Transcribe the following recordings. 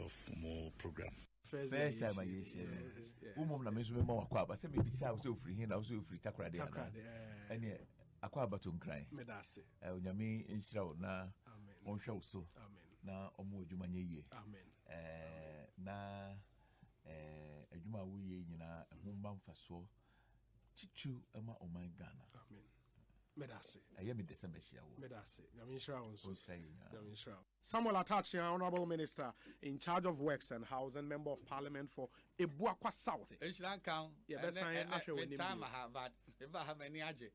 of more program. First time I share. Woman, I miss me more. But say maybe I was so free here. I was so free. Takra there. And yeah, akwa batum cry. Medase. Onyame nshira na. Amen. Onhwa so. Amen. Na omo adwuma nye. Amen. Na adwuma wo ye nyina ehumba mfaso titu ema oman Ghana. Amen. Medase. Ayemi December shia wo. Medase. Nyame nshira won so. Nyame nshira. Samuel Atachi, Honorable Minister in charge of Works and Housing, Member of Parliament for Ebuakwa South. Count. Yeah, that's time I have had. If I have any aje.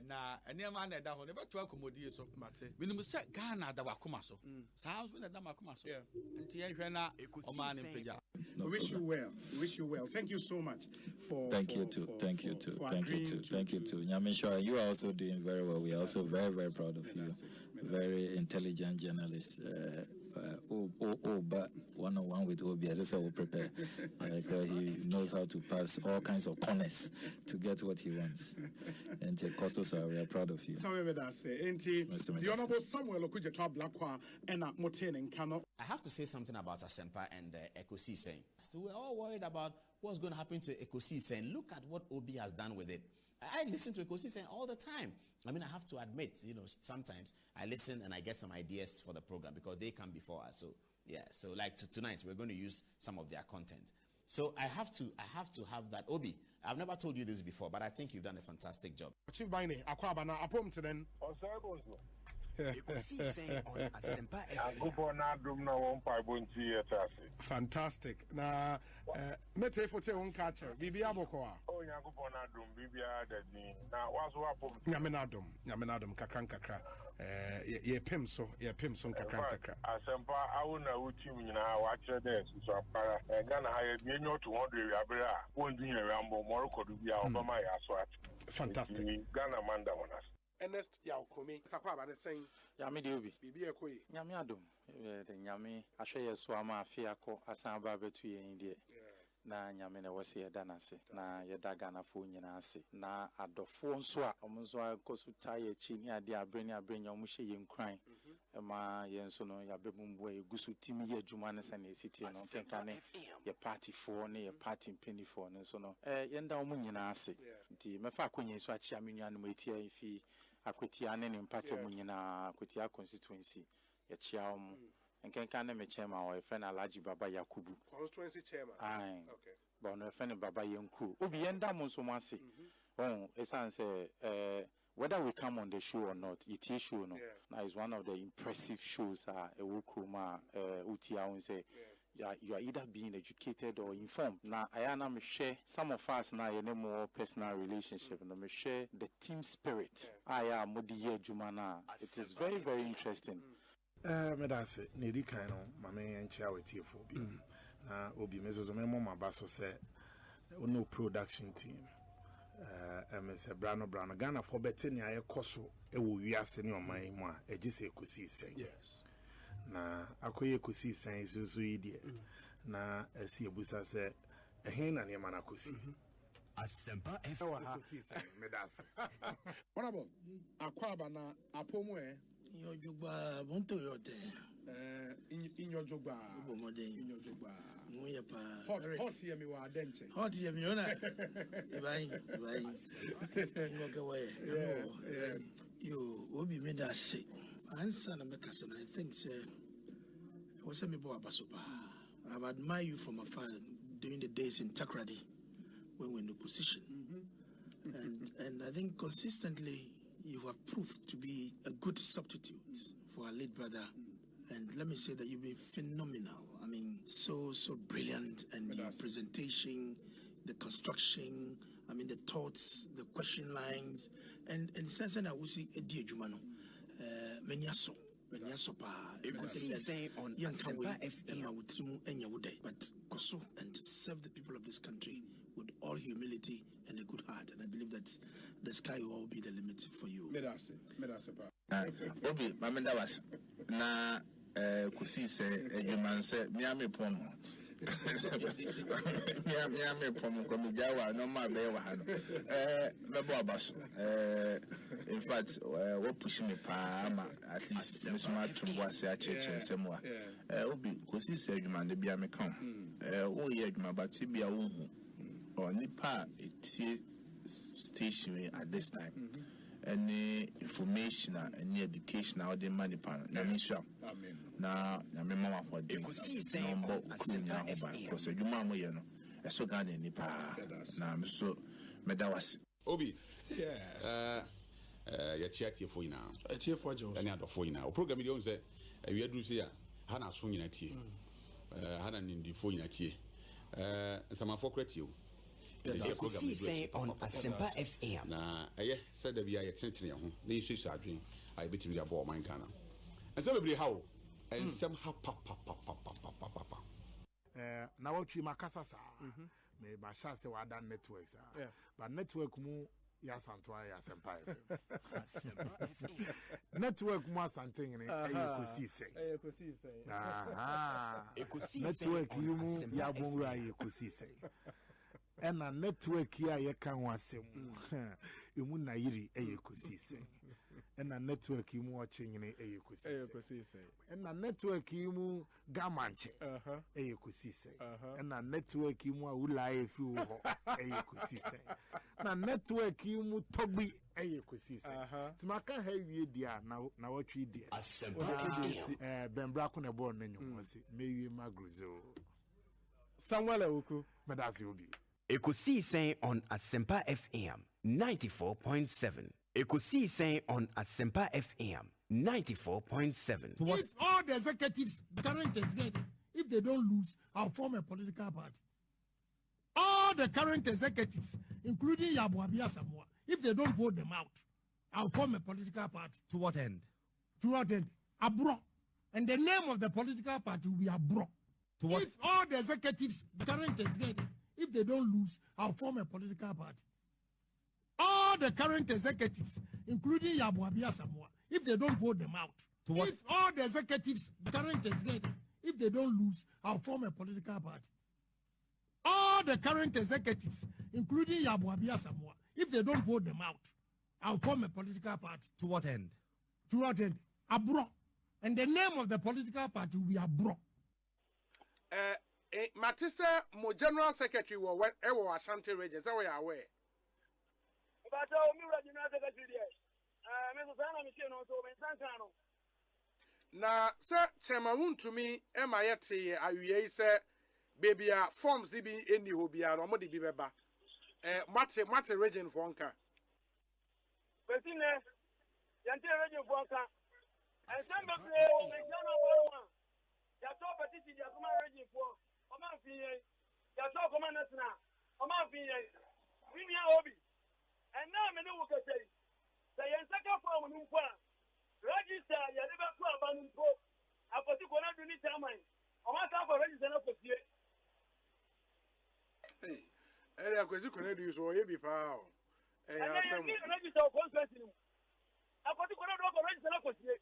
Na any man that down never to accommodate so. Mate. Minimum set Ghana that wakuma so. Sounds when that makuma so. Yeah. Until man in Peja. We wish you well. We wish you well. Thank you so much for. Thank you too. Thank you too. Nyamisha, you are also doing very well. We are also very, very proud of you. Very intelligent journalist. But one-on-one with Obi, as I said, will prepare. He knows how to pass all kinds of corners to get what he wants. And Kososo, we are proud of you. The Honorable Samuel Okujeto Blakwa and Moten and Kano. I have to say something about Asempa and Ekosiisen. So we're all worried about what's going to happen to Ekosiisen. Look at what Obi has done with it. I listen to Ekosiisen all the time. I mean, I have to admit, sometimes I listen and I get some ideas for the program because they come before us. So yeah, so like tonight we're going to use some of their content. So I have to have that. Obi, I've never told you this before, but I think you've done a fantastic job. Chief Baine, Akwabana, apom to then. Ekosiisen On Asempa. Fantastic. Na mete fote on catcher. Bibia bokoa. Oh, Yakupona dum, Bibia dadin. Na was wapom. Yamenadum, kakra. Ye pimso kakra. Asempa, I will know what you watch this. So para Ghana hired me not to wonder Abra. Won't do a ramble more could be our my aswat. Fantastic. Ghana manda on us. Ernest Yaokomi, Sakwaba saying, Yami Dubi, Bibi Ekoi, Yamiadum, the Yami, Ashaya Swama, Fiako, Asamba Betu India. Na Yamina was here danasi, na Yadagana Funyanasi, na Adofon Swa, Omuzwa Kosutai, Chinia, dia bring your mushi in crying. Emma Yensono, Yabumwe, Gusu Timi, Jumanes and a city, and Tenkane, your party for, near your party in penny for, and so no. Yenda Munyanasi, the Mefakuni Swatch Yaminian Metia, if he Aquitian and Impati Munina, Aquitia constituency, your chiam. And can me chairman or a friend Alaji Baba Yakubu. Constituency chairman. Aye. Okay. But no friend Baba Yanku. Ubi enda Monsomasi. Oh, Esan say, whether we come on the show or not, it is show no. Now is one of the impressive shows. Ewukuma, Utia say. You are either being educated or informed. Now, I am share some of us now in a more personal relationship, and I share the team spirit. I am Modiye Jumana. It is very, very interesting. Medase, Nedi Kano, Mamma and Charity for B. Now, Obi Mesozo Memo Basso said, no production team. Mr. Brano Ghana for Betania Koso, a will yas in your mind, a Jesse Ekosiisen. Yes. Na akoye Ekosiisen is so idiot. Na a sea busa said, a hen and Yamana Kosi. Asempa Ekosiisen, Medase. Honorable, Akwabana, Apomwe. In your jugba, Monto yote. In your jugba, in your jugba. Hot here, me wa denche. Hot here, me you will be made us sick. Answer the Meccason, I think, sir. Was a Mibo Abasopa. I've admired you from afar during the days in Takrady when we're in the position. And I think consistently you have proved to be a good substitute for our late brother. And let me say that you've been phenomenal. I mean, so brilliant. And your presentation, the construction, I mean, the thoughts, the question lines. And since then, I will see a dear Jumano. Menyaso. Ekosiisen On Asempa FM. But Koso and serve the people of this country with all humility and a good heart. And I believe that the sky will all be the limit for you. Medase. Obi, Mamenda was na Ekosiisen Ejuman said, Miami Pono. Yeah, me from Jawa, no my bear. In fact, what push me pa at least Miss Martin was a church and somewhere. Obi, because he said you man, the beer may come. Oh, yeah, my but Tibia or Nipa, it's station at this time. Any information and any education out the money pan. Now, I mean, Mama, what do you know? Because you mamma, you know, a so gun in Nipa. Now, so Medawas. Obi, you're chatting for you now. A cheer for Joe. Any other for you now. Program you say, we are doing here. Hannah swinging at you. Hannah in the phone at you. Some for credit you. Ekosiisen on Asempa FM. Na said that we are attention on the issues are doing. I bet him the above mine can. And somebody how and somehow papa. Now what you makasa me basha se wada networks but network mu ya santwa ya Asempa FM. Network mu asante ngene Ekosiisen. Network you mu ya bonra Ekosiisen. And a network here, you can was you mun na yiri Ekosiisen. And a network you watching in Ekosiisen. And a network you mu gamanche Ekosiisen. And a network you mu ulai fu Ekosiisen. And a network you mu tobi Ekosiisen. Timaka heavy dia na what we did. Ben Brakun a born name was maybe magruzo. Samuel Oku, but that's you be. Ekosiisen on Asempa FM 94.7. Ekosiisen on Asempa FM 94.7. If all the executives current executives, if they don't lose, I'll form a political party. All the current executives, including Yabuabia Samoa, if they don't vote them out, I'll form a political party. To what end? To what end? Abro. And the name of the political party will be Abro. To what? If all the executives, current executives, if they don't lose, I'll form a political party. All the current executives, including Yabuabia Samoa, if they don't vote them out. To what? If all the executives, current executives, if they don't lose, I'll form a political party. All the current executives, including Yabuabia Samoa, if they don't vote them out, I'll form a political party. To what end? To what end? Abro. And the name of the political party will be Abro. Matisse, my general secretary, was Ashanti region. So we are aware. But general secretary, now, sir, Chemaun to me, am I yet say, I say, baby, forms the be any hobby or modi bibeba. Mate region for Anka. But in there, Yanti region for Anka. And some of the Yato Petiti, Yakuma region for Omanfi, Yato Commanders now, Omanfi, Vinia Obi. And now I know what I say. The Yansaka from Numpa, register, you never put a ban in court. I put it on the time. I'm not for register of the year. Hey, I was going to do so, be power. And I register of conference. I put it on the register of the year.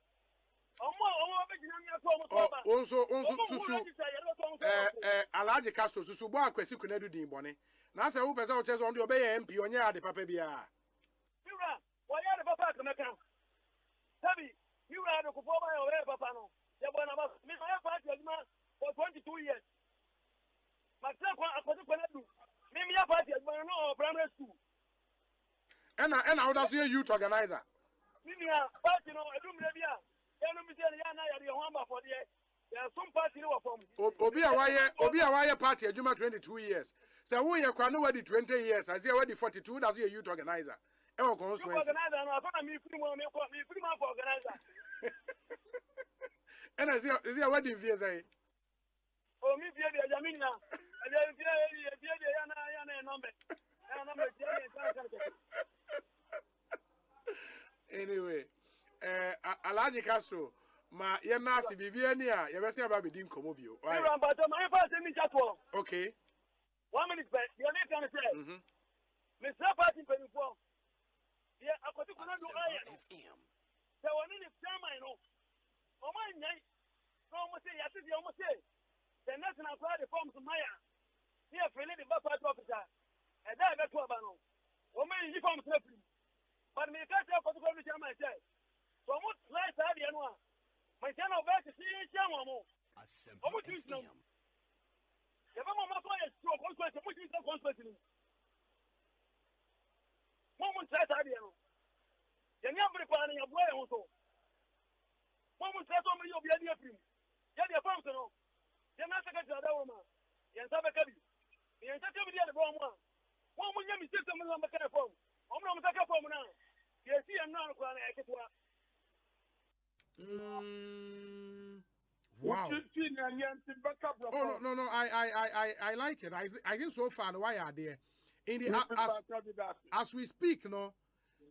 Also, Alaji Castro, Susuba, Quesi Kunedu di Bonnie. Nasa who pesa o cheso on the obey MP on ya de papa bia. Mira, why are the papa come account? Tabi, you are the Kupoma or Papa no. They were about me party for 22 years. Myself, I put it on Mimi party at no primary school. And how does your youth organizer? Mimi, party no, I do Mebia. Obi Awaya party a Juma 22 years. So we are quite already 20 years. I say already 42. That's your youth organizer. Ever constituency. And I say, is he already VSA? Oh, me, Jamina. Anyway. Alaji Castro, ma yenasi bibiania, yebesi aba bidin komobio. Okay. 1 minute back. You need to say. Mr. Party before. Yeah, I could not do iron. So one in the time I know. Oh my night. Almost say, I think you almost say. The national party forms my form free. But me can't tell for the commission myself. So much right side the one. My son of back to see Chamamo. Almost you know. The Mama is so consequence, which is no consequence. Moment right side the one. The number planning of way also. Moment right on me, you'll be a free. Get your phone to know. The master gets another woman. Yes, I'm a cabby. The entertainment of the wrong one. One will give me system on the telephone. I'm not a phone now. Yes, I'm not going to get one. Wow. Oh no, I like it. I think so far why are there in the as we speak no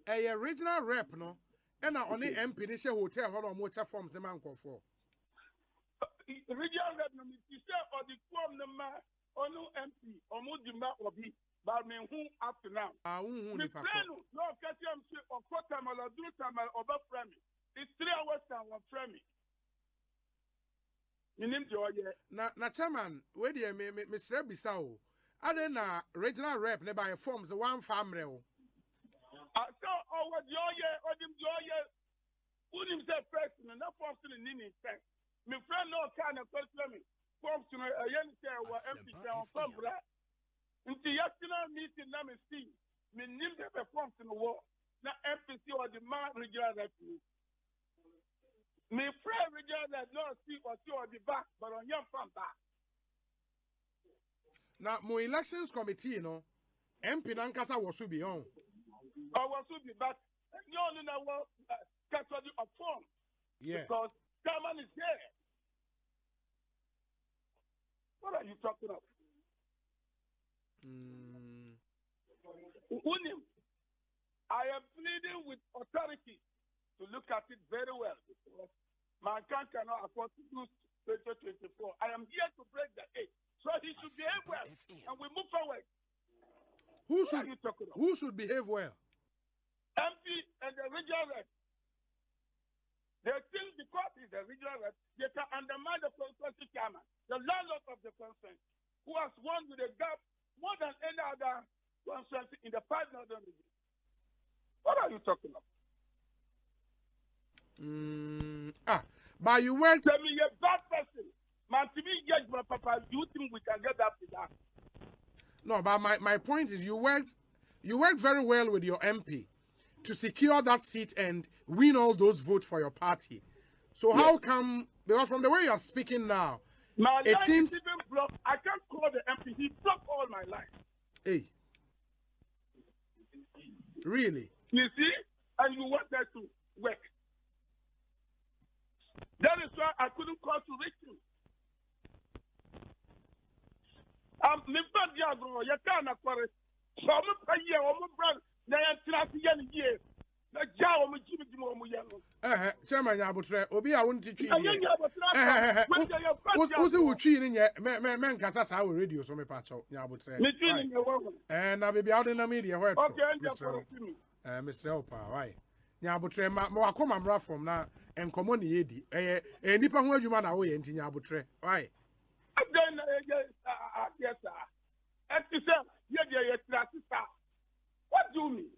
a original rep no and on the MP they say hotel hold on more forms the man call for regional rep no me say or the form no ma on MP or mo di ma obi but me who up to now me friend no catch am say or quarter mal or do time over frame it's 3 hours time one frame na chairman where the Mr. Bissau I then regional rep nearby forms the one family. I saw what your year or them your year who himself person and that forms to the Nini tank. My friend no kind of question me forms to a young say or empty down from that. Until yesterday meeting na me see me name the forms in the war. Na MPC or the man regional rep. Me friend regional that no see or see or the back, but on your front back. Now, my elections committee, you know, MP Nankasa was to be on. I was to be back. You only know what custody of form. Yeah. Because Chairman is there. What are you talking about? I am pleading with authority to look at it very well. Mankind cannot afford to lose 2024. I am here to break the 8. So he should behave well. And we move forward. Who should behave well? MP and the regional rep. They think because he's the regional rep, they can undermine the constituency chairman, the landlord of the constituency, who has won with a gap more than any other constituency in the 5 northern regions. What are you talking about? But you went. Tell me, a bad person. Man, to me, yes, my papa, do you think we can get that to that? No, but my point is, you worked very well with your MP to secure that seat and win all those votes for your party. So how come? Because from the way you are speaking now, my it life seems is even blocked. I can't call the MP. He blocked all my life. Hey, really? You see, and you want that to work. That is why I couldn't call to reach you. Me bad ya go, you can't acquire. So I'm a year, I'm a brother. They are trying to year. The jaw of Jimmy Momo. Chairman Yabutre, Obi, I wouldn't teach you. Who's the tree in your man? Casas, our radio, so me patch out Yabutre. And I'll be out in the media. Where Mr. Opa, why? Yabutre, my come rough from now and come on the Eddie. And if I'm where you man away and Yabutre, why? Yes, sir. And to say, what do you mean?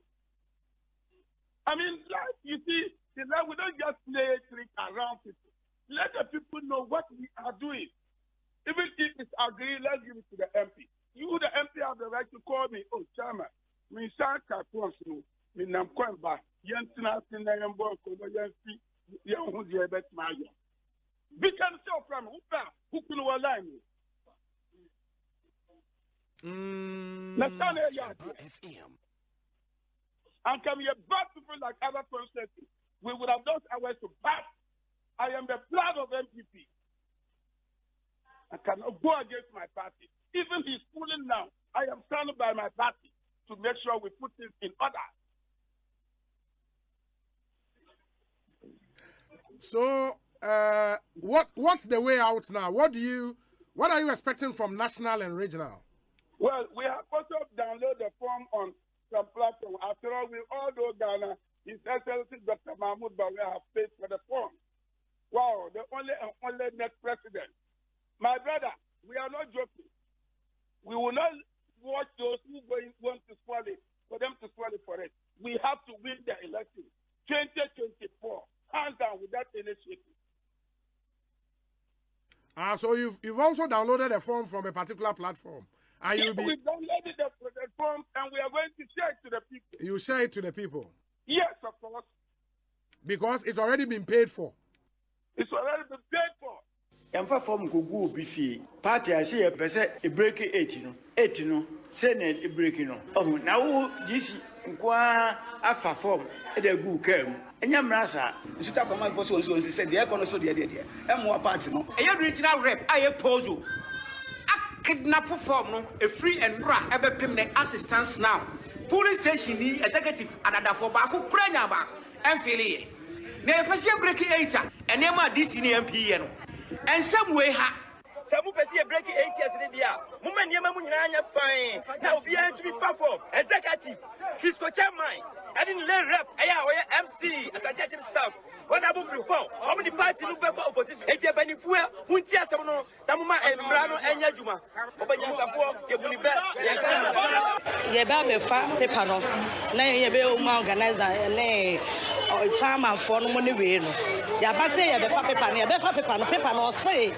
I mean, like, you see, we don't just play trick around people. Let the people know what we are doing. Even if it's agreed, let's give it to the MP. You, the MP, have the right to call me, oh, Chairman, me shan't force you. Me nam going back. Yentina Sinayam Boko, Yancy, Yan who's your best man. We can show from who can align me. And come here, bad people like other constituencies. We would have done our to bat. I am the blood of MPP. I cannot go against my party. Even he's fooling now. I am standing by my party to make sure we put things in order. So, what's the way out now? What are you expecting from national and regional? Well, we have also downloaded the form on some platform. After all, we all know Ghana, His Excellency Dr. Mahmoud Bawe have paid for the form. Wow, the only next president. My brother, we are not joking. We will not watch those who want to spoil it. for them to swallow for it. We have to win the election 2024, hands down, without any shaking. So you've also downloaded a form from a particular platform. And Yes, we downloaded the form and we are going to share it to the people. You share it to the people? Yes, of course. Because it's already been paid for. It's already been paid for. Yamfa form kugu bifi party I say a break 8 no say na e break no oh na wo gisi nkwa afa form e da gu kam enya mrasa nsuta kwama boso onso say the economy so de emo party no e regional rep aye pozo kidnap form no a free and bra ebe pim ne assistance now police station ni executive another for ba ko kranya ba enfili na e pese break 8 ene ma DC ni MP no and some way ha some person break 8 years in dia mumma niam mu nyina anya fine now be to be for executive his co-chairman I didn't let rep MC as a judge himself when abu free call how many party look back opposition e je bani fuel hunti asem no na mumma embra no anya juma obanya sapo e buni be ye ba be fa paper no na ye be o ma organizer na chairman for no money we no ya ba say ye be fa paper no paper no say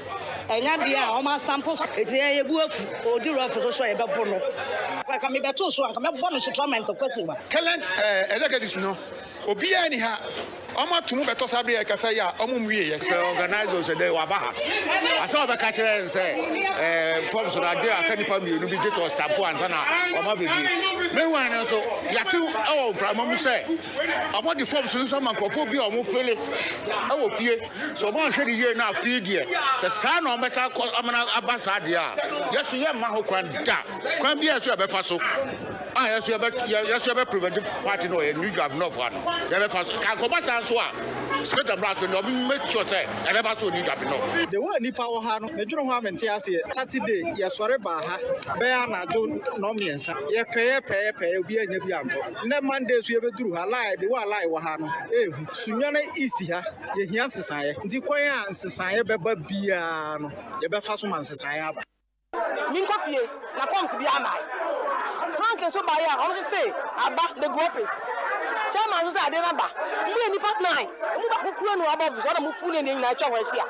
enya dia o ma stamp e ti ye bu afu odi ro afu so ye be bo no ka me be to so anka me bo no so tournament kwesi wa current executives no obi ani ha Oma tumu beto sabri e kasa ya omo mwie ye se organizers dey wa ba ha asa obeka kire nse form so na dey akanipa mienu bi jeto stamp ansa na oma bebi me wan na so yatu o from mo se omo the form so nso mankofo bi omo fele e wo fie so omo hwe di ye na fie die se sa na omo cha amana abasa de a yesu ye ma ho kwan da kwan bi yesu e be fa so yes you be prevent party no new governor for no you be fa so kan ko ba so a straight and brass no make sure say e never so need governor the one ni power ha no medwuro ho amente ase Saturday ye sore ba ha be anado no miensa ye peye obi anya bi anko na Monday so ye be duru ha lie the one lie wa ha no sunyo na east ha ye hia sesaye nti kwan a sesaye be ba bia no ye be fa so man sesaye aba min kofie na forms bi amai Frank so buy am also say aba the go office chairman so say ade na ba me ni part 9 mu ba kokuro no aba office o da mu fu ne ni na twa wa hia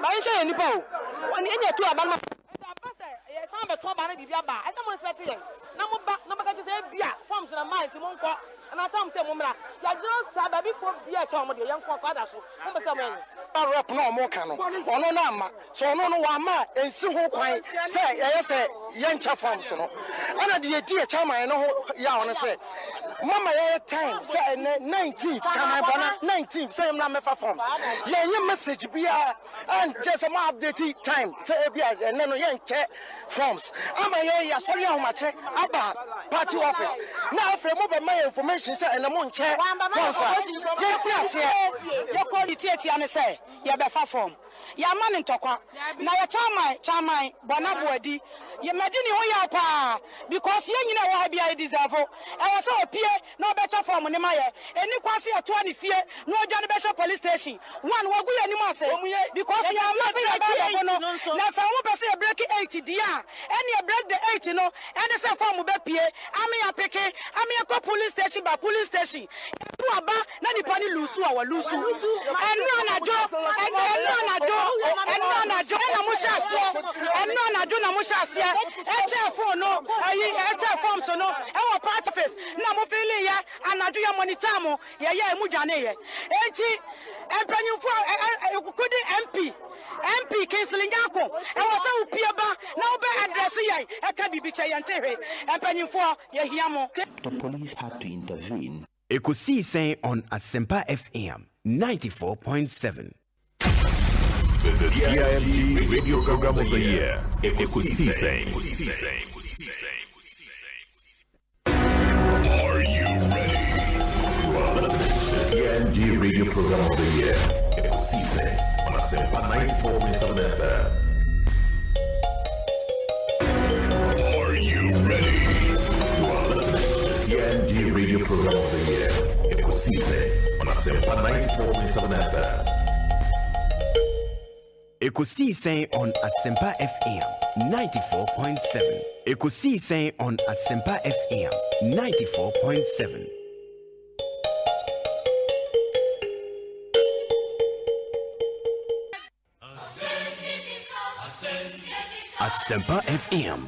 ba yin say ni pa o woni enya tu aba na aba say ye san be to ba na bibia ba e say mo respect ye na mo ba na ba ka say bia forms na mind mo nko na tam say mo mra ya just say ba bi for bia cha mo de ye nko kwada so mo be say mo yen rep na mo ka no ono na ama so ono no wa ma ensi ho kwan say ye say ye ncha forms no ana de ye tie chairman no ho ya ono say mama ye time say 19th chairman bana 19th say na me fa forms ye nye message bia and just ma update time say bia no no ye nche forms ama ye ya sorry ho ma che aba party office na afre mo be my information say na mo nche forms ye tie ase ye quality tie ame say ye be fa form ya man ntokwa na ya chairman bona boadi ye medini ho ya pa because ye nyina wa bia deserve e wo so opie na obecha form ne maye eni kwase ya to ani fie na oja ne becha police station one wagu ye ni ase because ya ma say ya ba no na sa wo be say break 8 dia eni e break the 8 no eni say form be pie ame ya peke ame ya ko police station ba police station tu aba na ni pani lusu awa lusu enu na jo na mushase eche phone no eche form so no e wo part face na mo feel ya anaju ya monitor mo ye emu dwane ye enti empanyufo kudi MP canceling yako e wo se upie ba na wo be address ye e ka bibi che ye ntehwe empanyufo ye hia mo. The police had to intervene. Ekosiisen on Asempa FM 94.7. The CIMT Radio Program of the Year, Ekosiisen. Are you ready? You are listening to the CIMT Radio Program of the Year, Ekosiisen on Asempa 94.7 FM. Are you ready? You are listening to the CIMT Radio Program of the Year, Ekosiisen on Asempa 94.7 FM. Ekosiisen on Asempa FM 94.7. Ekosiisen on Asempa FM 94.7. Asempa FM.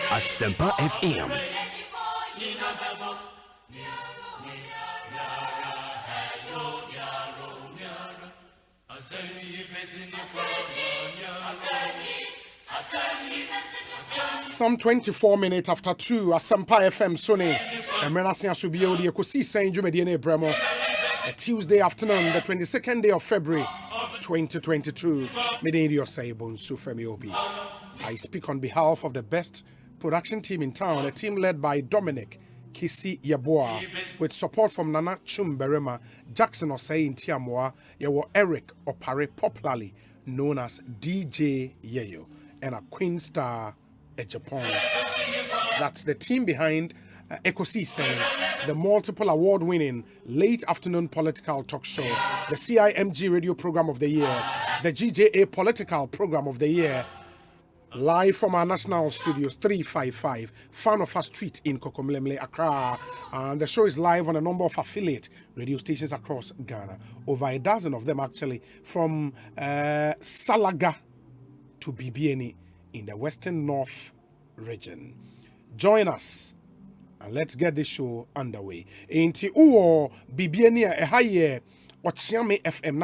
Asempa FM. Some 24 minutes after 2, Asempa FM Sony. And Menasian should be able to Ekosiisen Jumediene Bremo. A Tuesday afternoon, the 22nd day of February 2022. Medio Saibon Sufemi Obi. I speak on behalf of the best production team in town, a team led by Dominic Kisi Yaboa, with support from Nana Chumberema, Jackson Osei Ntiamoa, Yawo Eric Opare, popularly known as DJ Yeyo, and a Queen Star Japan. That's the team behind Ekosiisen, the multiple award-winning late afternoon political talk show, the CIMG radio program of the year, the GJA political program of the year, live from our national studios, 355 Fanofa Street in Kokomlemle, Accra. And the show is live on a number of affiliate radio stations across Ghana. Over a dozen of them, actually, from Salaga to Bibiani in the Western North region. Join us and let's get this show underway. Inti uo Bibiani a higher Otsiame FM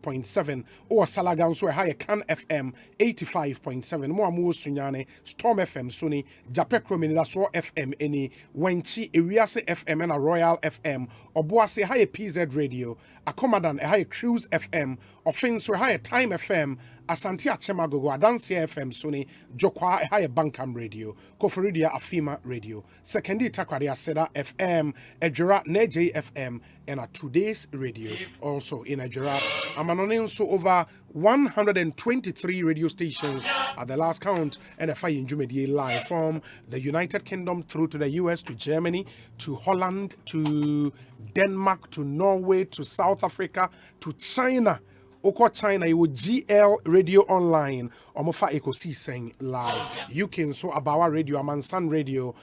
99.7 or Salagan so high Can FM 85.7 Moamu Sunyane Storm FM Suni Japekro Minaso FM any Wenchi Ewiase FM and a Royal FM Obuase high PZ Radio Akomadan a high Cruise FM Offense high Time FM Asante Achemagogo Adansia FM Suni Jokwa a high Bankam Radio Koforidia Afima Radio Sekendi Takwadia Seda FM Ejura Neje FM and a Today's Radio also in Ejura. I'm on so over 123 radio stations at the last count and a fire in Jumedie live from the United Kingdom through to the US to Germany to Holland to Denmark to Norway to South Africa to China. Oko China, you would GL Radio Online, Omofa Ekosiisen Live. You can so Abawa Radio, Amansan Radio,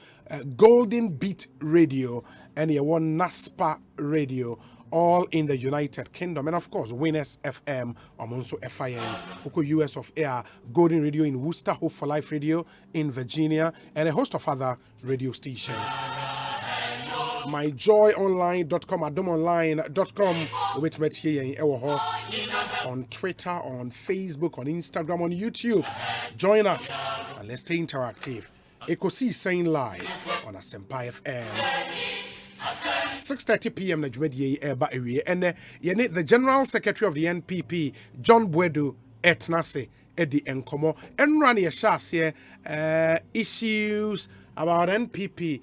Golden Beat Radio, and you want NASPA Radio, all in the United Kingdom. And of course, Winners FM, Omonso FIN, Oko US of Air, Golden Radio in Worcester, Hope for Life Radio in Virginia, and a host of other radio stations. myjoyonline.com, adomonline.com, with me here in Ewoho, on Twitter, on Facebook, on Instagram, on YouTube. Join us and let's stay interactive. Ekosiisen Live on Asempa FM. 6:30 p.m. na Jumedie eba ewie and the General Secretary of the NPP, John Bwedu Etnase Edi Enkomo, and run your issues about NPP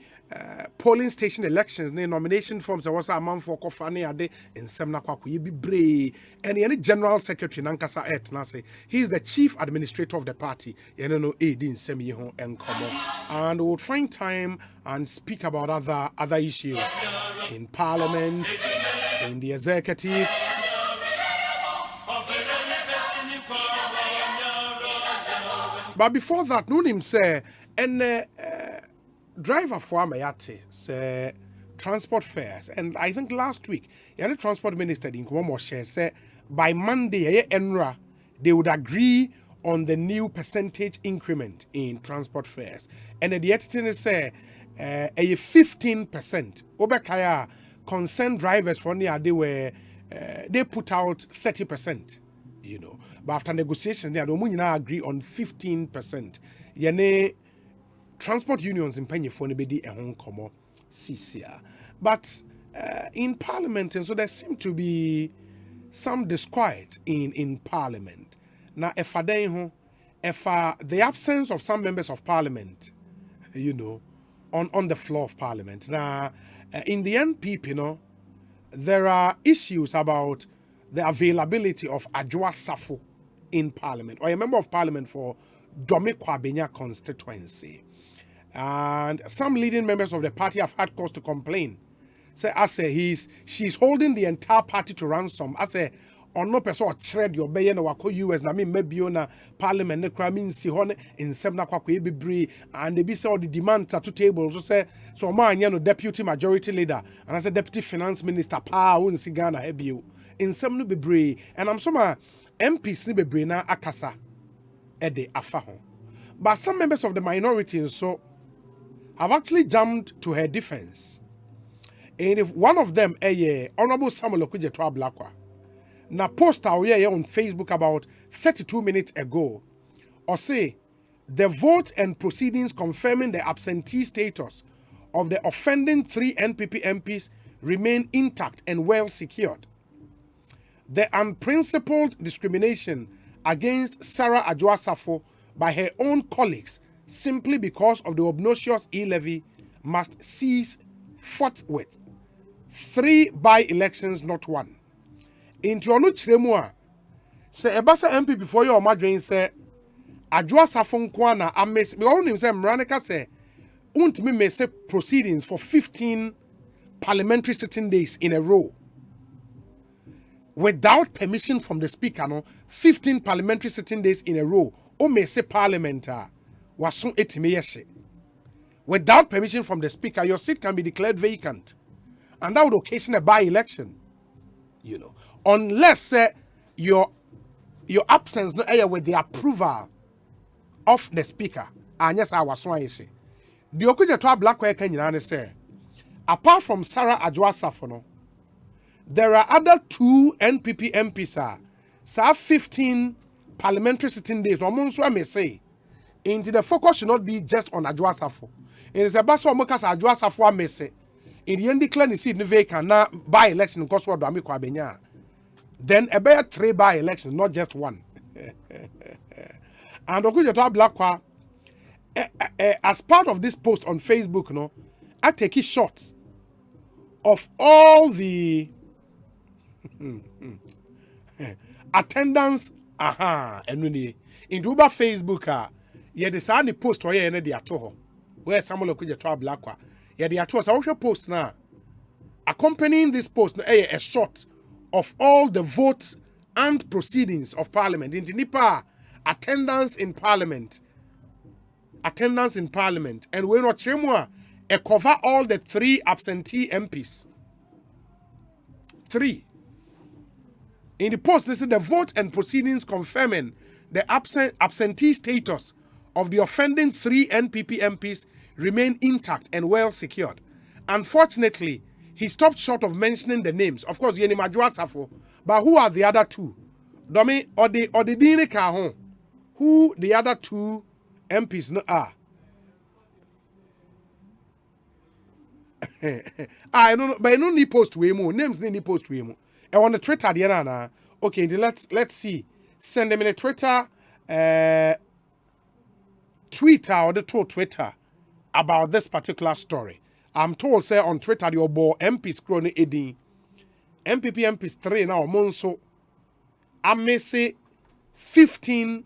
polling station elections, nomination forms. I was a man for Kofani Ade in Semna Kwaku Bray, and any general secretary Nankasa Et Nase. He's the chief administrator of the party. No aid in Semi and Komo, and we would find time and speak about other issues in Parliament, in the executive. But before that, Nunim say, and driver for Amayate say transport fares, and I think last week, the transport minister in Kuomo said by Monday, ENRA they would agree on the new percentage increment in transport fares, and the editor say a 15%. Obekaya concerned drivers for near they put out 30%. But after negotiations, they now agree on 15%. Yene transport unions in Penny for Nebedi and Hong Kong CCR. But in Parliament, and so there seemed to be some disquiet in Parliament. Now, if the absence of some members of Parliament, on the floor of Parliament. Now, in the NPP, there are issues about the availability of Adwoa Safo in Parliament, or a member of Parliament for Dome Kwabenya constituency. And some leading members of the party have had cause to complain. She's holding the entire party to ransom. On no person or thread your bay and wako US na maybe on Parliament ne cramming si hone in Semna Kwakwe Bibri, and they be all the demands at two tables. So man, deputy majority leader, and as a deputy finance minister, won Sigana Hebio in Semnu Bibri, and I'm some MPs Nibibri na Akasa Ede Afaho. But some members of the minority so have actually jumped to her defense. And if one of them, Honorable Samuel Okujetwa Blakwa, na post on Facebook about 32 minutes ago, or say the vote and proceedings confirming the absentee status of the offending 3 NPP MPs remain intact and well secured. The unprincipled discrimination against Sarah Adwoa Safo by her own colleagues simply because of the obnoxious e-levy must cease forthwith. 3 by-elections, not 1. Into ono chiremua se ebasa MP before your madwen se Adwoa Safo nko na ames me wonim se mranika se untimi me se proceedings for 15 parliamentary sitting days in a row without permission from the speaker. 15 parliamentary sitting days in a row o me se parliamentar waso etime yeshe without permission from the speaker. Your seat can be declared vacant, and that would occasion a by-election, unless your absence with the approval of the speaker. And yes, I was so I say. The Okujetwa Blakwa can say, apart from Sarah Adwoa Safo, there are other 2 NPP MPs. 15 parliamentary sitting days. Almost I may say, into the focus should not be just on Adwoa Safo. It is a basso mokas Adwoa Safo may say. In the end, declare the seat vacant now by election because what do I make Kwabenya? Then a better 3 by-elections, not just 1. And Okujetwa Blakwa, as part of this post on Facebook, I take a shot of all the attendance. And in Uber Facebook, you decide the post where you the atoho, where Samuel Okujetwa Blakwa, you the atoho. So I post now, accompanying this post, a shot of all the votes and proceedings of Parliament. In Nipa, attendance in Parliament, and we're not chemwa, cover all the 3 absentee MPs. 3. In the post, this is the vote and proceedings confirming the absentee status of the offending 3 NPP MPs remain intact and well secured. Unfortunately, he stopped short of mentioning the names. Of course, Yeni Adwoa Safo, but who are the other 2? Domi or the Dine Kahon? Who the other 2 MPs are? I don't know, but I don't need post to him. Names need post to him. I want the Twitter the okay, let's see. Send them in a Twitter, Twitter or the Twitter about this particular story. I'm told, say, on Twitter, the Obo MPs crony edin. MPP MPs 3 now, Monso. I may say 15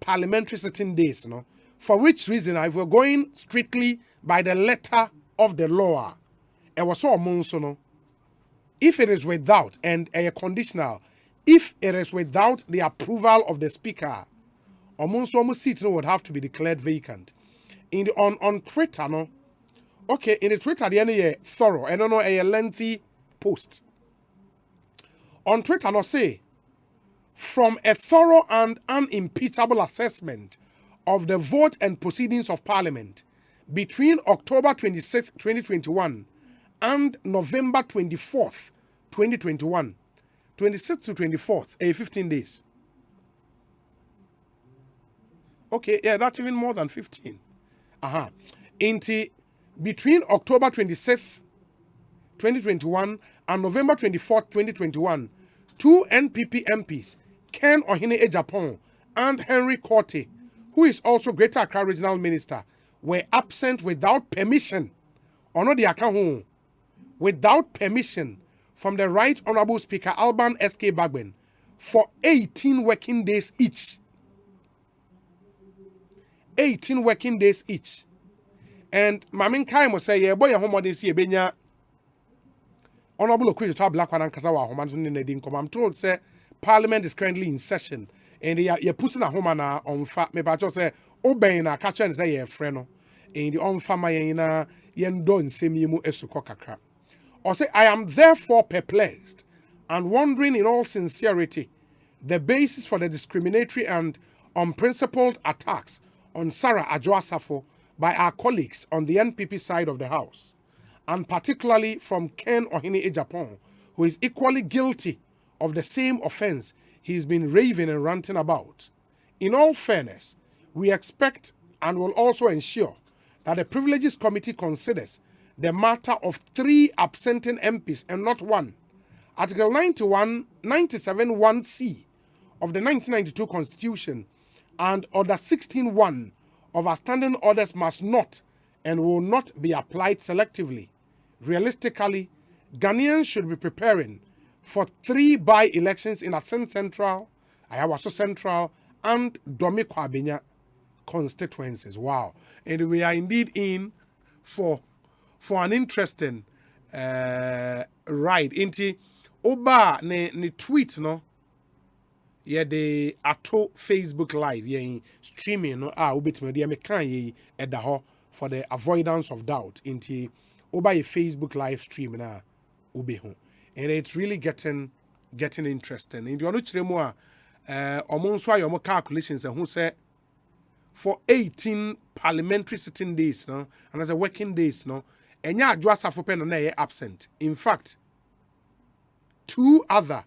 parliamentary sitting days, for which reason, if we're going strictly by the letter of the law, it was so Monso, no. If it is without, and a conditional, if it is without the approval of the speaker, Omonso seat would have to be declared vacant. On Twitter, no. Okay, in the Twitter, the end thorough, and no a lengthy post. On Twitter, no say, from a thorough and unimpeachable assessment of the vote and proceedings of Parliament between October 26, 2021 and November 24th, 2021, 26th to 24th, 15 days. Okay, yeah, that's even more than 15. Between October 26th, 2021 and November 24th, 2021, 2 NPP MPs, Ken Ohene Ejapon and Henry Korte, who is also Greater Accra Regional Minister, were absent without permission. Without permission from the Right Honourable Speaker Alban S.K. Bagben for 18 working days each. 18 working days each. And Mamin Kaimo say, yeah, boy, home this year, Benya Honourable Okwejo Black one and Kasawa, Homan. I'm told, say, Parliament is currently in session, and you're putting a home on fat. Me, but say, Obeyna, catch and say, yeah, friend, and the on Famayana, Yendo and Semimu Esukokakra. Or say, I am therefore perplexed and wondering in all sincerity the basis for the discriminatory and unprincipled attacks on Sarah Adjoasafo by our colleagues on the NPP side of the House, and particularly from Ken Ohene Ejapon, who is equally guilty of the same offense he's been raving and ranting about. In all fairness, we expect and will also ensure that the Privileges Committee considers the matter of 3 absenting MPs and not 1. Article 97(1)(c) of the 1992 Constitution and Order 16(1) of our standing orders must not and will not be applied selectively. Realistically, Ghanaians should be preparing for 3 by-elections in Asen Central, Ayawaso Central, and Domi Kwabenya constituencies. Wow. And we are indeed in for an interesting ride. Inti Oba ne tweet no the ato Facebook live streaming no ubetime de me kan ye eda ho for the avoidance of doubt. Inti Oba Facebook live stream na ube ho. And it's really getting interesting. In the onu kire mu a omonso ayo calculations who say for 18 parliamentary sitting days no and as a working days no enya Adjoasafo pen na ye absent. In fact, 2 other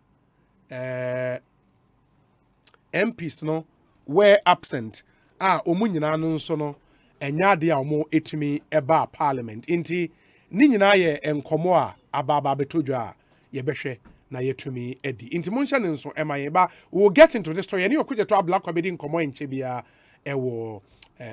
MPs no were absent. Omu nyina no nso no enya de a omo etumi eba parliament. Inti ni nyina ye enkomo a ababa betodwa ye behwe na yetumi edi. Inti muncha ne nso emaye ba we'll get into this story. Any okuje to Black Kwabedi nkomo enche bia ewo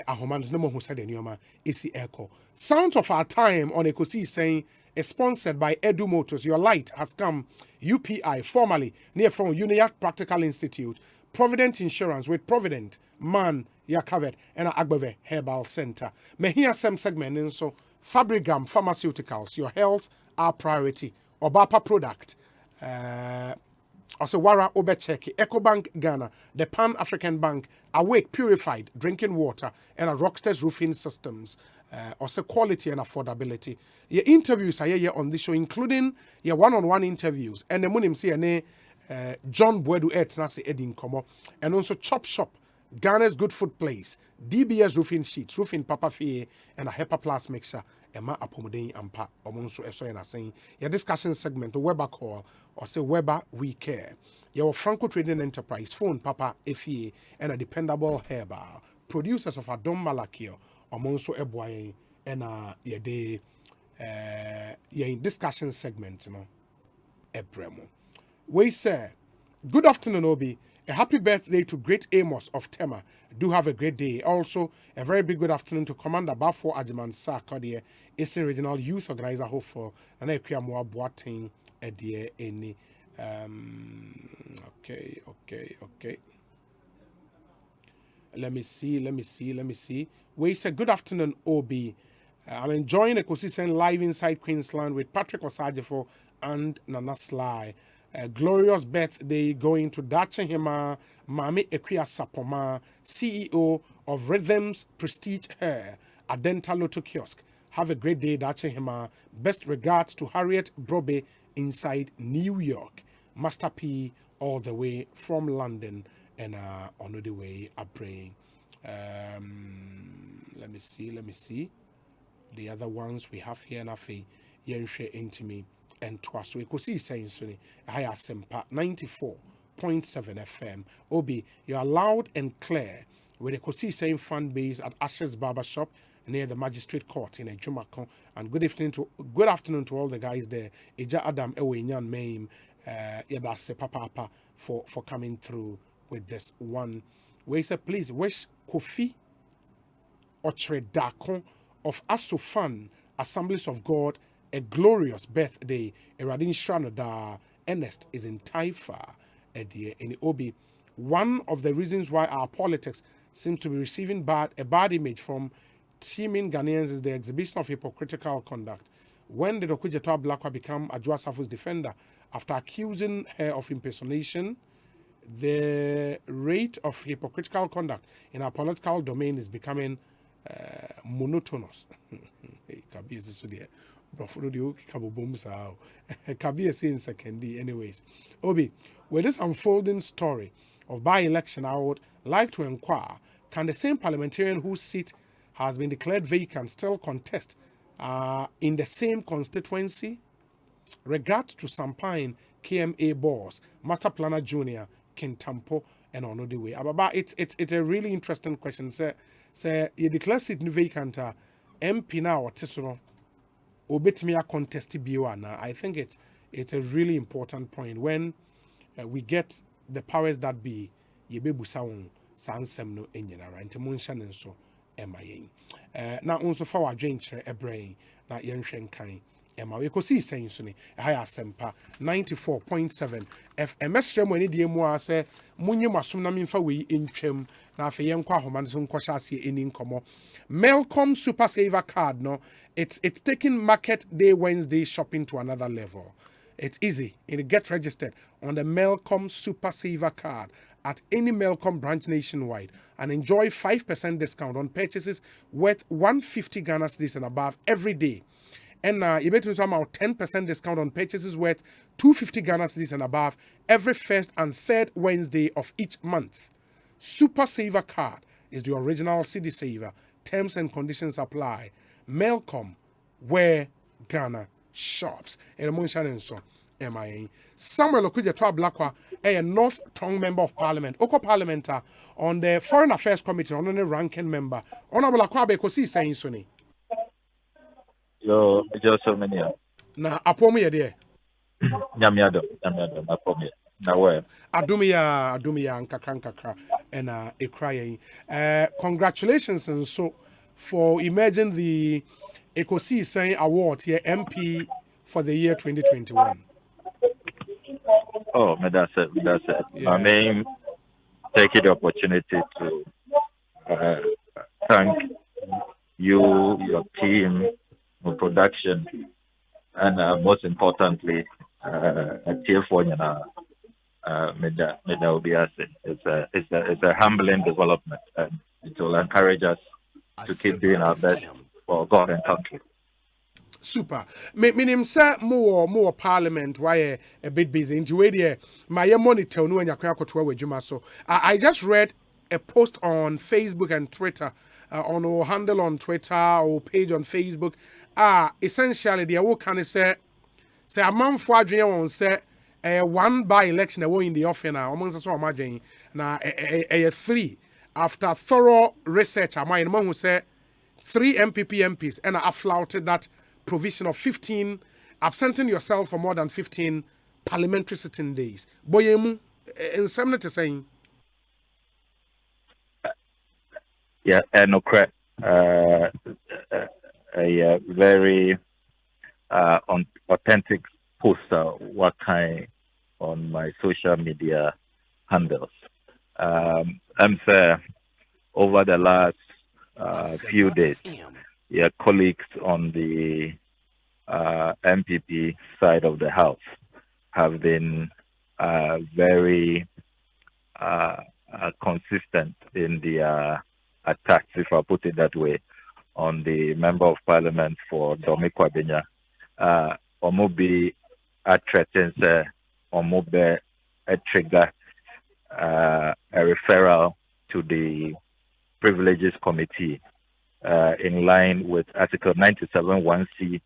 ahomans no mo hu said enioma esi echo. Sound of our time on Ekosiisen is sponsored by Edu Motors. Your light has come. UPI, formerly near from Uniac Practical Institute, Provident Insurance with Provident, Man, Yakavet, and Agbeve Herbal Center. May hear some segment in so Fabrigam Pharmaceuticals, your health, our priority. Obapa product. Also Wara Obecheki, EcoBank Ghana, the Pan-African Bank, Awake Purified Drinking Water, and a Rockstars Roofing Systems. Also quality and affordability. Your interviews are here on this show, including your one-on-one interviews. And the monim see John Boedu Nasi Edin Komo, and also Chop Shop, Ghana's Good Food Place, DBS Roofing Sheets, Roofing Papa Fie, and a HEPA Plus Mixer, Emma Apomodeni Ampa, Omonso Esoyana saying, your discussion segment, Weber Call, or say Weber We Care. Your Franco Trading Enterprise, Phone Papa Fie, and a dependable herbal. Producers of Adom Malakio, Omonso Ebwaye, and ye in discussion segment, Ebremo. We say, good afternoon, Obi, A happy birthday to Great Amos of Tema. Do have a great day. Also, a very big good afternoon to Commander Bafo Ajiman Sarkodie, Eastern Regional Youth Organizer Hopeful, and I create more boating a dear any. Okay. Let me see. We say good afternoon, OB. I'm enjoying Ekosiisen live inside Queensland with Patrick Osajefo and Nana Sly. A glorious birthday going to Dacha Hema, Mami Ekwia Sapoma, CEO of Rhythms Prestige Hair, Adenta Lotto Kiosk. Have a great day, Dacha Hema. Best regards to Harriet Brobe inside New York. Master P all the way from London and on the way up praying. Let me see. The other ones we have here na fe yenhwe intimi and twaso Ekosiisen suni Asempa 94.7 FM. Obi, you are loud and clear with Ekosiisen fan base at Ashes Barber Shop near the Magistrate Court in Ejumako. And good afternoon to all the guys there. Eja Adam Ewenyan Maim Yabase Papa for coming through with this one. We say please wish Kofi Otredakon of Asofan Assemblies of God a glorious birthday. Eradin Shanoda Ernest is in Taifa in Obi. One of the reasons why our politics seems to be receiving a bad image from teaming Ghanaians is the exhibition of hypocritical conduct. When did Okudzeto Ablakwa become Adwoa Safo's defender after accusing her of impersonation? The rate of hypocritical conduct in our political domain is becoming monotonous. Anyways, Obi, with this unfolding story of by-election, I would like to inquire, can the same parliamentarian whose seat has been declared vacant still contest in the same constituency? Regards to Sampine KMA boss, Master Planner Junior, Kintampo, and on the way. But it's a really interesting question. Say you declare seat vacant, MP now or Tisono, obetmia contest B1. I think it's a really important point when we get the powers that be. Yebebu sound sansem engineer and Timunshan and so MIA. Now also for our drink a brain, not Yenshen kind. Emma, Ekosiisen suni Asempa 94.7 FM. Mesrem wani die mu ase munye masum na mimfa we intwem na afa yenkwa homan so nkwa ase eni nkomo. Melcom Super Saver card no, it's taking Market Day Wednesday shopping to another level. It's easy. You get registered on the Melcom Super Saver card at any Melcom branch nationwide and enjoy 5% discount on purchases worth 150 Ghana cedis and above every day. And you bet to somehow 10% discount on purchases worth 250 Ghana cedis and above every first and third Wednesday of each month. Super Saver card is the original CD Saver. Terms and conditions apply. Melcom, where Ghana shops. And among so MIA. Samuel Okudzeto Ablakwa, a North Tongue Member of Parliament, Oko Parliamentar, on the Foreign Affairs Committee, on the ranking member. Honorable Akwabe Ekosiisen suni. Yo, just so many. Na apomu ye de. Nyamiado, apomu. Na where? Adumia nkakra and ekraye. Congratulations and so for emerging the Ekosiisen Award here MP for the year 2021. Oh, that's it. Yeah. I mean, taking the opportunity to thank you, your team, production, and most importantly, it's a humbling development, and it will encourage us to keep doing our best for God and country. Super. Meaning, sir, more Parliament. Why a bit busy into where my monitor no when you so I just read a post on Facebook and Twitter, on our handle on Twitter or page on Facebook. Essentially, the what can say a man for Adrian on say one by election in the office now. Amongst us all, imagine now a 3 after thorough research. I might who say 3 MPs and I flouted that provision of 15 absenting yourself for more than 15 parliamentary sitting days. Boyemu in some saying Yeah, and a very authentic poster what kind on my social media handles. I'm saying over the last few days, colleagues on the MPP side of the house have been very consistent in the attacks, if I put it that way, on the Member of Parliament for Domi Kwabenya. Omobi threatens Omobe a trigger a referral to the Privileges Committee in line with Article 97(1)(c)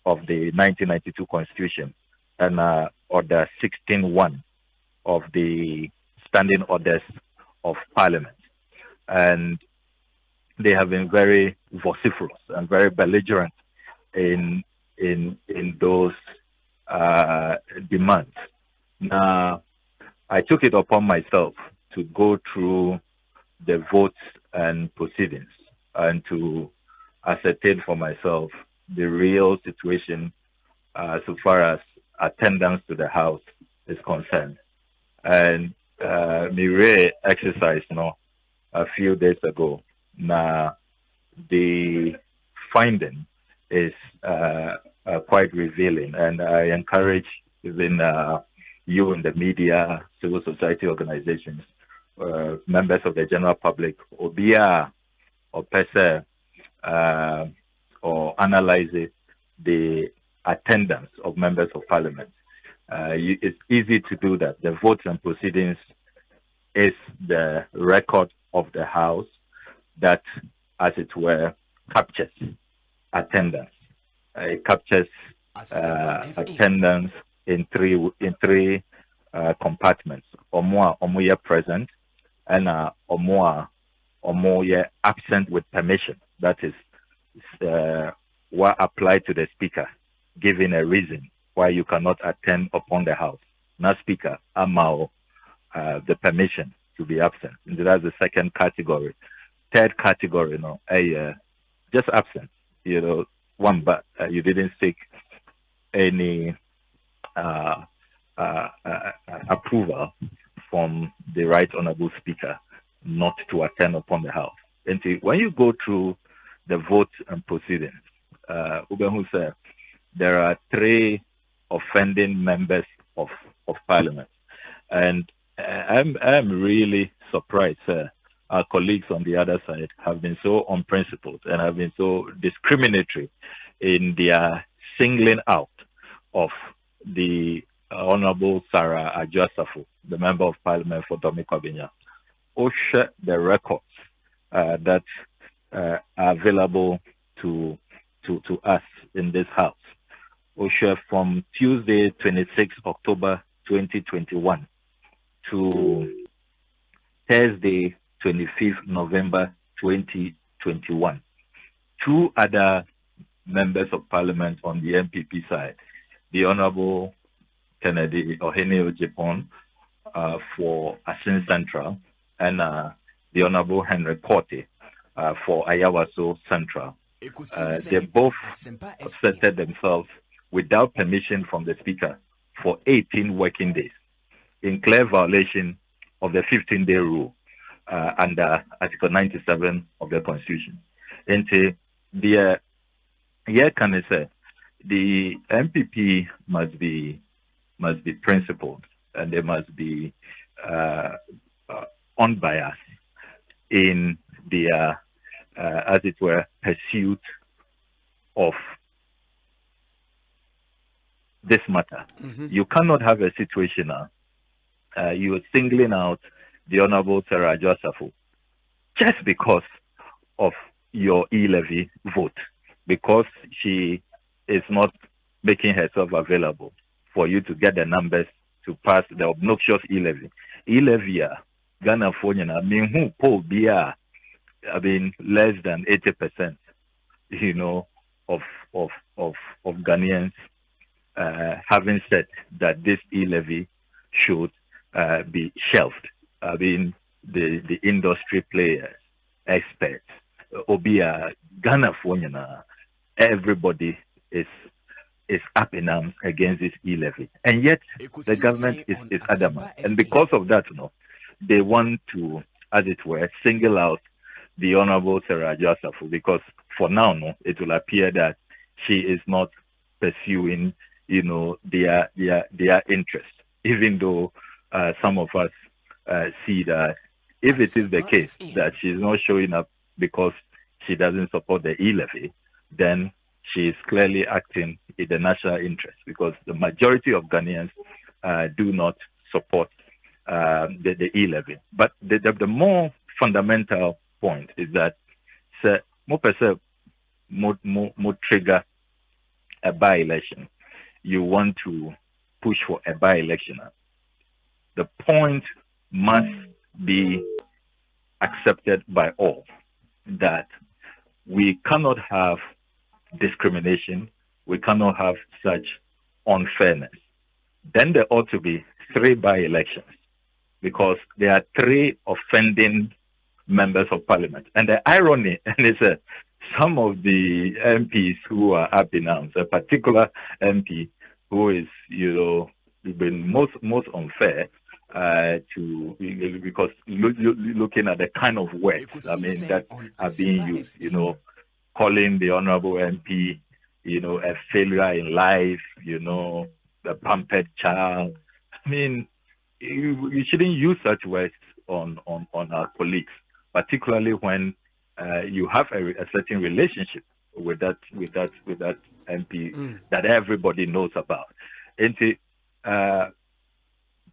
of the 1992 Constitution and Order 16(1) of the Standing Orders of Parliament. And they have been very vociferous and very belligerent in those demands. Now, I took it upon myself to go through the votes and proceedings and to ascertain for myself the real situation so far as attendance to the house is concerned. And me exercise a few days ago. Now, the finding is quite revealing, and I encourage even you in the media, civil society organizations, members of the general public, Obia or PESA, or analyze the attendance of members of parliament. It's easy to do that. The votes and proceedings is the record of the house that, as it were, captures attendance. It captures attendance in three compartments. Omoya present and omoya absent with permission. That is what applied to the speaker, giving a reason why you cannot attend upon the house. Now, speaker, amao the permission to be absent. And that's the second category. Third category, just absent. One, but you didn't seek any approval from the Right Honorable Speaker not to attend upon the house. And when you go through the votes and proceedings, Ubehu said there are 3 offending members of Parliament, and I'm really surprised. Our colleagues on the other side have been so unprincipled and have been so discriminatory in their singling out of the Honorable Sarah Adjosafo, the Member of Parliament for Domi Kwabenya. Osha the records that are available to us in this house. Osha from Tuesday, 26 October 2021 to Thursday, 25th November 2021. 2 other members of parliament on the MPP side, the Honorable Kennedy Oheneo Jepon for Asin Central and the Honorable Henry Korte for Ayawaso Central. They both asserted themselves without permission from the Speaker for 18 working days in clear violation of the 15-day rule under Article 97 of the Constitution. And the MPP must be principled, and they must be unbiased in their, as it were, pursuit of this matter. Mm-hmm. You cannot have a situation now. You are singling out the Honorable Sarah Adjosafo just because of your e-levy vote, because she is not making herself available for you to get the numbers to pass the obnoxious e-levy. E-levy, Ghana Fonyana, who poll beer, less than 80%, of Ghanaians having said that this e-levy should be shelved. The industry players experts, Obia, Ghana Fonyana, everybody is up in arms against this e-levy. And yet the government is adamant. And because of that, they want to, as it were, single out the Honorable Sarah Josafu, because for now, it will appear that she is not pursuing, their interest, even though some of us see that if it is the case that she's not showing up because she doesn't support the e-levy, then she is clearly acting in the national interest, because the majority of Ghanaians do not support the e-levy. But the more fundamental point is that more trigger a by-election. You want to push for a by-election. The point must be accepted by all that we cannot have discrimination, we cannot have such unfairness. Then there ought to be 3 by-elections, because there are 3 offending members of parliament. And the irony, and it's some of the MPs who are up in arms, a particular MP who is, been most unfair because looking at the kind of words, that are being used, calling the Honorable MP, a failure in life, a pampered child. You shouldn't use such words on our colleagues, particularly when you have a certain relationship with that MP that everybody knows about. And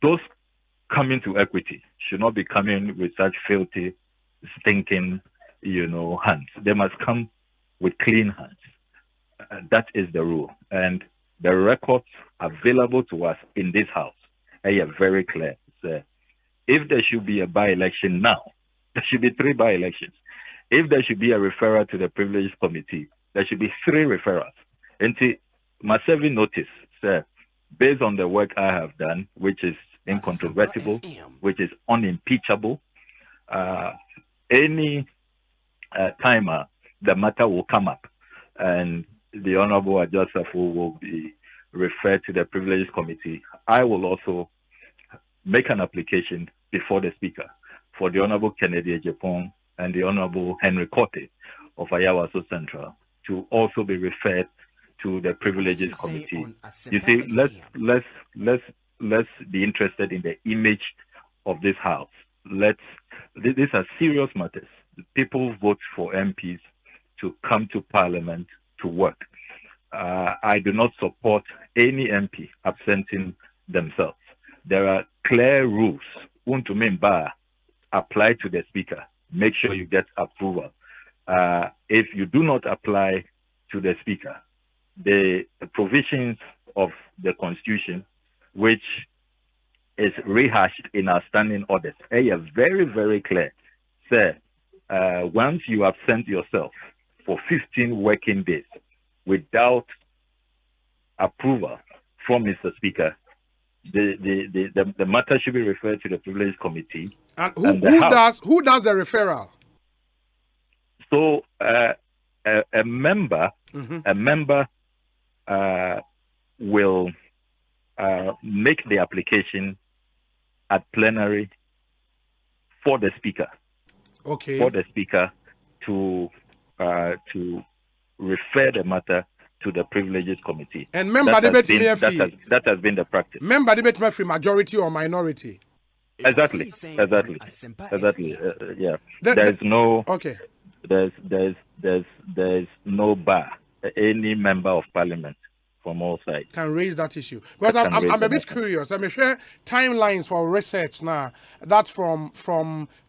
those coming to equity should not be coming with such filthy, stinking, hands. They must come with clean hands. That is the rule. And the records available to us in this house are very clear. So if there should be a by-election now, there should be 3 by-elections. If there should be a referral to the Privileged Committee, there should be 3 referrals. And my serving notice, sir, based on the work I have done, which is incontrovertible, which is unimpeachable, any timer, the matter will come up, and the Honorable Ajasafu will be referred to the Privileged Committee. I will also make an application before the Speaker for the Honorable Kennedy Ejepong and the Honorable Henry Korte of Ayawaso Central to also be referred to the Privileges Committee. You see, let's be interested in the image of this house. These are serious matters. People vote for MPs to come to Parliament to work. I do not support any MP absenting themselves. There are clear rules. Apply to the Speaker. Make sure you get approval. If you do not apply to the Speaker, the provisions of the Constitution, which is rehashed in our standing orders, are very, very clear. Sir, once you absent yourself for 15 working days without approval from Mr. Speaker, the matter should be referred to the Privileged Committee. And who does the referral? So a member will make the application at plenary for the Speaker. Okay. For the Speaker to refer the matter to the Privileges Committee. And member debate that has been the practice. Member debate free majority or minority. Exactly. Yeah. There's no no bar. Any member of Parliament from all sides can raise that issue. Because I'm a bit curious. I'm sure timelines for research now. That's from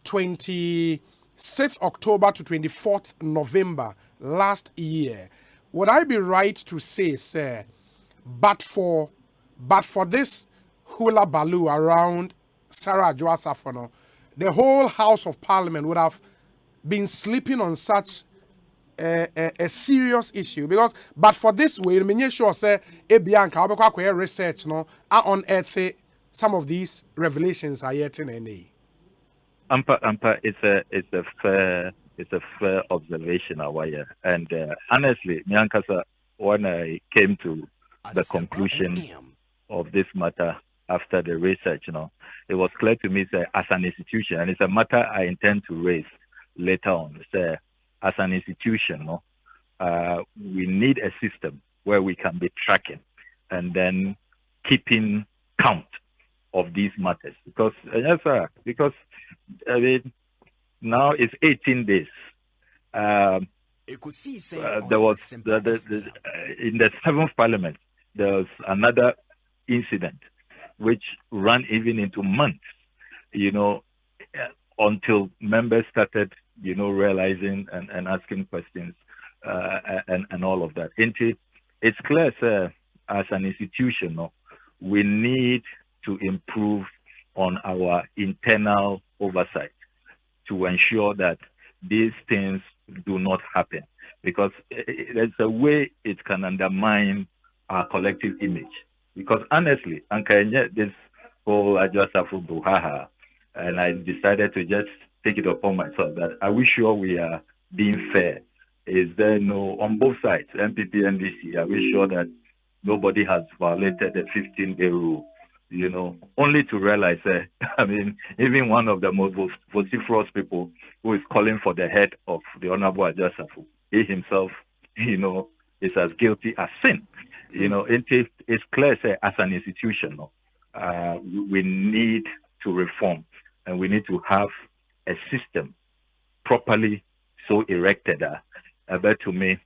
26th October to 24th November last year. Would I be right to say, sir, but for this hula baloo around Sarah Joasafono, the whole House of Parliament would have been sleeping on such a serious issue? Because but for this way, I'm sure say Bianca research unearth some of these revelations are yet in any. Ampa, it's a it's a fair observation, and honestly, Nyankasa, when I came to the conclusion of this matter after the research, it was clear to me that as an institution, and it's a matter I intend to raise later on, as an institution, we need a system where we can be tracking and then keeping count of these matters. Because I mean, now it's 18 days. There was in the 7th Parliament, there was another incident which ran even into months, until members started, realizing and asking questions and all of that. It's clear, sir, as an institution, we need to improve on our internal oversight to ensure that these things do not happen, because there's a way it can undermine our collective image. Because honestly, this whole Ajasafu Buhaha, and I decided to just take it upon myself that are we sure we are being fair? Is there on both sides, MPP and DC, are we sure that nobody has violated the 15-day rule? Only to realize, I mean, even one of the most vociferous people who is calling for the head of the Honorable Ajasafu, he himself, is as guilty as sin. It's clear, as an institution, we need to reform, and we need to have a system properly so erected that to me,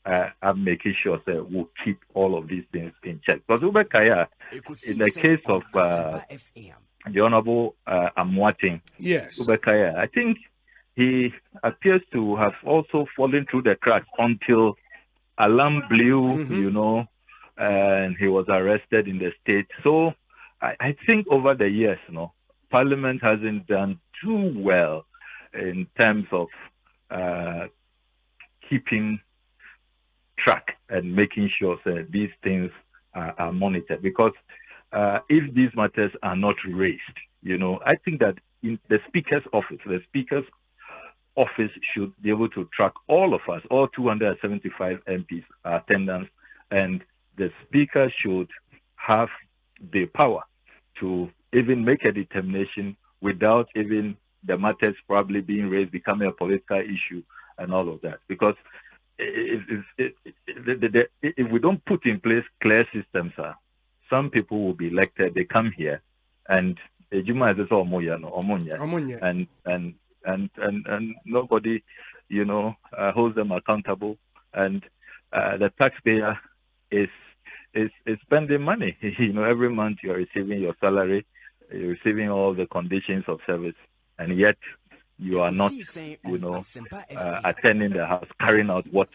I'm making sure that we'll keep all of these things in check. Because Ubekaya, in the case of the Honorable Amwating, yes, Ubekaya, I think he appears to have also fallen through the cracks until alarm blew, and he was arrested in the state. So I think over the years, Parliament hasn't done too well in terms of keeping track and making sure that these things are monitored. Because if these matters are not raised, I think that in the Speaker's office should be able to track all of us, all 275 MPs attendance, and the Speaker should have the power to even make a determination without even the matters probably being raised, becoming a political issue and all of that. Because if we don't put in place clear systems, some people will be elected, they come here, and and nobody, holds them accountable, and the taxpayer is spending money. Every month you are receiving your salary, you're receiving all the conditions of service, and yet you are not, attending the house, carrying out what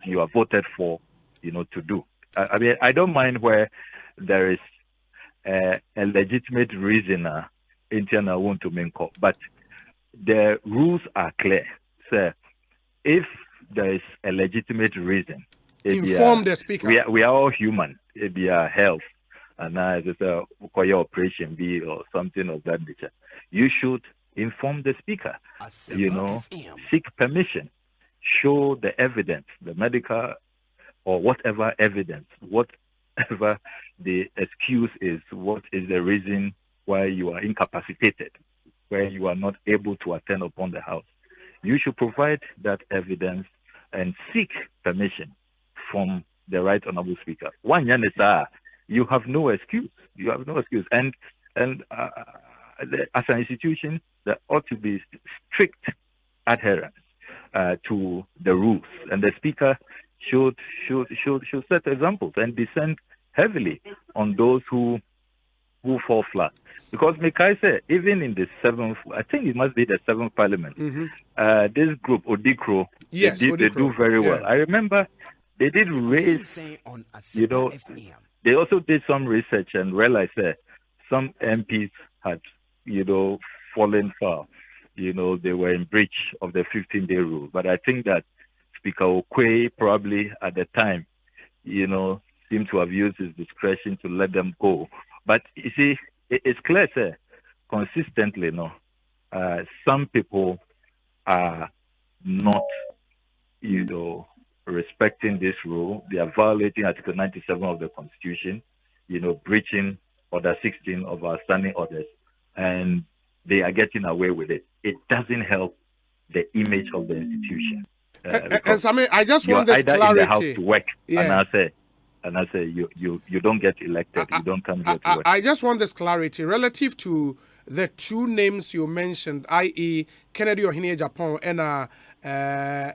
you are voted for, to do. I mean, I don't mind where there is a legitimate reason internal want to make up, but the rules are clear. So if there is a legitimate reason, inform the Speaker. We are all human. It be our health, and it's a operation B or something of that nature. You should inform the Speaker. Seek permission, show the evidence, the medical or whatever evidence, whatever the excuse is, what is the reason why you are incapacitated, where you are not able to attend upon the house. You should provide that evidence and seek permission from the Right Honorable Speaker. One, you have no excuse. You have no excuse. And as an institution, there ought to be strict adherence to the rules, and the Speaker should set examples and descend heavily on those who fall flat. Because Mekai said, even in the 7th, I think it must be the 7th Parliament, this group, Odikro, they do very well. I remember they did raise, they also did some research and realized that some MPs had, fallen foul. They were in breach of the 15-day rule. But I think that Speaker Okwe probably at the time, seemed to have used his discretion to let them go. But you see, it's clear, sir, consistently, some people are not, respecting this rule. They are violating Article 97 of the Constitution, breaching Order 16 of our standing orders, and they are getting away with it. It doesn't help the image of the institution. And I just want this clarity. You're either in the house to work, and I say you don't get elected. You don't come here to work. I just want this clarity relative to the two names you mentioned, i.e. Kennedy Ohene Japan and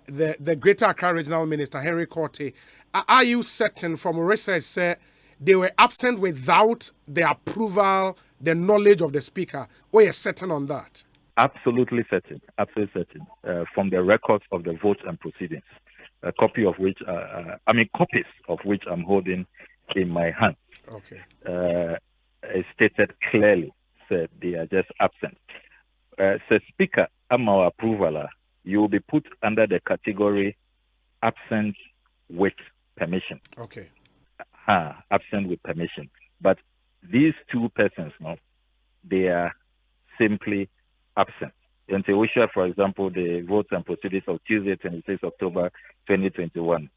the Greater Accra Regional Minister Henry Korte. Are you certain from research say they were absent without the approval, the knowledge of the speaker? Or you're certain on that? Absolutely certain. Absolutely certain. From the records of the votes and proceedings, copies of which I'm holding in my hand. Okay. It's stated clearly that they are just absent. So Speaker, our approval, you will be put under the category absent with permission. Okay. Absent with permission. But these two persons, they are simply absent. In Teosha, for example, the votes and proceedings of Tuesday, 26 October 2021,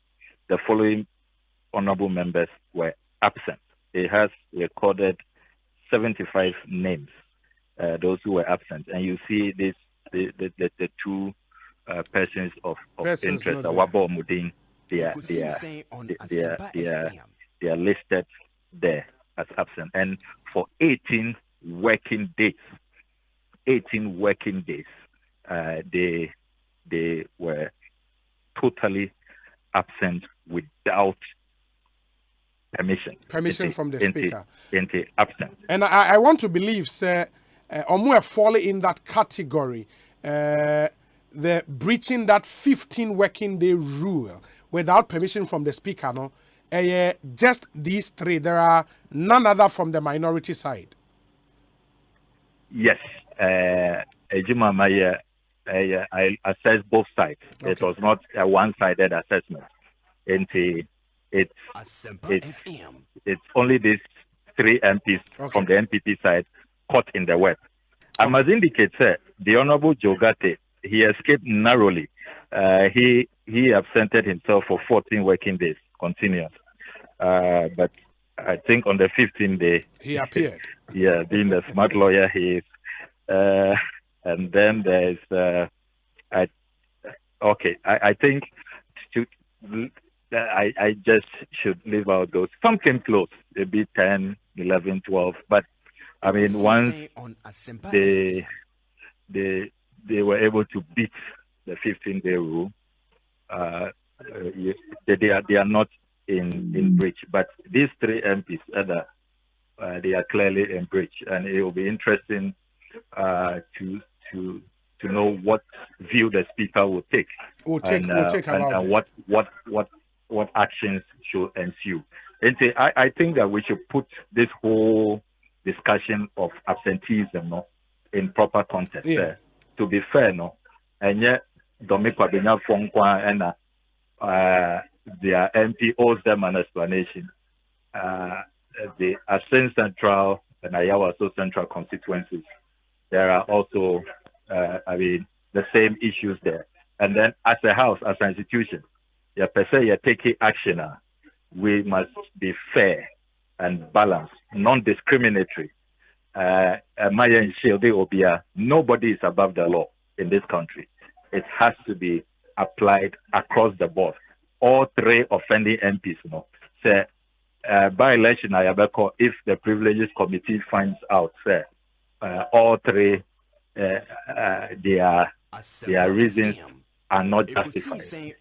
the following honorable members were absent. It has recorded 75 names, those who were absent. And you see this, the two persons of interest, Awabo Mudin, they are listed there as absent. And for 18 working days, they were totally absent without permission. Permission from the speaker. Absent. And I want to believe, sir, Omu fall in that category, the breaching that 15 working day rule without permission from the speaker, just these three. There are none other from the minority side. Yes. I assessed both sides. Okay. It was not a one-sided assessment. It's only these three MPs from the MPP side caught in the web. I must indicate, sir, the Honorable Jogate, he escaped narrowly. He absented himself for 14 working days, continuous. But I think on the 15th day, he appeared. Yeah, being the smart lawyer he is. And then there's, I think I just should leave out those. Some came close, maybe 10, 11, 12. But I mean, once they were able to beat the 15-day rule, they are not in breach. But these three MPs, they are clearly in breach, and it will be interesting to know what view the speaker will take, and what actions should ensue. And I think that we should put this whole discussion of absenteeism in proper context. Yeah. To be fair, and yet Dominic Benya Fonkwa and their MP owes them an explanation. The Asempa Central and Ayawa Central constituencies, there are also, the same issues there. And then as a house, as an institution, you're taking action. We must be fair and balanced, non-discriminatory. Nobody is above the law in this country. It has to be applied across the board. All three offending MPs, say, by election, if the Privileges Committee finds out, say, all three, their reasons are not justified,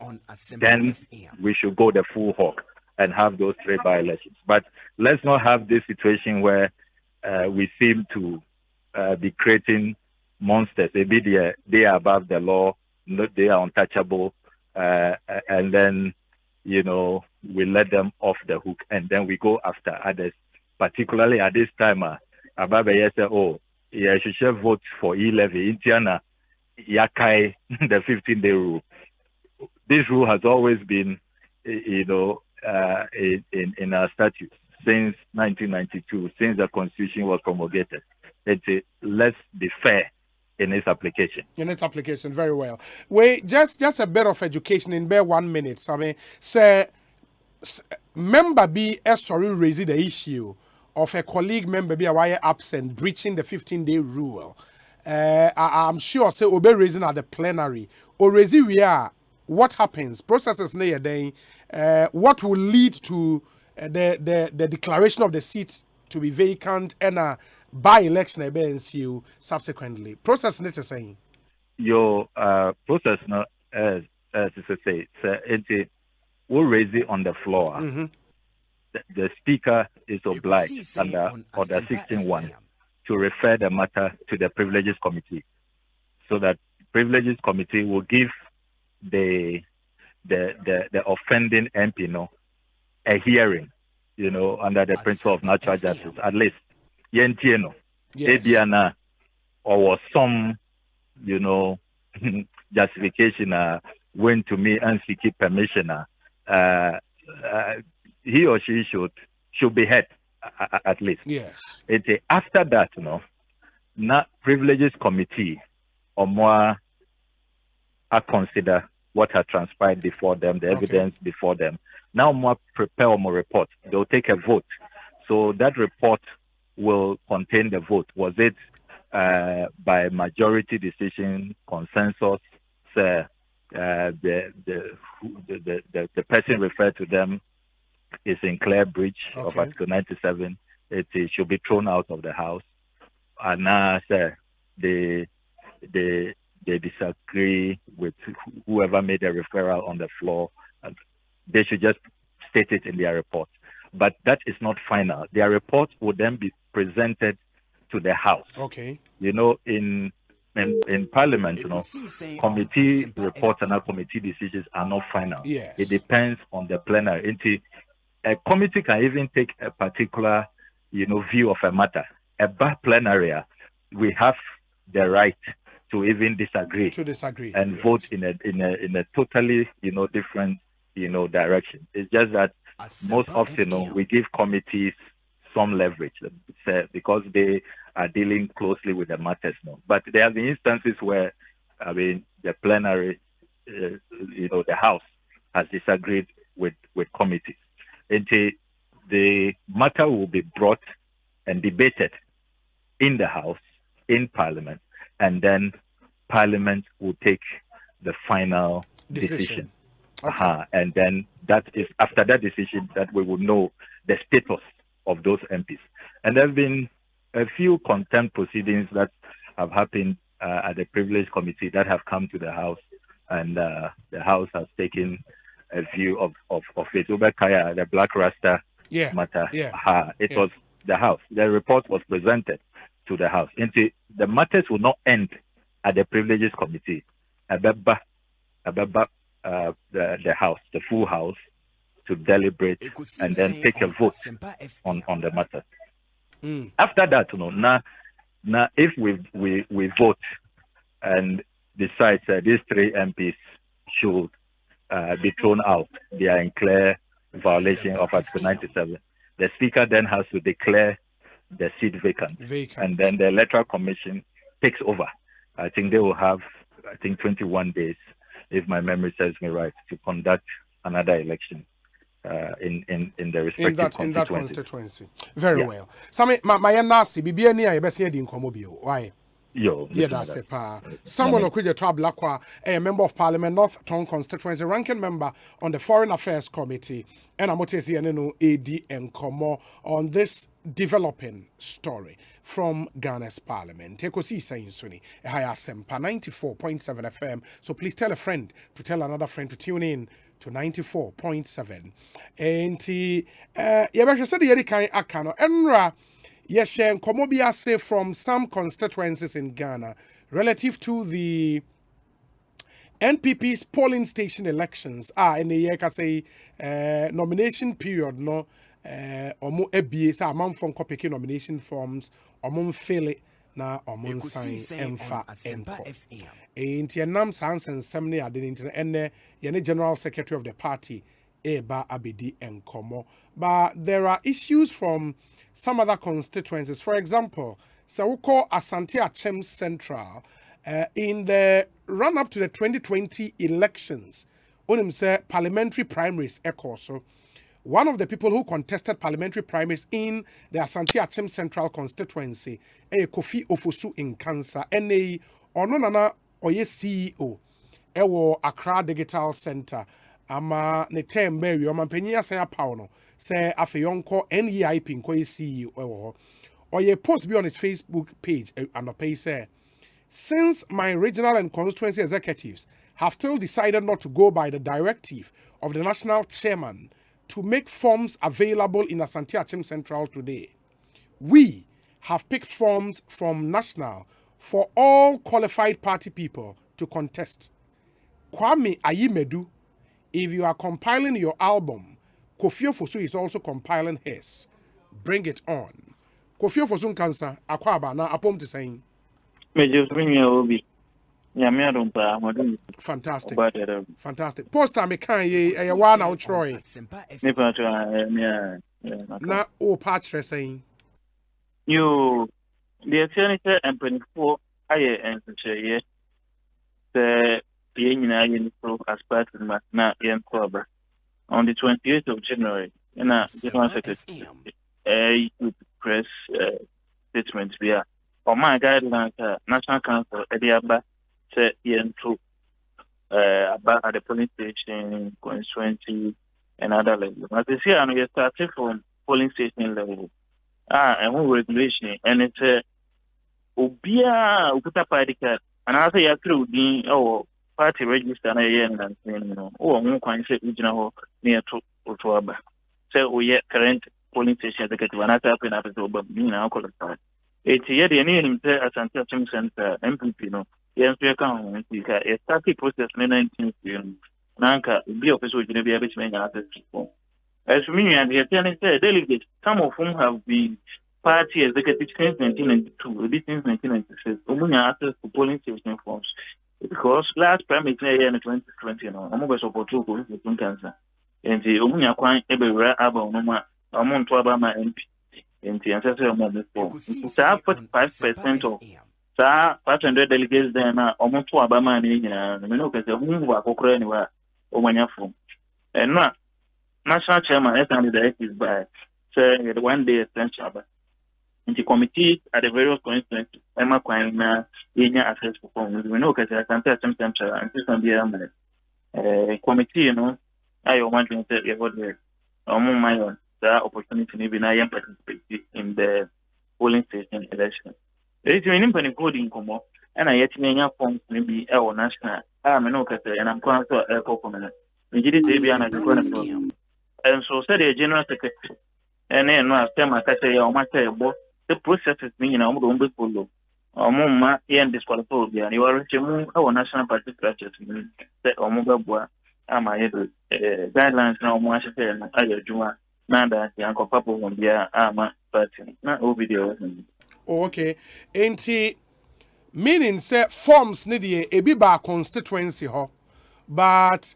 then we should go the full hog and have those three by-elections. But let's not have this situation where we seem to be creating monsters. Maybe they are above the law, they are untouchable, and then, we let them off the hook, and then we go after others. Particularly at this time, Ababe said, you should vote for E-levy. Indiana, Yakai, the 15-day rule. This rule has always been, in our statutes since 1992, since the Constitution was promulgated. Let's be fair in its application. In its application, very well. Wait, just a bit of education in bare 1 minute. So I mean, say member be sorry raising the issue of a colleague member be a wire absent breaching the 15-day rule. I'm sure say obe raising at the plenary or raising we are. What happens? Processes near then. What will lead to the declaration of the seat to be vacant and by-election against you subsequently. Process not saying. Your process now, as you say, we'll raise it on the floor. Mm-hmm. The speaker is obliged under Order 16.1 to refer the matter to the Privileges Committee, so that Privileges Committee will give the offending MP a hearing, under the principle of natural justice, at least. Yes. Or some, justification went to me and seek permission. He or she should be heard at least. Yes. After that, not Privileges Committee or more consider what had transpired before them, the evidence before them. Now more prepare more report. They'll take a vote. So that report will contain the vote. Was it by majority decision, consensus? The person referred to them is in clear breach of Article 97. It should be thrown out of the house. And now they disagree with whoever made a referral on the floor. They should just state it in their report. But that is not final. Their report will then be presented to the House. Okay. In Parliament, committee reports and committee decisions are not final. Yes. It depends on the plenary. A committee can even take a particular, view of a matter. A plenary, we have the right to even disagree. And vote in a totally, different, direction. It's just that most often, we give committees some leverage because they are dealing closely with the matters now. But there have been instances where, the plenary, the House has disagreed with committees. And the matter will be brought and debated in the House, in Parliament, and then Parliament will take the final decision. And then that is after that decision that we will know the status of those MPs. And there have been a few contempt proceedings that have happened at the Privilege Committee that have come to the House, and the House has taken a view of it. Ubekaya, the Black Rasta matter, it was the House. The report was presented to the House. And the matters will not end at the Privileges Committee. The House, the full House, to deliberate and then take a vote on the matter. After that, now if we vote and decide these three MPs should be thrown out, they are in clear violation of Article 97. The Speaker then has to declare the seat vacant. And then the Electoral Commission takes over. I think they will have 21 days, if my memory serves me right, to conduct another election in the respective in that constituency. Very well. Sami my nasi bibia ni a yebese di nkomo bio. Why? That's it. Samuel Okudje Blackwa, a member of Parliament, North Tongue constituency, ranking member on the Foreign Affairs Committee, and I'm AD Nkomo on this developing story from Ghana's Parliament. Ekosiisen Suni, Asempa 94.7 FM. So please tell a friend to tell another friend to tune in to 94.7. And Yabasha said the Yerikai Akano, Enra. Yes, Komobia say from some constituencies in Ghana relative to the NPP's polling station elections. In the year say nomination period no omo ebie sa amount from copy nomination forms omo fill it na omo sign emfa enko. Ain't your nam sans and semne adin and the general secretary of the party Eba Abedi Nkomo. But there are issues from some other constituencies. For example, Sawuko Asante Achem Central, In the run-up to the 2020 elections, Onim said parliamentary primaries echo. So one of the people who contested parliamentary primaries in the Asante Achem Central constituency, Kofi Ofosu in Kansa, NA Ononana Oye CEO, Ewo Accra Digital Center, Ama Netem Mary, Omampenya Saya Pauno, say Afeyonko NEIP Nkoye CEO, Ewo. Oye post be on his Facebook page, and page say, since my regional and constituency executives have still decided not to go by the directive of the national chairman to make forms available in Asante Achem Central today, we have picked forms from national for all qualified party people to contest. Kwame Ayimedu, if you are compiling your album, Kofi Ofosu is also compiling his. Bring it on. Kofi Ofosu Kansa, Akwaba, na apom to saying. Fantastic. Fantastic. Post time can ye a one out Troy. Na o patch saying. You the senator and 24 aye and ye the yen as part of na yen club on the 28th of January in a general secretary press statement via or my guidelines National Council Ediaba said yen to about at the polling station constituency and other levels. As you see, I know you started from polling station level. And one regulation and it's Ubia Ukuta party card and I say through the party register and you know, one can say regional near to Utuaba. So we current polling station executive and that's happening after Obama qualified. It's yet the name as Asante Center MPP no. Yes, we can a starting process in 19th Nanka be official in the average man as for me and the attendant delegates, some of whom have been party executives since 1992, since 1996, only access to polling station forms. Because last primary year in 2020, I'm over support to cancer. And the Omunia Kwan everywhere about Noma, among Twabama MP, and the ancestral moment for 45% of 500 delegates then among Twabama and Minoka, whom were anywhere, Omania and not. National chairman is directed by the 1 day extension. And the committee at the various constituencies, Emma Quine, access for forms. We know because I can tell some center and system the committee, you know, I want to say about the my own the opportunity to be participate in the polling station election. There is an independent coding come up, and I yet many forms maybe our national. I'm no and I'm going to a component. We did it, and so said the general secretary, and then no after my say or my both the process is being on the follow. Or Mumma and disqualified, and you are reaching our national party structures. That or Mugabua, am I guidelines now, Marshall, and I Juma, Nanda, Uncle Papa, one year, but not over video. Okay, ain't he meaning say forms need a biba constituency, but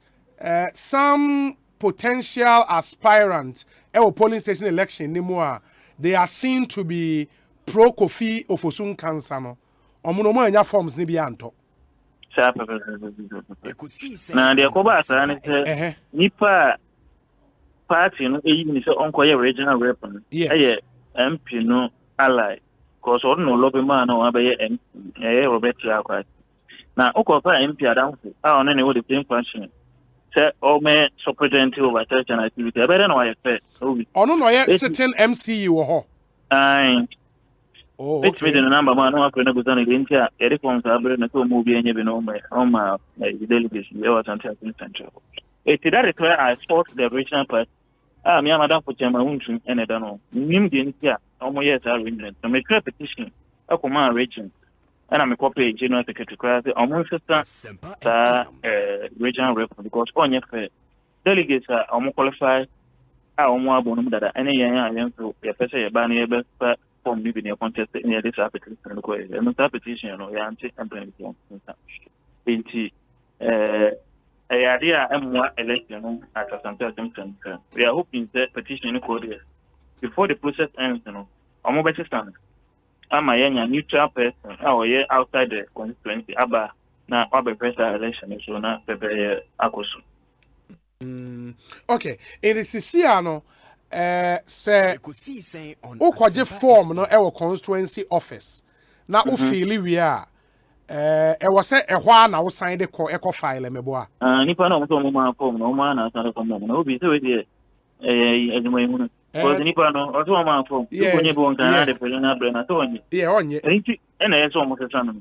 some potential aspirants at polling station election anymore, they are seen to be pro Kofi Ofosu Kansano. Omunomo anya forms ni bianto. Na de akoba asane se nipa party no eyi ni se onkoye regional rep no eye MP no ally cause or no lobby man no abaye MP Robert Yakwa na okofa MP adamfo a ono ne wo the same function. Say, oh, me superintendent over church and activity. I better know I said. Oh, no, certain MCU. Aye. Oh, it's me the number man. No, I'm going to go down again. Yeah, the forms are very much movie and you know my delegation. There was until central. It's that where I fought the original part. Me and Madam for my own dream, and I don't know. Me didn't hear. Almost yes, I read. So make a petition. I come on region. And I'm a copy general secretary. Almost regional rep because on your delegates are almost qualified. I almost want that any young to your person, banner, best form living your contest in this application. And not petition, you know, your anti implementation. Idea and more election at Asante. We are hoping that petition code before the process ends, you know, almost better stand. ama yenya neutral person or outside the constituency aba na obe presidential election so na pepe akoso. Okay, in the Siciano say ukwaje form no ewo constituency office na o feel we are was say na wo sign the eco file meboa nipa na mo ma form no ma na sign form no obi say we dey edimo ihu because nipa no o so ma form you go nyebo nkan na the president brand na so onye onye enti na yeso mo sesa no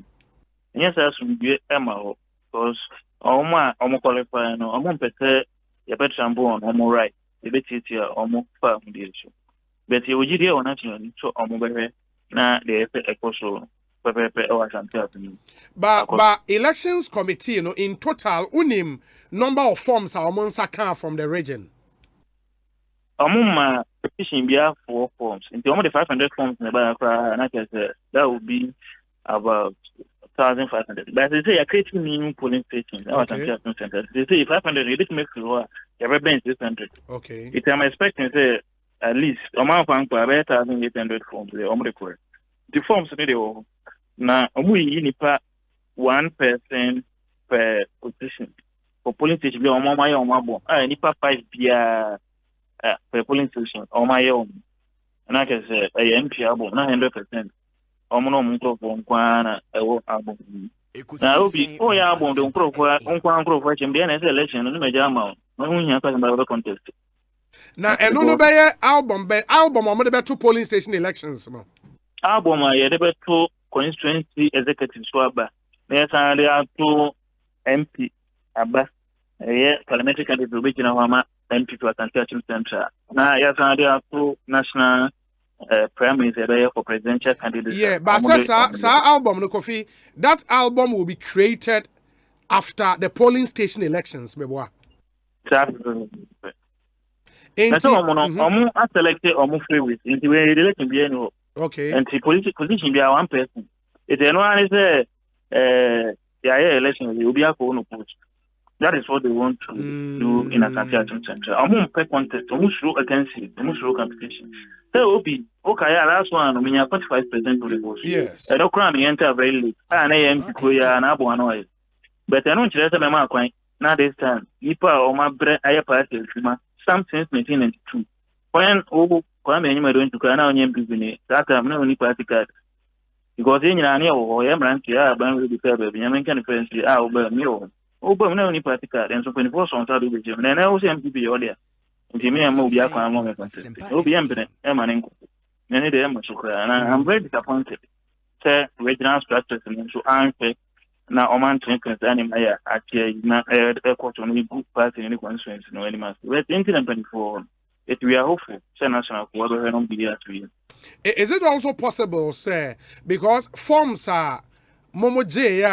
yes asumdue ema ho because omo qualify no omo mpete ye better born omo right ye betitia omo farm dey so but ye ogide o national so omo bewe na the Ekosoro pepe o Asante afini but elections committee no in total unim number of forms are omo nsaka from the region omo ma petition bia 4 forms into omo the 500 forms na ba kra na say that would be about 1,500. But they say you're creating new polling stations. Okay. They say 500, you make sure you're ready 600. Okay. If I'm expecting, say, at least, amount of 1,800 forms, the forms need to now, we need one person per position. For polling station, we are my own. I need 5 per polling station, on my own. And I can say, I am about 900%. Omono mko nkwana ewo abom na obi o ya abom de nkwa chimbe na election no meja ama no hunya ka ba contest na eno no be album omo de be to polling station elections mo album ya de be to constituency executive so aba na ya san de to MP aba parliamentary candidate be jina hama MP to Asante Central na ya san de to national primaries for presidential candidates. Yeah, but album no Kofi, that album will be created after the polling station elections, meboa. Omo selected omo free with into we election be any. Okay. And the position be one person. It anyone say election you be a no post. That is what they want to do in Asante Central. Omo pe contest, omo show against it, omo show competition. So Obi, okay, last one, we have 45% of the votes. Yes. I don't cry me enter very late. I am Kuya and Abu Anoy. But I don't just a man quite now this time. Nipa or my bread, I party, some since 1992. When Obu, Kwame, you going to Kana on Business, that time no party card. Because in Yania or Yamrantia, Bang will be fair, baby, American friends, I'll bear me over. Obu, no party card, and so 24 on Saturday with him. And I was MPP earlier. I'm very disappointed. Say regional structures and so answer now Oman concerning my actually good party in the constituency no animals. We're 2024. It we are hopeful. Say national is it also possible, sir, because forms are Momo J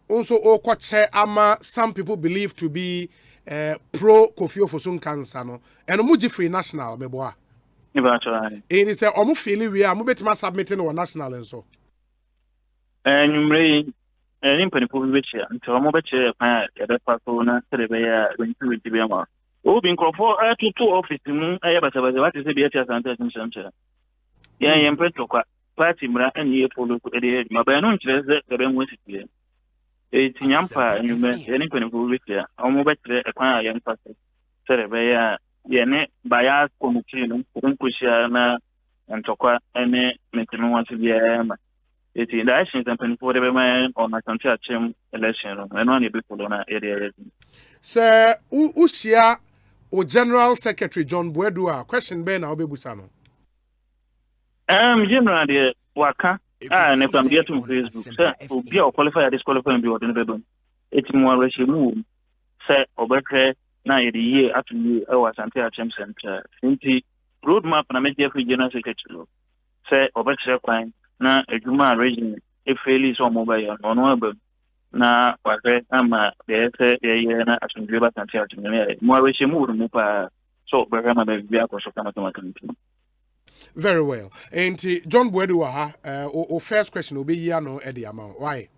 also Okoche Ama some people believe to be pro Kofi Ofosun cancer no and muji free national meboa it is omo feel we are mo betima submitting on national and so numre any people which until omo beche pa ya be paso na serebe ya going to be ama o bi nkofo to office mu aya basabaza what is be at Asante Central ya yempeto kwa party mra any e follow ko de ma ba no nkyereze ebe nwesitie Tinyampa, you may any kind of with ya, almost better a quiet young person. Serebea, Yene, Bayas, Committee, Uncusiana, and Toqua, and Maintenance once a year. It is the actions and penny for every man on my country election, and only people on our area. Sir, Usia, or General Secretary John Buedua, question Ben, I'll be Busano. General, dear Waka. And if I'm getting Facebook, sir, will be a qualified disqualified and be ordinary. It's more ratio, sir, or better, now the year after you, I was Asante Central. Simply, roadmap and I make every general secretary. Sir, or better, crime, now a human region, if fairly so mobile or no, now, what I'm there, and I can give us until more ratio move, so, but I'm a baby, so come to very well. And John Buedua, our first question will be no Eddie amount. Why?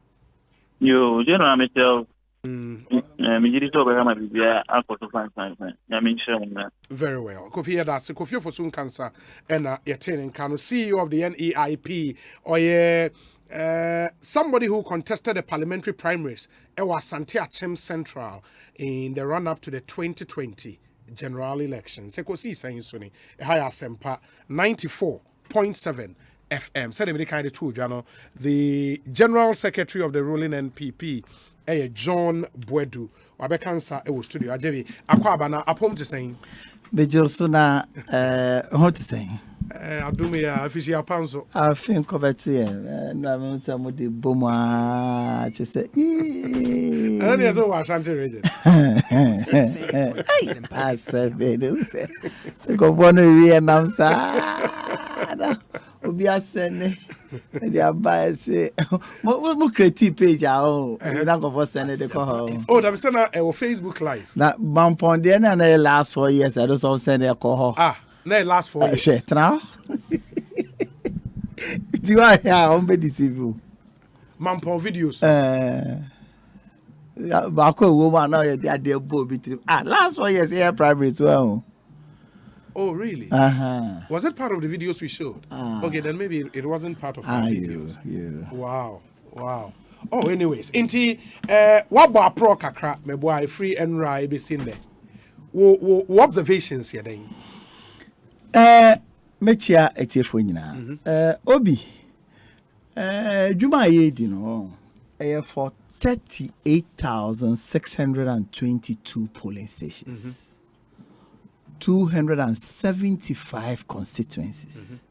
You general Very well. Kofi that's Kofi for soon cancer and Yatin Kano, CEO of the NEIP, or somebody who contested the parliamentary primaries. It was Santia Chem Central in the run-up to the 2020 general elections. Ekosiisen Suni, Asempa 94.7 FM. Said the kind of true, the General Secretary of the ruling NPP, John Bwedu. Wabekansa ewo studio ajebi akwaba na apom te saying bejo so na ho te saying adumi ya official panso I think over to na me say mo de bomwa che say and there so Ashanti region I said se go bono wi nam sa obi asene they are biased. Mo creative page oh. That go for send the call. Oh, that send a Facebook live. That bampon there na last 4 years. I just send a call. Ah, na last 4 years. Shit, now. Do you hear on be deceive you? Mampon videos. Back woman now you dey boy between. Last 4 years here primary as well. Oh, really? Was it part of the videos we showed? Okay, then maybe it wasn't part of the videos. Yeah. Wow. Oh, anyways, inti waba pro kakra me boy free and right be seen there. What observations here then? Mechia etiefo nyina. Obi Juma ye di no. For 38,622 polling stations. 275 constituencies.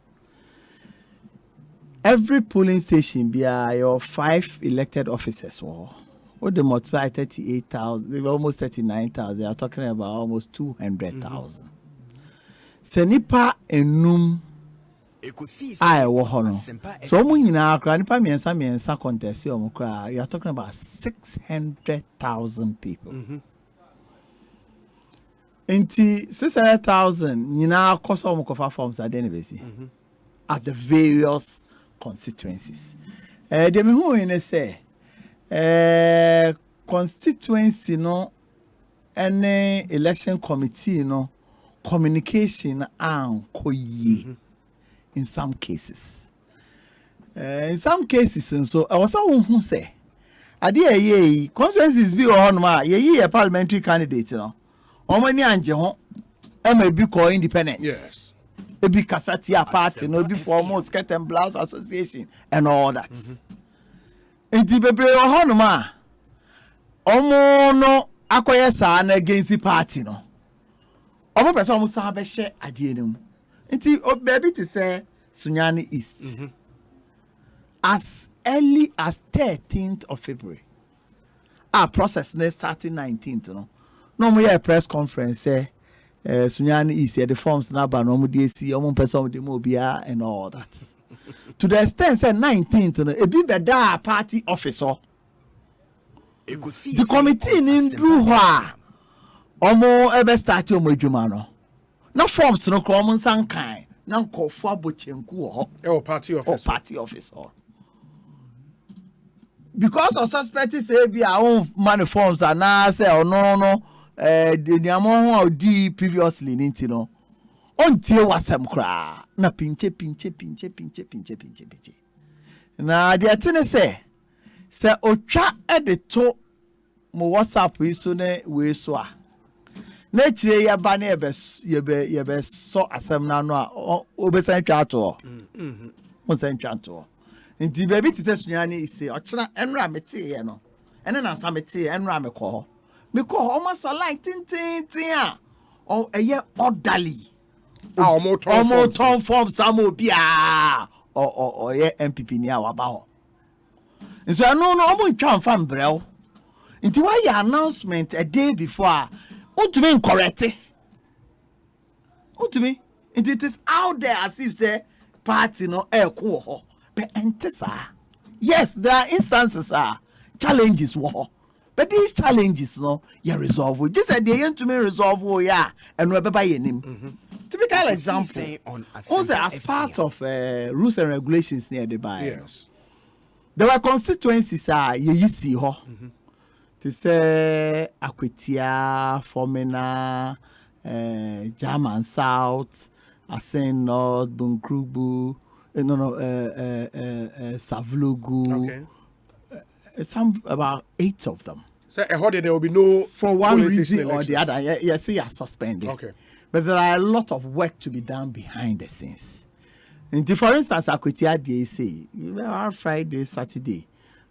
Every polling station be your 5 elected officers. What they multiply 38,000, almost 39,000. They are talking about almost 200,000. Senipa enum I wo hono. So mu nyina akra nipa miensa contest you are talking about 600,000 people. Inti 600,000 nyina koso omukofa forms at at the various constituencies. The me hu ene say constituency no any election committee no communication ankoye in some cases. In some cases so I was who say ade ye constituencies bi on ma ye a parliamentary candidate no Omani anje ho e be call independent. Yes. E be Kasatia party no be for almost Skirt and Blouse Association and all that. Enti bebre ho no ma. Omo no akoye sa na against the party no. Omo person omo sa be share ade enum. Enti baby to say Sunyani East. As early as 13th of February. Our process next starting 19th no. No more a press conference say Sunyani East the forms na ba no mo dey see omo person dey mo bia and all that. To the extent say 19th no e be beda party officer. The committee in do ha omo ebe start omo adwuma no. Na forms no kro omo nsankan na nkofo abochenku ho e party officer. Party officer. Because of suspecting say be our own money forms and now say oh no the amount of D previously ninti no until wasam kra na pinche na the thing say otwa edito mo WhatsApp iso ne we so a na chire ya ba na ye be so asem na no a obesan twa to mo san twa to nti baby ti say Sunyani ise ochira enra mete ye no ene na sa mete enra me ko almost like tin a o eye orderly almost ton form samo bia o ye MPP ni awaba ho nso no omo ntwa mfa mbrel nti why your announcement a day before untumi incorrect untumi it is out there as if say party no ko ho but entesa yes there are instances challenges wo. But these challenges, no, you resolve. Just at the end to me resolve, and we by your name. Typical example, also as part of rules and regulations near the buy. Yes. There were constituencies, ye see ho. to say Akwetia, Fomena, German South, Asen North, Bunkrubu, Savlugu. Some about 8 of them. So there will be no for one reason or the other. Yes, you are suspended. Okay. But there are a lot of work to be done behind the scenes. And for instance, Akwetia DAC, Friday, Saturday,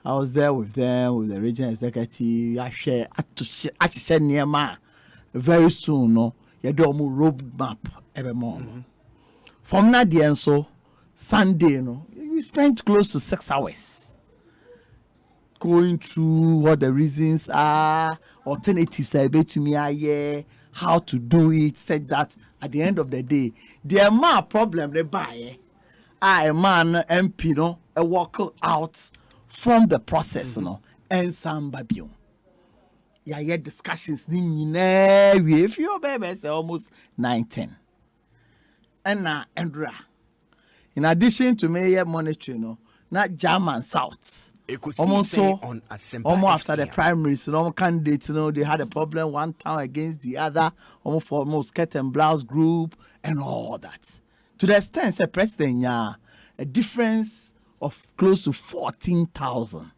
I was there with them, with the regional executive. I share very soon. No, you do a roadmap every morning. From that so Sunday, we spent close to 6 hours going through what the reasons are, alternatives are able to me, how to do it, said that at the end of the day, the amount problem they buy, a man MP, a walk out from the process, and some babion. Yeah, discussions, if your baby say almost 9-10. And now, Andra, in addition to me, monitoring, not German South. Almost after the primaries, candidates, they had a problem one time against the other, almost skirt and blouse group and all that. To the extent, the president, a difference of close to 14,000.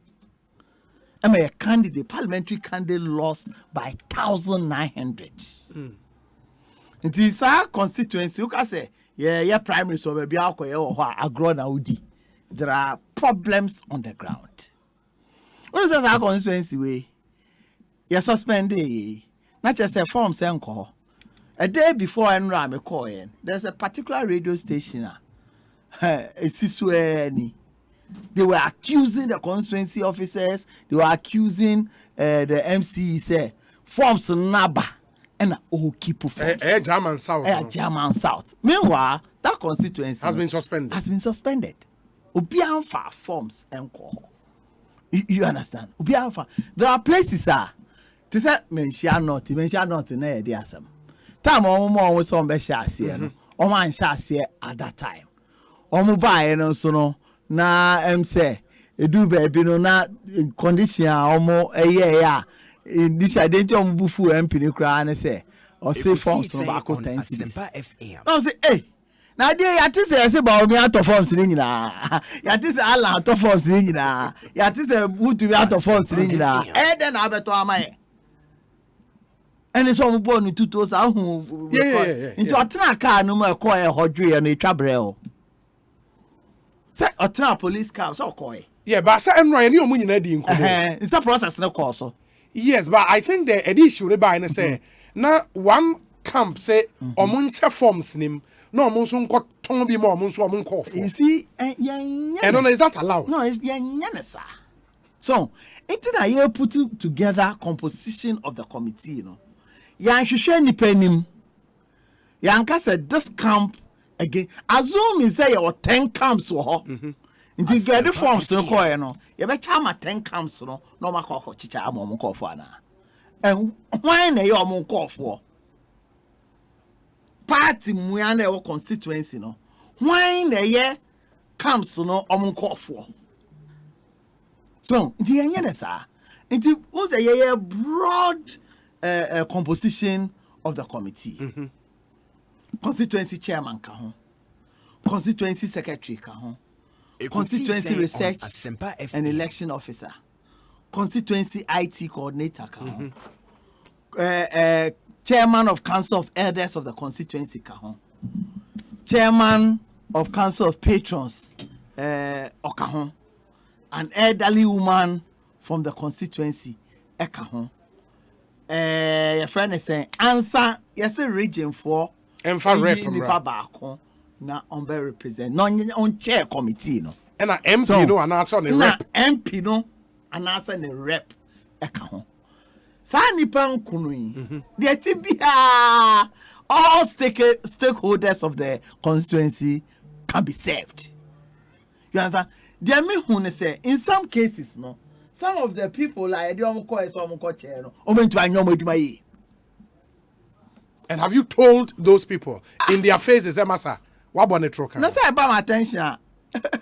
I mean, a candidate, parliamentary candidate, lost by 1,900. It is our constituency. You can say, yeah, primaries over be agro. There are problems on the ground. What is our constituency way? You suspended. Not just a form saying call. A day before I ram call in, there's a particular radio station. They were accusing the constituency officers. They were accusing the MC. Say forms naba and keep forms. German South. German South. Meanwhile, that constituency has been suspended. Ubianfa forms and call. You understand? Ubianfa. There are places to say mention not in the Asem. Time almost on Beshas or man shas here at that time. Omubai and also na say do baby no na condition almost a year in this identity of Bufu MP cry say or say forms no back on Asempa FM. No say hey. Now there you say about me out of forms in nyina. You say Allah out of forms in nyina. You say who to be out of forms in nyina. Then abeto amaye. And it's all born to those who into atena car no more call a hodri and a trabrel. Say atena police car so call. Yeah, but say Ryan you money na di nko. It's a process no call so. Yes, but I think the edition we buy na say na one camp say omunche forms nim. No, monsoon got Tommy more monsoon cough. You see, and is that allowed? No, it's yanasa. So, it's a year put together composition of the committee, Yan Shishani Penim. Yanka said this camp again. Assume is say your 10 camps or you get the forms to call, you bet how much 10 camps, no matter chicha amon coffana. And why na your mon for? Party muane or constituency when the year comes on call for. So the yenesa it was a year broad composition of the committee. Constituency chairman kahon, constituency secretary kahon, constituency research and election officer, constituency IT coordinator kahon. Chairman of Council of Elders of the constituency, Kahon. Chairman of Council of Patrons, Okahon. An elderly woman from the constituency, Ekahon. Your friend is saying, answer, yes, a region for Emfa na on represent, on chair committee, And an MP, and answer the rep. MP, and answer the rep, Ekahon. Sanipan Kunui. The TBA, all stakeholders of the constituency can be served. You understand? There may who say in some cases, some of the people like and have you told those people in their faces, Emasa, what bonnet troca? No, say about my attention.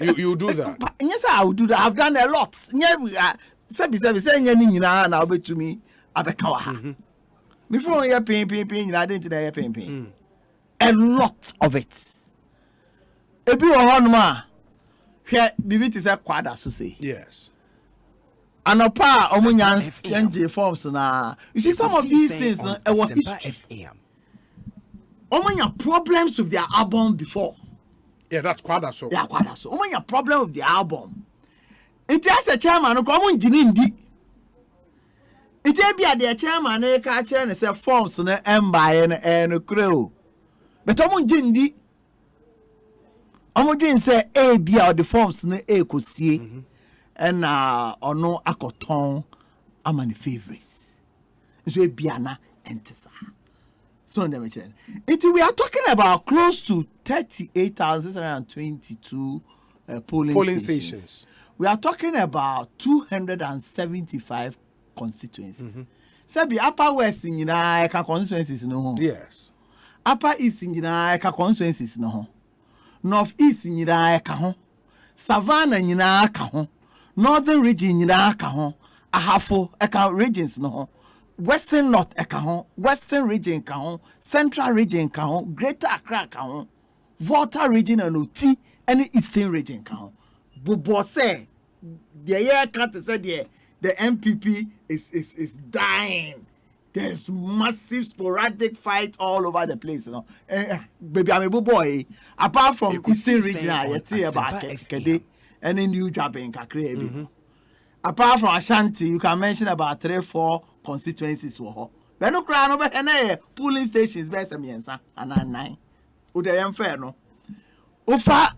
You do that. Yes, I will do that. I've done a lot. Sabi say nyani nyina na obetumi abeka wa ha. Me phone ya pin nyina dey ntina ya pin. A lot of it. Ebi wo hono a hwe bibi ti say kwada so say. Yes. Anopa omunya NJ forms na. You see some of these things e was history. Omunya problems with their album before. Yeah, that's kwada so. Yeah, kwada so. Omunya problem with the album. It has a chairman ko omun jini ndi. It be a the chairman e ka kire ne say forms na embaye na no kro. But omun jindi. Omun jin say e bia the forms na e kosie. And ono akoton amani favorites. So bia na entesa. So we are talking about close to 38,622 polling stations. We are talking about 275 constituencies. Sabi Upper West in Yina constituencies no. Yes. Upper East in Yina constituencies no. North East in Yina ho. Savannah in Yina ho. Northern region in Yina ho. Ahafo regions no. Western North Ekahon, Western region Kahon, Central region Kahon, Greater Accra Kahon, Volta region and Uti, and Eastern region Kahon. Bubo say the year can't say the MPP is dying. There's massive sporadic fight all over the place. You know? Baby, I'm a boy. Apart from Eastern region, I see about Kede and in New Japan in Kakre. Apart from Ashanti, you can mention about 3-4 constituencies for her. But no crown over any polling stations, best and 9. Udayam fair no. Ufa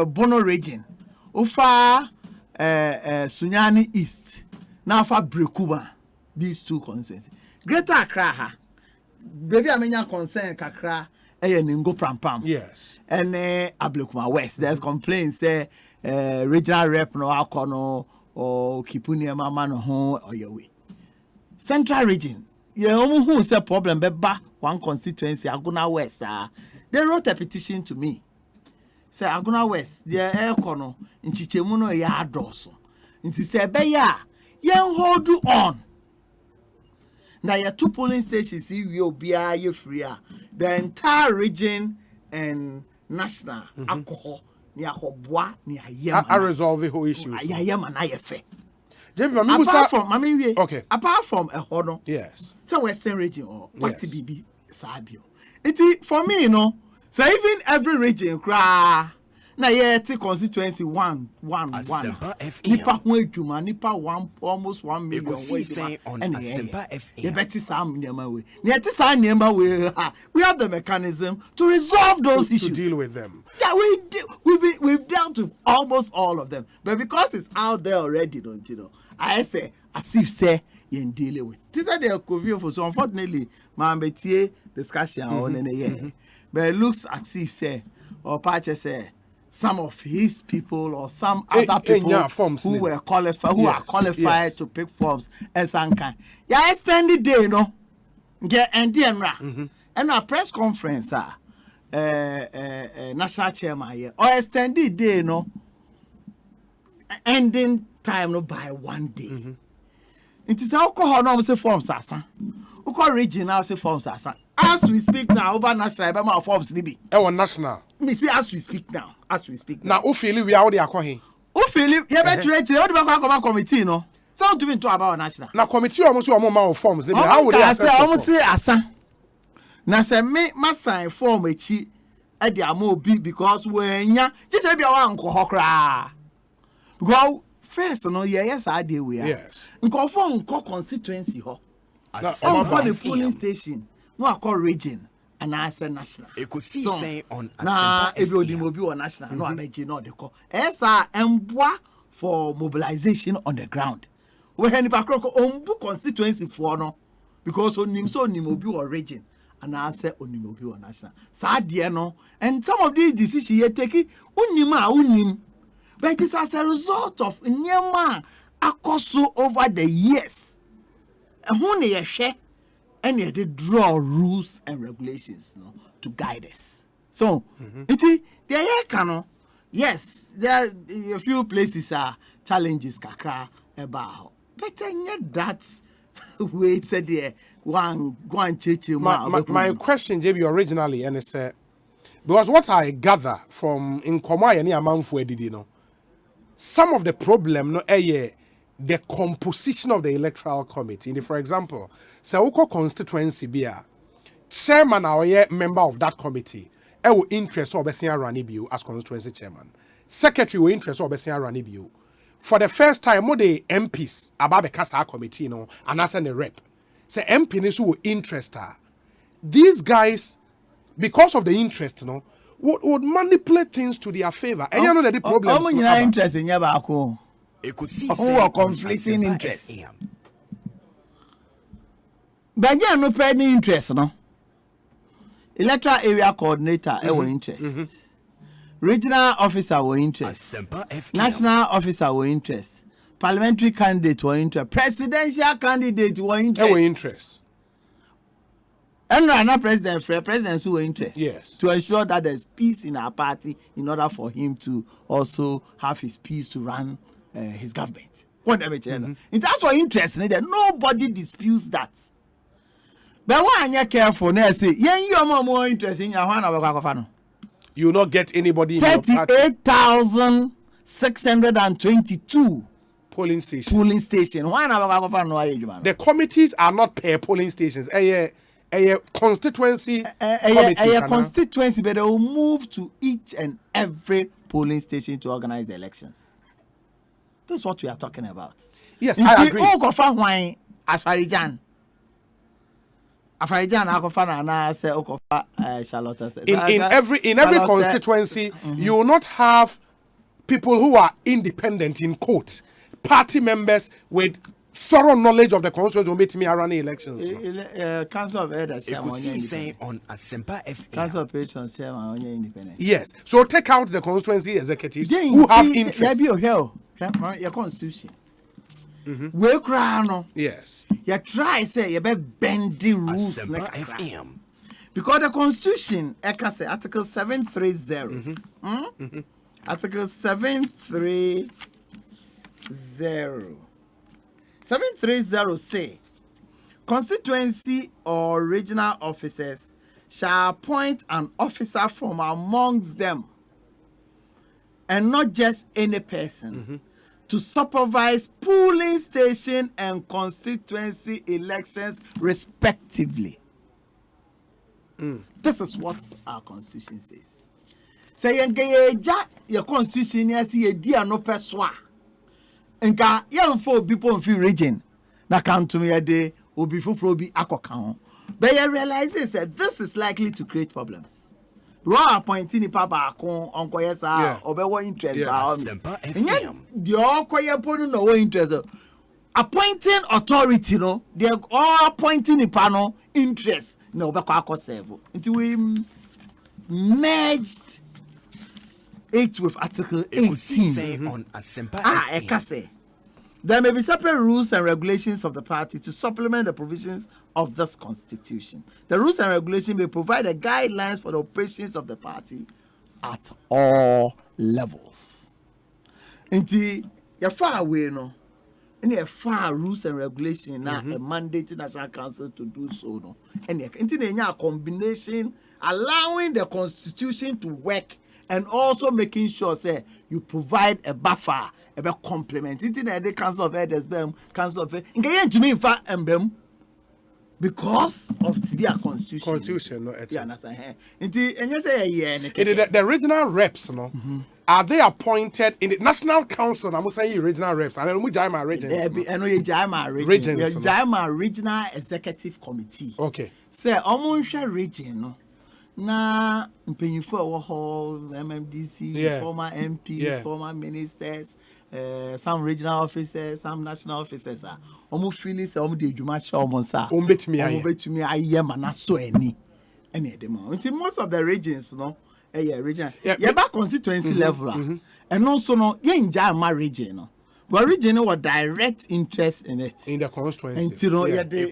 Bono region, Ufa Sunyani East, now for Brekuba, these 2 constituencies. Greater Accra, baby, I mean your concern Kakra, Ningo Pram. Yes. And Ablekuma West. There's complaints say regional rep no Akono. Or Kipuni Mama no home or your way. Central region. Who say problem beba one constituency Aguna West. They wrote a petition to me. Say Aguna West, their air corner in Chichemuno ya doso. And she said, Beya, hold you on. Now your 2 polling stations you will be a free. The entire region and national alcohol. I resolve the whole issue. Apart from a honor, yes. So Western region or what BB Sabio. It for me, you know. So even every region cry. Na yet constituency 1. Nipa Juma, Nipa 1 almost 1 million. Ekosiisen On Asempa FM. We have the mechanism to resolve those issues. To deal with them. Yeah, we've dealt with almost all of them. But because it's out there already, don't you know? I say, as if say you're dealing with. This is the COVID, so unfortunately, my discussion on in a year. But it looks as if say or Pache say some of his people or some other people who were qualified, who are qualified to pick forms and some kind. Yeah, extended day, no. Get and a press conference, national chairman here or extended day, no. Ending time no by 1 day. It is alcohol no say forms asa. Uko regional say forms asa. As we speak now, over national, my forms libi. National. Me see as we speak now. Now, who feel we are already acquiring? Who feel you better what committee, no? Sound to me to about national. Now, committee almost one more forms. How would I say? Almost say asa. Now, say me must sign form a chi at the amo big because when ya just say be our uncle hokra. Go first, no, yes, I deal we are. Yes. Go for constituency ho. Some call the polling station. No, I call region. And I say national. Ekosiisen On Asempa. Now, everybody will be on national. No, I mention no they call. SRM for mobilization on the ground. We have any constituency for no because on him so will be on region. And I say on him will be on national. Sad no. And some of these decisions you take unim. But it is as a result of Nyama Akoso over the years. And when they share. And they draw rules and regulations, no, to guide us. So, yes, there are a few places are challenges kakra about Better not that wait said there one church. My question, JB, originally, and it's because what I gather from in Koma and Yamanfu Edidino, some of the problem no the composition of the electoral committee. For example, Sawoko constituency bia chairman or member of that committee, will interest or Bessia Ranibu as constituency chairman. Secretary will interest or Bessia Ranibu. For the first time, more the MPs about the CASA committee, and as the rep. Say MP who will interest her. These guys, because of the interest, would manipulate things to their favor. And you know that the problem is not interest in Yabako. Who are conflicting interests. But yeah, no penny interest, no. Electoral area coordinator, interest. Regional officer were interest. National officer were interest. Parliamentary candidate were interest. Presidential candidate were interest. And not president, presidents who were interest. Yes. To ensure that there's peace in our party in order for him to also have his peace to run his government. And that's what interest needed. Nobody disputes that. But when you're careful, now say, you're more interested in your one. You will not get anybody in 38,622 polling stations. The committees are not per polling stations. A constituency committee. A constituency, but they will move to each and every polling station to organize the elections. That's what we are talking about. Yes, I agree. In every constituency, you will not have people who are independent in court, party members with thorough knowledge of the constituency will meet me around the elections. Council of Elders Ekosiisen On Asempa FM. Council of Patrons independent. Yes, so take out the constituency executives who have interest. Your constitution. We cry yes. You try say you be bend the rules because the constitution article 730 article 730 say constituency or regional officers shall appoint an officer from amongst them and not just any person to supervise polling station and constituency elections respectively. This is what our constitution says. Say your constitution yes ye dia no peswa. Nka yan for people in region na come to me a day obi fufuro bi akoka. But you realize that this is likely to create problems. We are appointing Papa on Koyesa or what interest. And yet, the all Koya no interest. Appointing authority, no, they are all appointing a panel interest. No, but until we merged it with Article 18 on Asempa. Ekase. There may be separate rules and regulations of the party to supplement the provisions of this constitution. The rules and regulations may provide the guidelines for the operations of the party at all levels. Until you're far away, no. And you're far rules and regulations now a mandate to National Council to do so, no. And until a combination allowing the constitution to work and also making sure say you provide a buffer, a complement. It's in the Council of Elders, Council of Elders. To me, in fact, because of the constitution. Constitution, no. Yeah, that's and you say the regional reps, no. Are they appointed in the National Council? I'm saying regional reps. And then we Jaima regions. I know you Jaima regions. Jaima Regional Executive Committee. Okay. Say, Omunsha region, no. Na mpanyinfo a wɔ hɔ MMDC, former MPs, former ministers, some regional officers, some national officers are ɔmo feel say ɔmo de adwuma hyɛ ɔmo nsa ɔmo betumi ayɛ ma na so ani ɛna ɛde ma until most of the regions no region yɛba constituency level and also no yɛngya ama region no but region no wɔ direct interest in it in the constituency until yɛde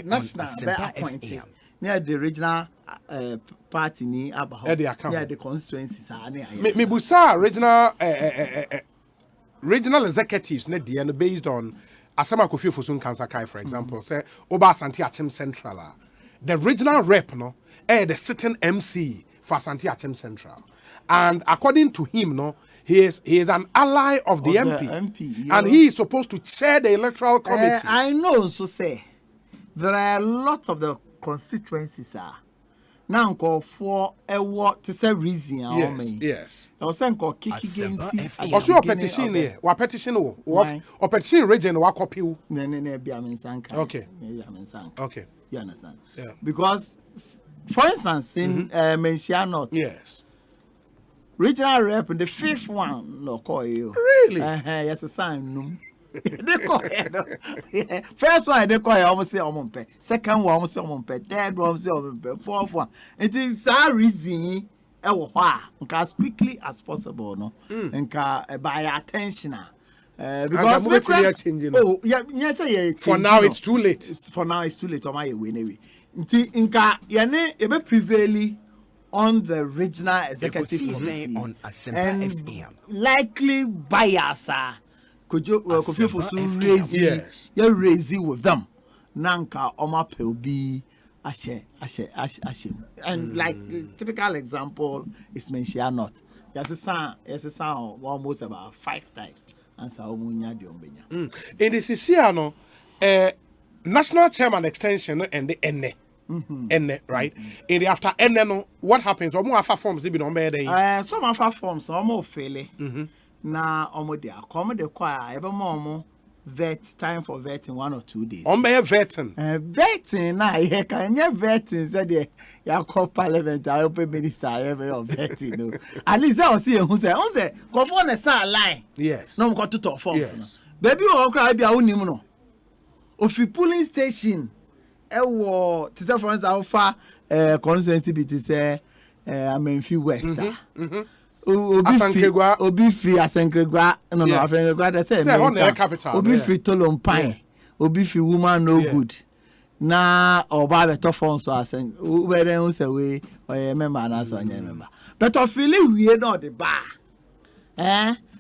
national appointed near the regional party ni about near the constituencies me busa regional executives based on Asema Kofi Fosun Cancer Kai, for example, say Oba Asante Achem Central. The regional rep, no, the sitting MC for Asante Achem Central. And according to him, no, he is an ally of the MP. And he is supposed to chair the electoral committee. I know, so say, there are a lot of the constituencies now for a what to say reason. Yes. I was saying called Kiki Gensi. Also a petition here. What petition? Or petition region or copy? Okay. Okay. You understand? Yeah. Because, for instance, in Menchia North, yes, regional rep, the fifth one, no call you. Really? Yes, a sign. No. They call it. First one, they call it almost say Omumpe. Second one, almost say Omumpe. Third one, say Omumpe. Fourth one. It is a reason. As quickly as possible, no, and by attention. Because for now it's too late. For now it's too late. Anyway, prevailing on the regional executive committee on Asempa FM. Likely bias Kofi Fosun raise with them. Nanka Oma Pelbi Ashe. And like the typical example is Menchia North. Yes, almost about 5 times. In the Siciano, national chairman extension and the N, right? In the after N, what happens? Or more forms even on bed. Some of forms are more failing. Now, Omodia, come the choir, ever more vet time for vetting 1 or 2 days. On by vetting. Vetting, I can you vetting, said you call Parliament, I open minister, I ever vetting. At least I was here who said, go for a side line. Yes. No, got to talk forms. Baby, or cry be a unimuno. If you polling station, to say for instance, how far constituency be to say, I mean, few West. Obi free Asenkregwa no Asenkregwa they say capital Obi free Tolompan Obi free woman no good na oba beto phone so asen we dem say we member na so anya member but of feeling we no the bar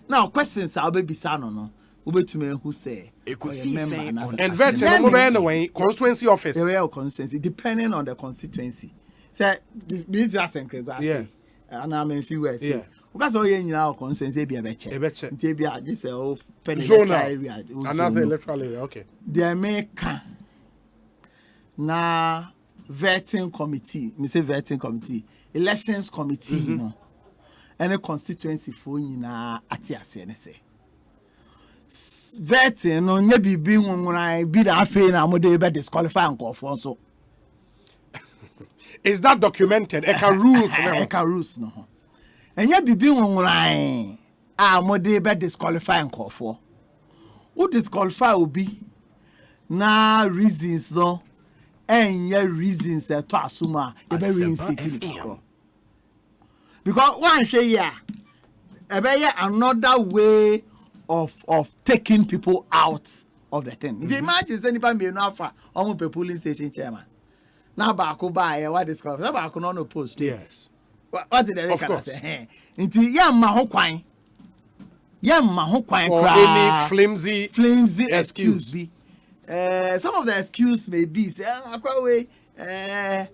now questions are be bisa no obetumi who say Ekosiise On and vetting no be anyway constituency office constituency depending on the constituency say be Asenkregwa yeah. And I mean, few words. Yeah. Because all you know, constituency be a better. This is penetrable area. Another electoral area. Okay. The American na vetting committee. Me say vetting committee, elections committee. You know, any constituency for you na atiase ne say. Vetting no nye bibi nwunrai bi na afi na mo dey be disqualify and for so. Is that documented? Eka rules. Eka rules no. Enye bibi nwunrai mo dey be disqualify and for. Who disqualify obi na reasons no. Enye reasons to assume e be reinstated. Because one say yeah, another way of taking people out of the thing. Mm-hmm. Imagine anybody may not for almost a police station chairman. Now back buy what discover. Now back no post. Yes. What did they say? Until yamma ho kwan. Yamma ho kwan for any flimsy excuse be. Some of the excuse may be say way yeah,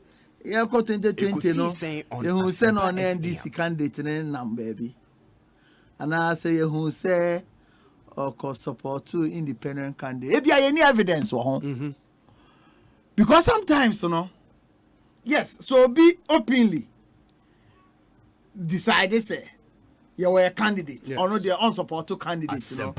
2020 no. You send on NDC candidate name baby. And I say you say or support to independent candidate. If you have any evidence because sometimes yes, so be openly decide say you were a candidate or no they unsupported candidates no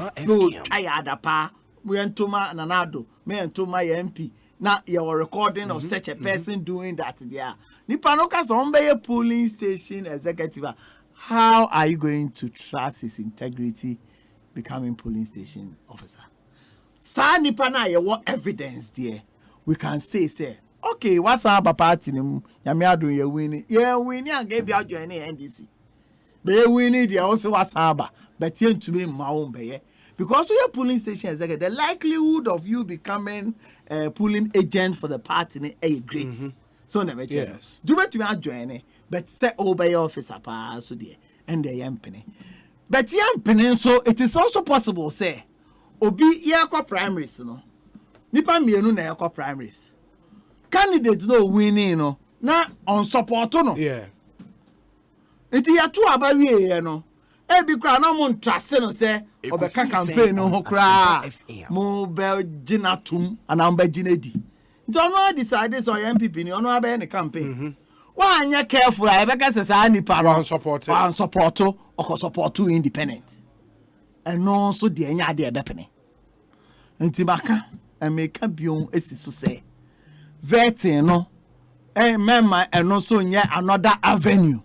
tired apa we entoma nanado me entoma MP. Now you're recording of such a person doing that there. Nipanoka somebody polling station executive. How are you going to trust his integrity becoming polling station officer? Sa nipana you want evidence there. We can say, okay, what's our party? Yamiadu you winning. Yeah, winning and gave you join NDC. But you winning the also what's our but you to me my own bay. Because we are polling station executive, the likelihood of you becoming a polling agent for the party is great. So never change. Do what you are joining, but say over your officer pass so there and the yamping. But yamping, so it is also possible, say, obi yɛkɔ primaries no nipa mmienu na yɛkɔ primaries candidate no winning no na on support no yeah nti yɛto aba wie no ebi kura na mo ntrase no sɛ obɛka campaign no ho kura mo bɛ gina tum ana mo bɛ gina di nti ɔno decide sɛ ɔyɛ MPP ni ɔno abɛyɛ ne campaign wa anya careful a ɛbɛka sɛ saa nipa no wan support ɔkɔ support independent ɛno nso deɛ nya ade ɛbɛpene nti maka America bion esi so say vetting no memma eno so nye another avenue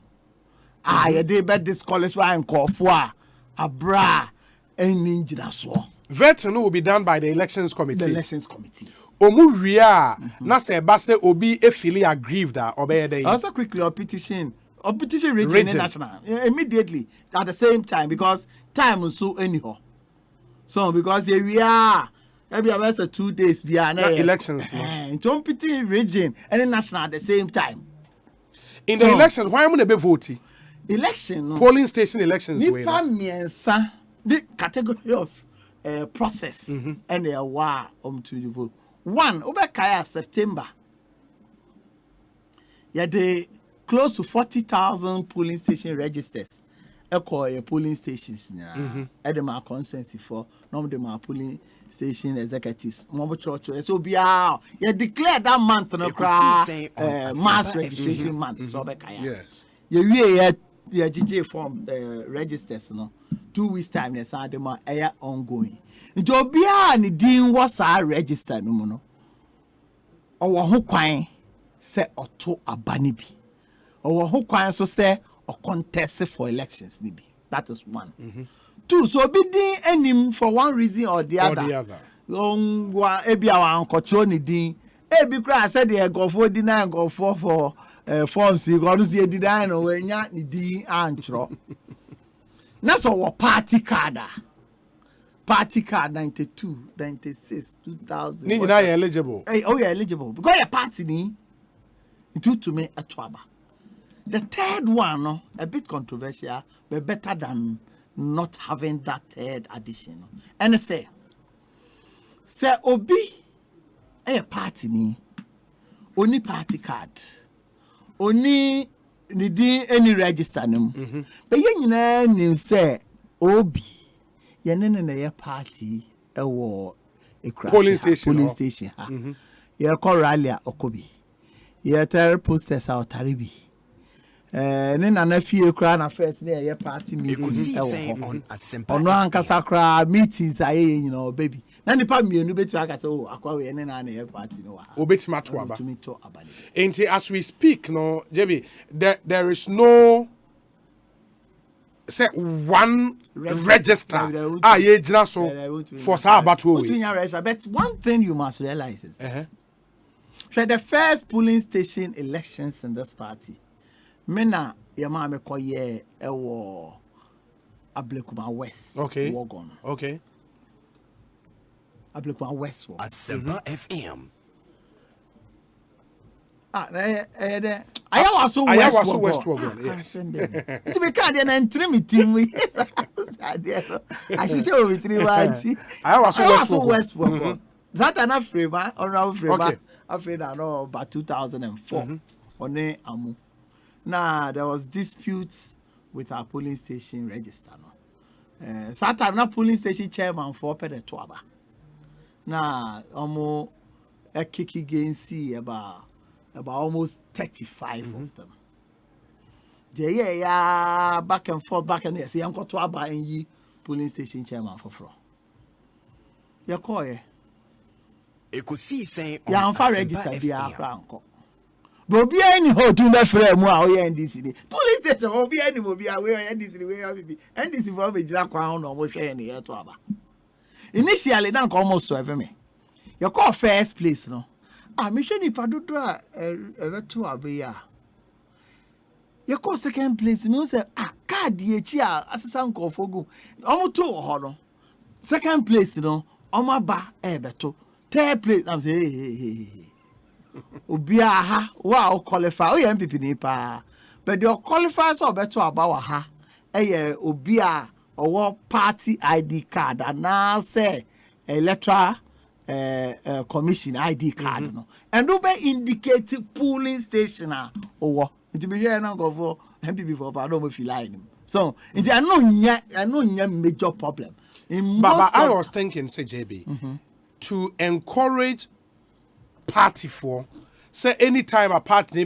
ye dey be disqualify nkofo abra eni ngina so. Vetting will be done by the elections committee. The elections committee. Omu ria na se ba se obi efili aggrieved obey dey. Also quickly or petition region national immediately at the same time because time so anyhow. So because here we are maybe about 2 days behind elections. Competing region and national at the same time. In the elections, why am I be voting? Election, polling station elections. Nipa miensa the category of process and a wa to vote. One Obekaya September. Yeah, they close to 40,000 polling station registers. Echo polling stations now. Edema constituency for none of them are polling station executives. Mobile church. So be out. You declare that month no cry mass registration month. So yes. You GJ form registers no 2 weeks time. Yes, adema air ongoing. Njo bia ni din was our register no mo no. Owo ho kwan se oto abani bi. Owo ho kwan so se or contest for elections nibi. That is one. 2, so be din enim for one reason or the other. Ebi awa control ni din. Ebi kra said the go for deny go for forms go to see deny no we nya ni din antro. Na so wo party card. Party card 92, 96, 2000. Ni na eligible. Oh yeah, eligible. Because your party ni it to me a twaba. The third one, a bit controversial, but better than not having that third addition. And I say Obi, a party ni, only party card, only needing any register name. But you know, say Obi, you know, party a war, a polling station. You call Ralia Okobi, you tell posters out Taribi. Nena na fie kra na first na ye party meeting on Asempa. Ono ankasa kra meetings aye nyina baby. Na nipa mienu betu aka say oh akwa we nena na ye party no wa. Obetima to aba. Enti as we speak no JB there is no say one register ye gina so for sa abato we. But one thing you must realize is for the first polling station elections in this party Mena yama me koye ewo Ablekuma West. Okay. Wogon. Okay. Ablekuma West. Asempa FM. I was so West Wogon. Yes. To be card and trim team we. I should say over 3 months. I was so West Wogon. That enough frame or our frame. Afraid I know about 2004. One amu. Now there was disputes with our polling station register. No, Saturday na polling station chairman for Pede Twaba. Now a kick against about almost 35 of them. Yeah, back and forth, say Uncle Twaba and ye polling station chairman for fro. You call ye. Ekosiisen On Asempa register be our uncle. But be any ho to me frame mu a we NDC police station ho be any mo be a we NDC we NDC for be jira kwa no mo hwe ne yeto aba initially na nko almost so every me you call first place no me hwe ni padodo a ebeto abeya you call second place me say card ye chi a asesa nko fogu omo to ho no second place no omo ba ebeto third place am say hey Obia ha wa qualify o ye MPP ni pa but the qualify so beto about ha obia or party ID card and now say electoral commission ID card no and do be indicate polling station or it be here now go for MPP for I don't feel like him. So it I know major problem. But I was thinking, say JB, to encourage party for say anytime a party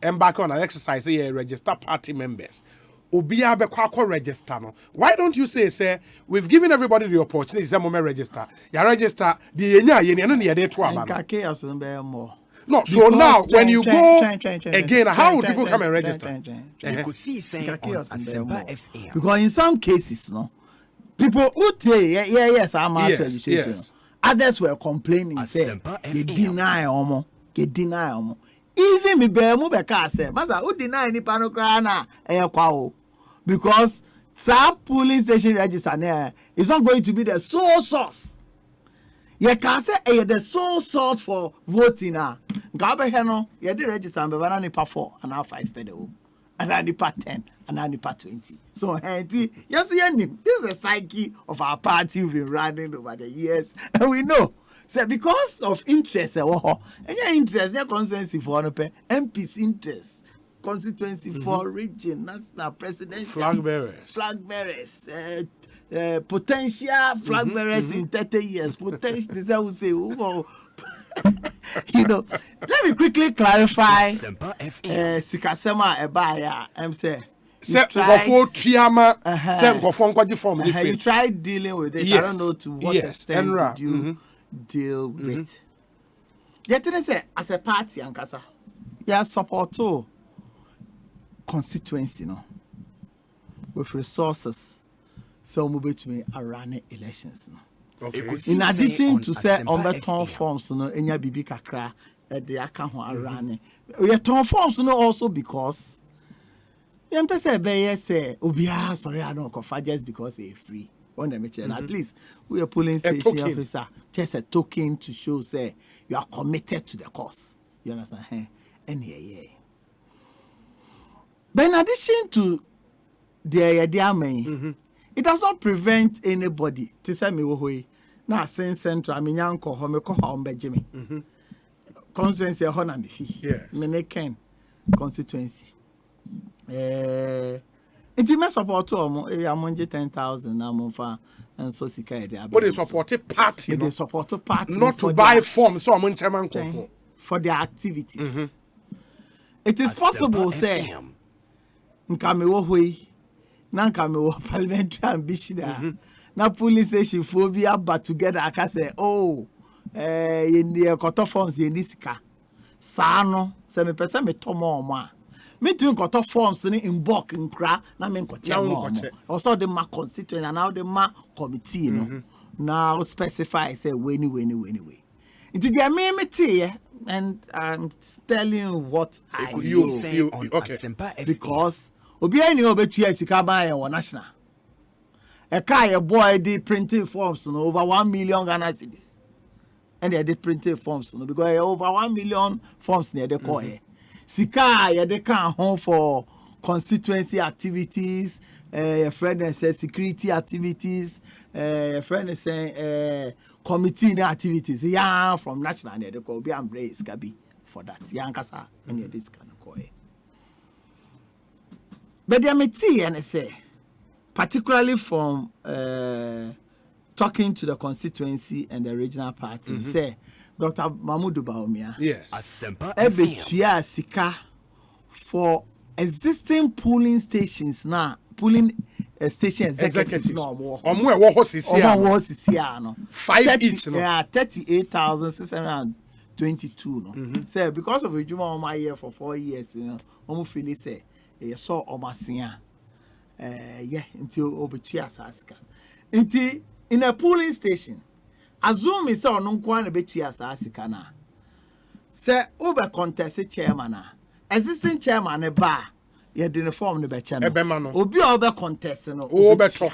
embark on an exercise, say register party members. Obia be kwa register no. Why don't you say we've given everybody the opportunity to register. You register the enya no near there to more. No, so now when you go again, how would people come and register? Because in some cases, no, people would say, yes, I'm registration. Yes. Others were complaining, say, they deny omo. Even me be mu be ka say, masa who deny any panokrana because some police station register there is not going to be the sole source. You can say the sole source for voting now. Gabe heno, you the register be na nipa 4 and now 5 pedo. And now nipa 10 and now nipa 20. So yes, this is the psyche of our party we've been running over the years, and we know. So because of interest, and your interest, your constituency for MP's interest, constituency for region, national presidential flag bearers, potential flag bearers in 30 years, potential. This I would say, you know. Let me quickly clarify. Sikasema ebaya, say. You tried dealing with it. Yes. I don't know to what extent did you deal with. Yet say as a party and kasa, support to constituency no with resources so move between running elections no. Okay. In addition to say on the turn forms no enya bibi kakra the aka ho running. We turn forms no also because say be say obia sorry I don't cover just because it's free. On the meeting, at least we are polling station officer, just a token to show say you are committed to the cause. You understand? And but in addition to the it does not prevent anybody to say me wohoi na sen central me nyanko ho me ko ha ombeje me. Constituency ho na me fi. Me ne ken constituency. It may support to 10,000 now and so but they support a party. They support a party not to buy forms so for their activities. It is possible say nkame wo hoi na nkame wo parliamentary ambition na police station phobia but together aka say in the quarter forms in this car sa no say me pese me tomo omo me doing got forms in bulk in cra na me nkoche also the ma constituent and now the ma committee no now specify say way it dey me and I'm telling you what I you okay because obi any obetua sika ban e national e kai boy did printing forms no over 1 million Ghana cedis and they did printing forms no because over 1 million forms near the call Sika they can home for constituency activities, friend say security activities, friend say committee activities. Yeah, from national they call be embrace gabi for that. Yeah, kasa and this kind of call. But the committee and say particularly from talking to the constituency and the regional party say Dr. Mahmoud Baumia. Yes. Asempa sika for existing polling stations now. Polling station executives no more. No. 5 each no. Yeah, 38,622 no. Say because of a juma on my year for 4 years, you know, feel say saw omasia. Until obetua saska. Until in a polling station. Assume is on unkwan betia asika na. Say over contest chairman na. Existing chairman ba ye the form no be chairman. Obi over contest no. Beto.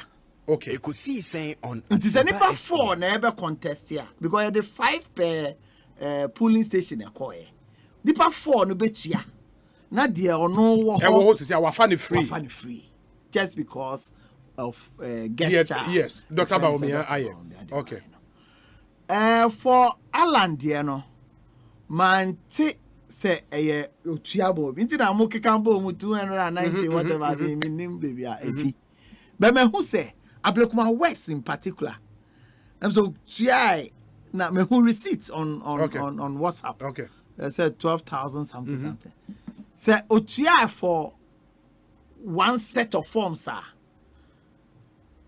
Okay. Ekosiisen On Asempa. It is a nipa 4 na ebe contest here because the 5 per polling station e call e. Nipa 4 no betia. Na dia ono wo ho. Say our fan free. Just because of gesture. Yes. Dr. Baumia aye. Okay. For Alan Diano, man, say a Utiabo, into a Moki Campo with 290, whatever they mean, baby. But me who say, I block my West in particular. And so, Tiai, now me who receipts on WhatsApp. Okay. I said 12,000 something. Say, Utia for one set of forms, sir.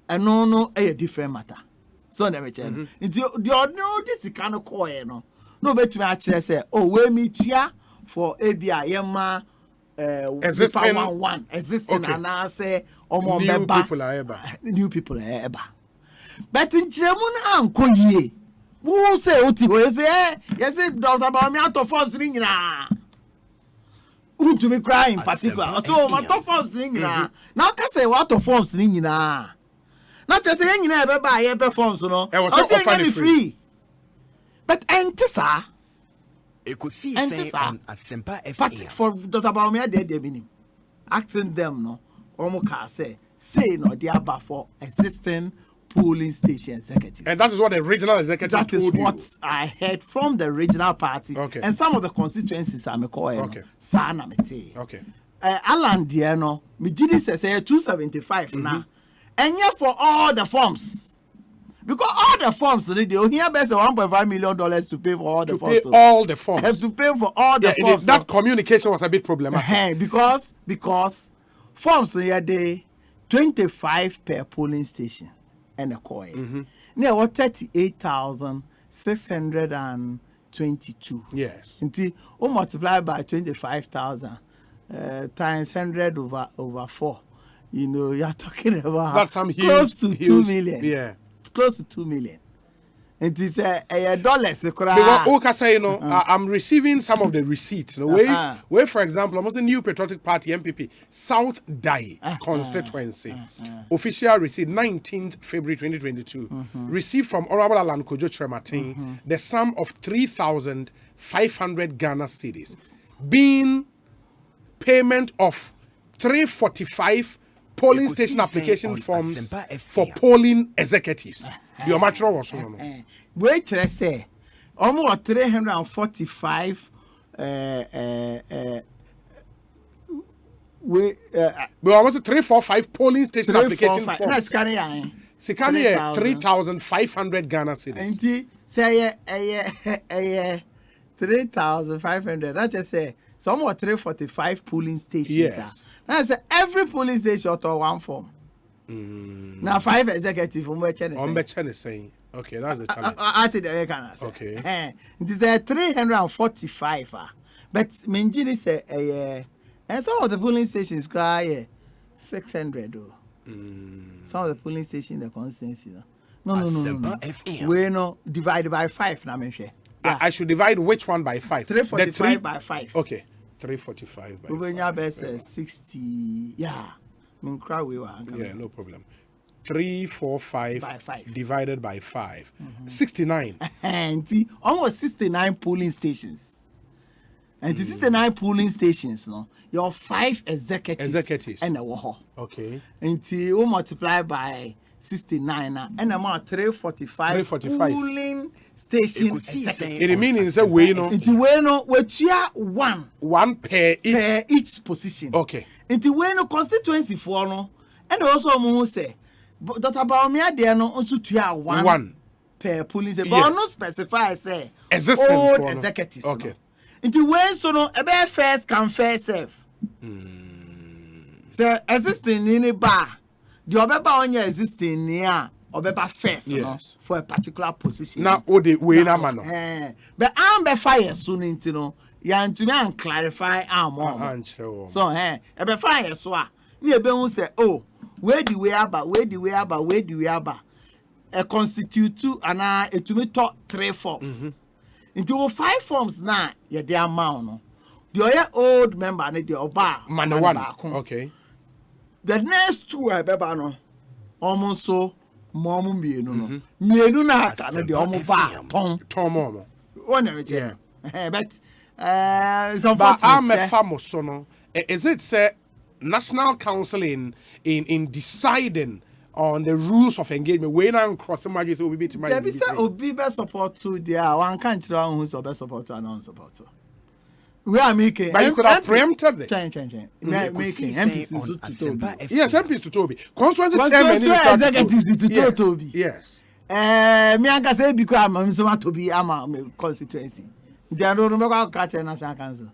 And no, a different matter. So never change. The ordinary this kind of coin, no bet me actually say, oh, we meet here for ABI, existing one existing, and I say, new people are ever. But in German, Uncle Ye, who say, Uti, say, yes, it does about me out of forms ringing. Who to be crying, particular. So, my top forms ringing. Now, can say what of forms ringing. Not just saying you never buy a performance, no. I'm saying free. But enter, Ekosiisen On Asempa FM. But for Dr. Baumia, they meaning asking them, no, Omoka say no, they are for existing polling station executives. And that is what the regional executive that told is what you. I heard from the regional party. Okay. And some of the constituencies I'm calling. Okay. Sana Mete. Okay. Alan Diano, me did this say 275 now. And yet for all the forms. Because all the forms, they here best $1.5 million to pay for all the forms. Pay all the forms. Have to pay for all the forms. That communication was a bit problematic. Because forms here they 25 per polling station and a coin. Now what 38,622. Yes. Until we multiply by 25,000 times 100 over 4. You know, you're talking about that's some close to 2 million. Yeah. It's close to 2 million. It is a dollar. I'm receiving some of the receipts. Where, for example, almost the New Patriotic Party MPP South Dai constituency official receipt 19th February 2022 received from Honorable Alan Kojo Trematin the sum of 3,500 Ghana cedis, being payment of 345 polling station application forms for polling executives. Your mature was wait, I say, almost 345. We almost 345 polling station application forms. That's carrying. 3,500 Ghana cedis. And say 3,500. That's just say somewhat 345 polling stations. Yes. I say every polling station auto one form. Now 5 executive from where is saying. Okay, that's the challenge. Okay. It is a 345. But Minjini say and some of the polling stations cry 600. Some of the polling stations in the constituency. No. We no divided by 5 now, mention. I should divide which one by 5? 345 by 5. Okay. 345 by 5. When you best 60, yeah. Yeah, no problem. 345 by 5 divided by 5. 69. And almost 69 polling stations. And the 69 polling stations, no, your 5 executives and a war. Okay. And you multiply by 69 and about 345 polling station executives. It means a way no. Into way no, which you one per each position. Okay. Into way no constituency for no, and also mo say, Dr. Baumia there no also to one per polling station. But no specify say existing executives. Okay. No. Into way so no, a bad first can fair serve. So existing in a bar. The obeba on your existing near obeba first, yes, for a particular position. Now, the way na mano. But I'm be fire soon into no. Yan to me and clarify our mom. So be fire so. Me be who say, oh, where the way about, a constitute to and it to me talk 3 forms. Into 5 forms now, yeah, they are no. The other old member and the oba man one. Okay. The next 2 are beba almost so momu mienu mienu na aka no de omo ba ton momo one everything. But I'm a famous so no. Is it say National Council in deciding on the rules of engagement. We now cross some margins. We be to my. There be say obi be support to there. One can't tell who's be support to and non-support to. We are making. But you could have preempted this. Making MPs to Toby. Yes, MPs to Toby. Constituency chairman executives to Toby. Yes. Me anka say because I'm so to be ama constituency. They don't remember catch national council.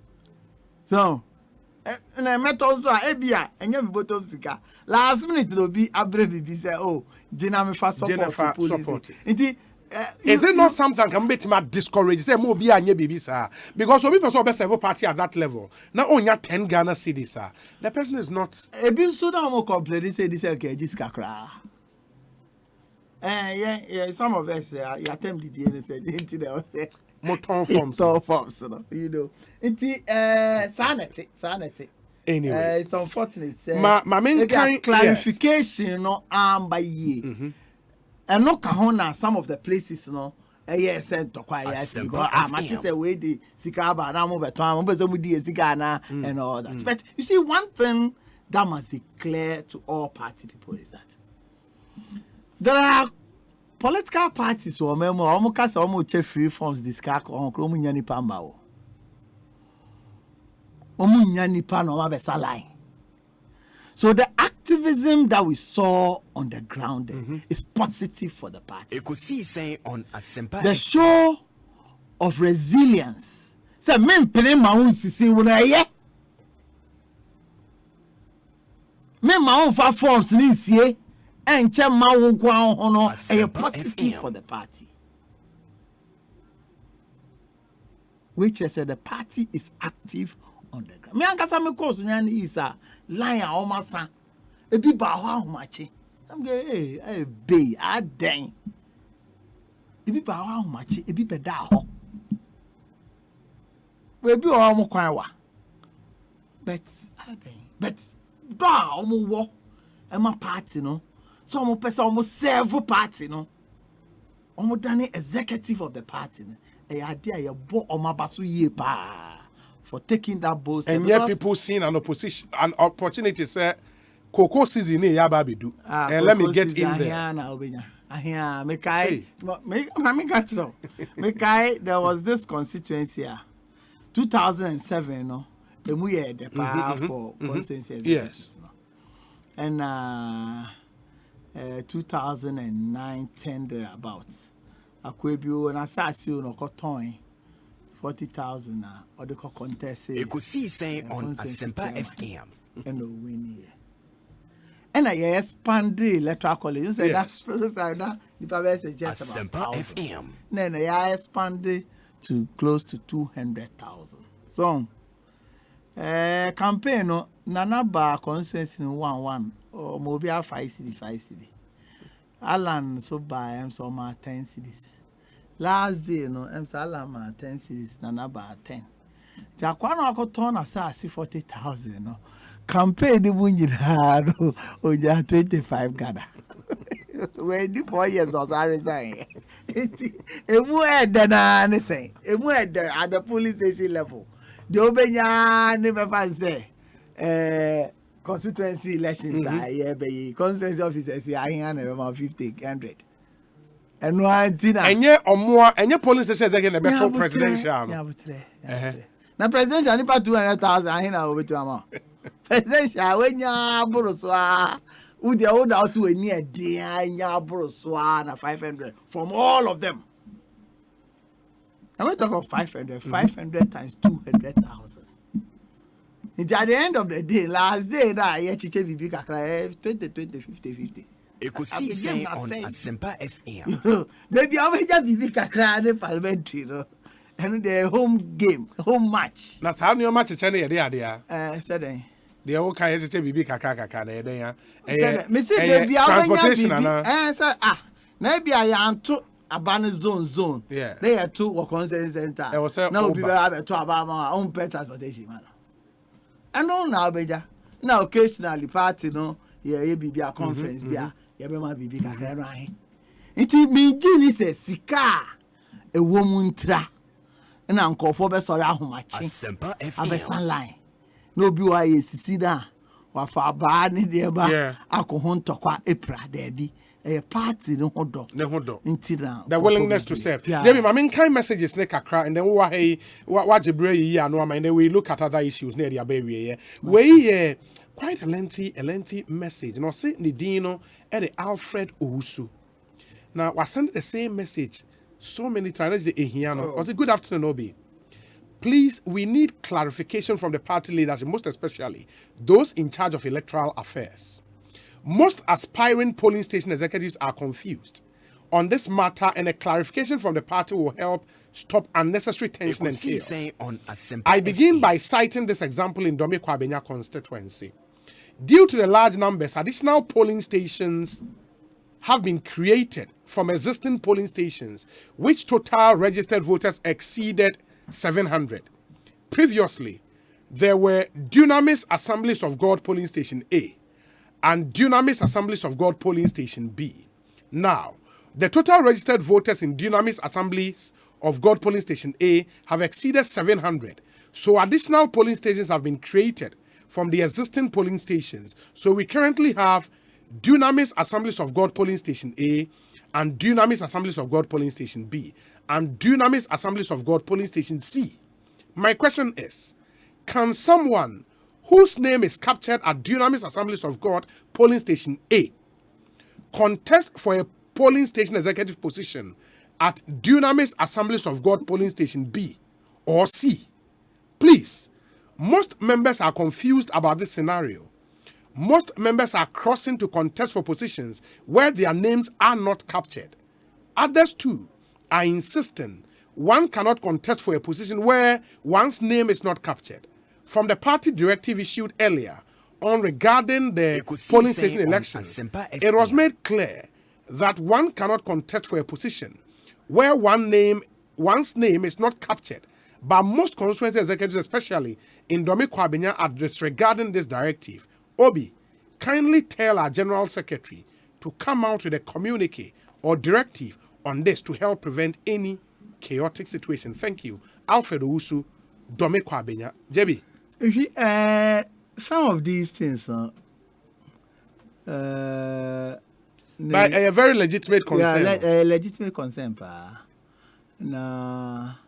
So, and I met also Ebia and you bottom sika. Last minute will be abbrevi say oh, Jennifer support to police. Is it not something can make me discourage? Say more be anye baby sir. Because some people best have a party at that level. Now only 10 Ghana cedis sir. The person is not. Ebin so now more complain say this okay this kakra. Yeah, some of us you attempt the DNA said into the say motor forms, you know. Into sanity. Anyway, it's unfortunate. My main clarification no by ye. And no kahona some of the places no yes sent to quiet because I say we the sikaba na mo beto am be mu di sikana and all that. But you see one thing that must be clear to all party people is that there are political parties who memo omo kasa omo che free forms discuss on kro mu nya nipa mba o. Omo nya nipa no ma be salai. So the activism that we saw on the ground is positive for the party. Ekosiisen On Asempa. The show of resilience. Say men pere ma un sisi wona ye. Men ma un fa forms ni sie enche ma won kwa hono a positive for the party. Which is the party is active on the ground. Me ankasa me course nyani isa line a omasa ebi ba ho ahomache am go be adan ebi ba ho ahomache ebi beda ho we bi o mo kwan wa but da o mo wo e ma party no so o mo pese o mo serve party no o mo dane executive of the party no e ade a ye bo o ma baso yie pa for taking that bold step. And yet people seeing an opportunity say cocoa season ya babidu. And let me get in there. There was this constituency 2007 no and we had the power for constituency. Yes. And 2009-10 thereabouts. Akwebio and Asasio no cotton 40,000 or the contest. Ekosiisen On Asempa FM. And win here. And I expand the electoral college. You say that's that. The paper says just about Asempa FM. Then I expanded to close to 200,000. So, campaign no nana ba consensus in 1-1 or mobile 5 city. Alan so buy am so ma 10 cities. Last day, no, I'm Salama 10 cities, Nanaba 10. Jaquano got turn assassin 40,000. No, campaign the wounded hard or 25 Ghana. When the 4 years was I resign. A word than anything, a word at the police station level. The Obenya never say, constituency elections are here, constituency officers are here, about 50, 100. And one dinner. And yet, or more, and your police says again a better presidential. Now, presidential, if I 200,000, I know over to Ama. Presidential, when ya Boroswa, would the old house were near dear ya Boroswa, 500 from all of them. And we talk of 500 times 200,000. It's at the end of the day, last day, that I chiche bibi kakra 20, 50. Ekosiisen On Asempa FM. Maybe I will just be Kakra Parliamentary, and the home game, home match. That's how your match is any idea. Said the old kind of BB Kaka, transportation. Answer, maybe I am to abandoned zone. Yeah, they are two work on center. Now people have to about our own pet transportation. And no now, Beja. Now, occasionally, party, no, yeah, be a conference, yeah. Yabema bibi kakra no ahe nti minjini se sika e womuntra na nkofo be sori ahomache Asempa FM abesan line no bi wa ye sisi da wafa ba ni de ba akohon tokwa epra da bi a party no hodo the willingness to serve. Debbie, I mean, kind messages ne kakra, and then what Jibre yi anu ama, and then we look at other issues near the baby. We quite a lengthy message. You know, say Nidino and the Alfred Owusu. Now, I sent the same message so many times. Was it good afternoon, Obi? Please, we need clarification from the party leaders, most especially those in charge of electoral affairs. Most aspiring polling station executives are confused on this matter, and a clarification from the party will help stop unnecessary tension and chaos. I begin by citing this example in Domi Kwabenya constituency. Due to the large numbers, additional polling stations have been created from existing polling stations, which total registered voters exceeded 700. Previously, there were Dunamis Assemblies of God polling station A and Dunamis Assemblies of God polling station B. Now, the total registered voters in Dunamis Assemblies of God polling station A have exceeded 700. So additional polling stations have been created from the existing polling stations. So we currently have Dunamis Assemblies of God polling station A and Dunamis Assemblies of God polling station B and Dunamis Assemblies of God polling station C. My question is, can someone whose name is captured at Dunamis Assemblies of God polling station A contest for a polling station executive position at Dunamis Assemblies of God polling station B or C? Please, most members are confused about this scenario. Most members are crossing to contest for positions where their names are not captured. Others too are insisting one cannot contest for a position where one's name is not captured. From the party directive issued earlier on regarding the polling station elections, it was made clear that one cannot contest for a position where one's name is not captured. But most constituency executives, especially in Domi Kwabenya, are disregarding this directive. Obi, kindly tell our General Secretary to come out with a communique or directive on this to help prevent any chaotic situation. Thank you. Alfred Owusu, Domi Kwabenya. Jebi. Some of these things but a very legitimate concern. Yeah, a legitimate concern, pa. Now,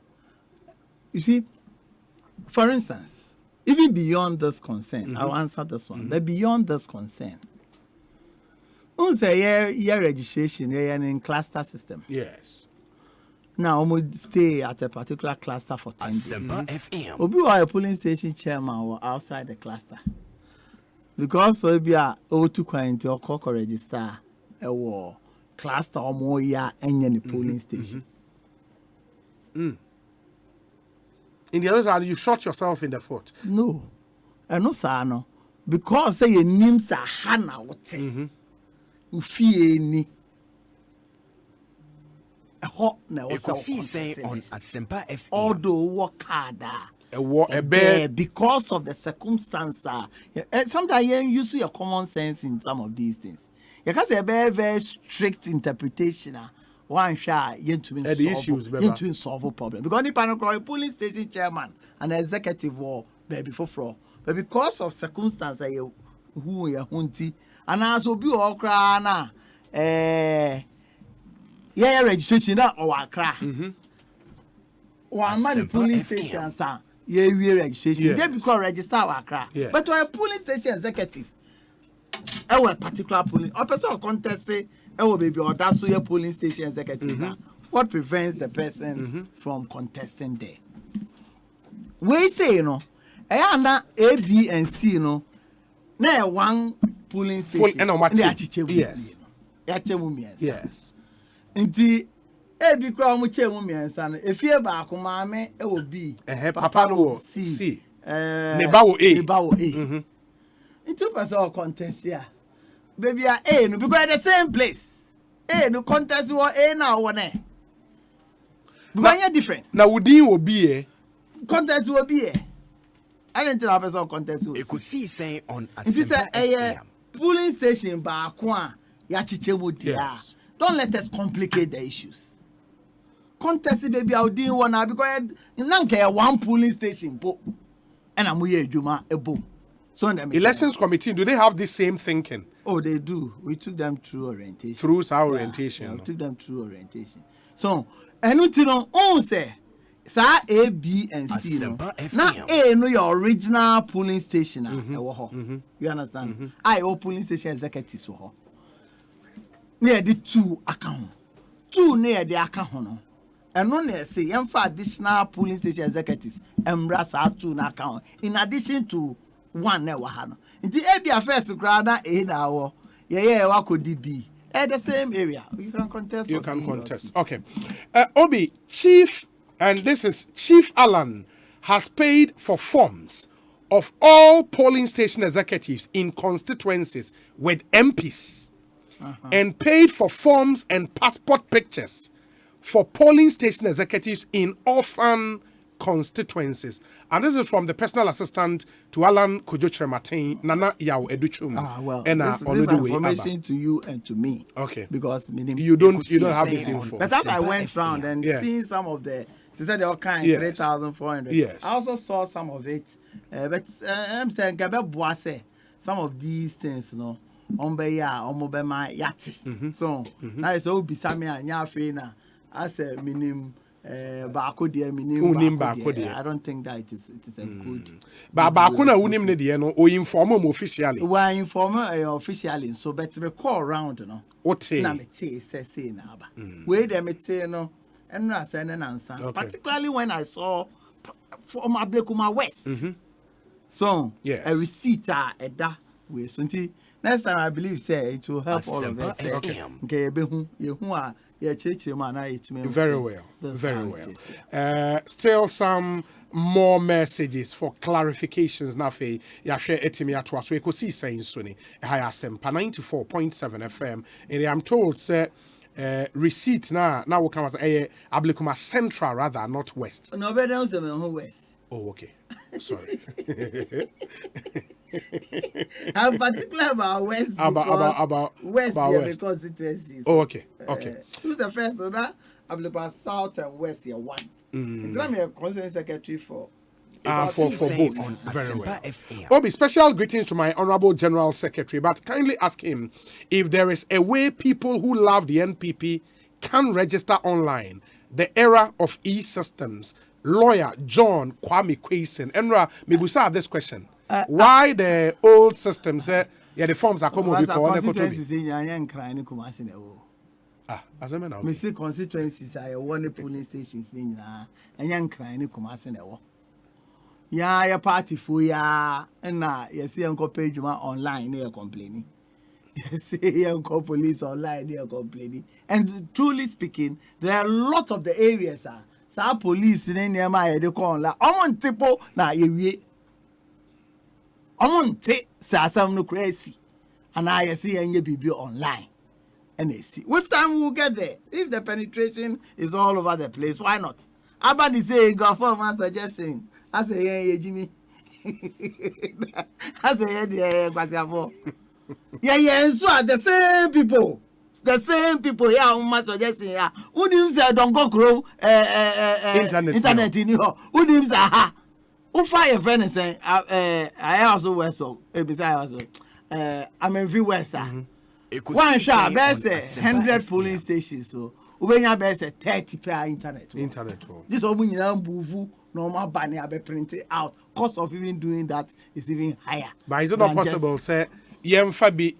you see, for instance, even beyond this concern, I'll answer this one. But beyond this concern, your registration in cluster system. Yes. Now, we stay at a particular cluster for 10 days. Asempa FM. Obi a polling station chairman or outside the cluster. Because Obi a O2 quantity or cock register a war cluster or more year any polling station. In the other side, you shot yourself in the foot. No. No, sir, no. Because say your names are Hannah. Ufi Ekosiisen On Asempa FM. Although work harder. Because of the circumstance. Sometimes you use your common sense in some of these things. You can say a very strict interpretation. One shot to solve a problem. Because the panel police station chairman and executive war baby for fraud. But because of circumstance, who you hunty and also be all crana. Yeah, registration or Accra. One man polling station, sir. Yeah, we registration. They because register Accra. But to a polling station executive, a particular polling, a person contest say, oh baby, or that's your polling station executive. What prevents the person from contesting there? We say, you know, A, B, and C, you know, now one polling station. Yes. Yes. Nti ebi kura mu chemu miensa no efie ba ko maame e wo B papa no C ne ba wo A nti person contest ya baby A no because the same place A no contest wo A na wo ne because different na wudin wo B contest wo B I didn't tell person contest wo Ekosiisen On Asempa FM polling station ba ko a ya chichemu dia. Don't let us complicate the issues. Contest baby, I didn't want because in one polling station, and I'm here, Juma, a boom. So elections committee, do they have the same thinking? Oh, they do. We took them through orientation. Through our orientation. We took them through orientation. So, and you know, say, A, B, and C. Now, A, no, your original polling station. You understand? I, polling station executives. Near the 2 account. 2 near the account. And only say, for additional polling station executives, embrace our 2 account. In addition to 1 never had. In the area first, crowd, A, what could it be? At the same area. You can contest. You can contest. Okay. Obi, Chief, and this is Chief Alan, has paid for forms of all polling station executives in constituencies with MPs and paid for forms and passport pictures for polling station executives in orphan constituencies. And this is from the personal assistant to Alan Kojochre Nana Yao Educhum. Well, this is information to you and to me. Okay. Because you don't have this info. But as I went around and seeing some of the, they said they all kind 3,400. Yes. I also saw some of it. But I'm saying some of these things, you know, yati. So now it's all besame and yafina as a minimum. I don't think that it is a good. But Bakuna unim ne de no o inform officially. We are inform officially, so but we call around no. Ote. Na me say na ba. We dem te no enra say na answer. Particularly when I saw from Ablekuma West. So a receipt eda we so next time I believe say it will help all of us. Okay. Very well. Very well. Still some more messages for clarifications. Nafe yahwe etimi atwa so Ekosiisen so ni Asempa 94.7 FM. And I'm told say receipt now we come at Ablekuma Central rather, not West. No, but down seven West. Oh, okay. Sorry. I'm particular about West about West about here West. because it was. Oh, okay. Okay. Who's the first one? I'm about South and West here one. It's not me a concerned secretary for. For both. Very well. Obi, special greetings to my Honorable General Secretary, but kindly ask him if there is a way people who love the NPP can register online. The era of e-systems. Lawyer John Kwame Kwesen. Enra, Mibusa this question. Why the old systems the forms are common because constituencies in Yan crying Kumasi. As a man, I say constituencies are one polling stations in Yan crying Kumasi. Yeah, your party for ya, and you see Uncle Page online, they are complaining. You see Uncle Police online, they are complaining. And truly speaking, there are a lot of the areas sa police in near my they call la. Tipo na ye. Take some no crazy, and I see any BB online, and they see. With time we'll get there. If the penetration is all over the place, why not? About the say, go for my suggestion. I say, yeah, Jimmy. I say, yeah, and so the same people. The same people here who must suggest here. Who do say don't go grow internet in you? Who do say ha? Who fire friend and say I also West so besides also I'm in view West. One shot best 100 polling stations so when you best 30 per internet. This all when you move normal banner be printed out. Cost of even doing that is even higher. But is it not possible say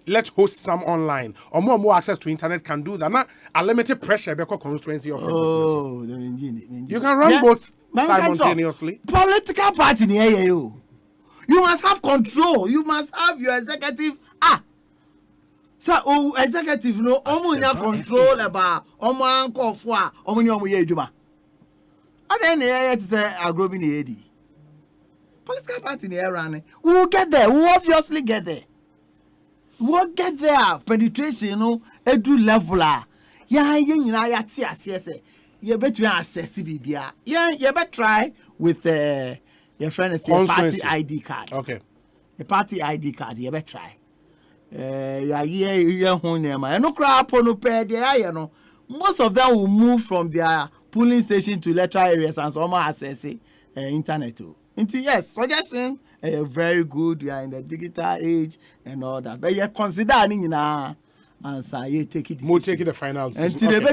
let's host some online or more access to internet can do that. Not a limited pressure because constituency offices. Oh, you can run both simultaneously. Political party near you. You must have control. You must have your executive. So executive no omunya control about omanko for omunyo ye juma. And then here to say agrobi ni edi. Political party near running. We will get there. We will obviously get there. We'll get there. Penetration, edu level. Yeah, you bet you access BBA. Yeah, you better try with your friend is a party ID card. Okay. A party ID card, you better try. Yeah, home name. And no crap on no pair there, Most of them will move from their polling station to electoral areas and some access internet too. Yes, suggestion very good. We are in the digital age and all that. But you consider answer you take it. We'll take it the final decision.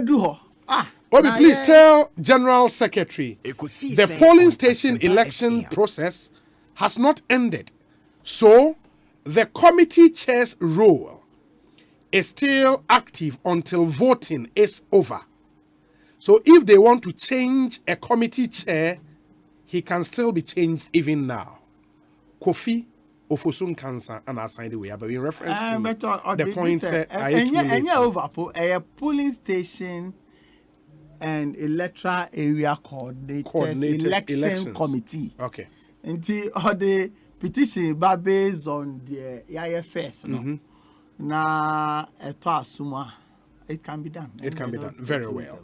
Obi, please tell General Secretary the polling station election process has not ended. So the committee chair's role is still active until voting is over. So if they want to change a committee chair, he can still be changed even now. Kofi Ofosun Cancer and assigned the way, but in reference to the point a polling station and electoral area coordinators election committee. Okay. Until all the petition based on the IFS. No? Na eto it can be done. It can be done very well.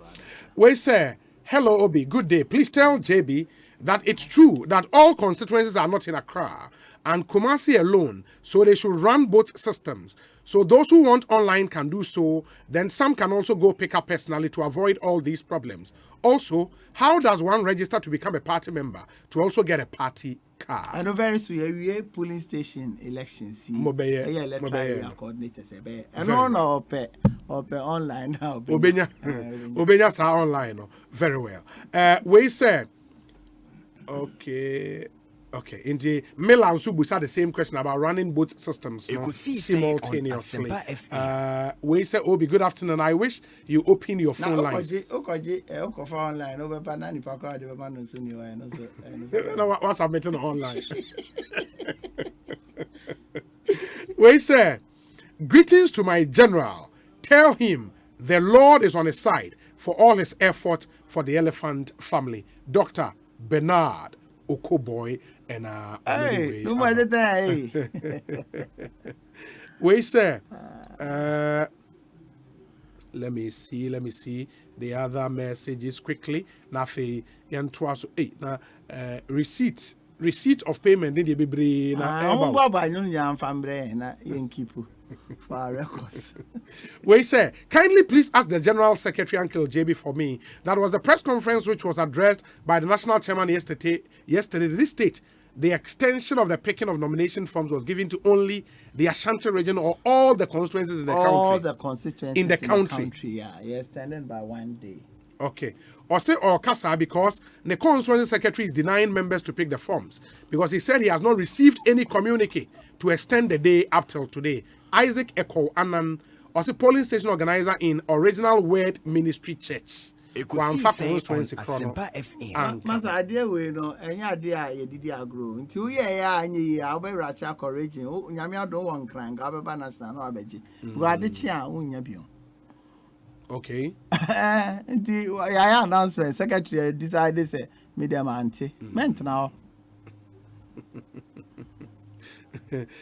We say, hello Obi, good day. Please tell JB that it's true that all constituencies are not in Accra and Kumasi alone, so they should run both systems. So those who want online can do so, then some can also go pick up personally to avoid all these problems. Also, how does one register to become a party member to also get a party card? I know very soon we polling station elections. Electoral coordinators. And no online now. Obenya sa online. Very well. We say, okay. Indeed, Milan Subusa the same question about running both systems simultaneously. We say, Obi, good afternoon. I wish you open your phone lines. What's submitting online? We say, greetings to my general. Tell him the Lord is on his side for all his effort for the elephant family. Dr. Bernard Okoboy. And we say, let me see the other messages quickly. Receipt of payment did you be for records. We say, kindly please ask the General Secretary, Uncle JB, for me. That was the press conference which was addressed by the National Chairman yesterday. This state, the extension of the picking of nomination forms was given to only the Ashanti region or all the constituencies in the country. All the constituencies in the country. Yeah, extended by 1 day. Okay. Or say or Kasa because the constituency secretary is denying members to pick the forms because he said he has not received any communique to extend the day up till today. Isaac Eko Anan, also polling station organizer in Original Word Ministry Church. Ekosiise On Asempa FM. Masa idea we no enya idea ye didi agro. Nti wo ye ya anyi ya obe racha correction. Nyame adon won kran ga beba national no abeji. Wo ade chi a unya bio. Okay. Nti ya announcement secretary decided say medium anti. Meant now.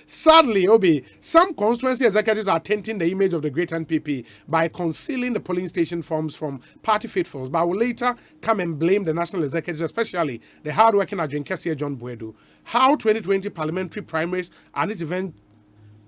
Sadly, Obi, some constituency executives are tainting the image of the great NPP by concealing the polling station forms from party faithfuls, but will later come and blame the national executives, especially the hard-working Adrian John Buedu. How 2020 parliamentary primaries and its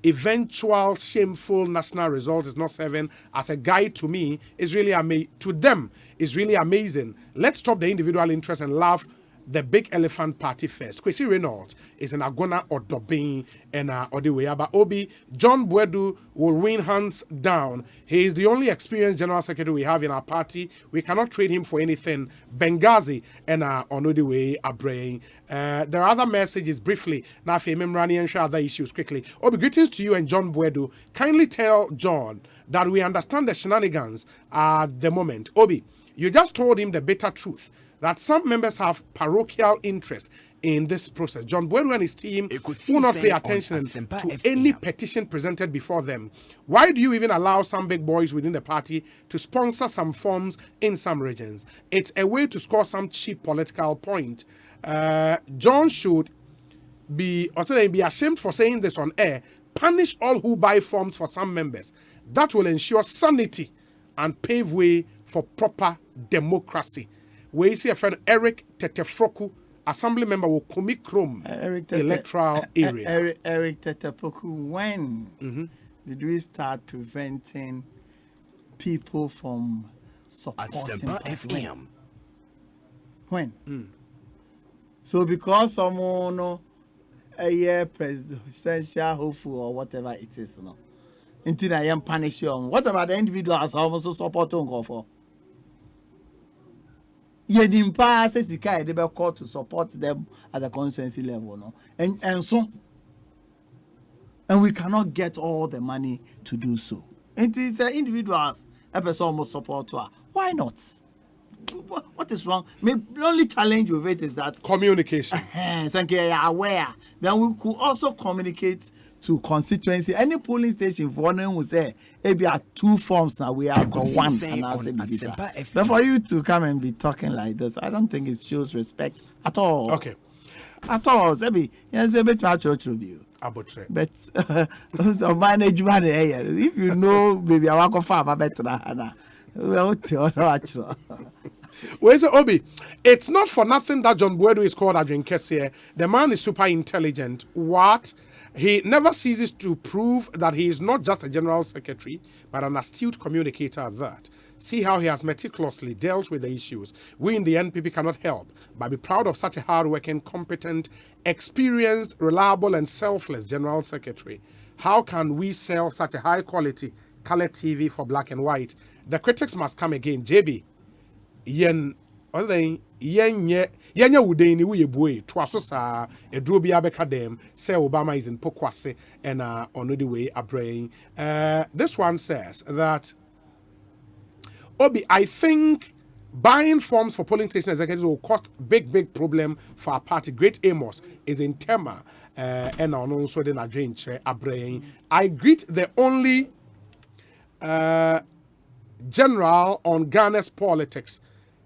eventual shameful national result is not serving as a guide to me is really to them is really amazing. Let's stop the individual interest and love the big elephant party first. Kwesi Reynolds is an Agona or Dobin and Odiweya, but Obi John Buedu will win hands down. He is the only experienced general secretary we have in our party. We cannot trade him for anything. Benghazi and Onodiwe Abraying. There are other messages briefly. Now, Rani and other issues quickly. Obi, greetings to you and John Buedu. Kindly tell John that we understand the shenanigans at the moment. Obi, you just told him the bitter truth that some members have parochial interest in this process. John Buedu and his team will not pay attention to any petition presented before them. Why do you even allow some big boys within the party to sponsor some forms in some regions? It's a way to score some cheap political point. John should be ashamed for saying this on air. Punish all who buy forms for some members. That will ensure sanity and pave way for proper democracy. We see a friend Eric Tetefroku, assembly member will Kumi Krom electoral area. Eric Tetefroku, when did we start preventing people from supporting Asempa FM? When? So because someone no a year presidential hopeful or whatever it is, no, until I am punished you. What about the individuals also supporting go for? Yenimpa says the guy they be called to support them at the constituency level, no, and so, and we cannot get all the money to do so. It is individuals a person almost support her. Why not? What is wrong? The only challenge with it is that communication. Thank you. Are aware. Then we could also communicate to constituency. Any polling station for one who say, maybe are 2 forms now. We are got one. And I say, but for you to come and be talking like this, I don't think it shows respect at all. Okay. At all. Maybe yes, a bit much review. But so management if you know, maybe I walk far better. Well, where's the Obi? It's not for nothing that John Buedo is called Adrian Kessier. The man is super intelligent. What? He never ceases to prove that he is not just a general secretary, but an astute communicator at that. See how he has meticulously dealt with the issues. We in the NPP cannot help but be proud of such a hard-working, competent, experienced, reliable, and selfless general secretary. How can we sell such a high-quality color TV for black and white? The critics must come again. JB, yen wudeni we boy twaso sa edro bi abeka dem say Obama is in Pokwase and on the way abrain. This one says that Obi, I think buying forms for polling station executives will cause big problem for our party. Great Amos is in Tema and also then abrain. I greet the only general on Ghana's politics,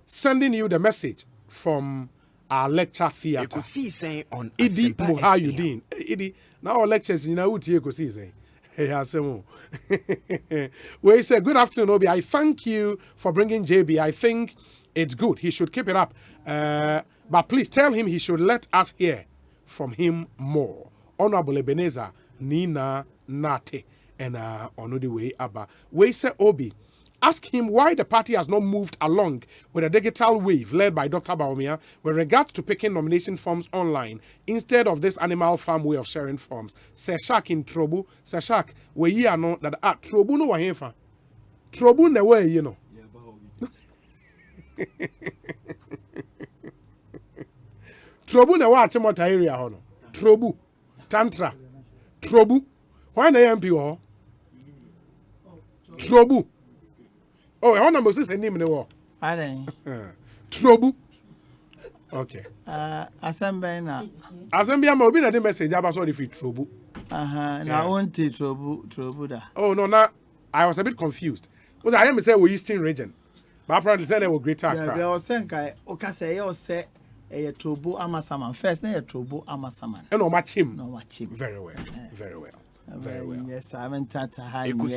sending you the message from our lecture theater. Ekosiisen On Idi Asempa Muhayudin. Idi, now our lectures in Auti Ekosiisen. We say, good afternoon, Obi. I thank you for bringing JB. I think it's good. He should keep it up. But please tell him he should let us hear from him more. Honorable Ebenezer, Nina Nate. And on the way, Abba. We say, Obi, ask him why the party has not moved along with a digital wave led by Dr. Baumia with regard to picking nomination forms online instead of this animal farm way of sharing forms. Seshak in Trobu. Seshak, we ye know that Trobu no wahefa. Trobu ne way, you know. Trobu ne wa chimota area hono. Trobu. Tantra. Trobu. Why na MP ho? Trobu. Oh, I want to say name in the war. I don't. Trobu. Okay. Asemba na. Asemba ma obi na the message about so if Trobu. Na onti Trobu da. Oh no, na I was a bit confused. Because I am say we Eastern region. But apparently say they were Greater Accra. They were saying kai o ka say you say e Trobu Amasaman. First na Trobu Amasaman. And no match him. No match him. Very well. Very well. Very well. Yes, I haven't touched a high. Trouble.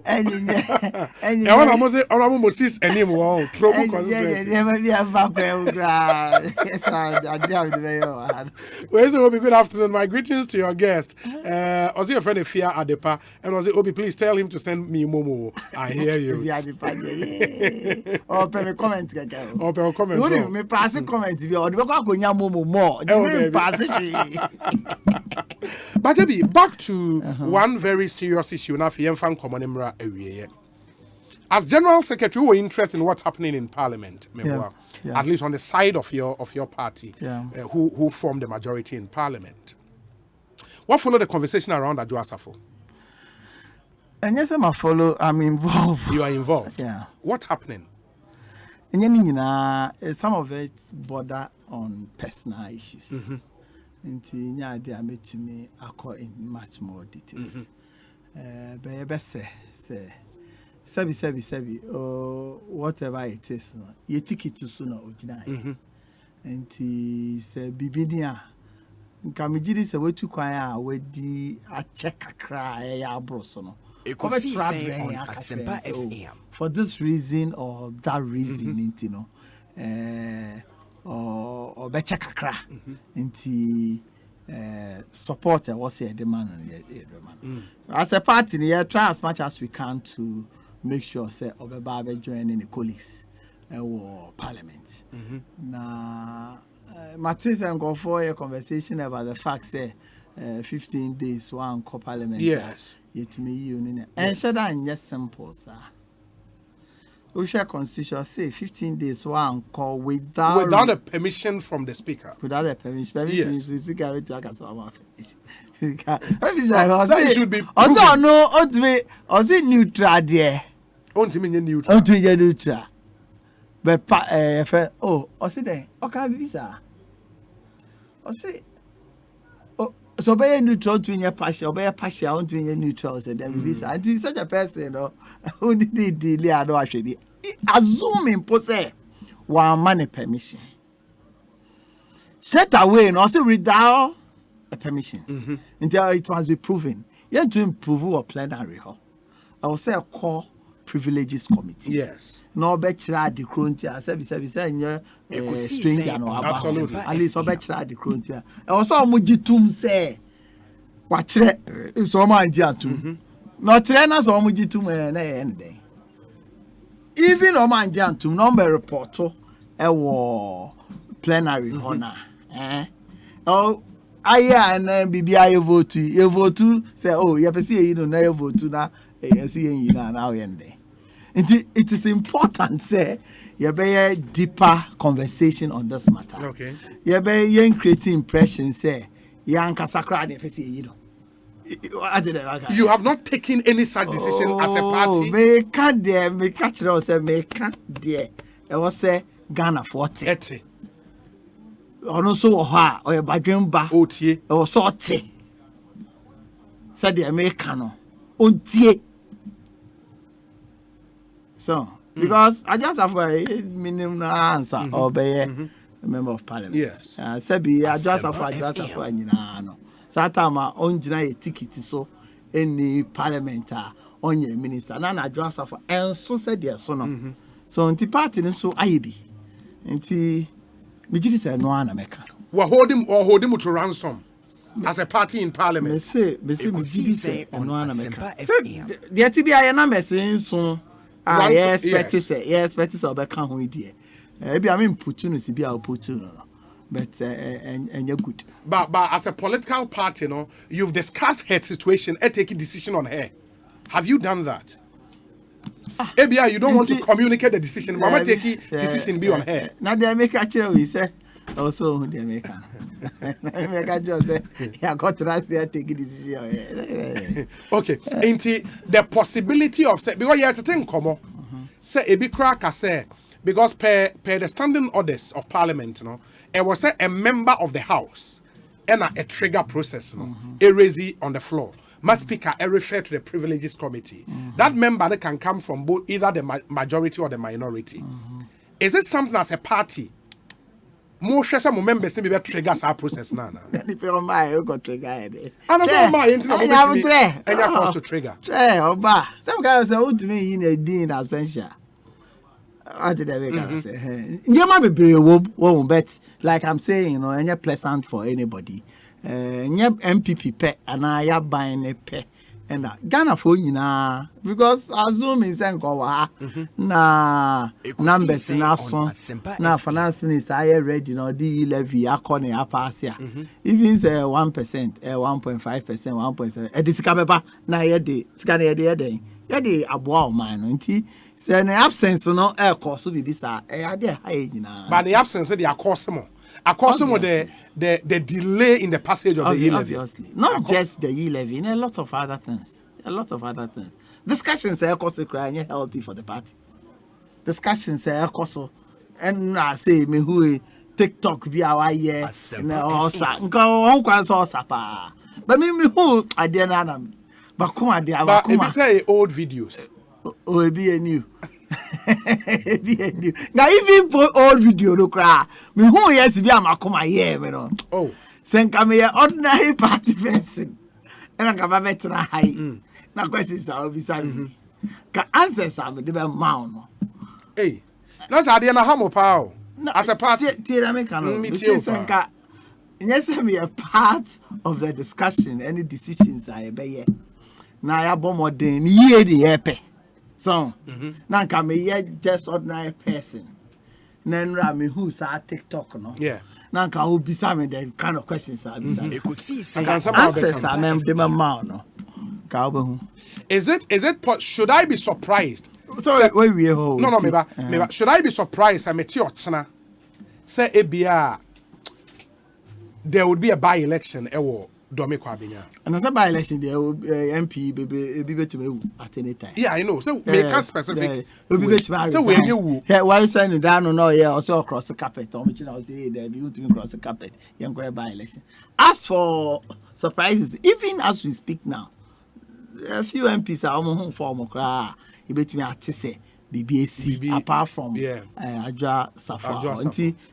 And I want to say, I Moses and him. Wow, trouble. Yes, I Well, Obi, good afternoon. My greetings to your guest. Was your friend Fia Adepa? And was it Obi? Please tell him to send me Momo. I hear you. Oh, pay comment. Oh, pay comment. Me pass comment. If you are Momo more, pass it. But back to one very serious issue now. As General Secretary, we were interested in what's happening in Parliament, at least on the side of your party, who formed the majority in Parliament. What followed the conversation around Adjoasafo? And yes, I'm involved. You are involved? Yeah. What's happening? And some of it border on personal issues. Nti nya ade ametumi akọ in much more details. Be best say sabi whatever it is no ye ticket to so na ogina. Nti say bibinia nka megidi say wetu kwan a wedi a check akra ya abroso no. Ekosiisen On Asempa FM. For this reason or that reason, you know, or better kakra, into support was a demand. As a party, we try as much as we can to make sure say obeba be joining the colleagues parliament. Na Martin and go for a conversation about the fact say 15 days one parliament. Yes. It me union. And should I yes simple, sir. We share constitution say 15 days one call without a permission from the speaker. Without a permission. Permission is the speaker with Jackas. That should be also no also neutral there. Neutral. But also there. Okay, visa. Also so be neutral to your partial, be partial to your neutral. Said them visa. And such a person, who did delay actually. Assuming possess one money permission. Straight away, and also without a permission until it must be proven. You have to improve or plenary. I will say a core privileges committee. Yes. No better the crontia. I said, stranger no absolutely. At least no better the crontia. I also mujitum say what is so much jantum. Not trainers or mujitum any day. Even on my jantum number report plenary honor. Oh, and then BBI vote to you vote to say, oh, you have to see you know vote to now. See you now and it is important say you be a deeper conversation on this matter. Okay. You be creating impression say you sakra de see you know. You have not taken any such decision as a party. Me can't there, me catch it say me can't there. It was say Ghana 40. Ono so wo ha o ye badwemba otie e wo so ote said the American no ontie so because I just have a minimum answer or be a member of parliament. Yes. Sabi I just have nyina no satama onjina ye ticket so any parliamentar on your minister na na just have and so said there so no so anti party no so ayebi anti Mijiri say no America. We hold him to ransom as a party in parliament. Me say Mijiri say no America. The TBI number saying so. Yes, expect say obeka ho idie. Ebi I mean put no si bi a put no. But and you're good. But as a political party, no, you've discussed her situation and taking decision on her. Have you done that? ABI, you don't want to communicate the decision. Mama take decision be on her. Now they make a chair we say also they make a just say I got to take decision on her. Okay. Into the possibility of say because you have to think come say a big crack say because per the standing orders of parliament, you know, it was a member of the house and a trigger process, you know, a raise on the floor. My speaker refer to the privileges committee. That member that can come from both either the majority or the minority. Is it something as a party? More members be triggers our process now. People my got trigger. I don't know my internet. Any cause to trigger. Oba. Some guys say what to me in a dean absentia. What did I say? You might be very warm, but like I'm saying, you know, any pleasant for anybody. MPP pay and I buying a pay and Ghana for nyina because assume is enko na numbers na so na finance minister I ready no the levy akone apasia even say 1% 1.5% 1.7 edisika beba na ye de sika na ye de aboa o man no nti say na absence no e cost bibi sa e ade ha nyina but the absence dey cost mo the delay in the passage of the E-levy. Obviously. Not just the E-levy, a lot of other things. Discussions are also crying healthy for the party. Discussions are also, and I say, me who TikTok be our year, or sapa. But me who I dare not, but come on, dear. But if you say old videos, oh, be a new. Now even for old video no cry me who yes be am akoma here me no oh sen come here ordinary party person and I come better high na questions are obviously ka answers am the be ma no hey not ade na hamo pa as a party tie me kan no sen ka yes me a part of the discussion any decisions I be here na ya bo modern ye the epe So, now come here just ordinary person. Then me who's at TikTok no. Yeah. Now can who be some the kind of questions I be some. Answers I mean the mouth no. Is it should I be surprised? Sorry, wait we hold. No, meba. Should I be surprised I met you otsana? Say ebia there would be a by-election ewo Dome Kwabenya. And as a by-election, the MP be to at any time. Yeah, I know. So make us specific. So when you why send down no yeah also across the carpet. Or which I say there be to across the carpet. Young go by-election. As for surprises, even as we speak now, a few MPs are home for cry. You bet me at say BBAC apart from Adja Safa.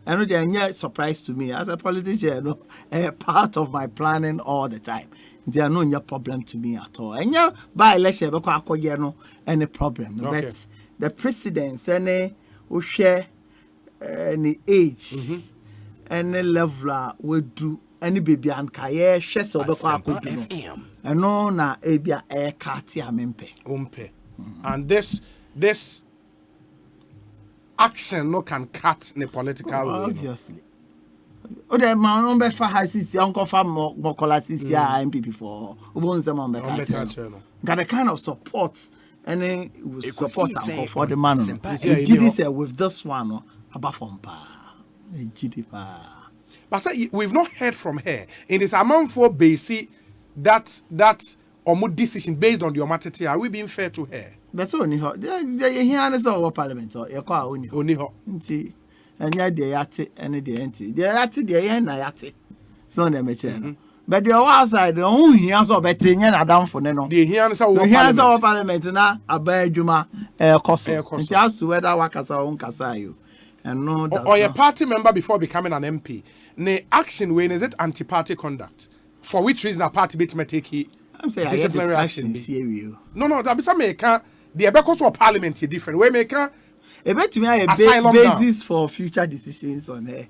I know they are surprise to me as a politician. No, part of my planning all the time. There are no problem to me at all. And yeah, by election, no any problem. Okay. But the precedence, any who share any age, any level we do any baby and kaye share so and no na ebia air kati amempe. And this action no can cut the political way. Obviously. O de man on be fa hasisi uncle fa mokola sisi a MPP for obonse man be ka got a kind of support and then support for the man no. It say with this one no aba from pa. But we've not heard from her in this amount for basic that or more decision based on the matete. Are we being fair to her? That's only her. They hear us over Parliament or your car only her. And yet they yate and the anti. They yate the end yate. So they may but the outside, the only hears of betting and down for no. The hears our Parliament now a bad Juma cost. It has to whether Wakasa on Kasayo. And no, or a party member before becoming an MP. Ne action when is it anti-party conduct? For which reason a party bit may take it? I'm saying disciplinary action. No, that be some make the because of Parliament is different. We make a bet me a basis for future decisions on her.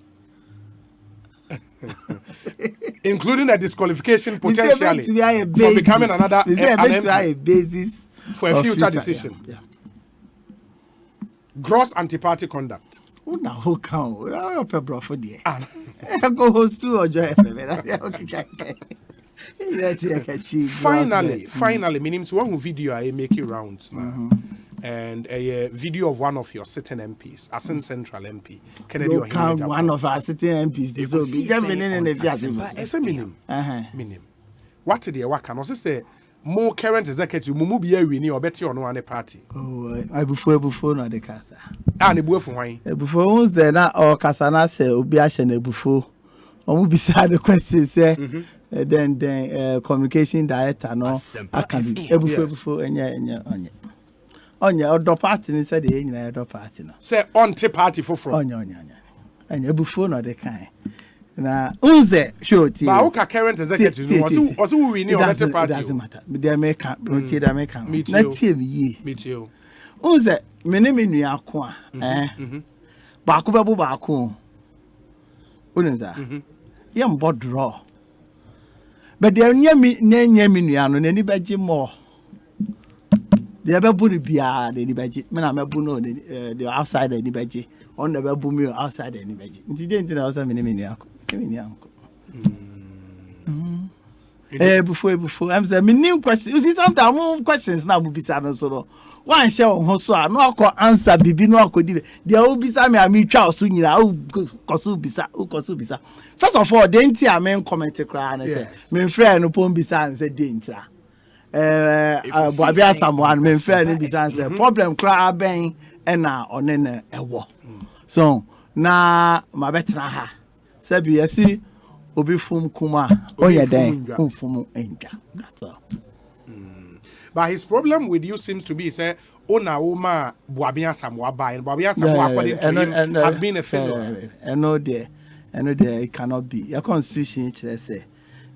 Including a disqualification potentially for becoming another a basis for a future decision. Yeah. Gross anti-party conduct. Now who can? I don't bro for there. Go host to or joy. Finally, meaning one video I make you rounds now. And a video of one of your sitting MPs, Asen Central MP. Kennedy you count one of our sitting MPs. This will be minim. What did the work can also say? More current executive, Mumu be a winning or better on one party. Oh, I before no the casa. And the boy for wine. Before who's there now or Casana say, Obiash and before. Or beside the question, say, then communication director, no, I can be before and on your other party, said the other party. Say on the party for fraud. And your before no the kind. Na unze shoti ba wo ka current executive was who we know better party doesn't matter but they make na tie me too unze me ne menu ako ba ko bebo ba ko unza ye mbo draw but they nya menu ano na ni baji mo they be bu bia de ni baji me na me bu no the outside ni baji on the be bu me outside ni baji nti dey nti na outside me ne menu ako before I'm saying new questions. You see sometimes more questions now will be said so. One share on so no ko answer bibi no ko di. There will be some me twa so nyina koso bisa. First of all, the nti amen comment cry and say me friend no pon bisa and say dentra. Boabia someone me friend no bisa and say problem cry ben and na onene ewo. So na ma betra ha. Sabi yesi obi fum kuma oye den fum enga. That's all. But his problem with you seems to be say ona uma Boabia Samoa buy and Boabia Samoa according to him has been a failure. I know there it cannot be. Your constitution say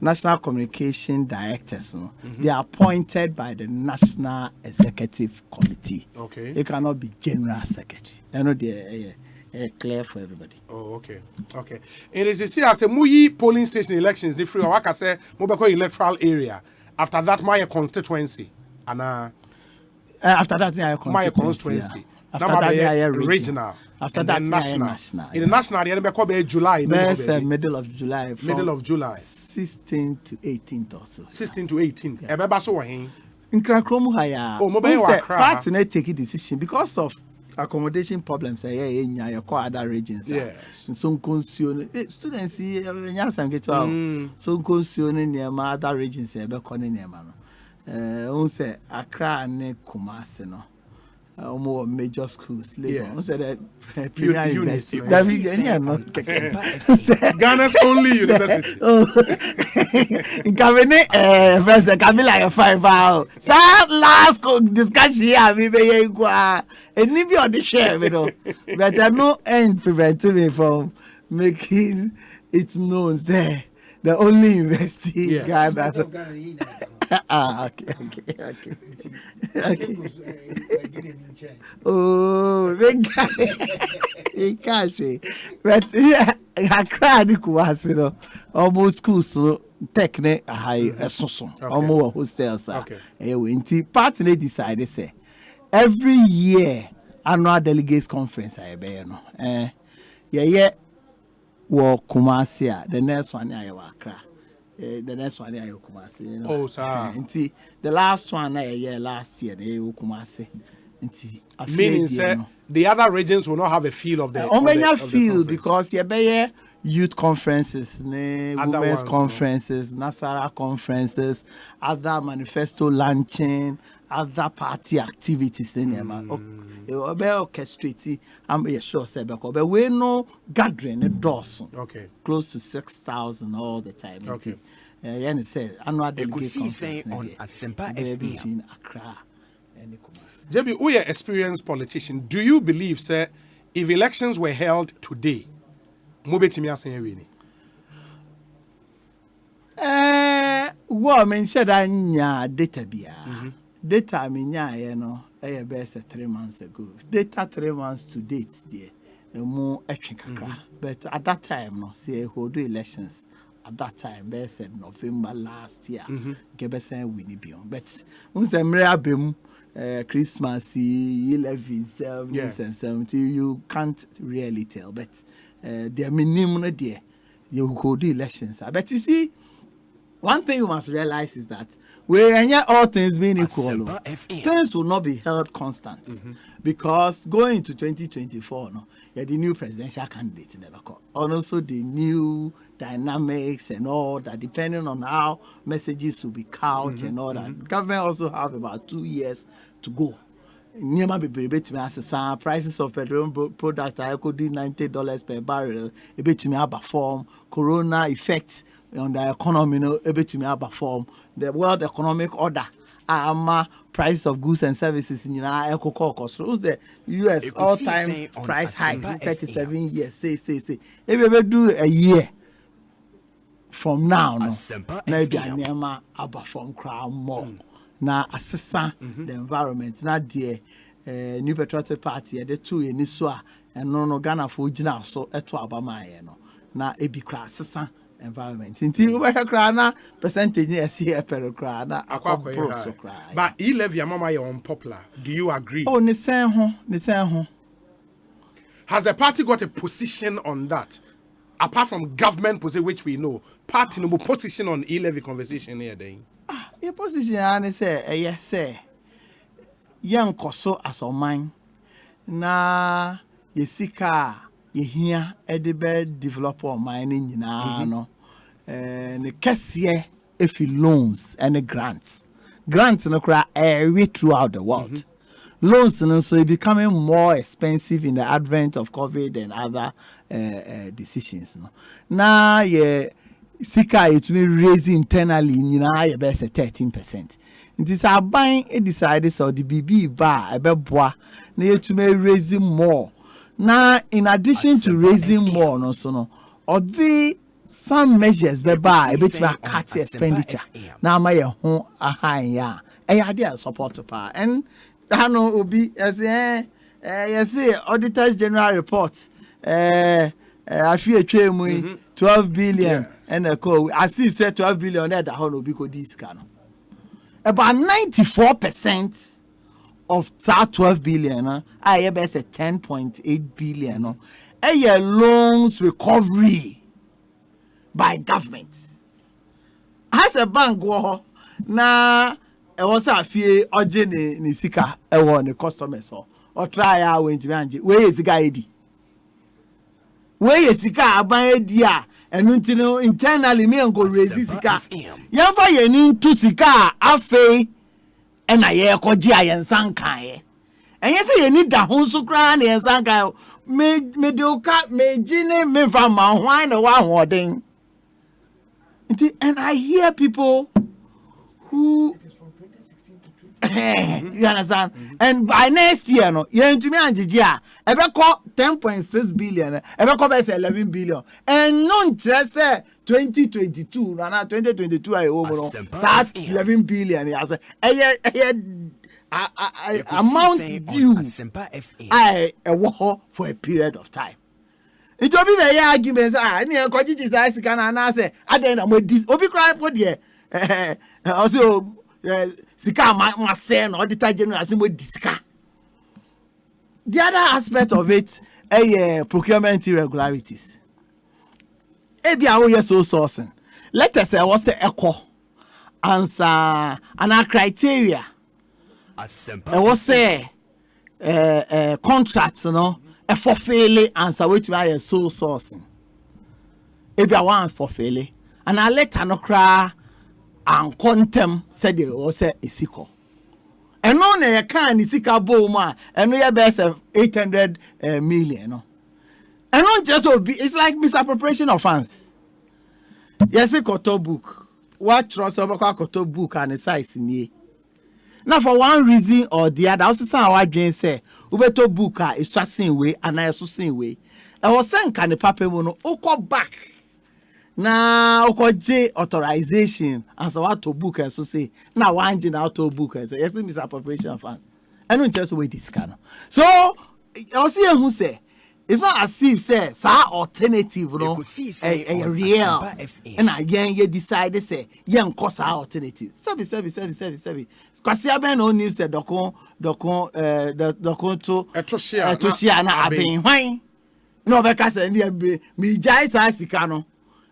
National Communication Directors, they are appointed by the National Executive Committee. Okay. It cannot be General Secretary. I know there clear for everybody. Oh, okay. It is see as a Muyi polling station elections, the free work say Mobako electoral area. After that, my constituency. And After that, I constituency. After that, I regional. After that, national. In the national, you be July. Middle of July. Middle of July. 16th to 18th or so. 16th to 18th. Ebe so wahin. In Krakromu haya. Oh, mobile wakra. Party na take a decision because of accommodation problems. You call other regions. Yes. So consume students here. Nyasa get out. So consume near other regions. Ebe koni near mano. Unse Accra ne Kumasi no. More major schools. Lagos. Unse the Premier University. Ghana's only university. First, Camila 5 hours. Last discussion here, we may go. And if you on the share, you know, but there no end preventing me from making it known that the only university in Ghana. Okay. Oh, big guy. He can't say. But yeah, I cried, you know, almost school, so technique, high, so, almost hostels. Okay. Anyway, party they decided, say, every year, annual delegates conference, I bear no. Yeah, walk Kumasi, the next one, I walk. The next one I Kumasi. You know? Oh, sir. The last one last year they Kumasi. Meaning, sir, the other regions will not have a feel of the. Feel because you youth conferences, women's conferences, Nasara conferences, other manifesto launching, other party activities. You be orchestrated. I'm sure say because we no gathering a dozen. Okay. Close to 6,000 all the time. Okay. Yeah, said annual delegate Ekosiisen On Asempa between Accra and Kumasi. JB, we are experienced politician. Do you believe, sir, if elections were held today, Mubetimi Asenyewini? Well, I said I nya data bia. Data I nya no, best 3 months ago. Data 3 months to date there. More kakra. But at that time, no, say who do elections. At that time, they said November last year. Gebesen Winnie Bion. But unse mreabim Christmas 11, 17, you can't really tell. But the minimum there, you could do elections. But you see, one thing you must realize is that when all things being equal, things will not be held constant. Because going into 2024, no, the new presidential candidate never come. And also the new dynamics and all that, depending on how messages will be couched and all that. Government also have about 2 years to go. Prices of petroleum products are $90 per barrel. Form corona effects on the economy. The World Economic Order. Price of goods and services in the US all-time price hikes 37 years. Say. If we do a year from now, no, maybe a near from crown more. Now, assess the environment. Now, the New Patriotic Party, the two in Niswa, and no Ghana for Jina, so at Abama, no. Now, a big class environment. Until we have crana percentage yes here per crana. But E-levy mama is unpopular. Do you agree? Oh, ni sen. Has the party got a position on that? Apart from government position, which we know, party no position on E-levy conversation here then. A position and say yes say. Young koso as o mine. Na yesika ye here edible developer mining no the kesiye if loans and grants no cry every throughout the world. Loans no so it becoming more expensive in the advent of COVID and other decisions no now ye sika it will raise internally ye best 13%. It is our buying a decided so the BB bar a beboa na ye to raise more. Now, in addition to raising more, no, so no, or the some measures by a bit of cut expenditure. Now, my home a high ya, a idea support to power, and I know will be as you say, Auditors General reports. I feel 12 billion and a call. I see said 12 billion at the whole because this can about 94% of that 12 billion, I have 10.8 billion. A loans recovery by government. As a bank go na e was a fee oje ni sika e won the customers or try out when anje we sika edi we sika aban edi a enu ntino internally me go raise sika yan fa ye ni ntu sika afei e na ye koji ayensan kan ye enye se ye ni da ho so kra na yensan kan me de oka me gine me fa ma hwan na wa hoden. And I hear people who you understand? And by next year, no, you into me and Jia, ever call 10.6 billion, ever call 11 billion, and non just 2022, Rana 2022, I overall, 11 billion. Amount due, I war for a period of time. It will be the arguments. Near Cogitis, I can say, I don't know this. Obi cry for dear. Also, Sika must say, or the Tajan as with Disca. The other aspect of it, procurement irregularities. Ebi awo yes so sourcing. Let us say what's the echo answer and our criteria. What's say contracts, you know. A for failure answer which I am so sourcing. If you want for failure, and I let her no cry and contem said they or say a sickle. And on a can is sick a boma and we are best of 800 million. No? And not just will be it's like misappropriation of funds. Yes, a koto book. What trust of a koto book and a size in ye. Now, for one reason or the other, also some our dream say, Ubeto Buka is just same way, and I also same way. I was saying, can the papa mono oko back now? Oko J authorization, and so what to book and so say now one jin out to book and say yes, misappropriation of funds. I don't just wait this kind. So I see who say. It's not as if say sa alternative, you know, a real. And again, you decide to say, young cost alternative. Sebi. Because you have no news that dokon to Etosia na abin. Why? No, because me jai sa sikano.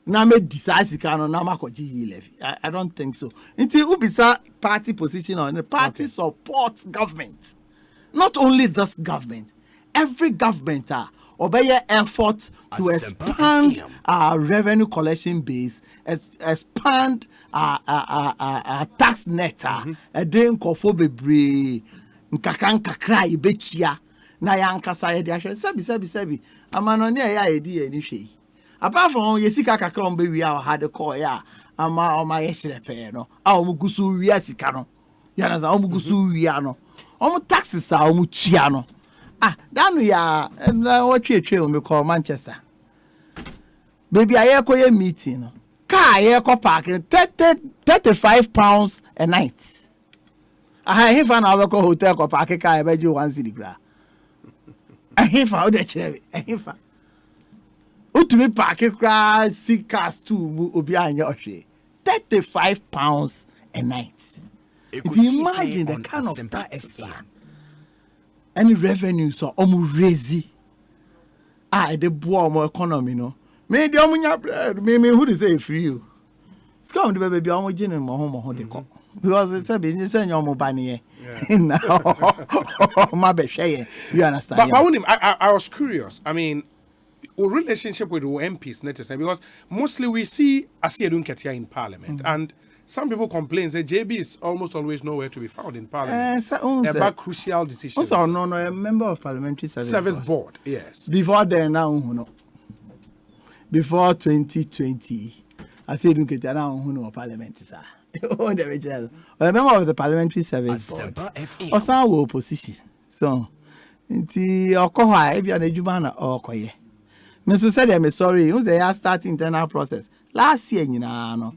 Na me decide sikano na makoji levy. I don't think so. Until ubisa party position on the party supports government. Not only this government, every government obey effort to expand our revenue collection base, expand our tax net, then kofo bebre, nkakra ibetia, na yankasa yedi ashe, sebi, amano ne ya edi eni hwe. Apart from yesika kakra ombe wi a had call ya, ama o ma yesrepe no, a o mugusu wi asika no. Yana za o mugusu wi ano. O taxes a o tua no. Danu ya what we call Manchester. Baby, I hear a meeting. No. Car here parking £35 a night. I have an hour hotel ko parking car I bet you 1 city gra. I have out the chair. I have. Utumi parking car 6 cars too obi anya £35 a night. Imagine the kind of taxes. Any revenues or raise the boom economy no. Maybe maybe who is say free you. It's come to baby I'm gin in my home de ko. Because it's a business and your mobile here. My share. You understand? But I was curious. I mean, our relationship with the MPs necessary because mostly we see Asiedun Ketia in Parliament and some people complain say JB is almost always nowhere to be found in Parliament. About crucial decisions. Also, no, a member of Parliamentary Service Board. Yes. Before then, now, no. Before 2020, I said, look at now, who know Parliament is a member of the Parliamentary Service Board. Or some opposition. So, if you're a Jumana or Koye. Mr. said, I'm sorry, you say, start internal process. Last year, you know.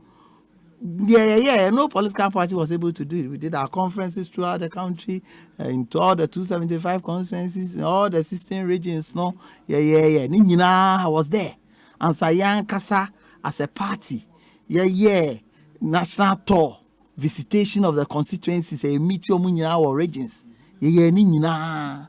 Yeah. No political party was able to do it. We did our conferences throughout the country, into all the 275 conferences, in all the 16 regions. No, yeah. I was there. And Sayan Kasa as a party. Yeah. National tour, visitation of the constituencies, a meet your regions. ye ni nyina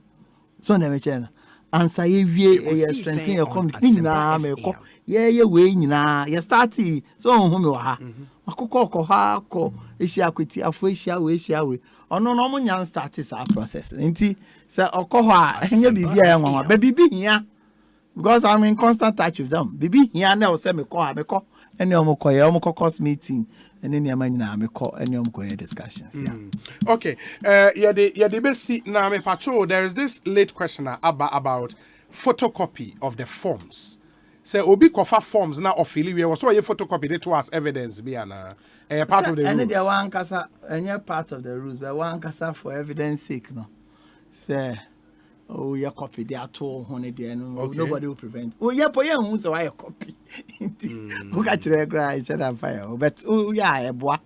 so na me chena ansa ye wie strengthen your community nyina me ko ye we nyina ye start so hu me wa ha akoko ha ko ehia kweti afo ehia we ono no mo nyan start sa process nti se okoho a enye bibia ya nwa ba bibi hia because I'm in constant touch with them bibi hia na o se me ko any omko ye omko cause meeting and any amanyina me ko any omko ye discussions Okay, yeah the best now me patrol. There is this late questioner about photocopy of the forms. Say obi kofa forms na ofili we was so ye photocopy it to us evidence be na part of the rules. And the one kasa any part of the rules but one kasa for evidence sake no. Say oh you copy they are too honey there no nobody will prevent. Oh yeah po yeah hu so why copy. Who got your gra said fire but oh yeah eboa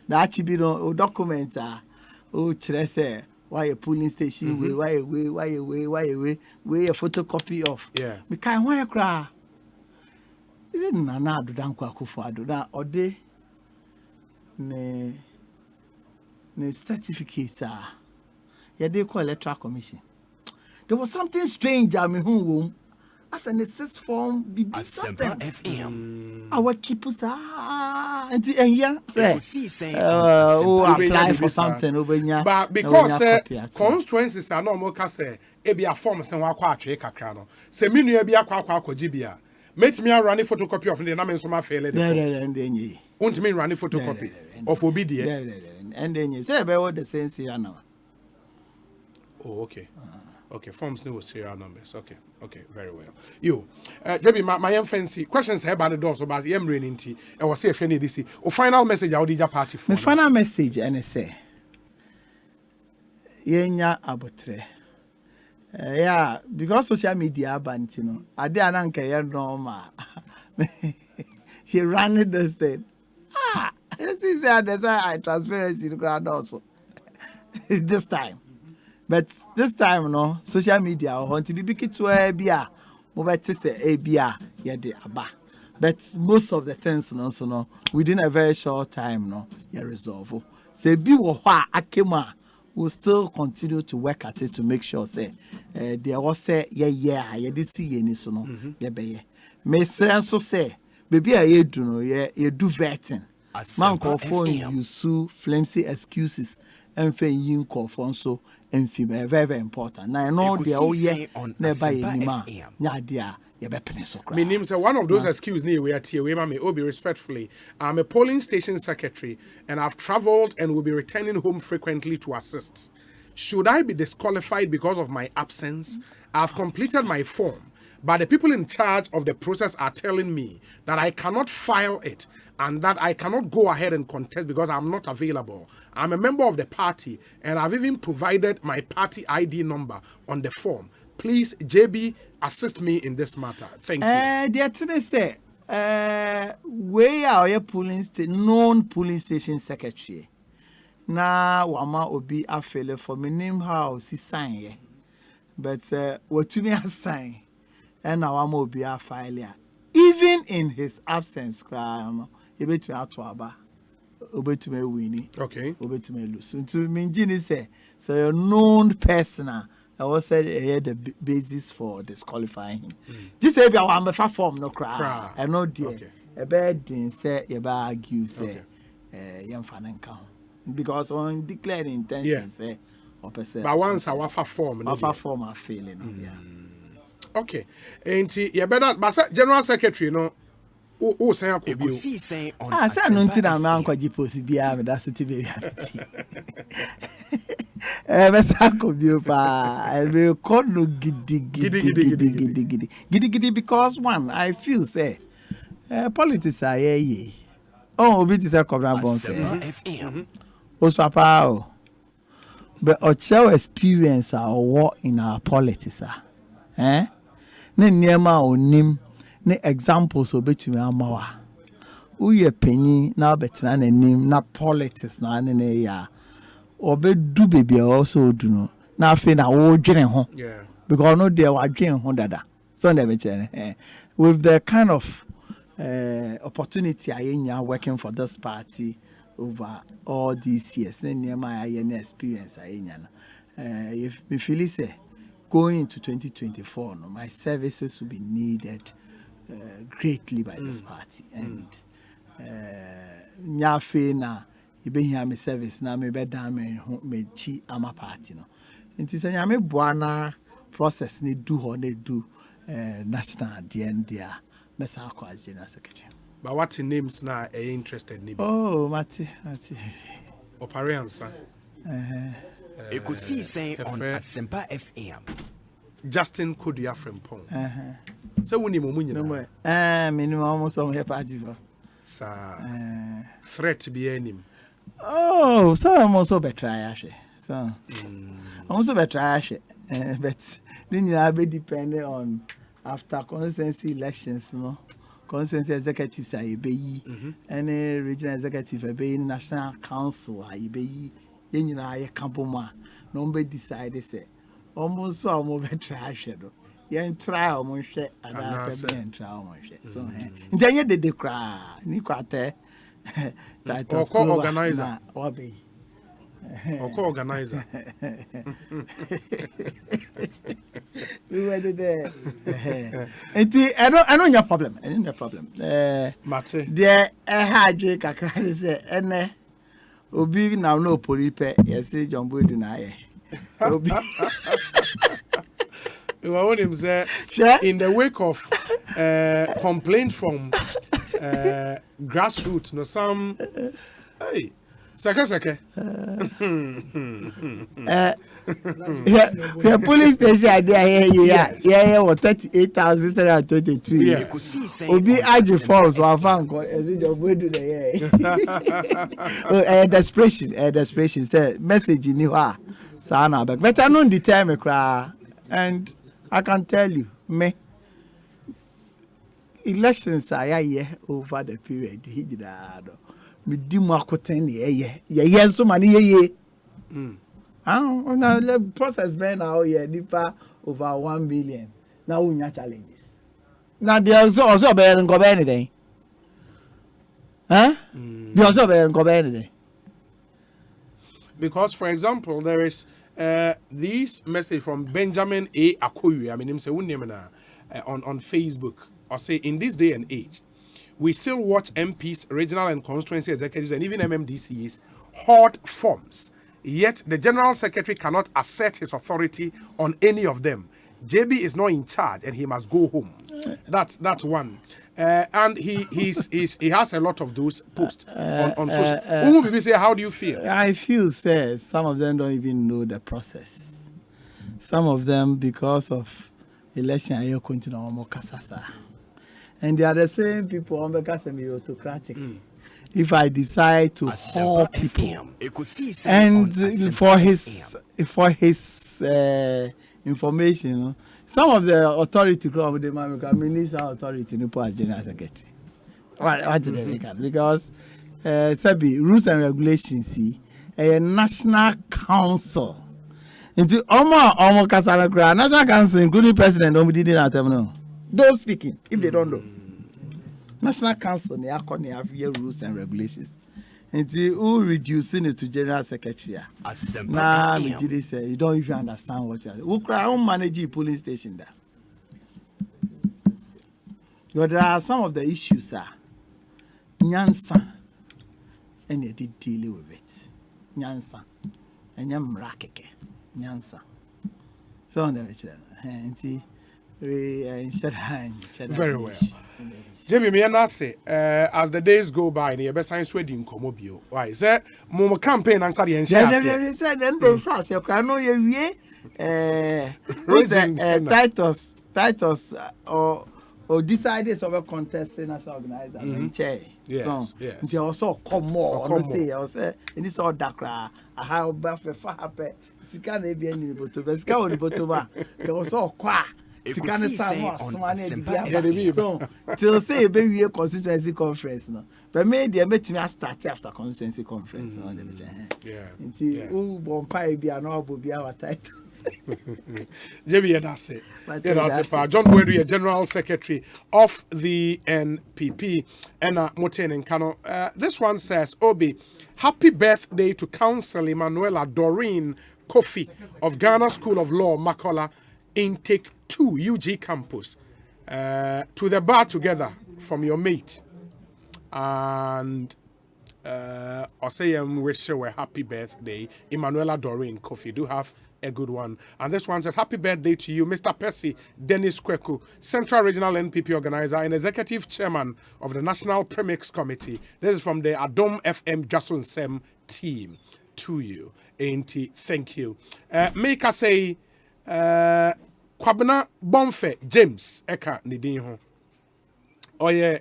that chi be no documents are oh chere say why a polling station why a way a photocopy of we can why cry. Is it Nana do danko akufo ado na ode ne certificates yeah they call Electoral Commission. There was something strange I mean who as an assist form Asempa FM. Our keepers and yeah say apply for something but because constituencies are no more say e be a forms na wakwa atwe kakra no se menu e be akwa akogibia make me run a photocopy of the name so ma fail there won't mean run a photocopy of obedient and then say be what the same serial now. Oh okay. Okay, forms no serial numbers. Okay, very well. You, Debbie, my fancy questions here by the doors about the raining tea. I was say if any this. O final message I would party for. My final message and I say, yenya abotre. Yeah, because social media banti no. Ade ananka ye normal. He ran the state. This is I transparency the crowd also. This time. But this time, no, social media or to be big to bia, mobile say bia, de aba. But most of the things, no, within a very short time, no, you resolve. Say be wa akema will still continue to work at it to make sure say there was say you did see any so no, be. Me so say, baby I do no, you do vetting. Man call phone you sue flimsy excuses. And for you call for so and very, very important. Now I know the oh yeah never anymore. Yeah, dear, you be penisokra. My name is one of those excuses near we are here. We may be respectfully. I'm a polling station secretary and I've traveled and will be returning home frequently to assist. Should I be disqualified because of my absence? I've completed my form, but the people in charge of the process are telling me that I cannot file it and that I cannot go ahead and contest because I'm not available. I'm a member of the party and I've even provided my party ID number on the form. Please, JB, assist me in this matter. Thank you. The attorney say, we are your non-polling station secretary. Now, wama obi afele for my name house he sign but what to me a sign and now wama obi a file even in his absence, crime. You bet me out to Aba, obey to me winning. Okay, obey to me lose. So to me, Jenny say, so a known person. I was said the basis for disqualifying him. Just say, I'm a form no cry. I know, dear. A bad didn't say, you argue, say, young fan and count. Because on declared intention, say, or percent. But once I form, I failing. Okay, and you better, but General Secretary, no. Oh, say I could be. Say no to that man kwa jiposi biya me that's the baby. I could be pa. I will call no giddy because one I feel say politics are ye. Oh, obi ti say cobra bon fe. O sapa but our experience our work in our politics ne niema onim ne examples obetumi amawa uye penyi na betina na nim na politics na ne ya obedu baby also do no na afi na wo dwene ho because no there wa dwene ho dada so na be with the kind of opportunity I working for this party over all these years ne niema ya experience I if me feel say going into 2024, no, my services will be needed greatly by this party. And nyafe na ibe hia me service na me beda me chi ama party no. Nti se nyame boa na process ni do ho na do national dia mesa akwa as general secretary. But what names now are you interested in? Oh, Mati. Opariansa. Ekosiisen On Asempa FM. Justin Kodia Frempong. So when you minimum almost on her party for. Threat be any. Oh, so I'm also better actually. So I'm also better actually. But then you be depending on after constituency elections, no. Constituency executives are ebeyi, any regional executive ebeyi, national council are ebeyi. You know, I campoma. Nobody decided say almost so I'm over trash. You try almost share, and I said, try almost share. So, then you did the cry. Niquate that organizer or be organizer. We were there. I know your problem. I know your problem. Mate. There, I had Jake. I can say, and Obi now no polipe. Yes, John Boy deny. Obi. I want him say in the wake of complaint from grassroots, no some hey. Seke. The police station there, what 38,722. Yeah. Obi Aji Falls, one fan called desperation. Say message in you sana back. But I know the time I cry, and I can tell you, me elections are here over the period. He did that. Me di mo akoten ye so mani ye now the process been now here nipa over 1 million now we nya challenges now there also be nko be anything there also be nko be anything because for example there is this message from Benjamin A. Akoyu, I mean him say on Facebook, or say in this day and age we still watch MPs, regional and constituency executives, and even MMDCs hoard forms. Yet the General Secretary cannot assert his authority on any of them. JB is not in charge, and he must go home. That's one. And he has a lot of those posts on social. How do you feel? I feel, sir, some of them don't even know the process. Some of them, because of election, are continue more kasasa. And they are the same people on because I'm autocratic. If I decide to hold people, and for his information, some of the authority come the minister authority no as general secretary. What did they make? Because Sebi rules and regulations see a national council. Into almost kasara national council including president nobody did not know. Those speaking, if they don't know. National Council, they have rules and regulations. Until who reducing it to General Secretary. Now, say you don't even understand what you are. Who manage the polling station there? But there are some of the issues, Nyansa, and you did deal with it. Nyansa, and Yamrakeke, Nyansa. So on the very well. Jimmy, me and say, as the days go by, the best science wedding comobio. Why is that? Momo campaign and study and share. They said, then they shall say, "Can know you Titus or decided of a contest in national organizer and chair. So they also come more on the say, I say, in this all Dakra, I have buffet for happy. If can't be any but to the scout, but there was all qua. So till say baby a constituency conference no. But me they met me start after constituency conference no. Until who bonfire be an obo be our titles. JB that's it. John Boydu, General Secretary of the NPP, and Moten and Kano. This one says, Obi, happy birthday to Council Emanuela Doreen Kofi of Ghana School of Law, Makola, Intake 2, UG campus. To the bar together from your mate. And I'll say wish you a happy birthday. Emanuela Doreen Kofi, do have a good one. And this one says, happy birthday to you, Mr. Percy Dennis Kweku, Central Regional NPP organizer and executive chairman of the National Premix Committee. This is from the Adom FM Jason Sem team. To you, Auntie, thank you. Make us say, Kwabena Bonfe James Eka Nidinho. Oh yeah.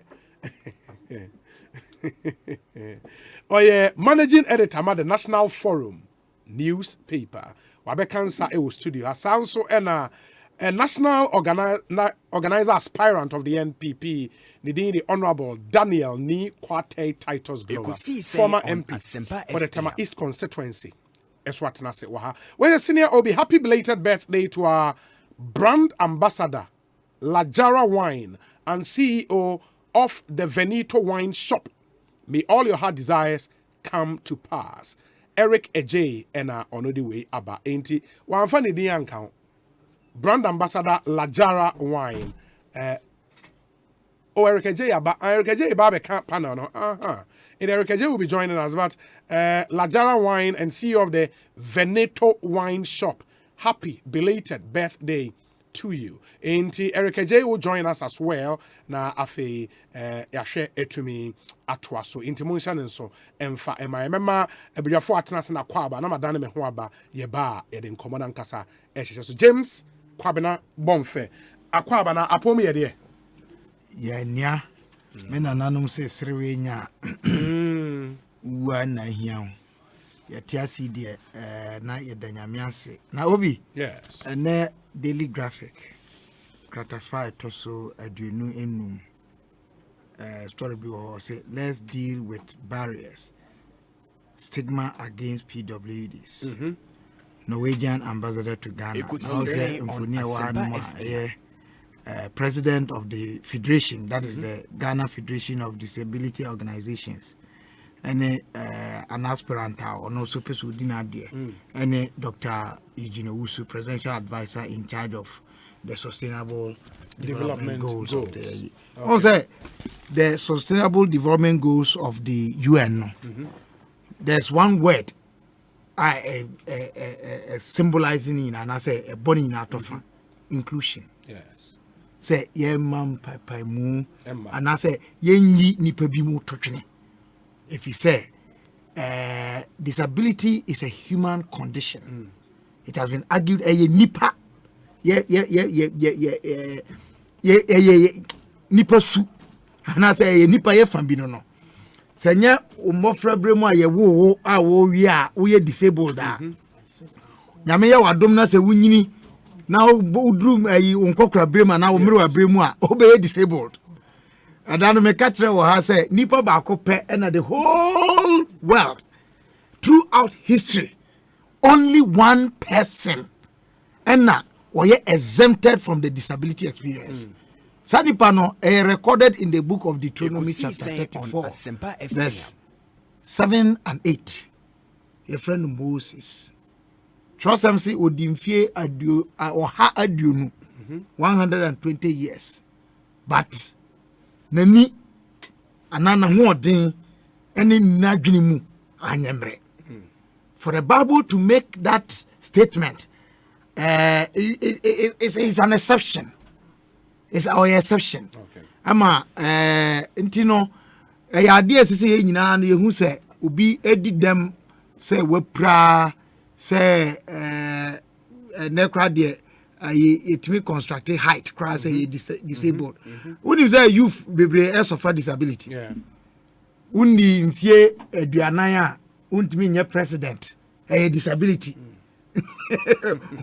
Oh yeah, managing editor of the National Forum newspaper. Wabekansa Ewo studio. Asanso ena a national organizer aspirant of the NPP, the Honorable Daniel Ni Kwate Titus Glover, former MP for the Tema East constituency. Eswatna se waha. Well, senior Obi, happy belated birthday to our brand ambassador, Lajara Wine, and CEO of the Veneto Wine Shop. May all your heart desires come to pass. Eric Ejay and on the way aba enti one funny the account. Brand ambassador Lajara Wine. Eric Ejay aba Eric Ejay babe can't panel no. And Eric Ejay will be joining us, but Lajara Wine and CEO of the Veneto Wine Shop. Happy belated birthday to you. And Eric J will join us as well. Na afe yahwe etumi atwa so intimunction and so emfa ema remember ebiafo atena na kwaba na madane me ho aba ye ba ye de nkomoda nkasa ehye so James Kwabena Bonfe akwaba na apom ye de ye nia me nananum se serewe nya wa na hia ye tiasi de na ye danyame ase na obi yes ene daily graphic gratify to so aduenu enum story bi or say let's deal with barriers stigma against PWDs Norwegian ambassador to Ghana president of the federation that is the Ghana Federation of Disability Organizations and an aspirant or no super sudina dear and Dr. Eugene Owusu, presidential advisor in charge of the sustainable development goals of the also the sustainable development goals of the UN. There's one word symbolizing in and I say a burning out of inclusion. Yes. Say ye mam pai mu and I say ye nipa bi mu totwene. If you say disability is a human condition, it has been argued a nipa nipa su and I say nipa ye fambino no. Senya umofra bremu a ye wo a wo wi a wo ye disabled a. Nyame ye wadom na se wunyini na udrum ayi unkokra bremu na wo mere wa bremu a obeye disabled. Adano me katre wo ha say nipa ba kope na the whole world throughout history only one person na was exempted from the disability experience. Sanipa no recorded in the book of Deuteronomy chapter 34 verse 7 and 8. Your friend Moses trust him say odimfie adio or ha adio 120 years but nani anana hoden ene nadwene mu anyemre. For the Bible to make that statement it's an exception. It's our exception. Okay. Ama intino idea say ye nyina no yehu say obi edi dem say wepra say nekra de it me construct height cry say disabled. Unim say youth bebre suffer disability. Yeah. Undi mfie aduanan a untimi nye president disability.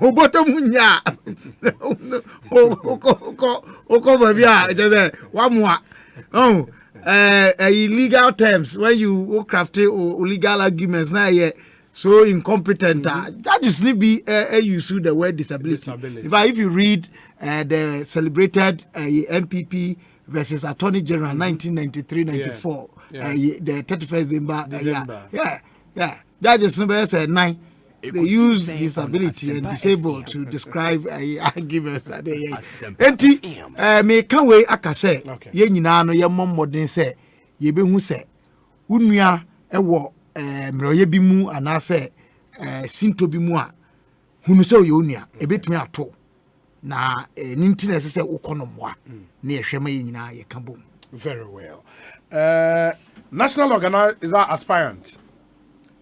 Oboto munya oko babia just one illegal terms when you craft illegal arguments now so incompetent that just need be use the word disability. If you read the celebrated MPP versus Attorney General 1993-94 the 31st December that just number said 9 they use disability and disabled to describe arguments. Enti me can we aka say ye nyina no ye mommodin say ye behu say unua ewo mroye bi mu anase sinto bi mu a hunu say ye onua ebetumi ato na ninti na say ukonomwa na ye hwema ye nyina ye ka bom. Very well. National organizer aspirant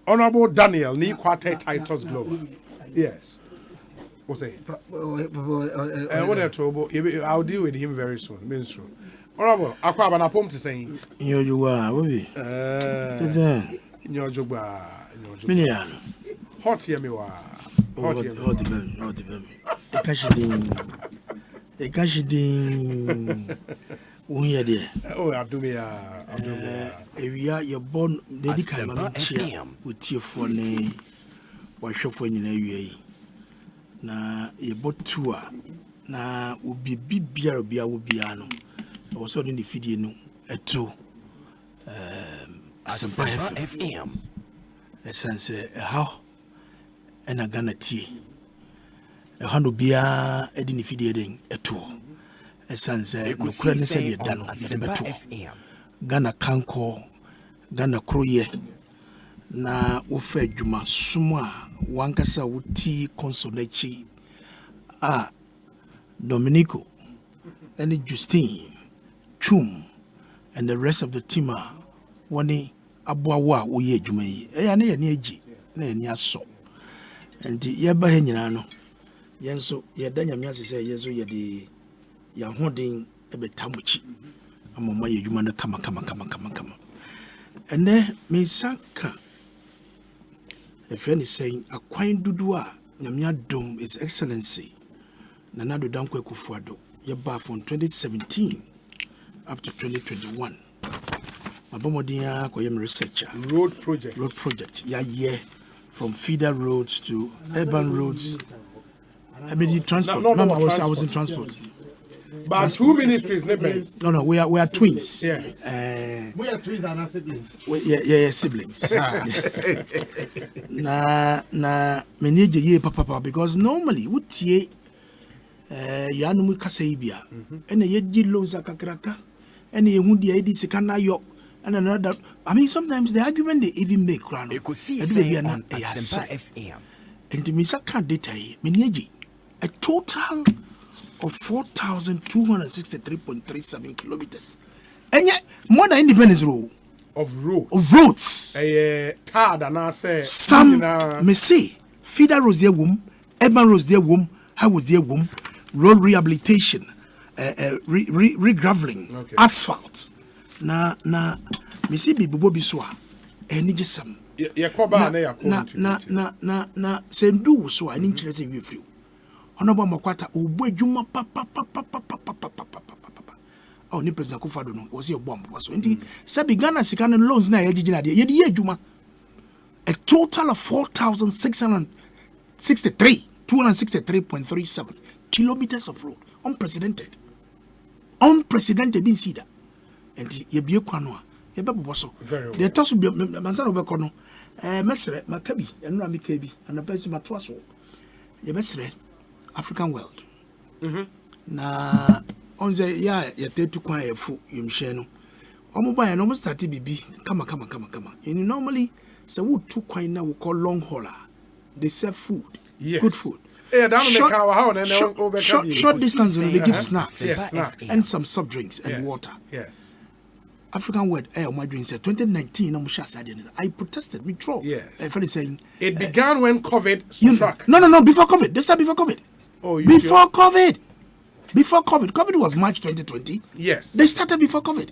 Honorable Daniel ni quartet titles global. Yes. What's it? I'll deal with him very soon. Minister. Honorable, Akwa bana pom to say. Nyojuwa, wobi. Nyojuwa. Miniano. Hot here me wa. Hot them. Ekashidin. Unya there. Oh, Abdumia. We are your born dedicated with your phone. Wa shop when you na ye bought tour na ubi bibia ubiano. I was in the video no eto Asempa FM. Essence how and a Ghana tea. A hundred bia edin video ding eto. Essence no credit said you done FM. Ghana kanko Ghana kroye na wofa adwuma sumwa wankasa wuti consolechi Dominico and Justine Chum and the rest of the team wani abwawa woye adwuma yi na ye agi na ye aso enti ye ba he nyina no yenso ye da nyame ase se yeso ye de ya hodin ebetamuchi amoma ye adwuma no kama ene me saka a friend is saying a quine dudua nyamia dom His Excellency Nanado Dankwe Kufuado yaba from 2017 up to 2021 mabomodia ko yem researcher road project yeah from feeder roads to urban roads. I mean transport. No, I was in transport. But two ministries, no, we are twins. Yeah. We are twins and siblings. Yeah, siblings. na manage ye papa because normally what ye ya no mu kasa ibia and ye di loans akakraka and ye hu dia edi sika na yo and another. I mean sometimes the argument they even make crown. Ekosiisen On Asempa FM. And to me saka data ye manage a total of 4,263.37 kilometers. And yet, more than Independence Road. Of roads. Some may say, feeder roads there womb, urban roads there womb, highways there womb, road rehabilitation, regraveling, asphalt. Na, me see Bibo Biswa, and it just some. Na, send do so an interest in you. Honorable Makwata Ubu Juma papa. Oh, ni President Kufado no was your bomb was so. Indeed, Sabi Ghana Sikan loans na yejina de ye Juma. A total of 263.37 kilometers of road. Unprecedented being see that. And ye be kwanoa. Ye be boso. The toss be Mansano Bekono. Mesre, Makabi, and Rami Kabi, and the person Matwaso. Ye mesre. African world. Na onze ya tetu kwa efu yumsheno. Omoba ya no start bibi kama. You normally say we two kwa na we call long hauler. They serve food. Yes. Good food. Short distance they give snacks. And some soft drinks and water. Yes. African word my dream said 2019 I protested withdraw. Yes. Saying it began when COVID struck. No, before COVID. They started before COVID. Oh, before COVID. COVID was March 2020. Yes. They started before COVID.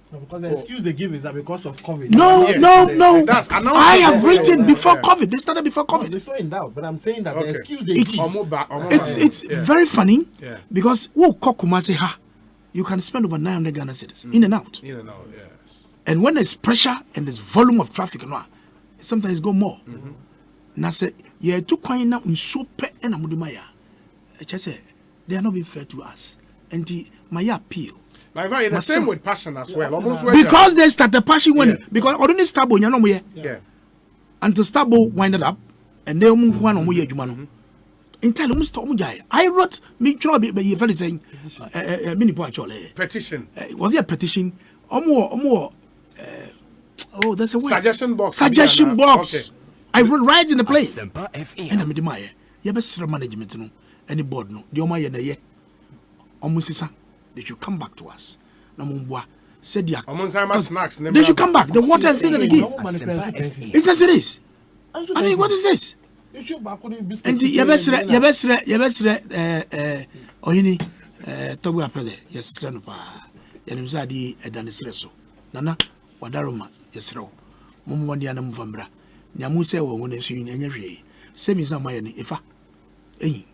No, because the excuse they give is that because of COVID. No. I have written before COVID. They started before COVID. It's not in doubt, but I'm saying that the excuse they give. It's very funny because you can spend over 900 Ghana cedis in and out. Yes. And when there's pressure and there's volume of traffic, sometimes go more. Now say yeah, too quiet now in super and amudimaya. They are not being fair to us. And my appeal. Like the same with passion as well. Because they start the passion when because already stable, you know, yeah. Until stable winded up, and they one on your jumano. Entirely must stop. I wrote me trouble by your friend saying mini petition. Was it a petition? Or more. Oh, that's a word. Suggestion box. Suggestion box. Okay. I wrote right in the place. Asempa FM. And I'm the Maya. You best management no. Any board no. The Omaya na ye. Omusisa. They should come back to us. Namumbwa. Said ya. Snacks. They should come back. The water thing that they give. It's as it is. I mean, what is this? And you best Oyini Tobu Apele. Yes, Stranopa. Yanimzadi Edanisreso. Nana Wadaroma. Yes, Ro. Mumwandiana Muvambra. Nyamuse when they see in energy. Same is not my ifa. Hey,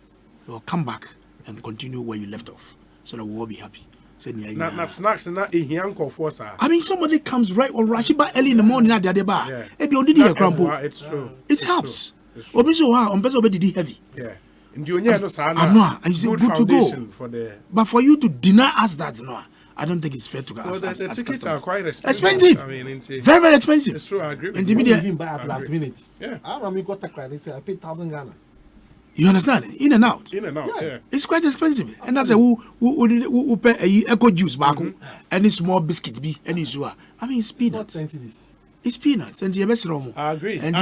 you'll come back and continue where you left off. So that we'll all be happy. Not snacks and not a yanko for us. I mean, somebody comes right or rushing back early in the morning at the bar. It's true. It helps. Obiso on better already heavy. Yeah. And you know, it's good to go. But for you to deny us that, no, I don't think it's fair to us. The tickets are quite expensive. I mean, very, very expensive. It's true, I agree. And you even buy at last minute. Yeah. I got a credit. They say I paid 1,000 Ghana. You understand? In and out. Yeah. It's quite expensive. And that's a who pay a eco juice back any small biscuit be any sure. I mean, it's peanuts. It's peanuts. And the best room. I agree. And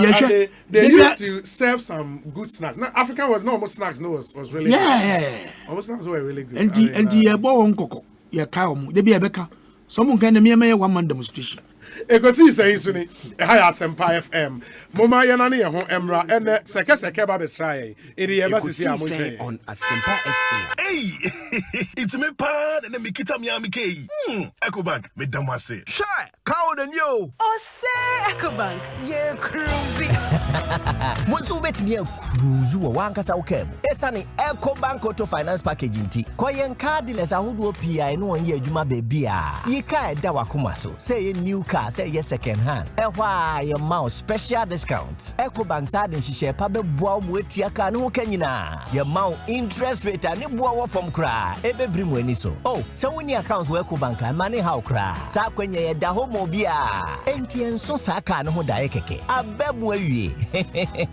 they used to serve some good snacks. Now, Africa was not almost snacks. No, was really good. Yeah. Almost snacks were really good. And the bon coco. Yeah, cow. They be a becker. Someone can me 1 man demonstration. Ekosiisen suni high Asempa FM. Moma yana ne ho emra ene seke ba besrae. Edi e ba sisi amotwe. On Asempa FM. Hey, it's me pa na me kita mi amike. Ecobank me damase. Shy, cow than you. Oh say Ecobank, ye cruisy. Monso betimi cruise wo wankasa wokem. Esane Ecobank auto finance package nti. Koyen cardless ahodo PI no won ye adwuma ba bia. Yika eda wakoma so. Say new car, say yes second hand. Ehwa your mouse special discount. Ecobank sad nhihye pa be boa mo atua ka no kanyina. Your mount interest rate ani boa from kra. Ebe brimu ani so. Oh, so when your accounts work Ecobank and money how kra. Sa kwenye ye da homo bia. Enti enso sa ka no ho da ekeke. Abemu awie.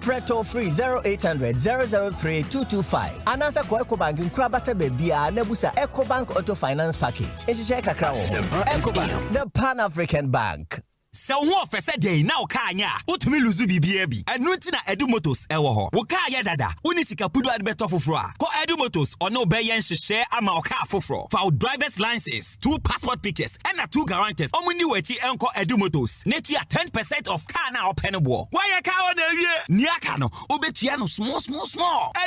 Preto free 0800 003 225. Anasa ko Ecobank nkra bata be bia na busa Ecobank auto finance package. Nhihye kakra wo. Ecobank, the Pan-African Bank. So what for said day now kanya utumi luzu bibia bi enu ntina Edu Motors ewo ho wo ka ya dada uni sika pudu adbet ofofro a ko Edu Motors ono be yen hyehyɛ ama o ka afofro for driver's license 2 passport pictures and 2 guarantors omuni wachi enko Edu Motors netua 10% of car na open bo why ka o na wie ni aka no obetua no small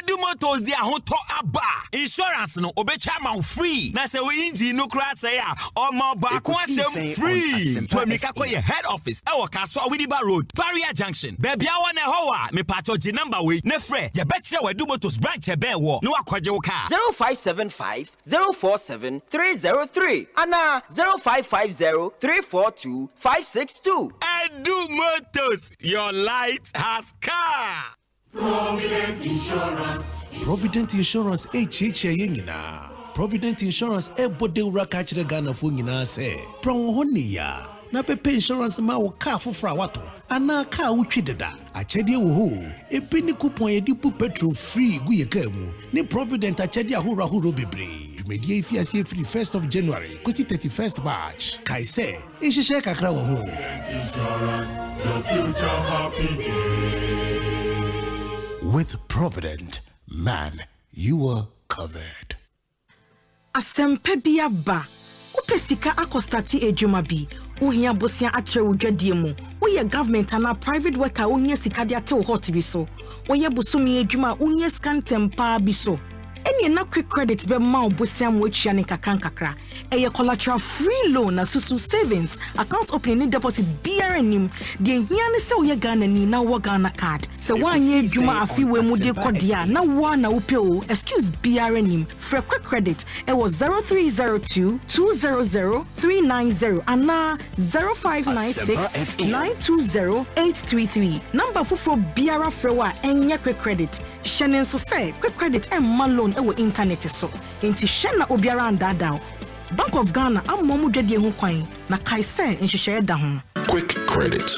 Edu Motors dia ho to aba insurance no obetua ma free na se we engine no kra say a omo ba ko asem free to amika ko ye head office ewo Kaswa Widiba Road Barrier Junction baby awa na howa me pato G number we ne frɛ ye betire Edu Motors branch e be wo no akwaje wo car 0575 047 303 ana 0550 342 562 Edu Motors, your light has car. Provident Insurance HHA yengina. Provident Insurance ebode ura kachire Ghana fu nyina se. Pronhonia. Na pepe insurance ma wo car fofra wato. Ana car wutwi deda. Achede wo ho. Epini coupon edi pu petrol free gu ye ka mu. Ni Provident achede ahoro bebre. Media if you see free 1st of January, 31st March. Kai say, ishise kakra wo ho. Insurance, your future happy day. With Provident, man, you are covered. Asempa bia ba. Upesika akostati ejuma bi. Uhia bosia atre udwadie mu. Uye government ana private worker unye sika dia te hot bi so. Uye busumi ejuma unye scan tempa bi so. Any na quick credit be ma obosia mo atwa ne kakra eye collateral free loan na susu savings account opening deposit BRNim de hia ne se oye Ghana ni na wo Ghana card se wanye adwuma afi we mu de kodia na wo na wo pe o excuse BRNim for quick credit e was 0302 200 390 ana 0596 920 833 number for BRA frewa enye quick credit Shannon so say quick credit and loan e wo internet so enti shena obiara andada Bank of Ghana amomu dwede ho kwan na kai say nhihye da ho Quick credit.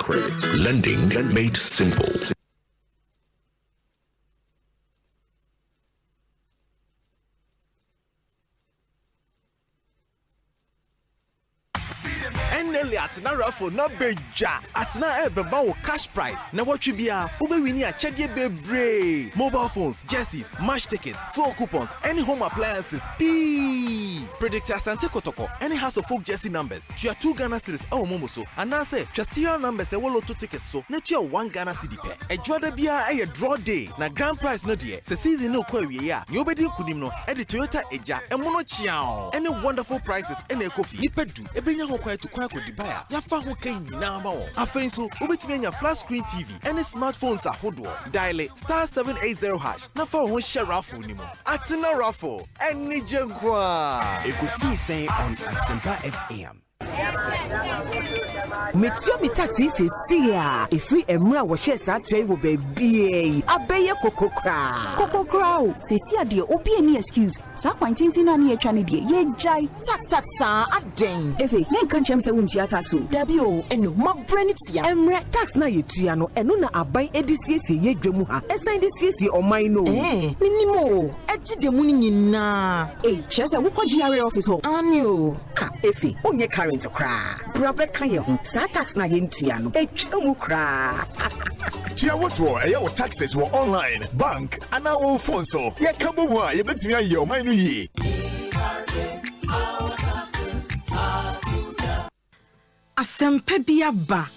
Lending made simple. NLA atena raffle na beja atena ebeba wo cash prize na watwi bia wobewini a chedie bebre mobile phones, jerseys, match tickets, floor coupons, any home appliances. Predictor Asante Kotoko, any house of folk jersey numbers. Tia 2 Ghana cedis e omomo so. Anase tia serial numbers e wo lotto tickets so. Na tia 1 Ghana cedi pe. E jwada bia e draw day. Na grand prize no de. Se season no kwa wie ya. Ni obedi kunim no e de Toyota Eja e mono chiao. Any wonderful prices e na ekofi. Nipedu e benya ho kwa to kwa kodibaya. Ya fa ho kan nyina ma wo. Afen so obetimi anya flat screen TV. Any smartphones ahodo. Dial *780 hash. Na fa ho share raffle ni mo. Atina raffle. Any jenkwa. Ekosiisen on Asempa FM. Metio mi taxi se sia efri emra wo share sa tray wo baby abeye kokokra o se sia de obi any excuse sa kwantintin na ne atwa ne de ye jai tax sa aden efe men kan chem se wuntia tax o dabi o eno ma brand tia emra tax na ye tua no eno na aban edisiesie ye dwamu ha esan disiesie oman no minimo ejide mu ni nyina chese wo koji area office ho anio efe onye current kra proper kan ye ho sa tax na ye ntua no etwamu kra tia wotwo eye wo taxes wo online bank ana wo phone so ye kabo mu a ye betumi aye o man no yi Asempa biaba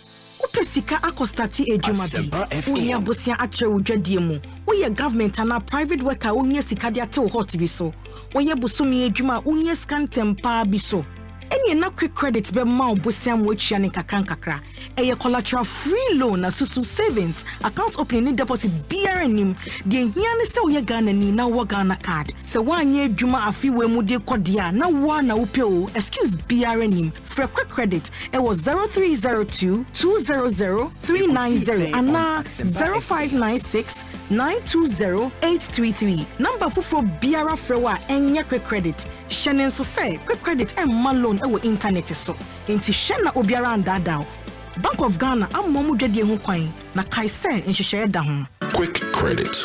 upesika akostati ejuma bi uya bosia atre udwadie mu uye government ana private worker unya sika dia te hot bi so uye busumi ejuma unya scan tempa bi so eni na quick credit be ma obosia mo atwa ne kakra eye collateral free loan na susu savings account opening ni deposit BRNim de hia ne se uye Ghana ni na wo Ghana card se wanye adwuma afiwe mu de kodia na wo na wo pe o excuse BRNim for quick credit it was 0302 200 390 ana 0596 920-833 number for biara frewa enya quick credit shenen so say quick credit and loan e wo internet so enti shena obiara andada Bank of Ghana ammomu dwede ho kwan na kaise nhihye da ho Quick credit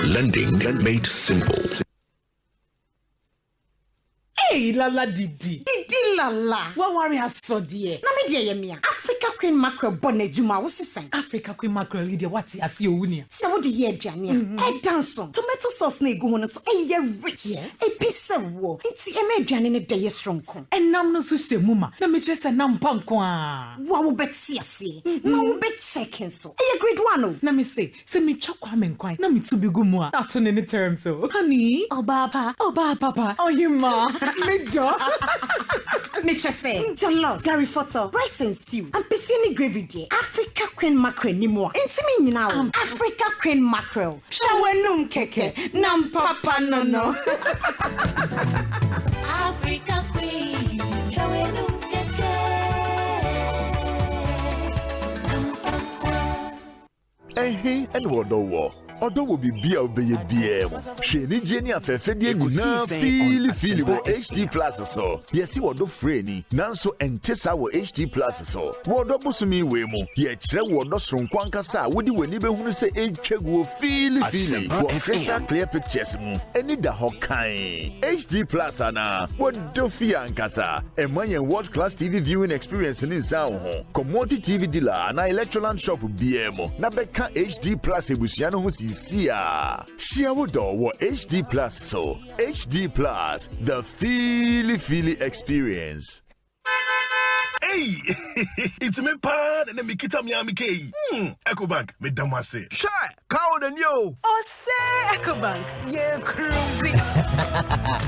lending made simple. Hey lala didi lala wa worry asodie na me de ye me Africa Queen Mackerel bonejuma wo sesan Africa Queen Mackerel de what ase owunia se wo de ye aduane e danson tomato sauce na egu ho no so e ye rich e pisse wo nti e me aduane ne de ye stronko enam no so shemu ma na me kire se nam panko a wa wo beti ase na wo be check so e ye grade 1 o na me say se me twakwa me nkwan na me tu bi gu mu a ato ne ne term so honey oba papa oh you ma me do me say jollof Gary photo rice and stew and piscine gravy there Africa Queen Mackerel ni mo intimi nyina wo Africa Queen Mackerel shawenum keke nam papa no Africa Queen shawenum keke and what do Odo will be beer obey beer. Sheni Jenny afefedi na feel HD Plus so. Yes, you do freni. Nanso entesa wo HD Plus so. Wodo busumi we mu. Ye kire wodo sronkwanka sa wodi weni be hunu se etwegu feel. Wo crystal clear pictures mu. Eni da hokan. HD Plus ana wodo fi ankasa. Emanye world class TV viewing experience ni za ho. Commodity TV dealer na Electoral shop beer mo. Na beka HD Plus ebusia no ho Sia Shiawodo wa HD Plus so HD Plus the feely experience. Hey, it's me pan and me kita mi amike. Ecobank me damase. Shy, cow than you. Oh say Ecobank, yeah cruising.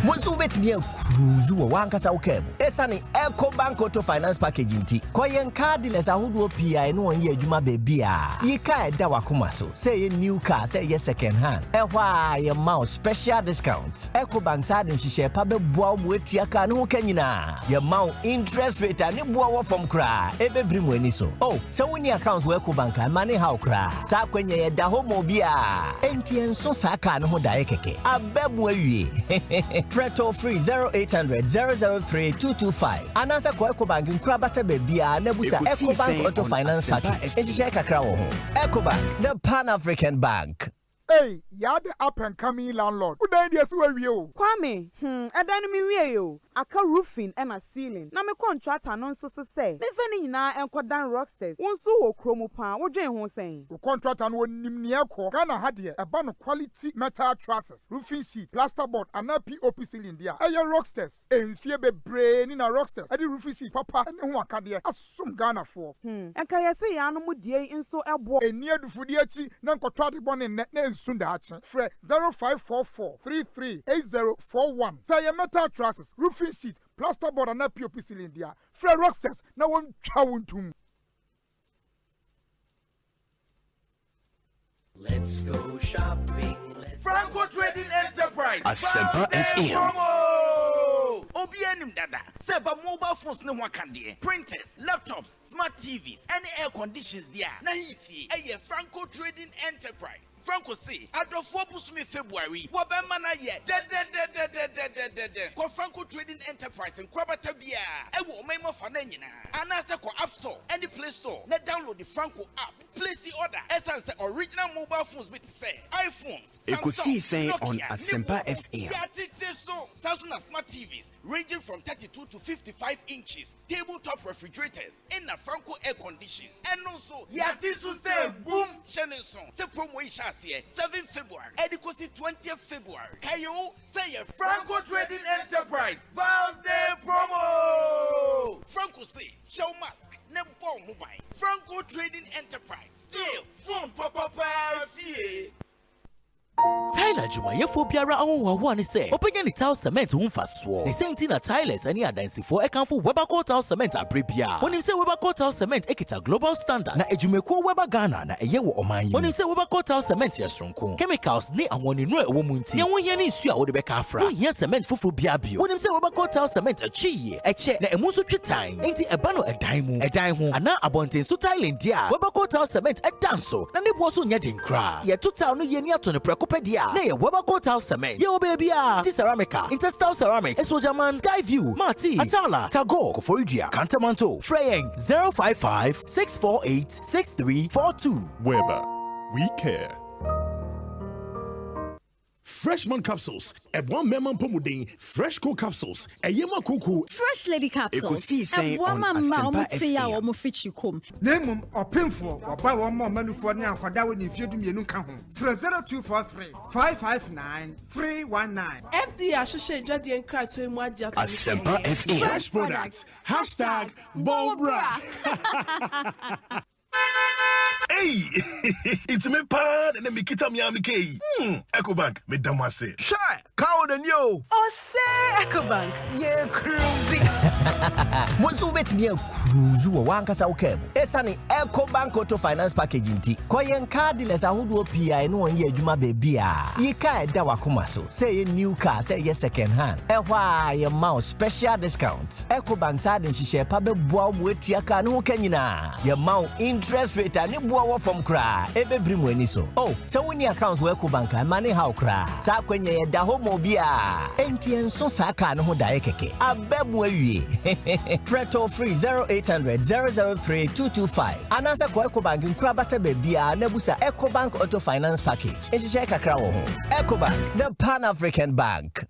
Once you bet me a cruise you one kasa ukem. Esani Ecobank Auto Finance Package inti. Koyen cardless a hudu PI no one ye juma bebia. Ye ka da wakuma so. Say a new car, say ye second hand. Why your mouse special discounts. Ecobank side and she share pabe boa with your car no kenyina. Your mount interest rate and from cry, ebe bring when so. Oh, so when your accounts work bank and money how cry. Sa kwenye da homo bia. NTN so saka no dae keke. Abebwe Preto free 0800 003 225. Anasa kwa Ecobank nkrabata bebia nebusa Ecobank Auto Finance Package. Esi kakra wo ho. Ecobank, the Pan-African Bank. Hey, you're the up and coming landlord. Who died yes we you? Kwame, I don't mean we you. aka roofing and a ceiling. Na me contractor non so say. Me feni nyina enko dan rocksters. Wonso wo kromo pa wo dwen ho sen. Wo contractor no nimnia ko. Ghana hadie e ba no quality metal trusses, roofing sheet, plasterboard and POP ceiling dia. Eye rocksters. Enfie bebre ni na rocksters. E di roofing sheet papa ne ho akade asum Ghana for. Enka yesi ya no mu die nso ebo. Eni adufudi achi na nkoto ade bone ne nsu da achi. Fre 0544 338041. Say metal trusses, roofing sheet, plasterboard and POP ceiling dia. Fre rocksters na won twa wontum. Let's go shopping. Franco Trading Enterprise. Asempa FM. Obianim dada. Seba mobile phones ne wakande. Printers, laptops, smart TVs, any air conditions there. Na hifi. Eye Franco Trading Enterprise. Franco say, adofo busumi February. Wabema na ye. Ko Franco Trading Enterprise in Kwabata bia. Ewo omema fana nyina. Anase ko App Store, any Play Store. Na download the Franco app. Place the order. Essence original mobile phones with say iPhones. Ekosiisen On Asempa FM. Samsung smart TVs ranging from 32 to 55 inches. Tabletop refrigerators in the Franco air conditions. And also, Yatisu say boom Shenson. Se promo isha say 7 February. Edikosi 20th February. Kayo say Franco Trading Enterprise. Val's Day promo. Franco say show mask. Ne bon mobile. Franco Trading Enterprise. Still phone papa fee. Tyler Juma ye biara awon ne say openya ni tile cement ho mfaso. The same thing na tilers ani adansifo ekanfo Weberco tile cement abrebia. Wonim say Weberco tile cement ekita global standard na ejumekuo Weber Ghana na eye wo oman yi. Wonim say Weberco tile cement ye sronko. Chemicals ni awoni no ewo mu nti. Ye wo hia ni isu a wo de beka afra. Wo hia cement fufuru bia bio. Wonim say Weberco tile cement achi eche na emu so twetan. Enti eba no edan ho ana abonten so tile ndia. Weberco tile cement edanso na ne bo so nya den kra. Ye total no ye ni ato ne Pedia, nay, Weberco tile cement, yo baby, Ceramica, Interstyle Ceramics, Esojaman, Skyview, Marti, Atala, Tago, Koforidia, Cantamanto, Freyeng, 055 648 6342. Weber, we care. Freshman capsules, a one memon pomudin, fresh cool capsules, a yema kuku, fresh lady capsules, a woman mouthia or mofichicum. Name or painful or buy one more menu for now for that when you do me no come home. 0243 559 319. FD associate Jadi and Cry to him what Asempa FM. Fresh products. Hashtag Bobra. Hey, it's me pad and me kita Miami K. Ecobank, me damase. Shy, cow and yo. Oh, say Ecobank, yeah, cruising. Monso bet me a cruise wanka sa ukem. Esani Ecobank Auto Finance Package inti. Koyen cardless ahudu PI no one ye juma bebia. Ye ka da wakoma so. Say a new car, say ye second hand. Ehwa ye mouse special discounts. Ecobank side and she share pabe boa wetu ka no kenyina. Ye mount interest rate ani boa from cry. Ebe brimu eni so. Oh, so when your accounts work Ecobank and money how cry. Sa kwenye ye da homo bia. Enti enso sa ka no ho da keke. Abebu ewie. Preto free 0800 003 225. Anasa kwa Ecobank nkura bata bebia nebusa Ecobank Auto Finance Package. Esi kakra wo ho. Ecobank, the Pan-African Bank.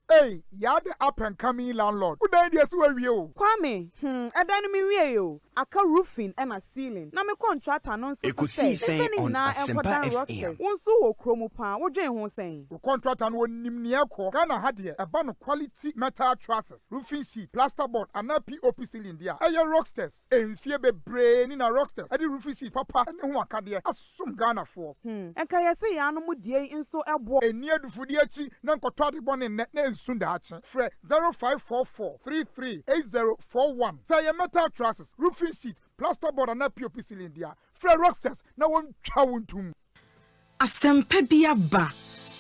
Hey, you're the up and coming landlord. Who died yes where you? Kwame, I didn't mean you. Aka roofing and a ceiling. Na me contract announce so Ekosiisen On Asempa FM. Wonso wo kromo pa, wo dwen ho sen. The contract and one nimnia ko. Ghana hadie a ban quality metal trusses, roofing sheet, plasterboard and POP ceiling dia. Eye rocksters. Enfie bebre ni na rocksters. Ade roofing sheet papa ne ho akade asum Ghana for. Enka yesi ya no mu die nso ebo. Eni adufudi achi na nkoto ade bone ne nsunda achi. Fre 0544 338041. Say metal trusses, roofing sheet, plasterboard and POP ceiling dia. Fre rocksters na won twa wontum. Asempa bia ba.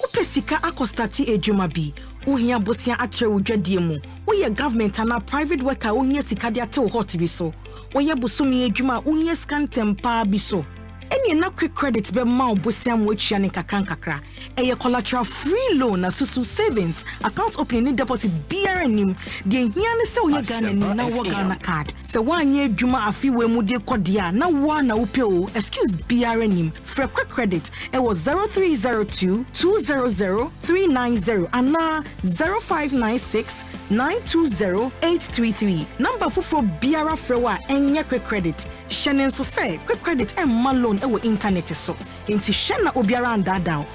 Upesika akostati ejuma bi. Uhia bosia atre udwadie mu. Woye government ana private worker uhia sika de ate hot bi so. Woye busumi ejuma uhia scan tempa bi so. Any na quick credit be ma obosia mo etua ne kakra. Eye collateral free loan na susu savings account opening deposit biara nim. De hia ne se oye Ghana ni na wo Ghana card. Se wanye adwuma afi we mu de kodia na wo na wo pe o excuse biara nim. For quick credit it was 0302 200 390 and 0596 920-833. Number fufro biara frewa enye quick credit. Shenen so say quick credit and malone ewo internet so. Inti shena obiara andada.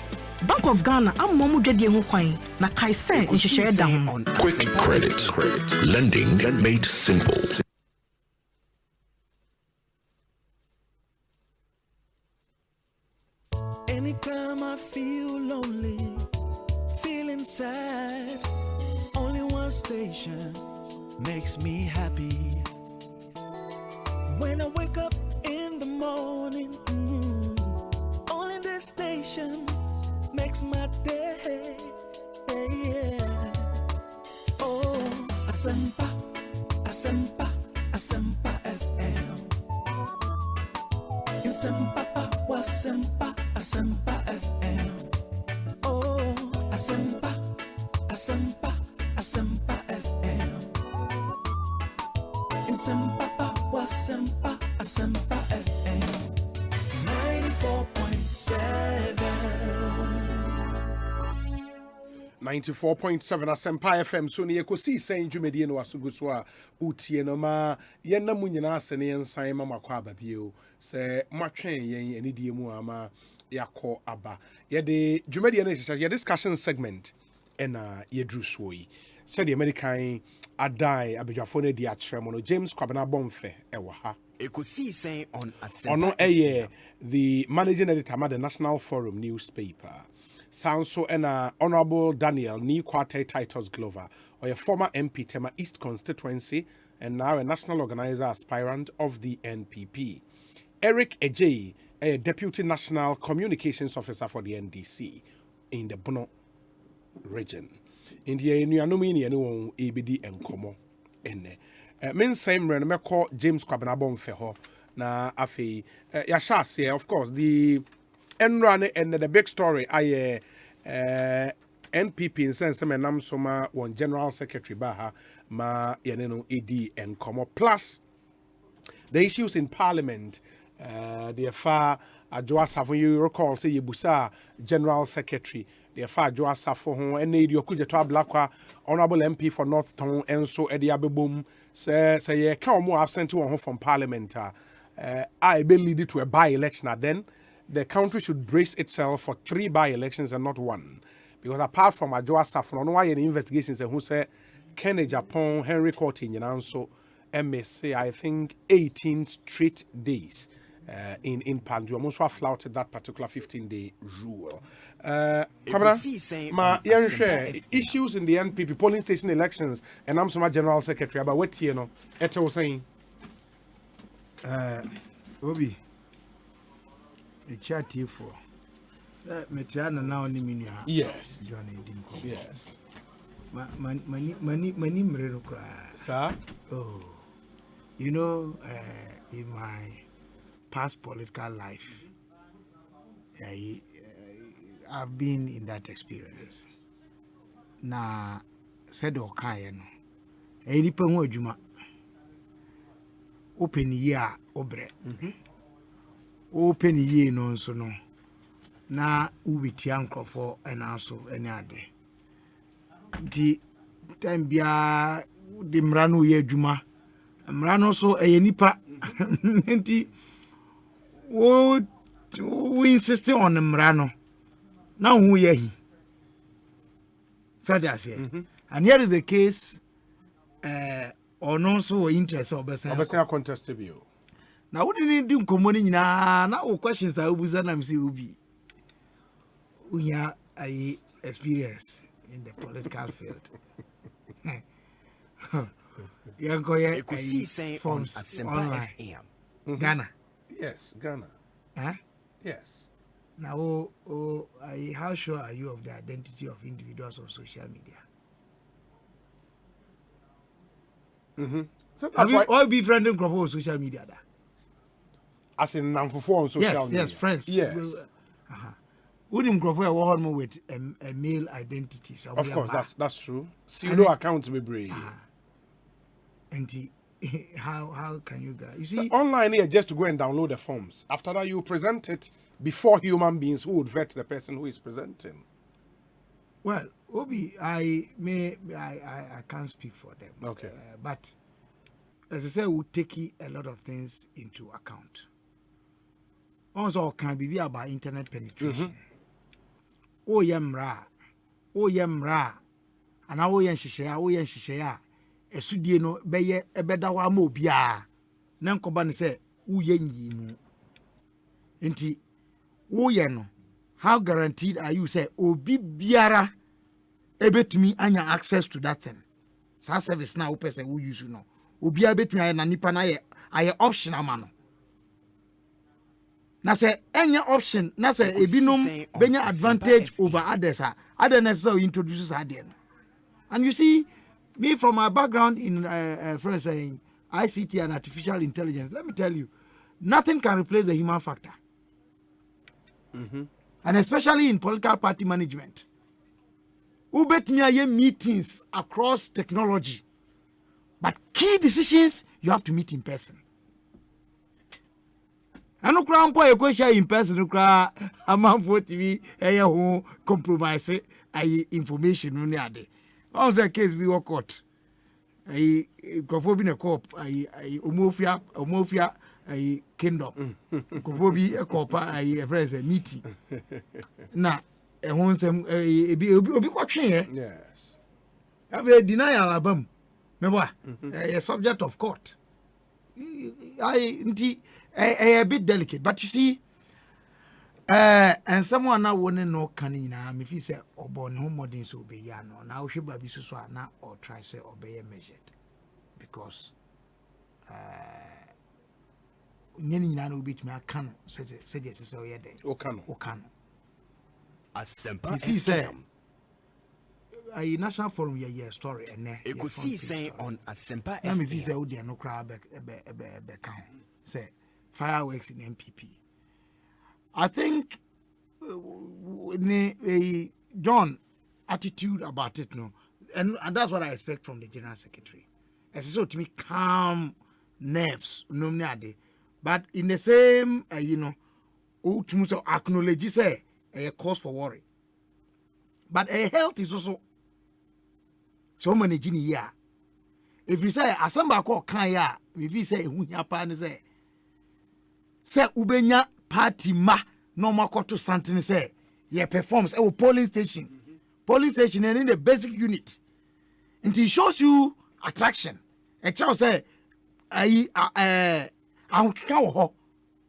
Bank of Ghana amomu dwede ho kwan na kai say nhihye da ho. Quick credit. Lending made simple. Anytime I feel lonely, feeling sad, only one station makes me happy. When I wake up in the morning, only this station makes my day. Yeah. Oh, Asempa, Asempa, Asempa FM. Asempa, Asempa, Asempa FM. Oh, Asempa, Asempa, Asempa FM. Asempa, Asempa, Asempa FM. 94.7 Asempa FM so ne Ekosiisen dwumedie no asogo so a utie no ma yenna mu nyina ase ne yensan ma makwa ababio se matwen yen anidie mu ama yakọ aba yede dwumedie no hyehyɛ discussion segment ena yedru so yi said the American adai abedwafo no di akyerɛ mo no James Kwabena Bomfe ewa ha Ekosiisen on Asempa. Ono the managing editor of the National Forum newspaper. Sounds so Honorable Daniel Ni Kwate Titus Glover, or a former MP Tema East constituency and now a national organizer aspirant of the NPP. Eric Ejay, a deputy national communications officer for the NDC in the Bono region. In the Nuanomini and ABD and Como. Men same run call James Kwabena Bomfe na afi yashase of course the enrun and the big story I NPP in sense menam soma one general secretary baha ma yeneno ED and Como plus the issues in parliament the far Adwoa Safo you recall say Yebusa general secretary the far Adwoa Safo ho and need your kuja to Ablakwa honorable MP for North Town and so Eddie Abebum say ye come more absent to one from parliament I believe it to a by-election then the country should brace itself for 3 by-elections and not 1 because apart from Adwoa Safo no why any investigations who say Kennedy Japan Henry Courtin and so MSC I think 18 straight days in Pandu almost flouted that particular 15-day rule. Ma share issues in the NPP polling station elections and I'm some general secretary about what you know Ete was saying Obi a chat here for Metiana now ni minia. Yes. Johnny Dinko. Yes. Mani mreno cry. Sir? Oh. You know, in my past political life, I've been in that experience. Na said okay no. Nipa ho adwuma. Open year obre. Open year no so no. Na ubiti ankrofo and also any ade. Di time bia de mrano ye adwuma. Mrano so nipa. Nti we insist on mrano. Now who ye he? So that's it. And here is the case or no so interest or best contest to you. Now what did do common now questions I was and see ubi. We have a experience in the political field. You go here forms online. Ghana. Yes, Ghana. Huh? Yes. Now, how sure are you of the identity of individuals on social media? So have you all be friendly on social media? as in Namfufo on social media. Yes, friends. Yes. Wouldn't go for a woman with a male identity. So of course, that's true. Pseudo accounts be brave. And how can you get? You see, so online here just to go and download the forms. After that, you present it before human beings who would vet the person who is presenting. Well, Obi, I can't speak for them. Okay, but as I said, we take a lot of things into account. Also, can be about internet penetration. Oh yemra, and I will share. Esudie no beye ebeda wa ma obia na nkoba ne se uye nyimu enti uye no how guaranteed are you say obi biara ebetumi anya access to that thing sa service na wo pese wo use no obi abetumi anya na nipa na aye option amano na se enya option na se ebinom benya advantage over others other necessary introduces ade no. And you see, me from my background in friends saying ICT and artificial intelligence, let me tell you, nothing can replace the human factor. And especially in political party management. Ubet meetings across technology. But key decisions, you have to meet in person. And no crown boy share in person, no cry a man for TV, a compromise, information on the other. On the case we work out. I conforming a cop, I Omofia, I kingdom. Conforming a cop, I friends a meeting. Now, a one some be watching, yes. Have a denial album. Remember, a subject of court. A bit delicate, but you see. And someone now want to know canina if he say born home modern so be yano now she baby so na or try say obey measured because nyani na no bit me aka no say yes say o yede o kano Asempa if he say a national forum ye story and Ekosiisen On Asempa na me fi say o de no cry be kan say fireworks in MPP. I think John attitude about it, no, and that's what I expect from the General Secretary. As so to me, calm nerves, no neade, but in the same, to acknowledge say a cause for worry. But health is also so many genie. If you say Asempa call kaya, if you say unyapa say ubenya party ma normal to something say yeah performs a polling station and in the basic unit until it shows you attraction a child say I can ho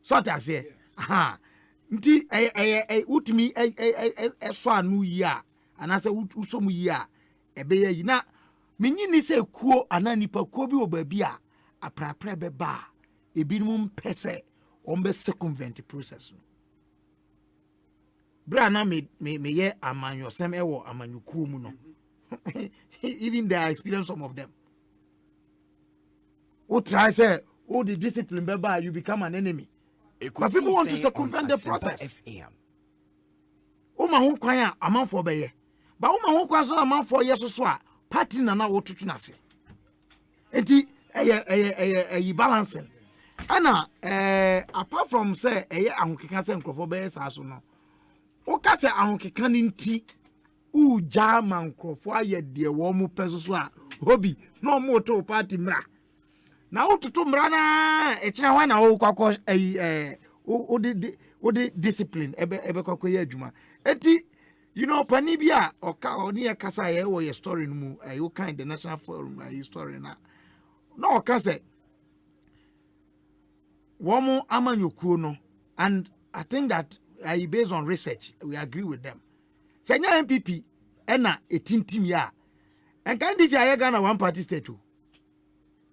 sort as say until utimi so anu ya and I say usom ya e be yi na menyi ni say kuo ananipa kuo bi obabia aprapra be ba ebinum pese on be circumvent the process. Brana me ye amanyo sem ewo amanyuku mu no. Even they experience some of them. O try say o the discipline beba you become an enemy. But people want to circumvent the process. O ma ho kwan a amanfo be ye. Ba o ma ho kwan so amanfo ye so a party na na wo tutu na se. Enti eye balancing. Anna, apart from say, ahokeka say nkrofo be saso no. O ka say ahokeka nti u jama nkrofo aye de wo mu peso so a hobi no mo to party mra. Na o tutu mra na e kire hwan na o kwakọ o de discipline ebe kwakọ ye adwuma. Eti pani bia oka oni e kasa ye wo ye story no mu you kind the national forum story na. No oka say Womo amanyokuo no, and I think that based on research, we agree with them. Senya MPP, ena a team ya. And can this year Ghana one party state too?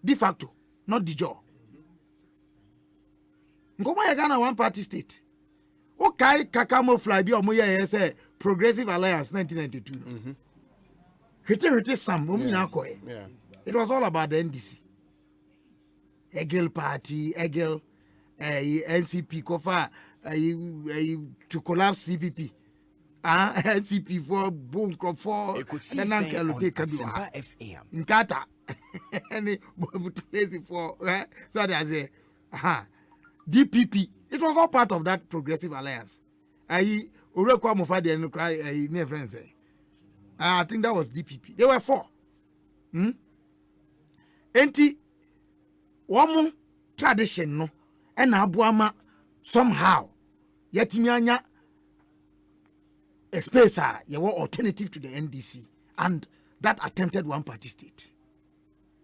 De facto, not de jure. Nkoma Ghana one party state. Okay, kakamo fly bi omo ye say Progressive Alliance 1992. Hete Sam, it was all about the NDC. Egel party, Egel. NCP kofa to collapse CPP. NCP for boom for then uncle take Asempa FM. Nkata any lazy for so there's a DPP. It was all part of that progressive alliance. I friends. I think that was DPP. There were 4. Enti one tradition no and abuama somehow yet nyanya a space alternative to the NDC and that attempted one party state.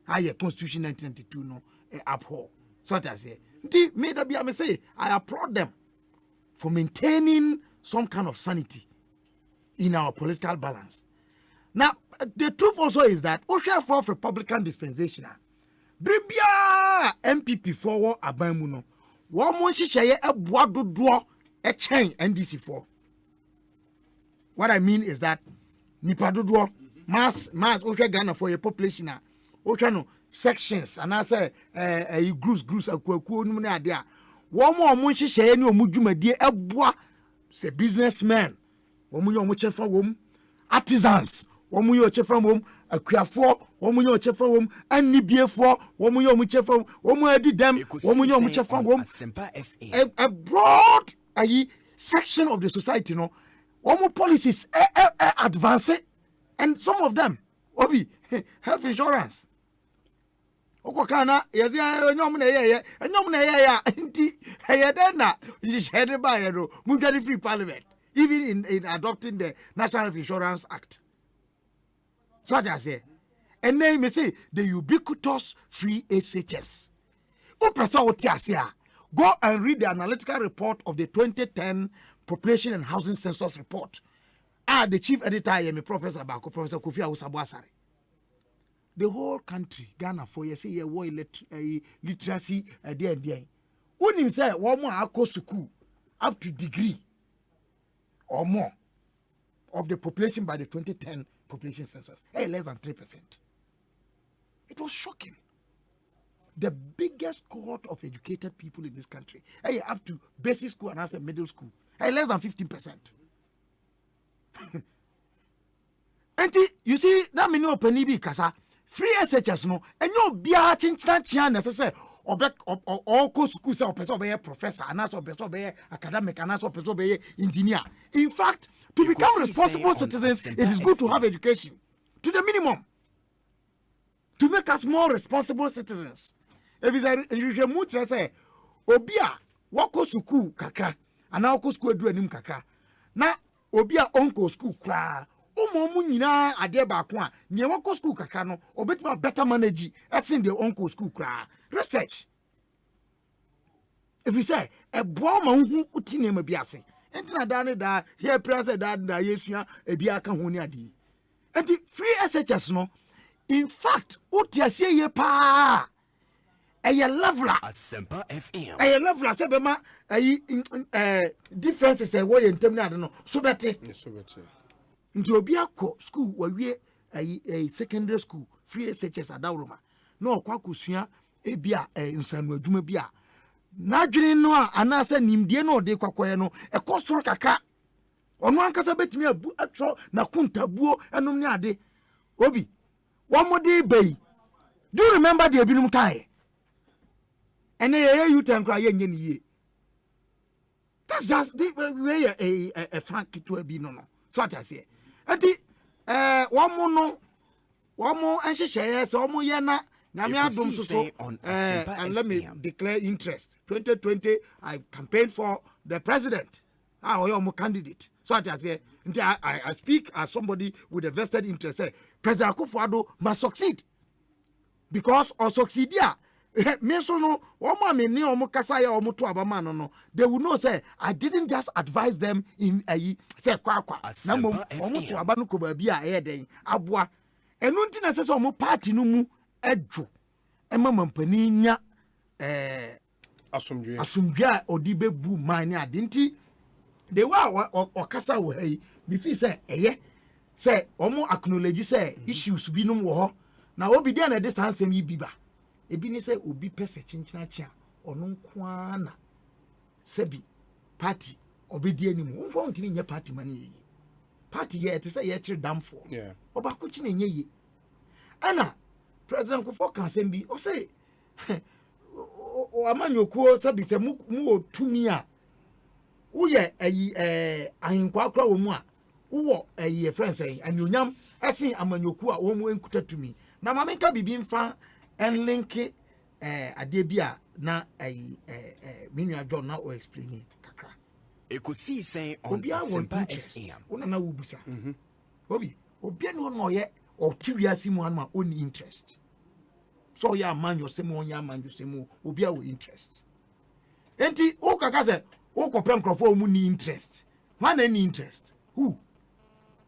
Higher Constitution 1992 no abhor. So that I say, I applaud them for maintaining some kind of sanity in our political balance. Now, the truth also is that Osha for Republican dispensation, Bribia MPP forward Abamuno, one more share a boado draw a chain NDC4. What I mean is that Nipado draw mass Osha Ghana for a population, Osha no sections, and I say groups a no idea. One more share any mujuma dear a bois, say businessmen, woman from womb, artisans. Woman yo chefa wom akuafo woman yo chefa wom anibiefo woman yo chefa woman adi dem woman yo chefa wom a broad section of the society no woman policies advance and some of them obi health insurance okokana yezi nyom na ye ya nti den na jishede ba ye no mudwari free parliament even in adopting the National Health Insurance Act. So I say, and then me say the ubiquitous free SHS. Go and read the analytical report of the 2010 Population and Housing Census Report. The chief editor, I am Professor Bako, Professor Kofi Awusabuasare. The whole country, Ghana, for you say a war literacy there. When you say one more ako school up to degree or more of the population by the 2010 population census, less than 3%. It was shocking. The biggest cohort of educated people in this country, up to basic school and also middle school, less than 15%. And you see, that means no penny kasa free SHS no, and no bia chinchina necessary or all school say person be professor, and also person be academic, and also person be engineer. In fact, to become responsible citizens, it is good to have education to the minimum to make us more responsible citizens. If it's a much say obia wako school kakra and wako school do anim kakra na obia onko school kra umu nyina ade ba ko a ne wako school kakra no obetima better manage as in the onko school kra research. If we say a boy ma hu utine ma biase entina da ne da here present da yesua e bia ka ho ne ade enti free SHS no in fact utiasie ye pa a leveler Asempa FM a leveler say be ma differences e wo ye ntem ne ade no so bete nti obi akọ school wa wie secondary school free SHS adawroma na okwa kosua e bia nsanu adwuma bia na dwene no a anase nimdie no de kwakoye no e kosoro kaka ono ankasa betimi abu atro na kuntabuo enom ne ade obi wamode bei. Do you remember the ebinum kai and you can cry ye. That's just a frank to a bino. So what I say. And one more and she shares or more yana. And let me declare interest. 2020, I campaigned for the president. I am a candidate. So what I say. I speak as somebody with a vested interest. Say, President Akufo-Addo must succeed. Because or succeed yeah. Me so no omo me ni omo kasa ya omo to abama no they will know say I didn't just advise them in say kwa na mom omo to aba no ko ba bi a den aboa enu nti na say omo party no mu edwo ema mampani nya asomdwe odi bebu man ni ade nti they were okasa wo hey me feel say say omo acknowledge say issues bi no wo ho na obi dey na dey sansem yi biba ebi ni say obi pese chinchina chia ono kwa na sebi party obedi anim won ntimi nye party man yi party ye te say ye kire damfo oba ko chi na nye yi ana president Kufuor kan sembi o say o amanyokuo sebi se mu otumi a wo ye ayi ahinkwa akra wo mu a wo ayi friends ayi anyonyam asin amanyokuo a wo mu enkuta tumi na mamenka bibi mfa enlinki ade bia na ayi minua John na o explain kakra Ekosiisen On Asempa FM. Una na wubusa obi no no ye o tiwiasi mu anma oni interest so ya man yosemo onya man yosemo obi a wo interest enti o kaka se o ko pem krofo mu ni interest man any interest who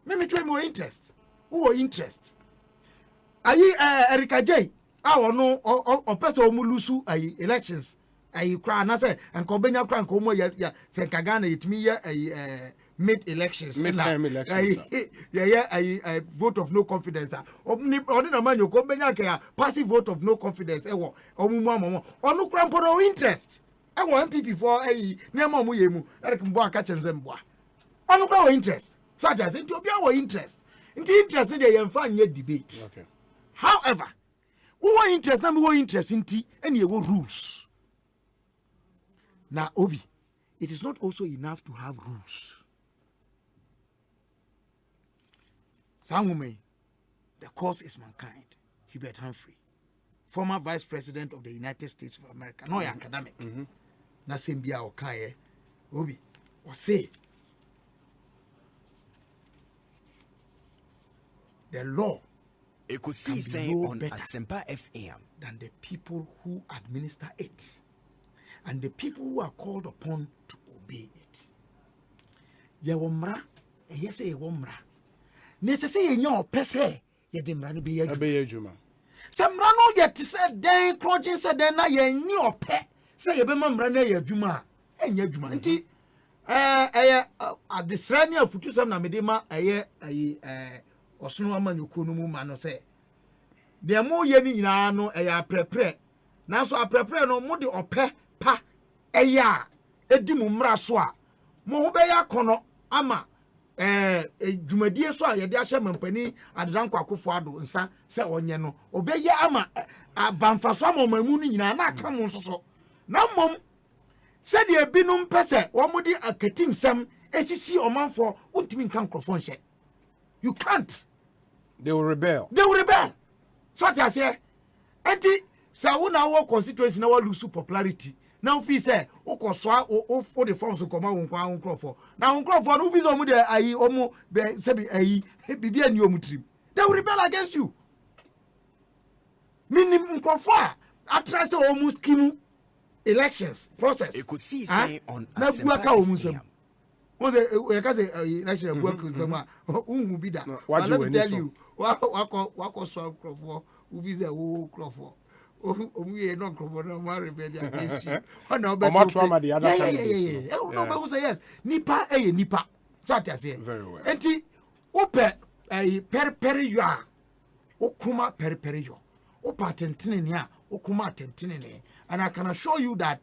me try more interest who interest ayi Erika J no o pese o mu lusu ayi elections ayi kra na se enko benya kra enko mo ya se Kagana yitimi ya ayi mid elections midterm elections yeah vote of no confidence oni na man yoko benya ka passive vote of no confidence ewo omumu amomo onu kra mpodo interest ewo MPP for ayi niam omu yemu Eric Mbo aka chenze mboa onu kra wo interest so that say obi awo interest interest dey yemfa nye debate okay however wo interest na wo interest nti ene ewo rules na obi it is not also enough to have rules. Sangumei, the cause is mankind. Hubert Humphrey, former Vice President of the United States of America, no academic. Na sembia okaye, obi, or say the law Ekosiisen On Asempa FM than the people who administer it and the people who are called upon to obey it. Yawomra, yes, yawomra. Necessary in your pese, ye demran be a juma. Some rano yet said, then crotching said, then I knew your pet. Say a bemran a juma, and your juma. At the Srania of Futusam Medema, or Sunuaman Yukunumu Mano say. There are more yenny no a prepare. Now so I prepare no modi or pe pa a ya, a dimumra swa. Mobeya kono ama. Jumadie so ye de ahye mampani adedan kwakofo ado nsa se onye no obeye ama banfaso amamu no nyina na aka mo nsoso na mom se de binum pese wo mudi akatim sam esisi omanfo untimi nkan krofo nhye you can't. They will rebel so that say enti sa wo na wo constituency na wo lose popularity. Now fi say okosoa o the forms koma won kwa nkrofo na nkrofo no fi so mu de ayi omu be sebi ayi bibia ni omutrim they will rebel against you minim nkrofo atra say omu scheme elections process Ekosiisen On na Asempa buaka omu sam o de e ka say national buaka sam a unhu bi da let me tell you wako so nkrofo u fi say o nkrofo we no crop no more rebellion against you. No be trauma the other time. Yeah. No be say yes. Nipa nipa. So that say. Very well. Enti ope peri you are. Okuma peri you. Opa tentene ni a okuma tentene ni. And I can assure you that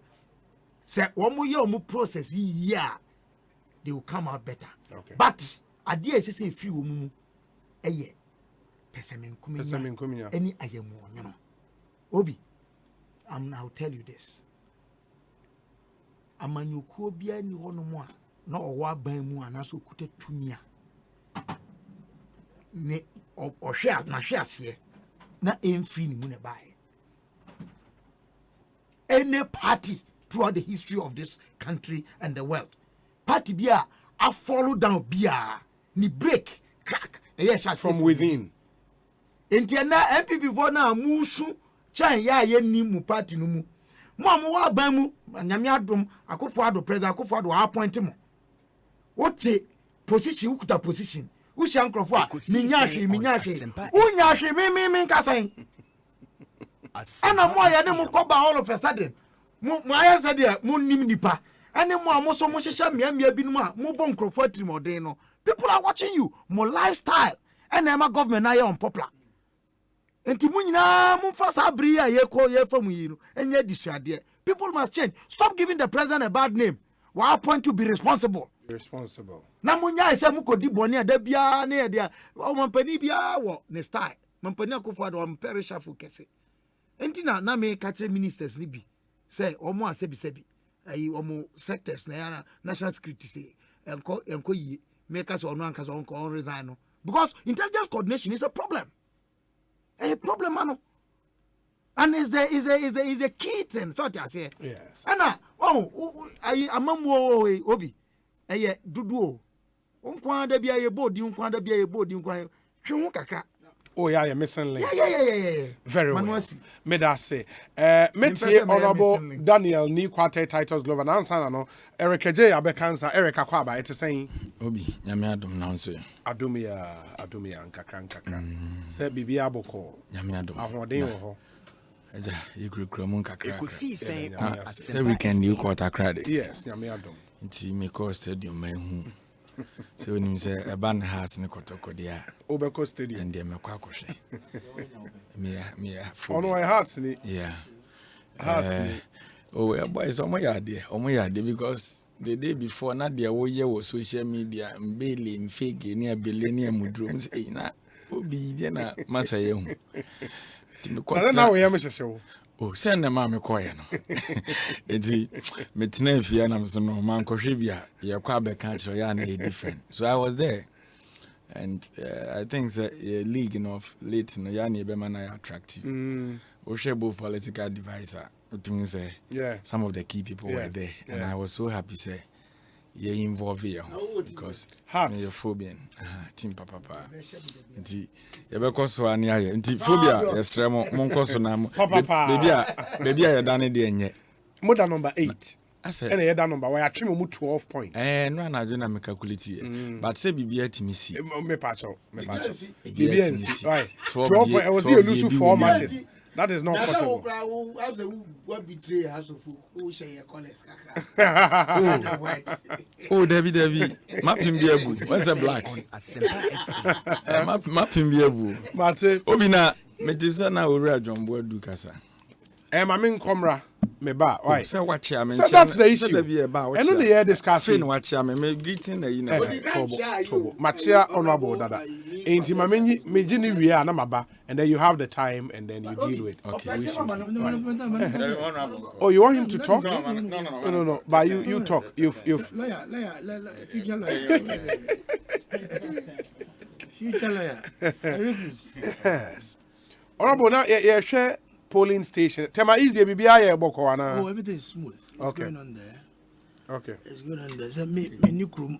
say omo ye omo process here they will come out better. Okay. But adie say free omo pesemen kumenya. Any ayemu onyo. Obi, I'll tell you this. Amanyukuo bia ni hono mo a na owa ban mu anaso kuta tumia. Ne ohwe na hwe ase na emfiri ni mu ne bae. Any party throughout the history of this country and the world, party bia a follow down bia ni break crack from within. Entiana MPP for na musu chan ya ye ni mu party no mu mo wa ban mu nyame adom akofo ado president akofo ado appoint mo wote position ukuta position ushi ankrofo a minya hwe unya hwe mi nkasan ana mo ya ne mu koba all of a sudden mo aya said there mo nim nipa ane mo amoso mo hehya miamia binum a mo bon nkrofo atrimodin no people are watching you mo lifestyle and ema government na ye unpopular. Enti munyina mumfasa abri ya yeko yefa muyiru enye disuade. People must change. Stop giving the president a bad name. wa point to be responsible. Na munya ese mukodi boni ada bia na dia o mampani bia wo ne style. Mampani akofo ada o perishable kese. Enti na me catch ministers ni bi. Say omo asebi. Ayi omo sectors na ya national security say enko yi make us ono anka so on resign no. Because intelligence coordination is a problem. A problem man. And is a key thing. So I say. Yes. Anna, I amamu obi. Eye dudu. Unkwa da bia ye bodi, unkwa da bia ye bodi, unkwa. Twu kakra. Oh yeah, missing link. Yeah. Very well. Me that say. Metie Honorable Daniel ni quarter titles global na answer no. Eric J abekansa Eric akwa ba ete saying. Obi, nyame adom na nso. Adom ya nkakra. Say bibia aboko. Nyame adom. Ahoden wo ho. Eja, yekura mu nkakra. Ekosiisen On Asempa. Say weekend you quarter credit. Yes, nyame adom. Nti me call stadium man hu. So when you say a band has ne kotokodia. Obeko stadium. And dem akwakohwe. Me ono my hearts ni. Yeah. Hearts ni. Oh, boys omo ya there because the day before na there wo ye wo social media mbele mfege ni abele ni amudro say na obi je na masaye hu. Ti me kwata. Na wo ye me hyehyɛ. Oh, send them a me koye no. Enti me tena afia na me so no man kohwe bia ye kwa be kan cho ya na different. So I was there. And I think the league of late no ya na be man attractive. We share both political advisor. It means some of the key people were there and I was so happy say ye involved here because me phobia team papa nti ye be koso ani aye nti phobia yesre mo nkoso na baby a ye dane de enye moda number 8 ase ene ye da number we atwe mu 12 points no na jo na me calculate but say bibia timisi me pacho bibia right 12 points I was here lose 4 matches. That is not possible. What betray house of who share your colors? Oh, Debbie. Mapping be able. What's a black? Mapping be able. Mate. Obina, Metisana will read John Boy Ducasa. I mean, Comra, me ba. Why? So what I mean, that's the issue. And on the air discussing what I mean, greeting the trouble. Machia honorable dada. Ain't him me jini ria na maba, and then you have the time and then you deal with. Okay. Oh, you want him to talk? No. But you talk. You've Future lawyer. Yes. Honorable now share polling station. Tema is the BBI boko ana. Oh, everything is smooth. It's going on there. Okay. It's going on there. So me new crew.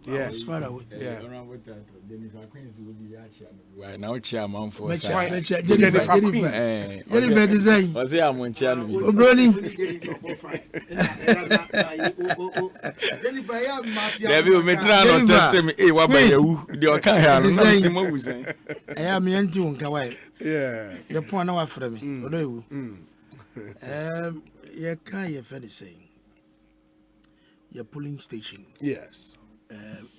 Yes. As far away. Yeah. Why now chairman for Jennifer design. Was he am chairman? Obroni. David me try not to say me what by you. The okan here no say mo wu say. I am yanti wonka why. Yes. Your point now after me. Odo ewu. You can you fairly saying. Your polling station. Yes.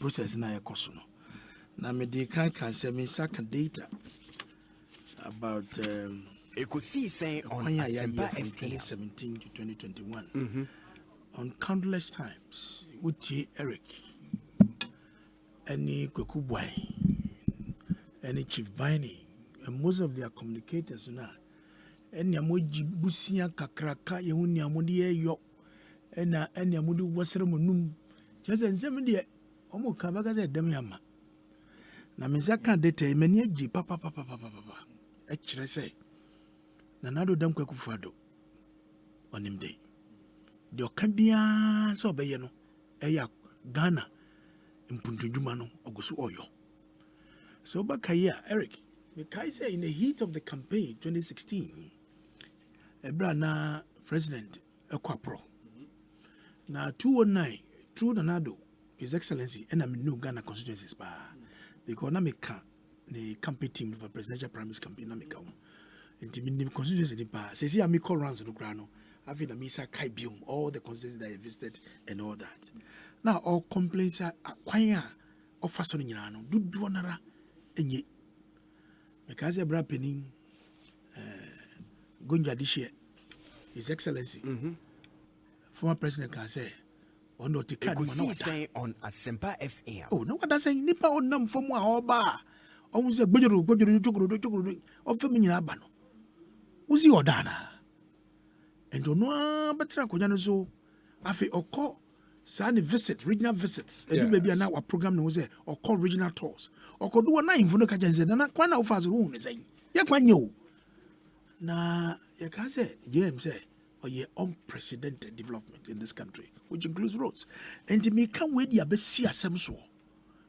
Process na ekoso no. Na me dey can say me sack data about Ekosiisen On Asempa from 2017 to 2021. On countless times with Eric any Kweku Boy any Chief Bini and most of their communicators na any amoji busia kakraka ye huni amodi yo ena any amodi wasere monum just nsem de omo ka baga ze dem yama na me saka data mani agi papa e kire say na nado dam Kweku Fado onim dey de okabia so obeye no eya Ghana mpuntudwuma no ogoso oyo so bakaya Eric because say in the heat of the campaign 2016 Ebrana president Ekwapro na 209 through Nanado His Excellency and I mean no Ghana constituencies ba because na meka the campaign team for presidential primaries campaign na meka in constituency pa say see me call rounds no grano have na misa kai biom all the constituencies that I visited and all that now all complaints are kwanya offer so nyina no dudu onara enye because Ebra Pening Gonja this year His Excellency former president can say on the Ekosiisen on Asempa FM. Oh, no, what does say nipa on them from Wahoba? I was a Bujuru, of Femina Bano. Was your Dana? And to no better Kojanozo, Afi Oko, Sani visit, regional visits, and you maybe now a program knows or call regional tours, or could do a 9 for the Kajans and not quite of us room is saying, Yakwan. Na you can say James say or ye unprecedented development in this country, which includes roads. And to me come with ya be see asem so.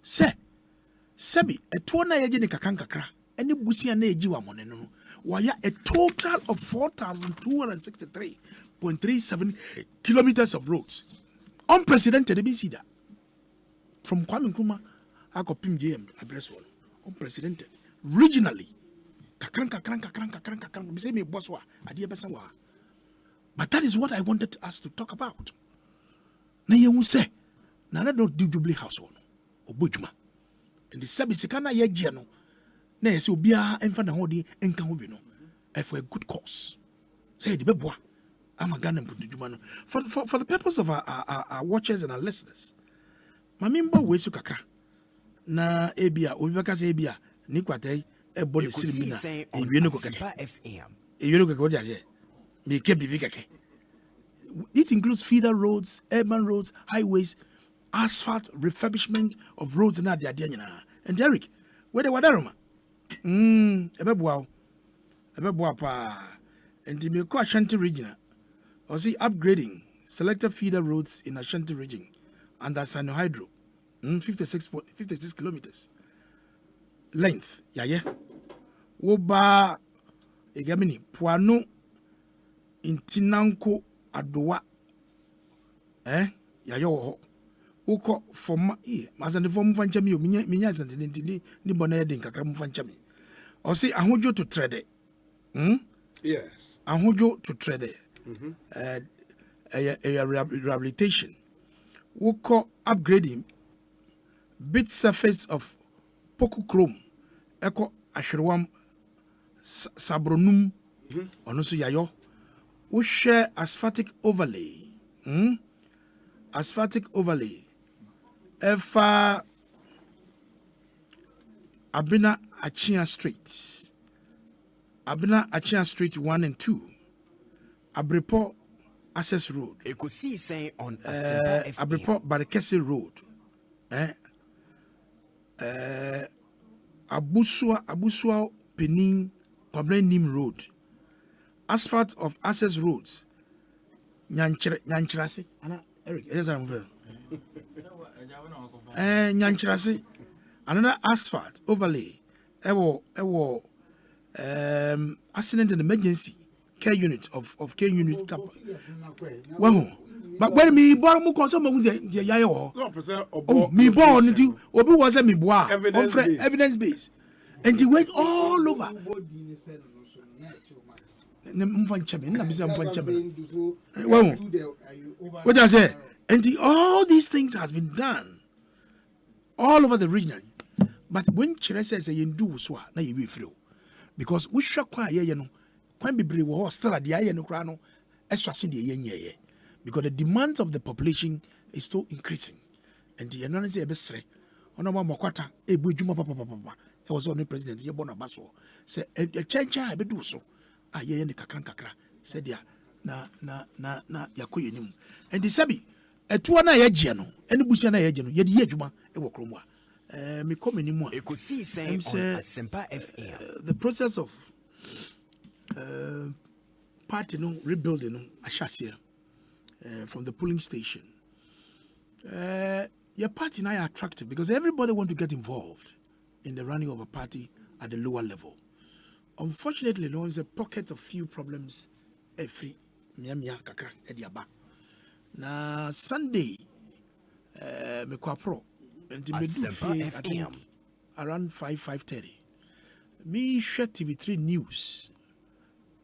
Say Sebi a 2 year kakra any busia na ejiwa mone no. Why a total of 4,263.37 kilometers of roads. Unprecedented be see that. From Kwame Nkrumah I got Pim JM address one. Unprecedented. Regionally. But that is what I wanted us to talk about. Na you say, na don't do Jubilee House one, or Bujuma. And the Sabisikana Yagiano, na yes, be a infant hodi and Kawino, and for a good cause. Say the Bebois, I'm a gun and put the Jumano. For the purpose of our watchers and our listeners, Mamimbo Wesukaka, na Abia, Ubaka's Abia, Nikwate. Ekosiisen on Asempa FM. This includes feeder roads, urban roads, highways, asphalt, refurbishment of roads and and Derek, where the Wadaroma? And the Milko Ashanti region, or see upgrading selected feeder roads in Ashanti region under Sino Hydro, 56 kilometers. Length, yeah. Woba egamini puano intinanko adowa yayo uko forma mazande form fanchami o minya zande ni bona den kakra mu fanchami o si ahojo to trade yes ahojo to trade rehabilitation uko upgrading bit surface of Poku Chrome Eko Ashirwam Sabronum Onusu Yayo. We share asphaltic overlay. Asphaltic overlay. Efa Abina Achia Street. Abina Achia Street 1 and 2. Abripo Access Road. Ekosiisen on Asempa FM. Abripo Barekesi Road. Abusua Penin Pablenim Road, asphalt of access roads, Nyanchirasi, Eric, Nyanchirasi, another asphalt overlay, accident and emergency care unit of care unit. But when me born mu consume mu the yayo. Oh, me born into obi was me boa. Evidence based. And they went all over. What I say? And all these things has been done all over the region. But when Chile says you do so, na you will flow. Because we shock kwa ye no. Kwa be wo still at the ye no kra no. Extra sin the ye. Because the demands of the population is still increasing. And the analysis is besre. Onoma mokwata ebu juma papa. It was only president Yebona Baso. Say a change be do so. Ah ye ne kakra. Said ya na yakoye nim. And the sabi etu na ye gye no. Eni busia na ye gye no. Ye di adwuma e wo kromo a. Me come ni mu a. Ekosiisen on Asempa FM. The process of party no rebuilding no ahyasia. From the polling station. Your party now are attractive because everybody want to get involved in the running of a party at the lower level. Unfortunately, there is a pocket of few problems every mia kakra ediaba. Na Sunday, me kwapro and me do I think around 5:30. Me share TV3 news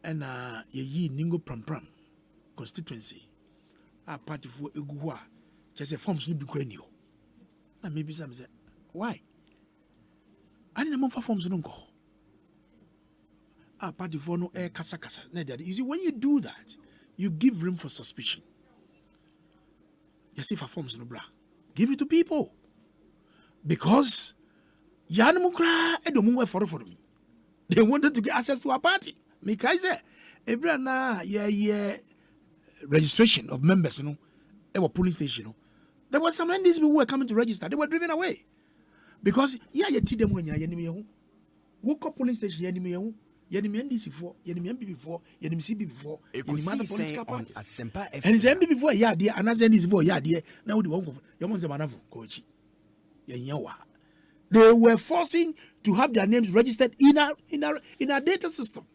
and ye ningo pram constituency. A party for Egua, just a forms will be granio. And maybe some say, why? I didn't know for forms don't go. A party for no air casa. You see, when you do that, you give room for suspicion. Yes, if forms no bra. Give it to people. Because Yanamukra edomu for me. They wanted to get access to our party. Mikaise, Ebrana, yeah, registration of members, a polling station, There were some NDs who were coming to register. They were driven away. Because, you see them when you're woke up polling station, you NDC before, you MP before, you CB before, you political parties. And it's MP before, dear, and as NDC before, dear, now the one you want the coach. They were forcing to have their names registered in our data system.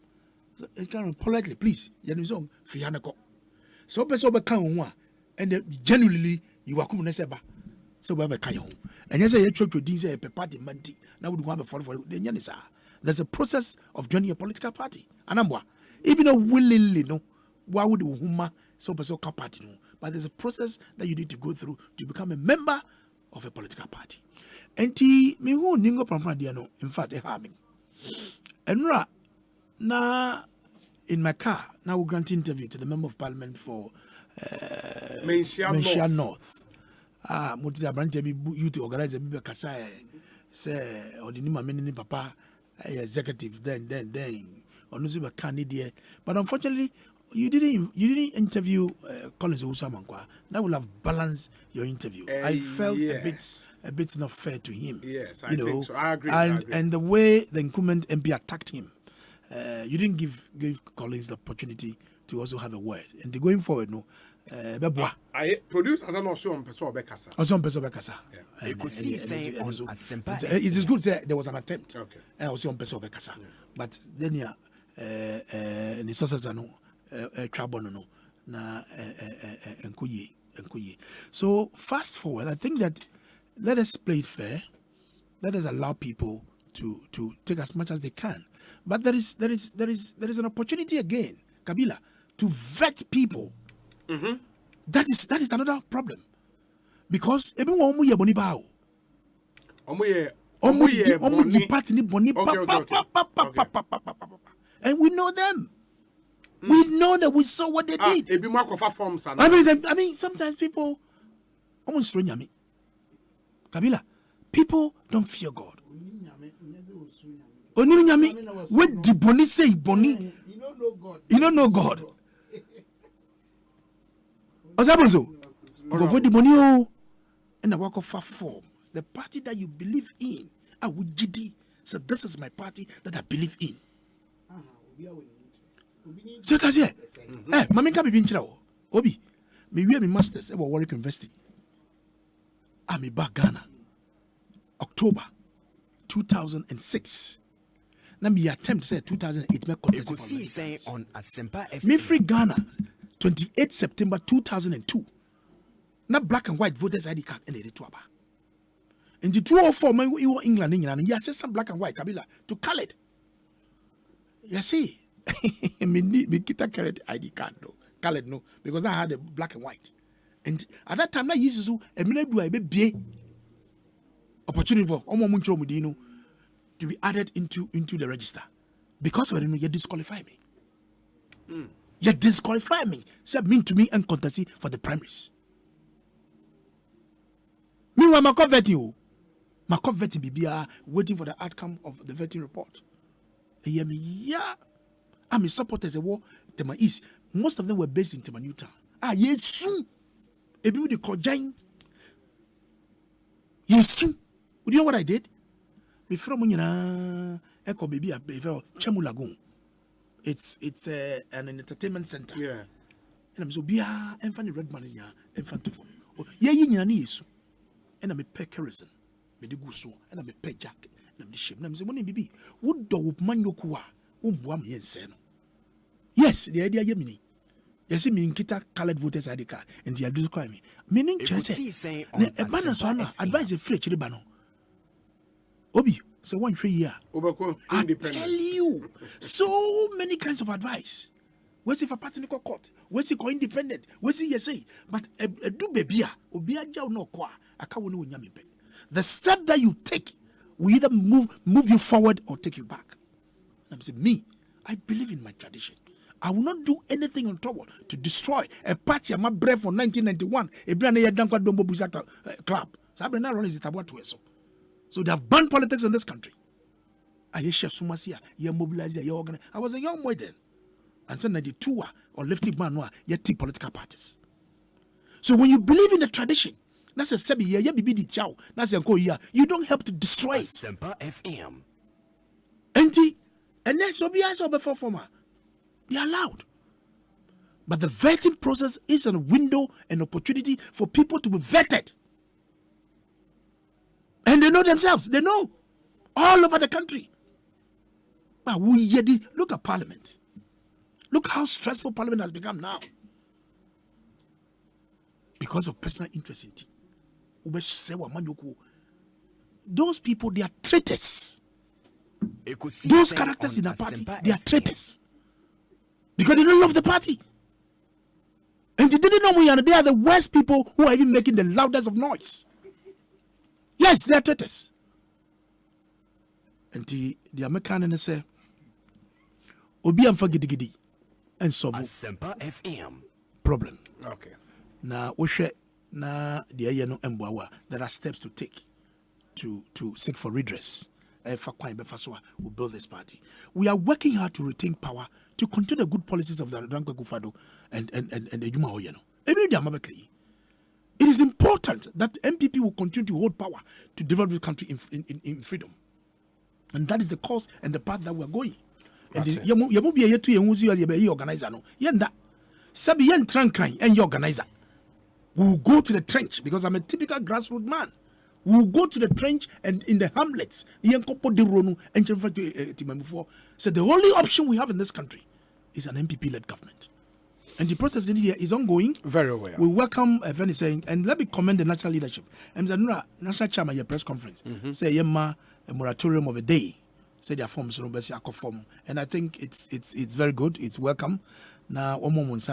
So it's kind of politely, please, so person and genuinely you are coming to so we have a kayo. And yes, I church with these party manti. Now we have a follow for the Yanisa. There's a process of joining a political party. And even though willingly, no, why would Huma so party no? But there's a process that you need to go through to become a member of a political party. And me who ningo pampandiano, in fact, a harming. And na in my car, now we grant interview to the member of parliament for Menchia North. Mutia Branche be you to organize a big Kasai, say, or the Nima Mini Papa, executive, then, or no candidate. But unfortunately, you didn't interview Collins Usamankwa. That will have balanced your interview. I felt a bit not fair to him. Yes, I think so. I agree. And the way the incumbent MP attacked him, you didn't give Collins the opportunity to also have a word. And going forward, no. I produce as an also on Peso Bekasa. Also on Peso Bekasa. It is good that there was an attempt. Okay. And also on Peso Bekasa. But then yeah, the sources are no trouble no na enkuye. So fast forward, I think that let us play it fair. Let us allow people to take as much as they can. But there is an opportunity again, Kabila, to vet people. Mm-hmm. That is another problem, because everyone omu ye boni bao. Omu ye party ni boni and we know them. We know that we saw what they did. I mean, sometimes people almost throw me. Kabila, people don't fear God. Oni nyami, what the boni say boni? You don't know God. Osabozo, go for the money and I walk off form. The party that you believe in, I would GD. So this is my party that I believe in. So that's it. Eh, Mami can be pinchao. Obi, me we have masters about Warwick University. I'm back Ghana. October 2006. Now me attempt say 2008 me contest on Asempa me free Ghana 28 September 2002. Now black and white voters ID card and the tuaba. In the 204 man we were England and you say some black and white Kabila to Khaled. You see, me kita carried ID card no. Khaled no, because I had a black and white. And at that time, I used to a minute do I be opportunity for Omo Mudino to be added into the register. Because when you disqualify me. You disqualify me. Say mean to me and contest for the primaries. Meanwhile, my vetting BBR waiting for the outcome of the vetting report. Yeah. I'm a supporter as a war. Tema East. Most of them were based in Tema Newtown. Yes, soon. Ebi the Kojain. Yes, you know what I did? Before Munyana Eko baby before Chemu Lagoon. It's an entertainment center. Yeah. And I'm so bia and funny red man in ya and fan to phone. Oh, yeah, yesu. And I'm a pay kerosene. Me de guso and I'm a pay jack. And I'm the shame. And I'm saying, bibi, would do man yokua, buam yen seno. Yes, the idea yemini. Yes, meaning kita colored voters ID card and they are describing me. Meaning, chance a banner so advise a free chilibano. Obi, so 1 3 year. I tell you, so many kinds of advice. Where's if a party court? Where's it independent? Where's it say? But a do baby, obia jaw no kwa, a kawunu nyamipe. The step that you take will either move you forward or take you back. And I'm saying, me, I believe in my tradition. I will not do anything untoward to destroy a party I'm brave for 1991. A brand new Dankwa Dombo Buzata club. So they have banned politics in this country. I was a young boy then. And said that the two or lefty man yet political parties. So when you believe in the tradition, that's a sebi yeah bibi di chow. That's a you don't help to destroy it. Asempa FM. And then so be as before former. Be allowed. But the vetting process is a window and opportunity for people to be vetted. And they know themselves. They know. All over the country. But look at Parliament. Look how stressful Parliament has become now. Because of personal interest in it. Those people, they are traitors. Those characters in the party, they are traitors. Because they don't love the party. And they didn't know they are the worst people who are even making the loudest of noise. Yes, they are traitors. And the American say, Obi am gidi and solve Asempa FM problem. Okay. Now we share na the there are steps to take to seek for redress. We build this party. We are working hard to retain power to continue the good policies of the Dankwa Kufado and the Juma Oyeno. Every day it is important that MPP will continue to hold power to develop the country in freedom. And that is the cause and the path that we are going. And you be a to you organizer. No, yenda Sabi yen trankai and your organizer. We'll go to the trench because I'm a typical grassroots man. We'll go to the trench and in the hamlets. So the only option we have in this country is an MPP-led government. And the process in here is ongoing. Very well. We welcome Veni saying, and let me commend the national leadership. National chairman, your press conference, say a moratorium of a day. Say their forms, and I think it's very good. It's welcome. Now, but let's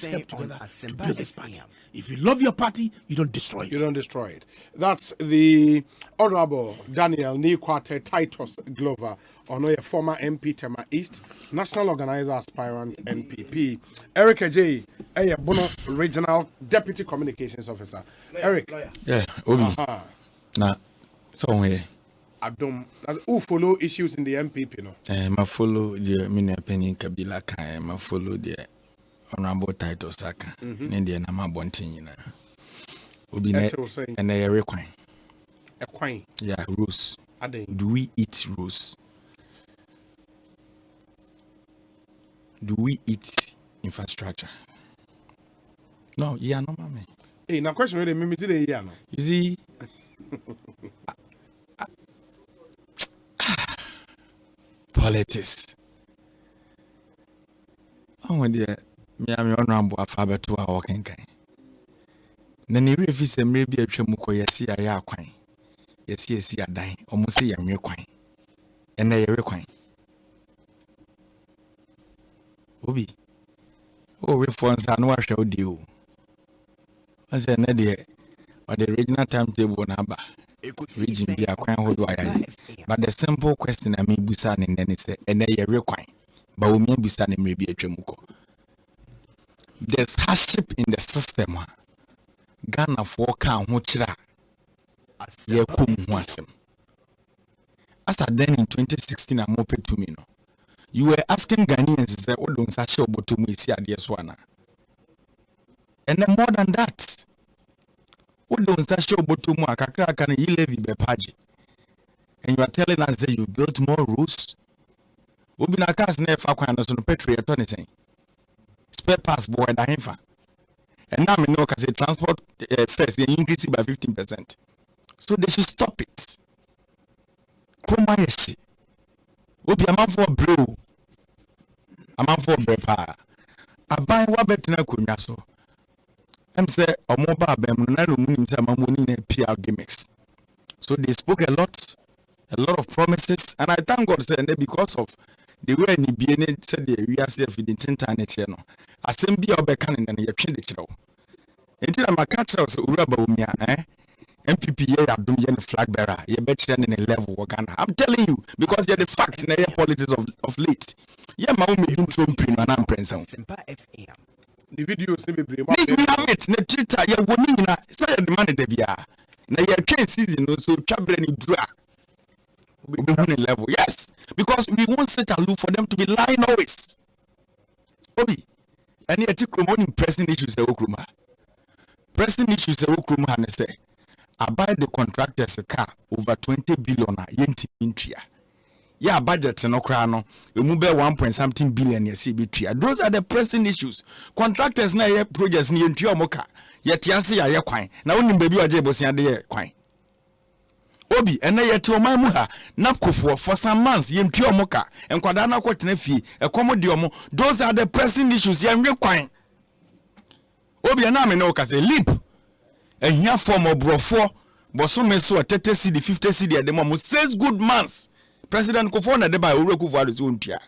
help together to build this party. If you love your party, you don't destroy it. You don't destroy it. That's the Honorable Daniel Nikwate Titus Glover, a former MP Tema East, National Organizer Aspirant NPP. Eric Ajay, a Bono Regional Deputy Communications Officer. Eric. Yeah, Obi. Nah, so here. Adom, who follow issues in the MPP, no? Ma follow the mini opinion Kabila Kai, ma follow the Honorable Title Saka, and the Nama Bontin. Obi and they are requiring. Equine. Yeah, roast. Do we eat roast? Do we eat infrastructure? No, yeah, no, mammy. Hey, now question really me today, yeah, no. You see. Politics. Oh dear, me am honorable afabe to our working kind. Then you refuse and maybe a chemuko yesi a ya quine. Yes, a dine, almost see a mere quine. And they are quine. Obi. Oh, reforms are no shall do. I said, Nadia, or the regional timetable number. Region be a quine hold wire. But the simple question I may be son and then it's and they are real quine. But we may be son and maybe a chemuko. There's hardship in the system. Ghana for count Huchra. Ye kum wasem. As I then in 2016 I'm open to me. No. You were asking Ghanaians what don't such about to me see at Swana. And then more than that. What don't such about to Kakra can you levy bepaji? And you are telling us that you built more roads. We've been a cast near Falcons on Petri at anything. Spare pass boy and a and now we know because the transport fares they increase by 15%. So they should stop it. Kumayeshi. We'll be a man for a brew. A man for a brepa. I buy what better kunyaso. I'm say a mobile bem PR gimmicks. So they spoke a lot of promises, and I thank God said because of the way ni bien said we are safe in the internet here no. Asempa or bekan and you change the show. Until I'm a catcher so uraba umia MPP ye adum ye flag bearer ye better than a level Ghana. I'm telling you because they're the fact in the politics of late. Yeah, my own medium Trump and I'm present. Asempa FM. The videos we have it. Ne Twitter ye woni na say the man de bia. Na ye train season so travel ni dra. We be on a level. Yes, because we won't sit and look for them to be lying always. Obi, and yet you come on pressing issues okruma. Pressing issues okruma and say I buy the contractors a car over 20 billion yenti intria. Yeah, budget no krano. You move 1.something billion ye CB3. Those are the pressing issues. Contractors na ye projects ni yenti omoka. Yet yansi ya ye kwine. Na uni baby wa jebo siya de kwine. Obi, ene yeti omamu ha. Napkufu for some months yenti omoka. En kwa dana kwa tenefi. E komo di omo. Those are the pressing issues ye kwine. Obi, ena me ka se leap. And here form of brofo, but so me so 30 CD, 50 CD at the moment. 6 good months. President Kofona de by Ureku for his own tia.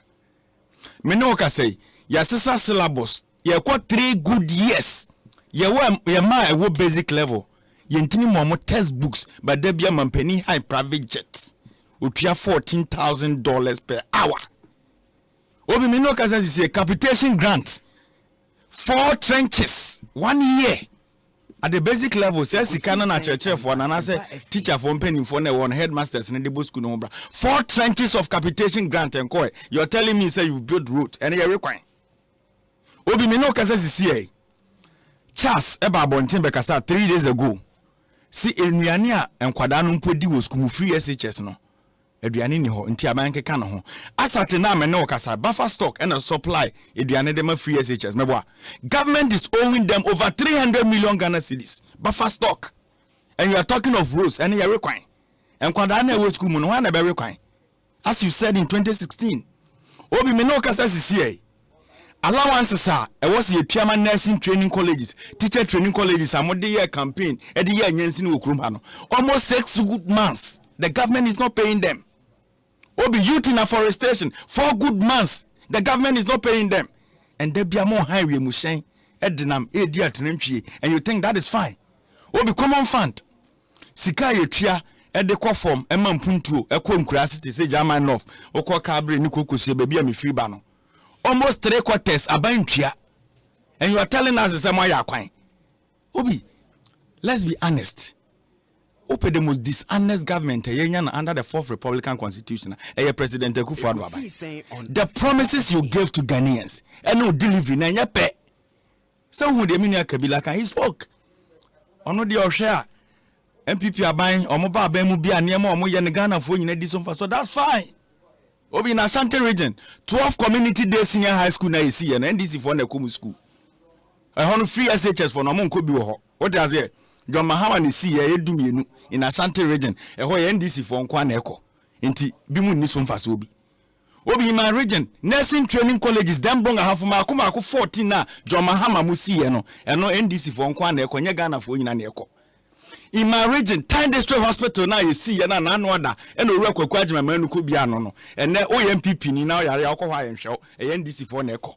Me no ka say, ya sisa syllabus, ya kwa 3 good years. Ya ma basic level. Ye ntini mo textbooks, but there be a penny high private jets. Utia $14,000 per hour. Obi me no ka say a capitation grant. 4 trenches, 1 year. At the basic level, says Sikana na church for and say teacher for penny for one headmasters in the book school. 4 trenches of capitation grant and koi. You're telling me say you build road and you're requiring. Obi Mino Kasa CCA. Charles Eba Bontimbe Kasa 3 days ago. See Enuania and Quadanum Podi was school free SHS no. Eduane ni ho nti amanke ka no ho asate na me no kasa buffer stock and a supply eduane dem free SHS meboa government is owing them over 300 million Ghana cedis buffer stock and you are talking of roads and you are requiring and kwada na we school mu no na be requiring as you said in 2016 obi me no kasa CCA allowances are e was ye tuama nursing training colleges teacher training colleges amode year campaign e de year nyansi ni okrum ha no almost 6 good months the government is not paying them. Obi youth in afforestation 4 good months the government is not paying them and there be more highway mushen edinam edi atenantwie and you think that is fine. Obi common fund sika yetua edekọ form emampuntuo ekọ nkura city say German North okọ Cabre ni kokosie baby am free ba no almost 3/4 abantua and you are telling us say moya akwan. Obi let's be honest. Open the most dishonest government under the 4th Republican Constitution. President the promises you gave to Ghanaians and no delivery na nya pe. So who the Minia Kabila can he spoke. Ono di share MPP aban omoba aban mu bia ne ma omo ye ne Ghana fo nyina di so fa so that's fine. Obi na Ashanti region 12 community day senior high school na esi and NDC for na komu school. I want free SHS for no mo nko bi wo ho. What does it? John Mahama ni si ye dumienu in Ashanti region e ho ye NDC for nkwa na eko enti bi mu ni so mfaso obi in my region nursing training colleges dem bonga hafuma akoma 14 na John Mahama mu si ye no eno NDC for nkwa na eko nye Ghana for nyina na eko in my region Time District Hospital na ye si ye na no oda eno owura kwakwa agema manu ko bia no no ene OMPP ni na yare akọ ha ye nhwe e NDC for na eko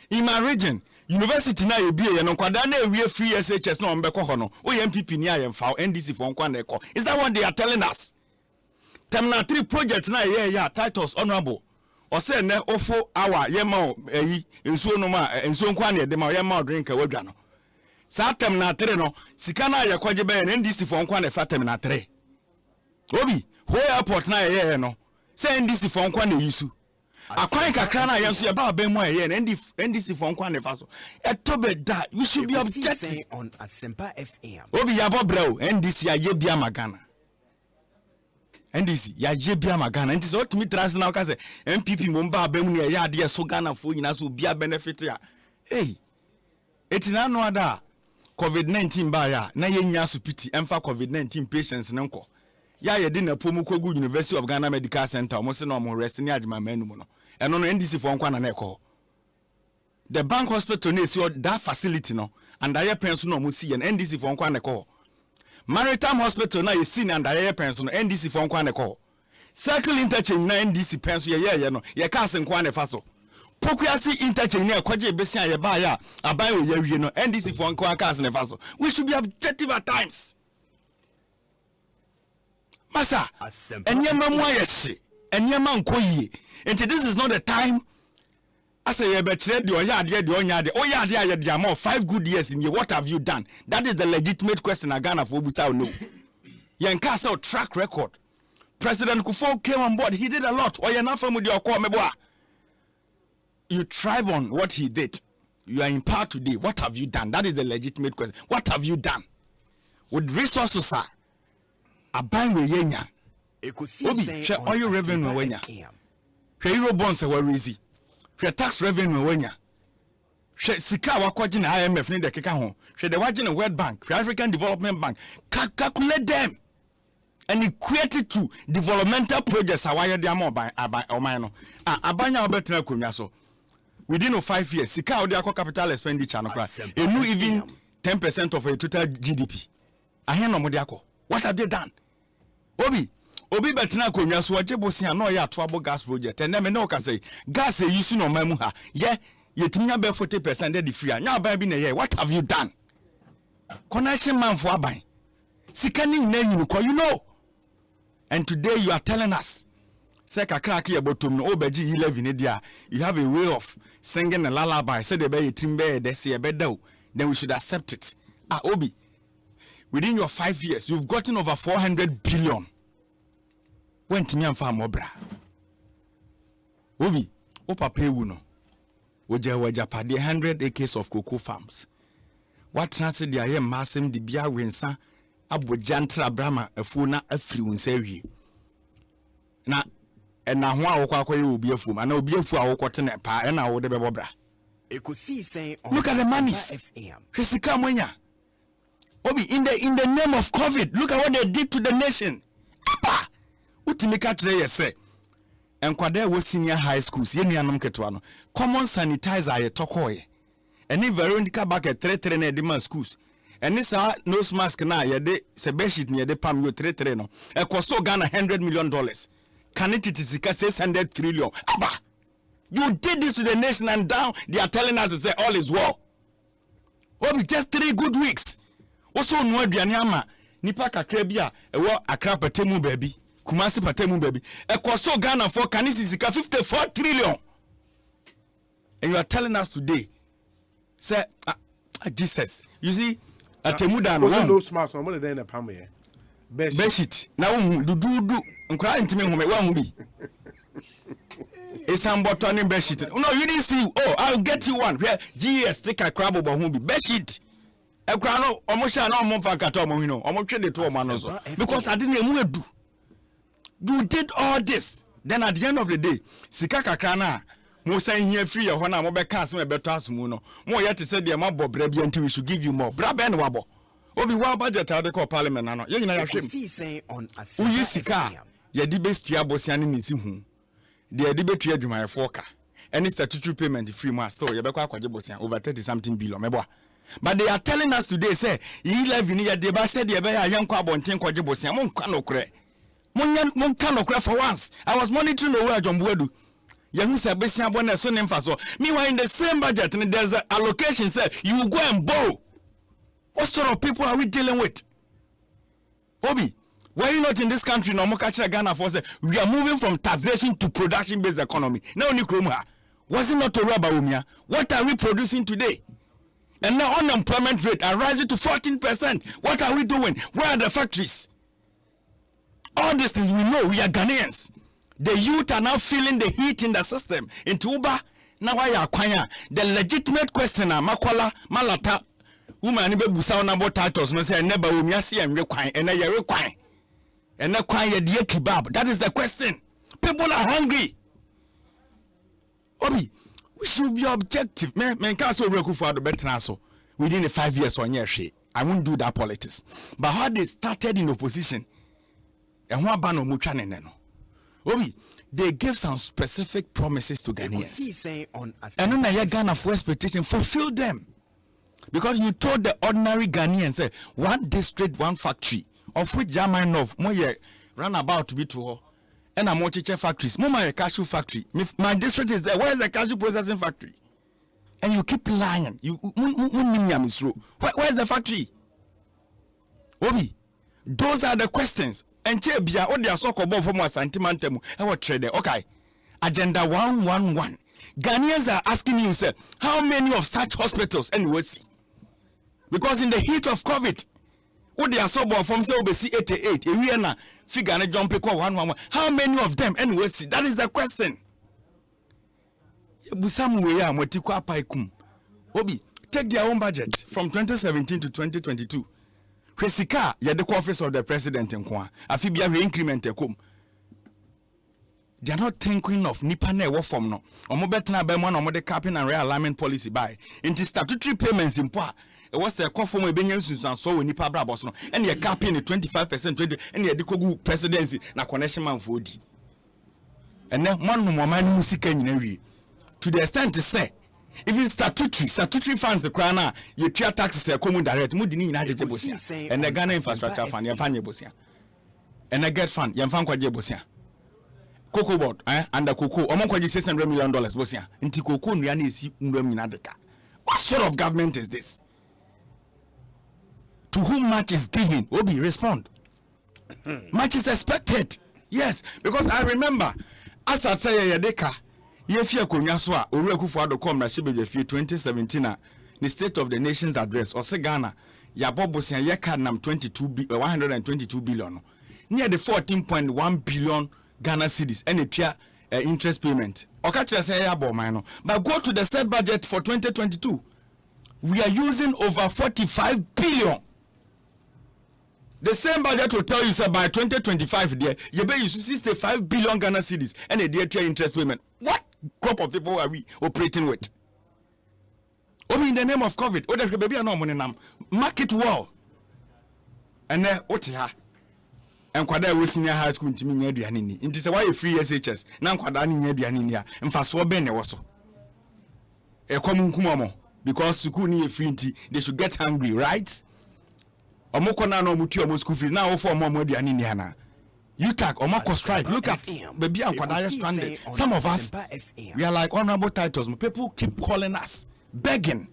in my region University na ebie ye no kwada na ewie free SHS na ombekọ ho no MPP ni ayemfa NDC for nkwa na eko is that what they are telling us? Terminal 3 project na ye titles honorable o say na ofo hour ye ma eyi ensuo no ma ensuo nkwa na ye ma ye ma drink wadwa no sa terminal 3 no sika na ye kwaje be na NDC for nkwa na fa terminal 3 obi ho airport na ye no say NDC for nkwa na yisu akwan kakra na yenso ye ba ba mu aye na NDC for nkwa na fa so etobe da we should be objective on Asempa FM. Obi ya bobrao NDC aye bia magana NDC ya je bia magana nti so otimi trans na ka say MPP mo ba ba mu na ye ade so Ghana fo nyina so bia benefit ya etina no ada COVID-19 ba ya na ye nya so piti emfa COVID-19 patients ne nko ya ye de na pomu kogu University of Ghana Medical Center mo se no mo rest ni agema manu mu no eno no NDC for nkwa na ekọ the bank hospital na esi that facility no and aye penso no mo si ye NDC for nkwa na ekọ maritime hospital na esi na and aye penso no NDC for nkwa na ekọ circle interchange na NDC penso ye no ye ka se nkwa na fa so pokuasi interchange na ekwaje besi aye ba ya aban we ye wie no NDC for nkwa ka se na fa so we should be objective at times. Masa, enyema mu ayese, enyema nko yie. Enti this is not the time. I say you betre the oyade the onyade. Oyade aye the amount 5 good years in you. What have you done? That is the legitimate question Ghana for Obusa no. Yenka say track record. President Kufuor came on board. He did a lot. You thrive on what he did. You are in power today. What have you done? That is the legitimate question. What have you done? With resources, sir. Aban we yenya. Obi, share oil revenue wenya. Share euro bonds were easy. Share tax revenue wenya. Share sika wakwaji na IMF ni de keka ho. Share the waji na World Bank, share African Development Bank. Calculate them and equate it to developmental projects. Awaya de amo by omano. Abanya obetina kunya so. Within 5 years, sika odi akwa capital expenditure no kra. Enu even 10% of a total GDP. Ahen no mode akọ. What have they done? Obi betina konya so agebosia no ya atoabo gas project. And me no ka say gas e use no mamu ha. Ye yetiminya be 40% de free. Nya aban bi na ye. What have you done? Connection man for aban. Sika ni nyinu ko you know. And today you are telling us say kakra ke yebotom no obaji 11 dia. You have a way of singing a lullaby. Say the be timbe de say bedaw. Then we should accept it. Obi, within your 5 years, you've gotten over 400 billion. When Timian farm obra. Obi, Opa Pewuno. Wajapadi 100 acres of cocoa farms. What transit the aye massem the bia winsa abu jantra brahma a funa a free unsevi. Na and now what will be a fool, and I'll be a fool cotton pa and I would be bobra. Look at the monies. Obi, in the name of COVID, look at what they did to the nation. Papa, utimika today say. And kwade was senior high schools, yeni anum ketwano. Common sanitizer ye tokoye. And if Veronica back at 3 na demand schools. And this nose mask na ye de se beshit ni ye de pam yo 3 no. E costo Ghana $100 million. Can it is 600 trillion. Abba, you did this to the nation and now they are telling us to say all is well. Obi, just 3 good weeks. Also no aduane ama nipa kakra bia ewo Accra patemu baby Kumasi patemu baby e koso Ghana for kanisisika 54 trillion. And you are telling us today say Jesus, you see atemu da no smart so more than a pam here beshit na du nkra ntime home wa hu bi Esam botoni beshit. No, you didn't see. Oh, I'll get you one. Where GS take a crab over who be beshit. Ekrano omosha na omfa kata omohino omotwe de to omanozo because I didn't know do. You did all this. Then at the end of the day, sika kakra na mo san here free ho na mo be ka asem e beto asmu no. Mo yet say de ma bobra bi until we should give you more. Bra ben wabo. Obi wa budget ade call parliament na no. Ye nyina ya hwem. Uyi sika ye di best tua bosia ne nsi hu. De de betu adwumayefo ka. Any statutory payment free mo still ye be kwa kwaje bosia over 30 something billion mebo. But they are telling us today, say, 11 years, they said, you better young Quabontin Quajibosia, Moncano. Moncano for once. I was monitoring the word on Buedu. Young Sabasia Bonnet, so named Faso. Meanwhile, in the same budget, and there's an allocation, say, you go and borrow. What sort of people are we dealing with? Obi, why are you not in this country? No more catch Ghana for say, we are moving from taxation to production based economy. Now, Nikroma, was it not to rubber umia? What are we producing today? And now unemployment rate are rising to 14%. What are we doing? Where are the factories? All these things we know, we are Ghanaians. The youth are now feeling the heat in the system. In Tuba, now I acquire the legitimate question. Makwala, Malata, woman, busa number titles, no say never will me see and require, and I require. And acquire dear kebab. That is the question. People are hungry. Obi. We should be objective. Man can't so reku for the better so within the 5 years on year she. I won't do that politics. But how they started in opposition and what ban on Muchan no. Obi, they gave some specific promises to Ghanaians. And then I Ghana for expectation, fulfill them. Because you told the ordinary Ghanaians, say, 1 district, 1 factory, of which German of more run about to be to her. And I'm watching factories. Mama, a cashew factory. My district is there. Where is the cashew processing factory? And you keep lying. Where's the factory? Obi, those are the questions. enche bia o dia soko bo from asantimantemu e wo trade okay agenda 111 Ghanaians are asking you sir how many of such hospitals and we see because in the heat of COVID what they are so born from say obesi 88 area na figure na jump equal 111 how many of them and we see that is the question busamu we ya motiko apaikum obi take their own budget from 2017 to 2022 Kresika ya the office of the president nko afi bia we increment ekom they are not thinking of nipa na ewo form no omo betena ba mu na omo de capping and realignment policy by into statutory payments in poa it was a conform ebenya nsunsan so we nipa bra boss no and ye capping 25% 20 and ye de kogu presidency na connection man for odi and then man no man mu sika nyina wie to the extent to say even statutory funds the crown you pay taxes e come direct mu di ni nyina jeje bosia and the Ghana infrastructure fund ye fanye bosia and the get fund ye fan kwaje bosia cocoa board under cocoa omo kwaje $600 million bosia nti cocoa nua na esi ndom nyina deka what sort of government is this to whom much is given obi respond much is expected yes because I remember as I say yedeka ye fie konwa so a Oru Akufo-Addo kom na shebedwe fie 2017 the state of the nation's address or se Ghana ya bobosia ye card nam 122 billion near the 14.1 billion Ghana cedis and a pure interest payment okacha say ya bo man no but go to the set budget for 2022 we are using over 45 billion. The same budget will tell you sir by 2025 there you be use 65 billion Ghana cedis and a dear interest payment. What group of people are we operating with? Only in the name of COVID, oh the baby no money nam market well. And then what ya? And kwada we senior high school ntimi nya aduane ni. Nti se why free SHS na kwada ni nya aduane ni a mfaso be ne wo so. E kom nkumamo because school ni free nti they should get hungry, right? Omoko na no mutu omo school fees na wo for omo aduane ni ana. You tag omako strike. Look at baby and kwada stranded. Some of us we are like honorable titles. People keep calling us begging.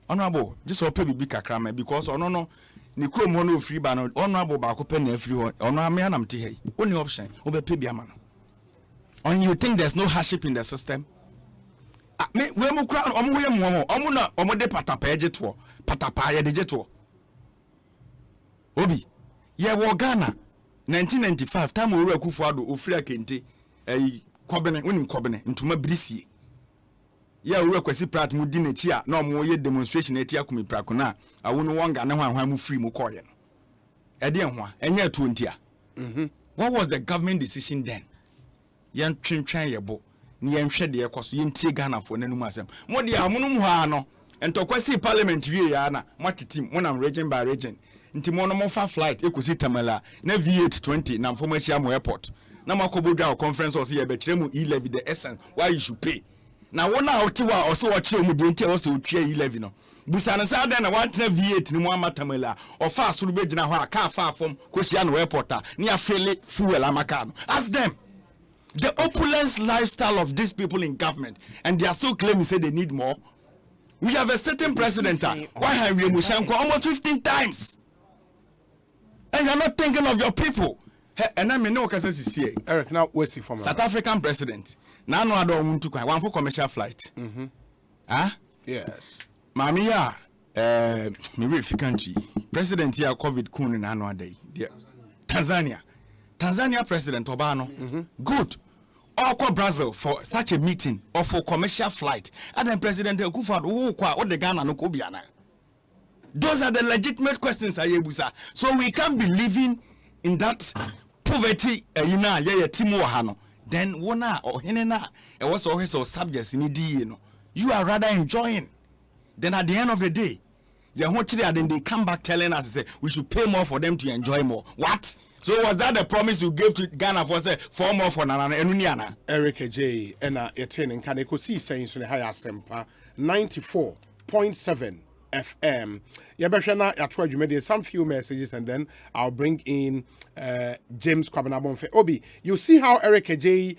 Honorable, just open bibi kakra because no ni krom ho no free ba no honorable ba ko pe na free ho ono me anam te hey only option obe pe bia ma no on you think there's no hardship in the system me we mu kra omo we mu omo na omo de patapa eje to patapa ye de je to obi ye wo Ghana 1995 time Oru Akufo-Addo ofri akente kobene wonim kobene ntuma brisie ya Oru Akwasi Prat mu di n'echi a na omo ye demonstration eti akumi prako na awonu wonga ne hwan mu free mu koye no e de ho enye atuontia what was the government decision then yen twentwen yebo ni yen hwe de ekoso yen tie Ghana for nanum asem mo de amunum ho ano entokwasi parliament wie ya na mwatetim mo nam region by region nti mo no mo fa flight Ekosi Tamala na V820 na information am airport na makobodu conference o se ye be kire mu E11 the essence why you should pay na wona otiwa o se wo kire mu de nti o se otwa E11 no busana sa da na wantena V8 ni mo amatamala o fa asuru be gina ho aka fa afom kosia no airport a ni afele fuel amaka no ask them the opulence lifestyle of these people in government and they are still claiming say they need more. We have a certain president why have we Mushanko almost 15 times and you are not thinking of your people. And I mean no can say Eric now where's he from? South African president now no other one to one for commercial flight. Yes. Mami ya me refi country president here COVID kun in annual day. Tanzania president Obano good all Brazil for such a meeting or for commercial flight and then President Akufo-Addo what the Ghana no kobiana. Those are the legitimate questions ayebusa. So we can't be living in that poverty timu hano. Then wona or hinena it was always so subjects in the you are rather enjoying. Then at the end of the day, then they come back telling us say we should pay more for them to enjoy more. What? So was that the promise you gave to Ghana for say 4 more for Nana Enuniana? Eric J. Ena Etienne can Ekosiisen On Asempa 94.7 FM. Yabeshana Atwa Jumedi some few messages and then I'll bring in James Kwabanabonfe. Obi, you see how Eric J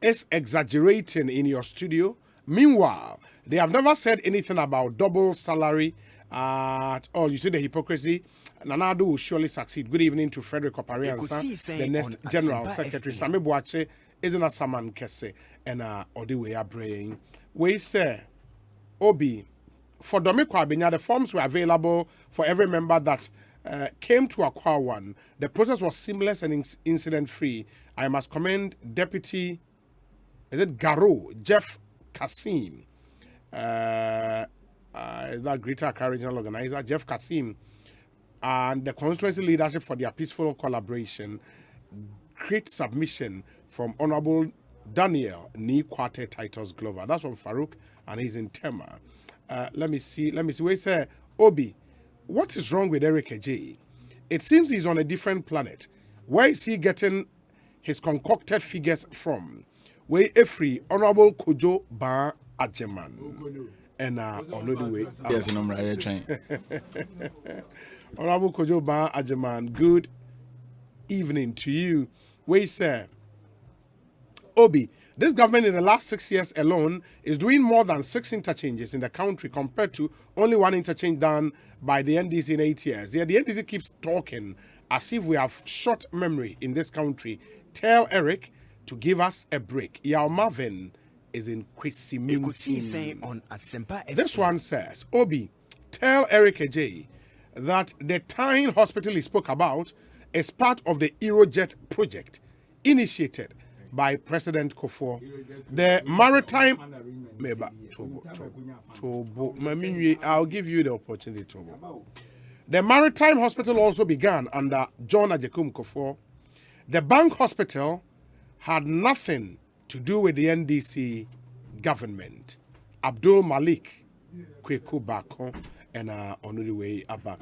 is exaggerating in your studio. Meanwhile, they have never said anything about double salary You see the hypocrisy. Nanado will surely succeed. Good evening to Frederick Opariansa, the next General Secretary. Sami Boache isn't a Saman Kese and Odiwe Abraying. We say, Obi, for Domiko Abinya, the forms were available for every member that came to acquire one. The process was seamless and incident-free. I must commend Deputy, Garo, Jeff Kasim, is that Greater Accra Regional Organizer, Jeff Kasim, and the constituency leadership for their peaceful collaboration. Great submission from Honorable Daniel Nikwate Titus Glover. That's from Farouk, and he's in Tema. Let me see. We say, Obi, what is wrong with Eric Ejay? It seems he's on a different planet. Where is he getting his concocted figures from? Where Efri, Honorable Kojo Ba Ajeman. And on the way. Yes, no, I'm trying. Honorable Kojo Ba Ajeman, good evening to you. We say, Obi, this government in the last 6 years alone is doing more than 6 interchanges in the country compared to only 1 interchange done by the NDC in 8 years. Yeah, the NDC keeps talking as if we have short memory in this country. Tell Eric to give us a break. Yao Marvin is in Ekosiisen On Asempa FM. This one says, Obi, tell Eric Ejay that the Tyne hospital he spoke about is part of the Eurojet project initiated by President Kufuor. The maritime... I'll give you the opportunity, Tobo. The maritime hospital also began under John Ajekum Kufuor. The bank hospital had nothing to do with the NDC government. Abdul Malik Kweku Bako and on the way Abba.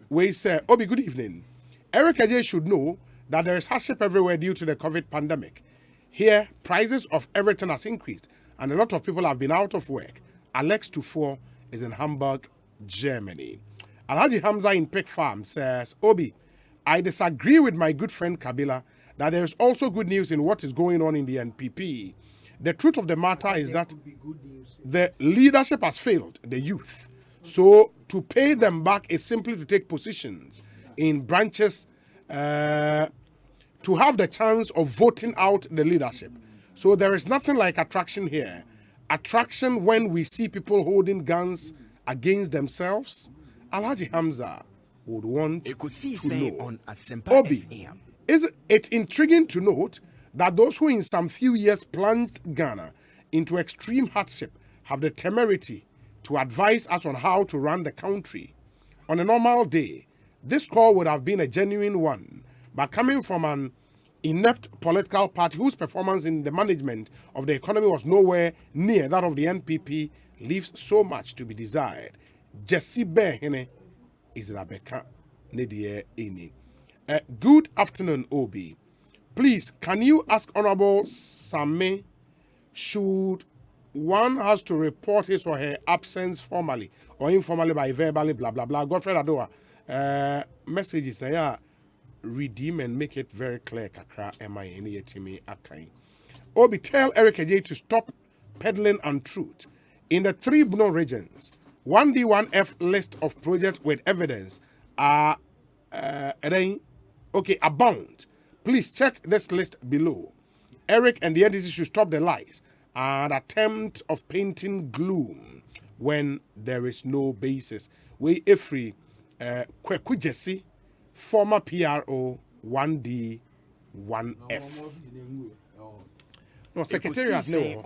We say, Obi, good evening. Eric Ejay should know that there is hardship everywhere due to the COVID pandemic. Here, prices of everything has increased, and a lot of people have been out of work. Alex Tufor is in Hamburg, Germany. Alhaji Hamza in Peck Farm says, Obi, I disagree with my good friend Kabila that there is also good news in what is going on in the NPP. The truth of the matter is that the leadership has failed the youth. So to pay them back is simply to take positions in branches to have the chance of voting out the leadership. So there is nothing like attraction here. Attraction when we see people holding guns against themselves. Alhaji Hamza would want to know. On Asempa Obi, FM. is it intriguing to note that those who in some few years plunged Ghana into extreme hardship have the temerity to advise us on how to run the country? On a normal day, this call would have been a genuine one, but coming from an inept political party whose performance in the management of the economy was nowhere near that of the NPP leaves so much to be desired. Jesse Behene is Rebecca Nedie Eni. Good afternoon, Obi. Please, can you ask Honorable Same, should one has to report his or her absence formally or informally by verbally, blah, blah, blah. Godfrey Adoa, messages now, redeem and make it very clear, Kakra, M-I-N-E, Timi, Akai. Obi, tell Eric Ejay to stop peddling untruth. In the 3 Bono regions, 1D1F list of projects with evidence are abound. Please check this list below. Eric and the NDC should stop the lies and attempt of painting gloom when there is no basis. We Efri Kweku Jesse, former PRO 1D 1F. No, Secretariat no.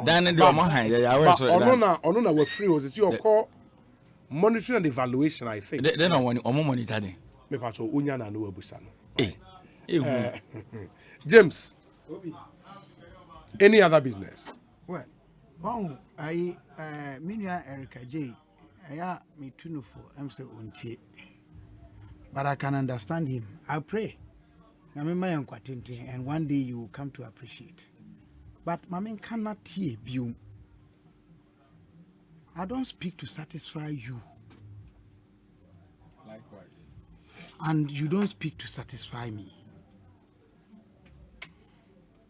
Onona were free was your call monitoring and evaluation, I think. Then I want monitoring. Me pato unya na no ebusano. James, any other business? Well, I Minya Erica J. I me tunu for I'm so unti. But I can understand him. I pray. And one day you will come to appreciate. But Mamin cannot hear you. I don't speak to satisfy you. Likewise. And you don't speak to satisfy me.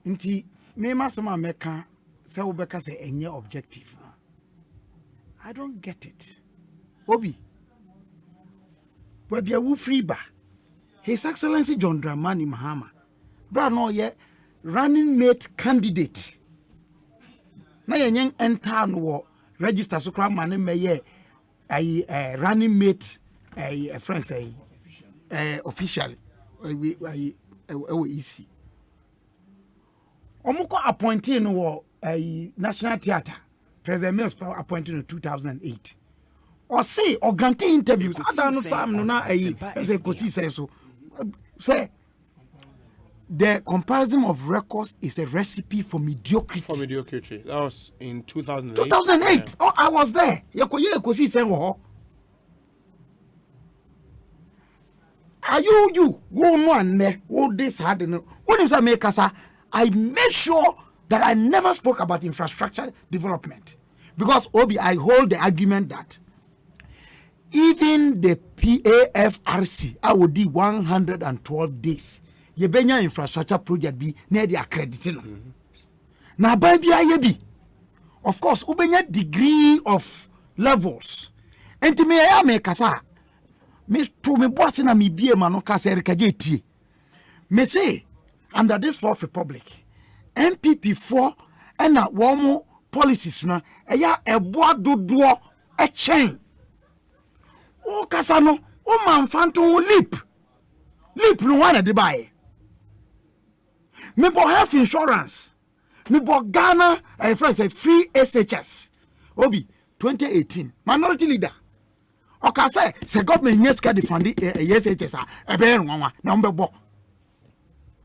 Inti me masama meka se ubeka se enye objective. I don't get it. Obi, where be a free bar. His Excellency John Dramani Mahama, Brano ye running mate candidate. Na yen enter no register so kra man me ye a running mate a friend say officially we easy. Omuko appointed no a National Theatre. President Mills appointed in 2008. Or say or granting interviews. I don't know time no na say Ekosiisen so say the comparison of records is a recipe for mediocrity. For mediocrity. That was in 2008. 2008. Yeah. Oh, I was there. Ekosiisen are you go on all this hard no. When you make us I made sure that I never spoke about infrastructure development because Obi I hold the argument that even the PAFRC I would do 112 days. Ye benya infrastructure project be near the accrediting. Now baby I of course ubenya degree of levels. And to me I make kasa me to me boss na me bie ma no kasa erikaje tie. Me say under this fourth republic MPP 4 and na one policies na eya eboa dodo e chen. O kasa no o manfanto leap no one de buy. Me bo health insurance. Me bo Ghana friends say free SHS. Obi 2018 minority leader. O ka say government yes ka defund SHS e be nwanwa na mbebo.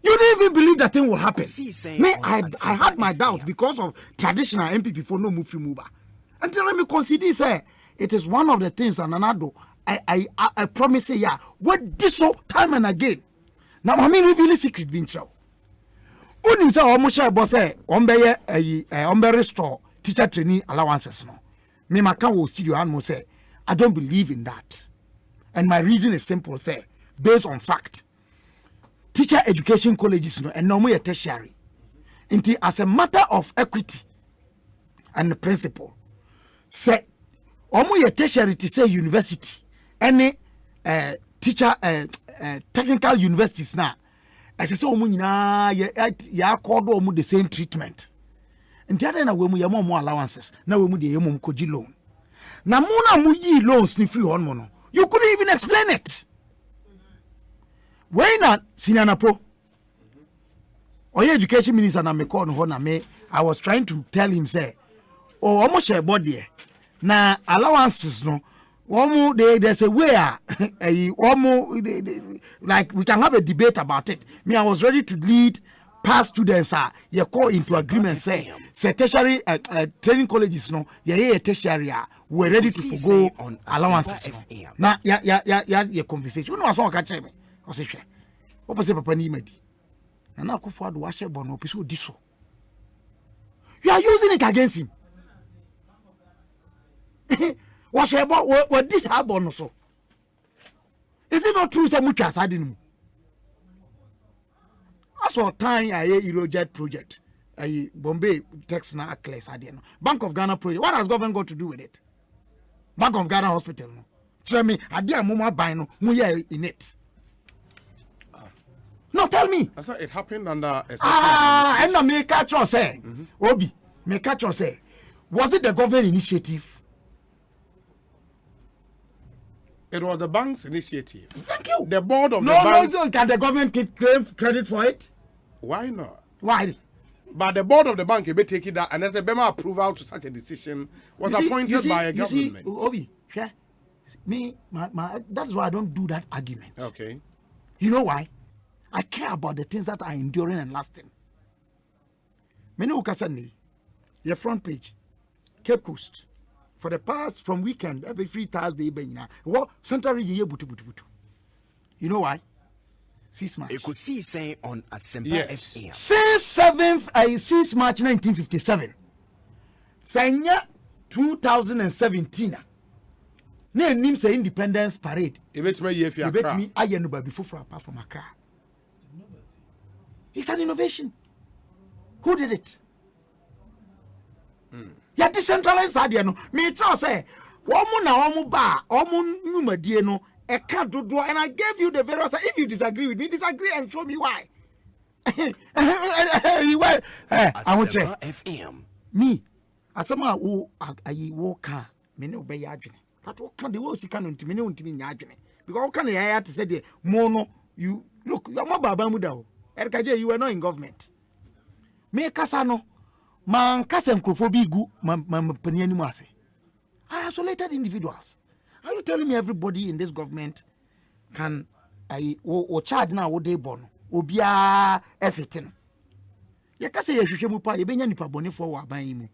You didn't even believe that thing will happen. Me, I had my doubt because of traditional MPP for no move free mover. Until let me consider say it is one of the things and another I promise say yeah. What this so time and again. Now I mean really secret being true. Unim say almost share boss say ombe restore teacher training allowances no. Me maka wo studio and mo say I don't believe in that. And my reason is simple say based on fact. Teacher education colleges no and no more tertiary. Inti as a matter of equity and the principle. Say omo ye tertiary to say university any teacher technical universities na as say omo nyina ya accord omo the same treatment. Inti ada na we mu ye mo allowances na we mu de ye mo koji loan. Na mu na mu yi loans ni free on mo no. You couldn't even explain it. When not Sinanapo or education minister na me call no na me I was trying to tell him say oh almost share body na allowances no there's a way like we can have a debate about it. Me I was ready to lead past students you call into agreement say tertiary training colleges no tertiary we're ready to forgo allowances no. Na ya conversation you know so catch me o se hwe o pese papa ni madi na akufo ado wa hye bo no pese odi so you are using it against him what about what this happen so is it not true say mucha asade no aso time aye Eurojet project aye Bombay tax na clear asade no Bank of Ghana project what has government got to do with it Bank of Ghana hospital no tell me ade amoma ban no mu ye in it. No, tell me. I thought it happened under and no me catch you say. Obi, me catch you say. Was it the government initiative? It was the bank's initiative. Thank you. The board of the bank. No, can the government claim credit for it? Why not? Why? But the board of the bank be taking that and there's a BEMA approval to such a decision was appointed by a government. Obi, yeah. Me, that's why I don't do that argument. Okay. You know why? I care about the things that are enduring and lasting. Many ukasani, your front page, Cape Coast, for the past from weekend every free Thursday, what Central region butu. You know why? 6 March. Ekosiisen On Asempa FM. Since 6 March 1957, Sanya 2017. Na nim say Independence Parade. Ebet me ayenu ba before apart from Accra. It's an innovation. Who did it? Ya decentralized idea no. Me try say, womu na womu ba, womu numadie no a card to do, and I gave you the various. If you disagree with me, disagree and show me why. I want to FM. Me, Asama who I walk car, many obey Adrian. But what can the worst you can to me to me Adrian? Because how can I have to say the mono? You look, you're my Baba Mudao. Erkaje, you are not in government. Me Casano, man, Casam Crophobi gu, my Penianimase. I isolated individuals. Are you telling me everybody in this government can or charge now what they born? Obia everything. You can say you should move by a nipa boni for what by him.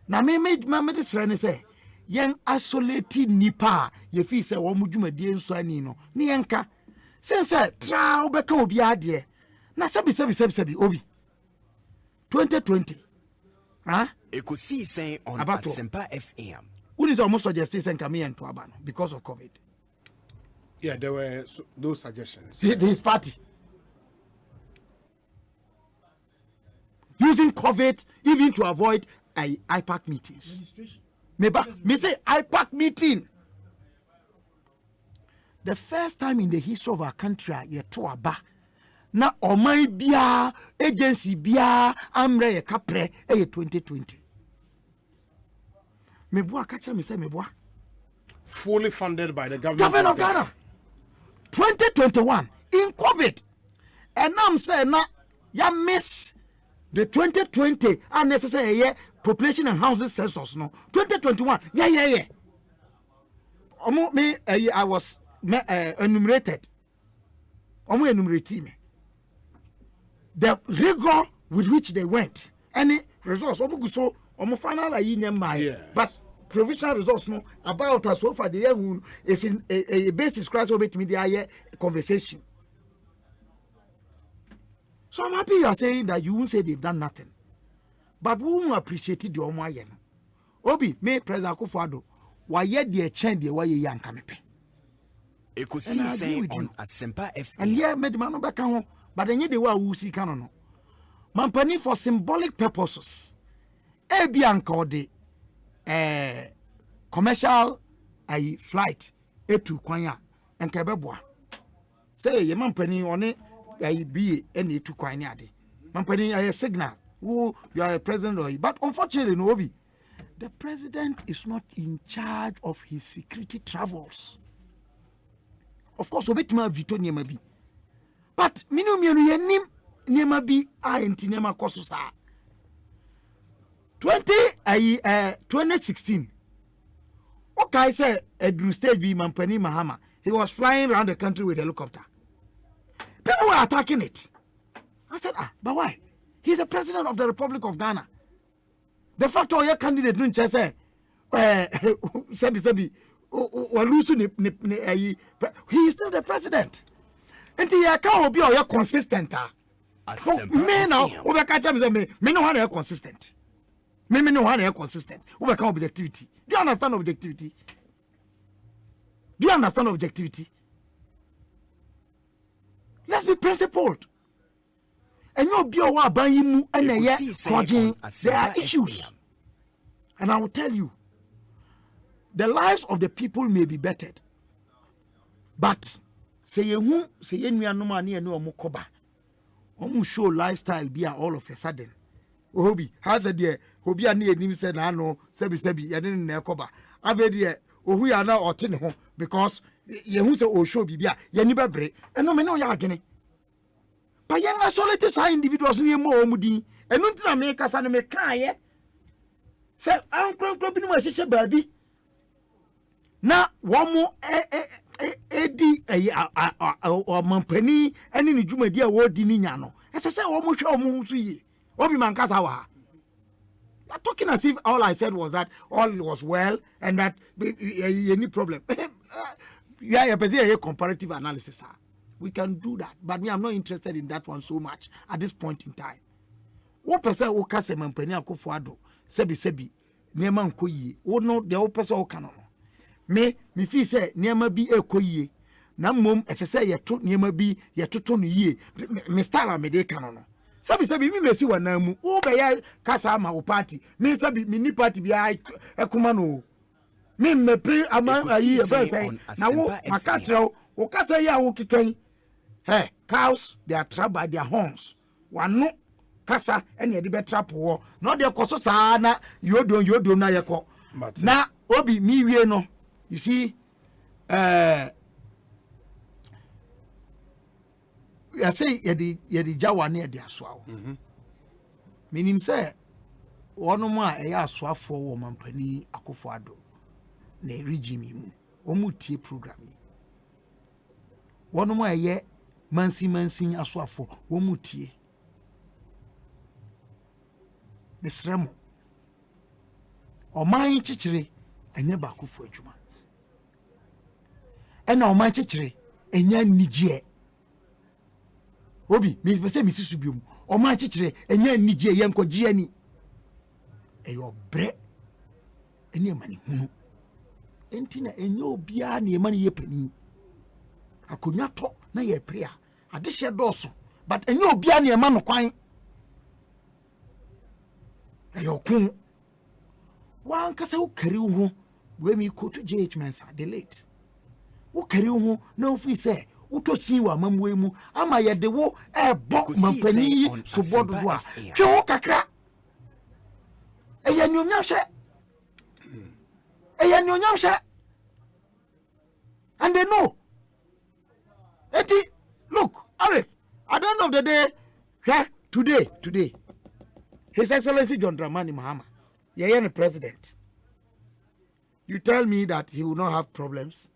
Now, me this say, young isolated nipa, ye fee say, what would you make dear so nino? Nianka. Since I try Becca Obia dear. Na sabi Obi. 2020. Huh? Ekosiisen On Asempa FM. Who is almost suggesting and come and to Abano because of COVID? Yeah, there were those suggestions. His party. Using COVID even to avoid IPAC meetings. Me say IPAC meeting. The first time in the history of our country, to aba. Na omai bia agency bia amre ye kapre 2020. Meboa kacha me say meboa. Fully funded by the government of Ghana. 2021 in COVID. And I'm saying na ya miss the 2020 unnecessary year population and housing census no 2021 yeah. I was enumerated. Enumerated me. The rigor with which they went, any results, final but provisional results no about us so far the year is in a basis class over to media conversation. So I'm happy you are saying that you won't say they've done nothing, but we won't appreciate it. Your moyen Obi me President Akufo-Addo why yet the change the way you kamepe. Ekosiisen On Asempa FM. And yeah, made man back home. But then they were who see canon. Mampani for symbolic purposes. Ebian called the commercial flight to Kwanya and Kabebwa. Say ye mampani on it be any to Kwanya. Mampani a signal who you are a president or but unfortunately no be. The president is not in charge of his security travels. Of course, obetuma Vito Niemabi. But minu yenim niema bi anti niema kosusa 2016 okay say Edru stage be Mampani Mahama he was flying around the country with a helicopter. People were attacking it. I said but why? He's the president of the Republic of Ghana. The fact that your candidate didn't just say sebi he is still the president. And he can't be all consistent. Me now, over catch me no one consistent. Me no one consistent. Over can objectivity. Do you understand objectivity? Do you understand objectivity? Let's be principled. And you'll be aware by him and there are issues. And I will tell you, the lives of the people may be bettered, but say you no money and no mokoba. Show lifestyle be all of a sudden. Obi has a dear Obi and him said, I know, Sebi, I didn't know coba. I've dear, we are now or tin home because you say, oh, show be Yaniba break, and no man no yagene. But young isolated individuals near more mudi, and not make us and make cry. Say, Uncle Clubbing was a baby. Now, one more Eddie or Mampani and in the Jumedia word Diniano. As I say, almost Obi Mankasawa. You're talking as if all I said was that all was well and that any problem. Yeah, a comparative analysis. We can do that, but me, I'm not interested in that one so much at this point in time. What person who can say Mampani Akufo-Addo, Sebi, Neman Koyi, or no, the old person who cannot. Me feel say niema bi ekoyie na mom esese ye to niema bi ye toto no yie me style me de kan no sabi mi mesi wanamu wo be ya kasa ma wo party me sabi mi ni party bi ai ekuma no me pre ama ayi e be say na wo makatra wo kasa ya wo kikan hey cows they are trapped by their horns wano kasa ene de be trap wo no de koso saa na yodom na yeko na obi mi wie no you see I say yedi jawa na yedi asoa wo menim say wono mu a eya asoafo wo mampani akofo ado na regime mu omutie program yi wono mu a ye mansi asoafo omutie mesremo oman chichire enye bakofo adwuma ena oman chichire enya nigye obi me pese misisu biom oman chichire enya nigye yenkogye ani eyo bre eni amani hunu entina enyo obia na emani yepani akonya to na ye prayer adehye doso but enyo obia na emano kwan eyo kun wan kasa wo kari wo we mi ko to JH Mensa the late wo kari wo na ofi se wo to sin wa mamwe mu ama ye de wo ebo mampani so bodo do a twe wo kakra eya ni onyam hye and they know eti look Eric at the end of the day today His Excellency John Dramani Mahama the president, you tell me that he will not have problems.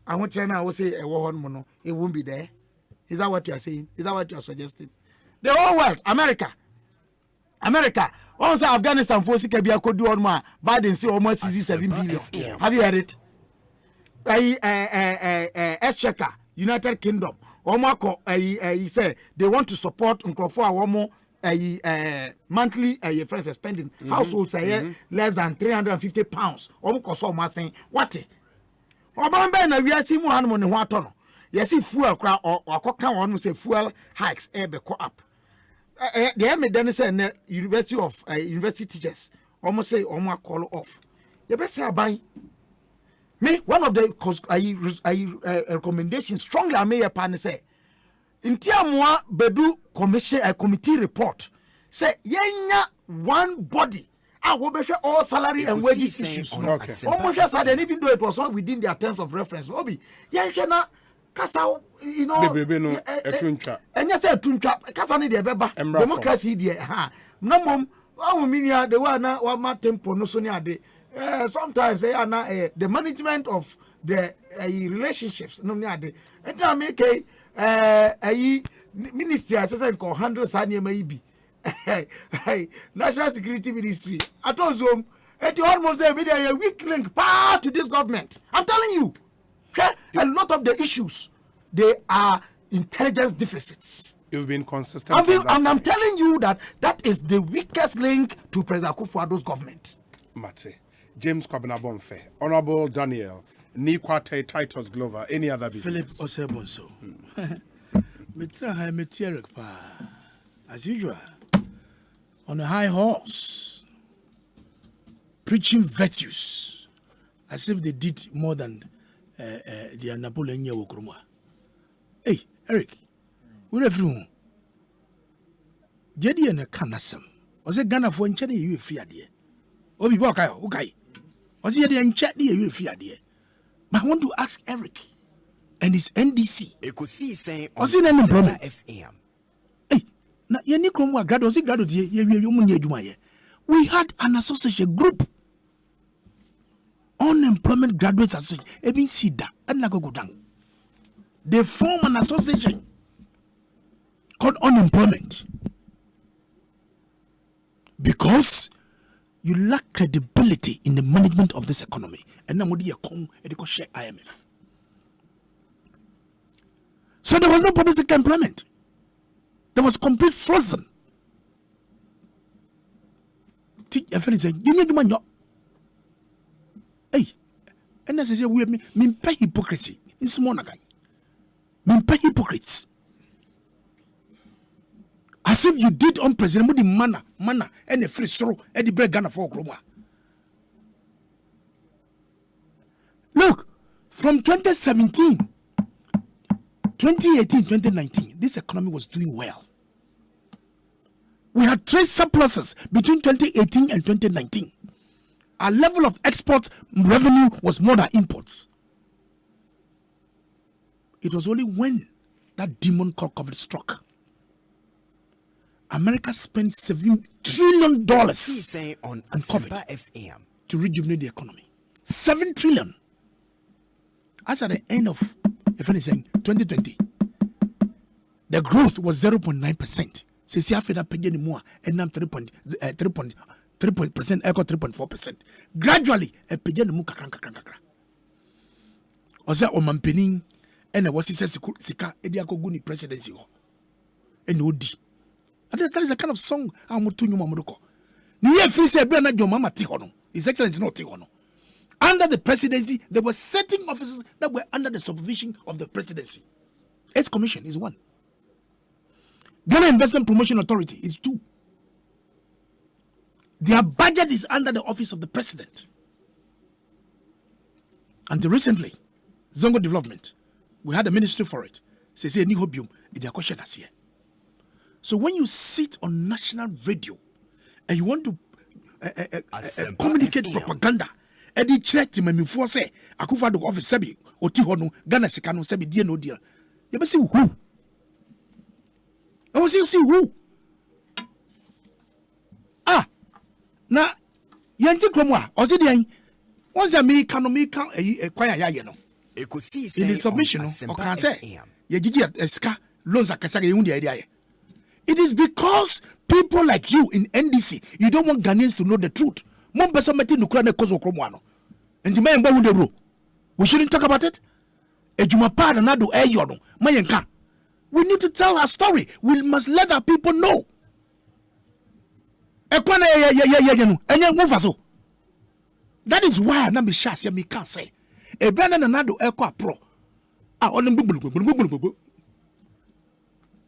I want China will say a war mono, it won't be there. Is that what you are saying? Is that what you are suggesting? The whole world, America, also Afghanistan for Sikabia could do on my Biden say almost 67 billion. Have you heard it? Exchequer, United Kingdom, Omako, he said they want to support Nkrofoa Womo. Monthly friends spending households say less than £350. Almost saying what? Obama na we see mu hanmo ne ho ato no. Yes, fuel kra or koka one say fuel hikes be go up. The me say university teachers almost say call off. You better buy. Me one of the recommendations strongly I may pan say Intiamwa bedu committee report say yenya one body will measure all salary and wages issues. Almost said, and even though it was not within their terms of reference, Obi yenshena kasa you know and you say tuncha kasa ni de beba democracy de ha no mom minia the one na wa tempo no so ni ade sometimes they are na the management of the relationships no ni ade and I make ministry assistant ko handle sanya maybe national security ministry at ozom et almost say media a weak link part to this government. I'm telling you a lot of the issues they are intelligence deficits. You've been consistent and I'm telling you that is the weakest link to President Akufo-Addo's government. Mate James Kwabena Bonfe, Honorable Daniel Nikwate Titus Glover, any other business? Philip Osebonso. As usual, on a high horse, preaching virtues, as if they did more than the Napoleon Yawokruma. Hey, Eric, we're everyone. Jadi and a canasum. Was a gunner for Enchani, you fear dear. Obi Boka, okay. Was he the Enchani, you fear dear. But I want to ask Eric and his NDC. Ekosiisen On unemployment. FM. Hey, na yeni kromwa graduate we had an association group. Unemployment Graduates Association. Ebin Sida and go down. They form an association called unemployment because you lack credibility in the management of this economy. And now we share IMF. So there was no public sector employment. There was complete frozen. Hey, and as I say, we mean pay hypocrisy in small guy. Mean pay hypocrites. As if you did on President Mudi manna, and a free sorrow, and the bread Ghana for Groma. From 2017, 2018, 2019, this economy was doing well. We had trade surpluses between 2018 and 2019. Our level of export revenue was more than imports. It was only when that demon called COVID struck. America spent $7 trillion on COVID to rejuvenate the economy. $7 trillion. As at the end of 2020, the growth was 0.9%. See, after that, page anymore, and now 3.4%. Gradually, a page anymore. Oza omampeni, and I was sika, Ediakoguni presidency. And Odi. And that is a kind of song I'm to you, Mamuko. Near Fisa Brana Jomama Tihono. His Excellency not Tihono. Under the presidency, there were certain officers that were under the supervision of the presidency. Its commission is 1. Ghana Investment Promotion Authority is 2. Their budget is under the office of the president. Until recently, Zongo Development, we had a ministry for it. So when you sit on national radio and you want to communicate propaganda, Eddie checked him and before say, Akufa do office Sebi, Otihono, Ghana Sikano Sebi, dear no dear. You ever see who? I was see who? Now, Yanti Kromwa, or Zidian, once a me can a choir yano. In the submission, or can say, Yagia Eska, Lonza Kasagi Undi idea. It is because people like you in NDC, you don't want Ghanaians to know the truth. Mon person meti nukura ne kozo kromwano. And you may emba the rule. We shouldn't talk about it. Ejumapa na do eyono. Mayenka. We need to tell our story. We must let our people know. That is why na bishas ya mi can say. E brana na do ekwa pro.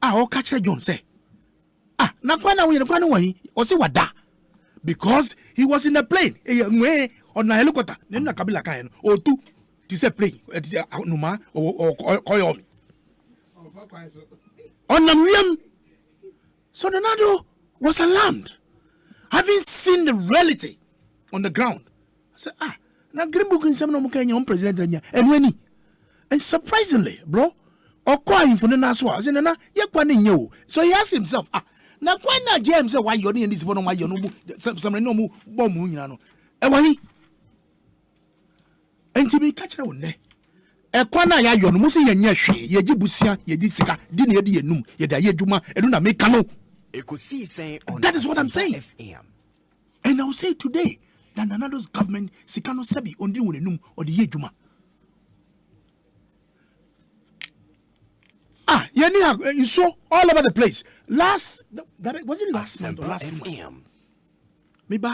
O catch John say. Na kwana we o se wada. Because he was in a plane. On a helicopter. Then Kabila Kayan or 2 to say plane. Numa or Koyomi. On the so the Nado was alarmed. Having seen the reality on the ground. I said, now Grimbook in some Kenya president and surprisingly, bro, or crying for the Naswa. I said, so he asked himself, now why not James why you're in this one why you know some no more bomb you why and to me catch on there kwana ya yo no musi yenye hwe ye gibusia ye ditika di na ye di enum ye da ye dwuma enu na make no Ekosiisen On Asempa. That is what I'm saying. And I'll say today that Nanado's government sikano sebi ondi wonenum or the ye dwuma. You saw all over the place. Was it last month or last month? Maybe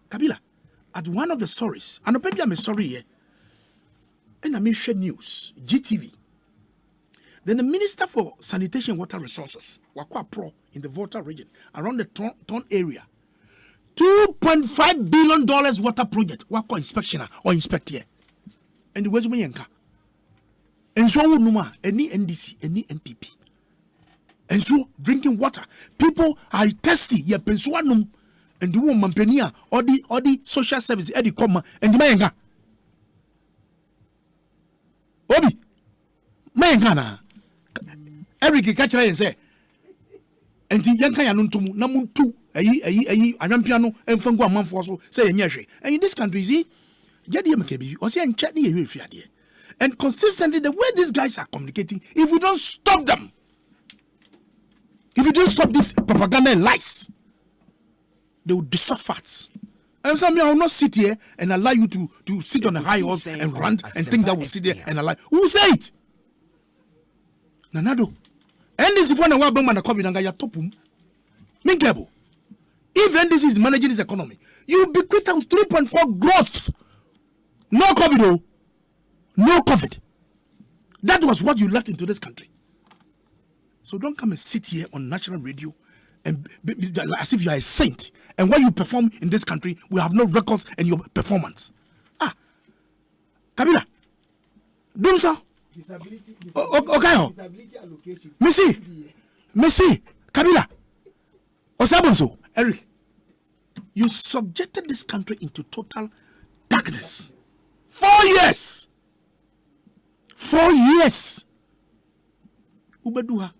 Kabila, at one of the stories, and maybe I'm sorry here, and I share news, GTV. Then the Minister for Sanitation and Water Resources, Wakwa Pro, in the Volta region, around the Ton area, $2.5 billion water project, Wakwa inspection or inspect here. And the West Mayanka. And so numa any NDC, any MPP. And so drinking water. People are thirsty. Ye pensuanum and the woman penia or the social service edi comma and the mayenga. Obi mayenga na Eric catch and say and the yanka yanuntum namuntu ayampiano and fango amanfoso say nyehwe. And in this country see jadi mkebi o say nche ne ye fiade. And consistently, the way these guys are communicating, if we don't stop them, if we don't stop this propaganda and lies, they will distort facts. And some I will not sit here and allow you to sit on a high horse and rant and think that we'll sit there and allow. Who will say it? Nanado. And this is one of our bang man COVID and Gaya Topum. Minkebo. Even this is managing this economy. You will be quit out 3.4 growth. No COVID. No COVID. That was what you left into this country. So don't come and sit here on national radio and as if you are a saint. And what you perform in this country, we have no records in your performance. Kabila. Do so. Okay. Messi, Kabila. Osabonso, Eric. You subjected this country into total darkness. 4 years. 4 years. Ubeduha.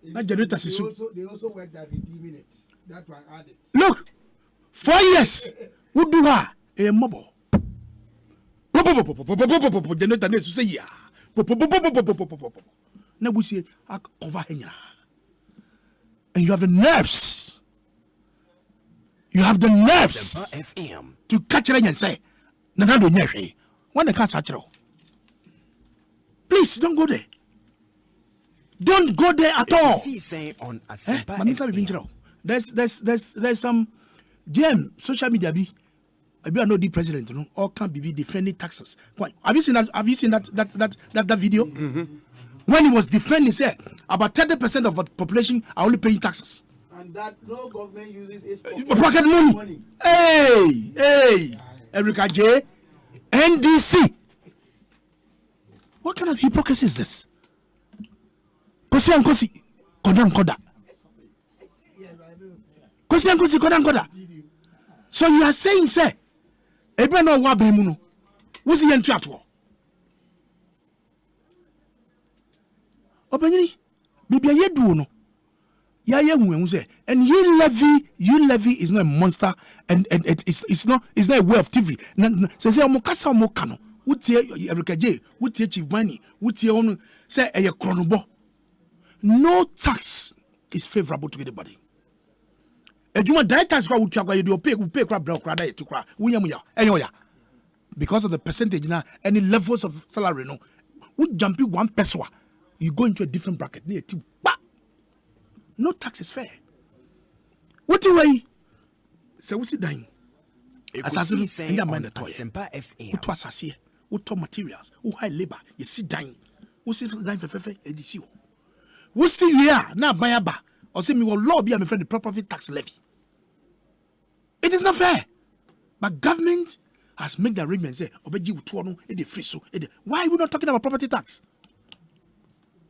They also worked at redeeming it. That one added. Look, 4 years. Ubeduha. A mobile. Generator needs to say, yeah. Nebusi, I cover him. And you have the nerves. You have the nerves to catch it and say, Nanado Nyeri. When the catch it, please don't go there. Don't go there at all. There's some gem social media be. I be no the president, you know, or can't be defending taxes. Why? Have you seen that? Have you seen that video? When he was defending, say about 30% of the population are only paying taxes. And that no government uses its pocket money. Hey, Erica J, NDC. What kind of hypocrisy is this? Kosi and Kosi, Kodam Koda. Kosi and Kosi, Kodam Koda. So you are saying, say, Ebe no wa be mu no. What's the entry at all? Openyini, bibia ye do no. Ya hu say, and you levy is not a monster, and it's not a way of TV. Say omokasa omoka no. Wutie Erica J, wutie Chief Money, wutie onu say eye kronobo. No tax is favorable to anybody. Ejuma directors kwa uchakwa you pay crab brown crab to cry. Because of the percentage now, any levels of salary no. We jump you 1 peso, you go into a different bracket. No tax is fair. What do you say? We sit down. Assassin and your mind the toy. What was assassin? What materials? Who high labor? You sit down. Who sit down for EDC? We see here now buy a bar. Or say me will law be a friend the property tax levy. It is not fair. But government has made the arrangement say obeji utuono e de free so. Why are we not talking about property tax?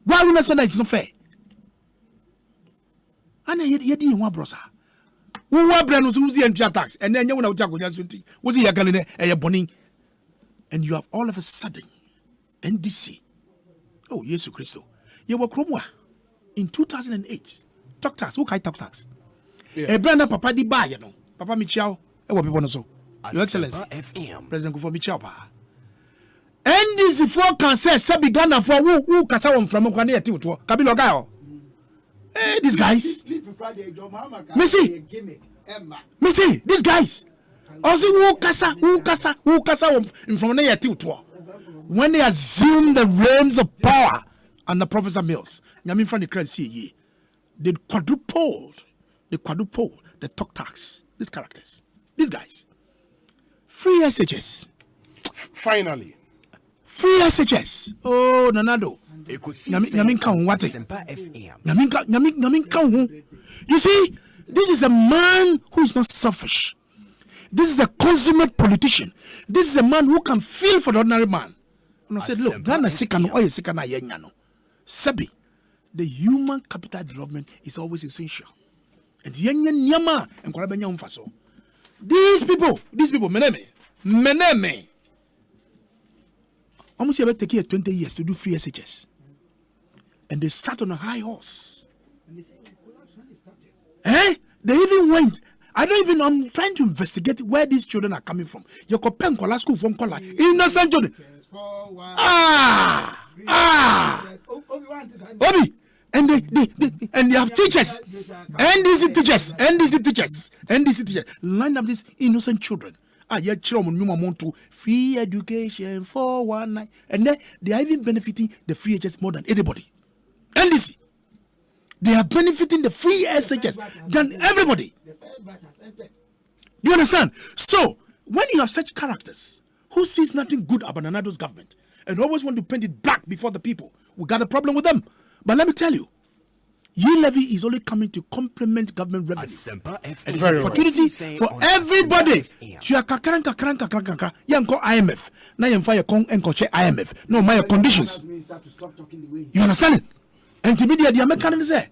Why are we not saying that it's not fair? And ye di one brosa. Who wa brand no use the tax and then you want to go just was he galene e boning and you have all of a sudden NDC. Oh, Yesu Christo. You were kromwa in 2008. Talk tax. Who can talk tax? A brand papa di buy, you know. Papa Michao, what people know so. Your Excellency, President Kufo Michao. NDC for can say Sabi Ghana for who Kasawam from Okwane to Kabilo Gao. Hey, these guys. Missy, these guys. Also, who Kasa from there to when they assume the reins of power under Professor Mills, Yamin from the crowd see ye. They quadrupled the talk tax. These characters, these guys. Free SHS. Finally. Free SHS. Oh, Nanado. You see, this is a man who is not selfish. This is a consummate politician. This is a man who can feel for the ordinary man. And I said, look, Ghana Sikano, or Sikana Yenyano. Sabi. The human capital development is always essential. And Nyama and Korabanya Umfaso. These people, Meneme. Almost about take 20 years to do free SHS. And they sat on a high horse. They even went. I'm trying to investigate where these children are coming from. Yokopen Kola school from Kola. Innocent children. Obi. And they have teachers. NDC teachers. Line up these innocent children. Free education 419. And then they are even benefiting the free HS more than anybody. NDC. They are benefiting the free SHS than everybody. Do you understand? So, when you have such characters who sees nothing good about Nanado's government and always want to paint it black before the people, we got a problem with them. But let me tell you, Yield levy is only coming to complement government revenue. And it's an opportunity for everybody. To kakran. Yanko IMF. Now you fire con IMF. No, my conditions. You understand it? And to media the American is there.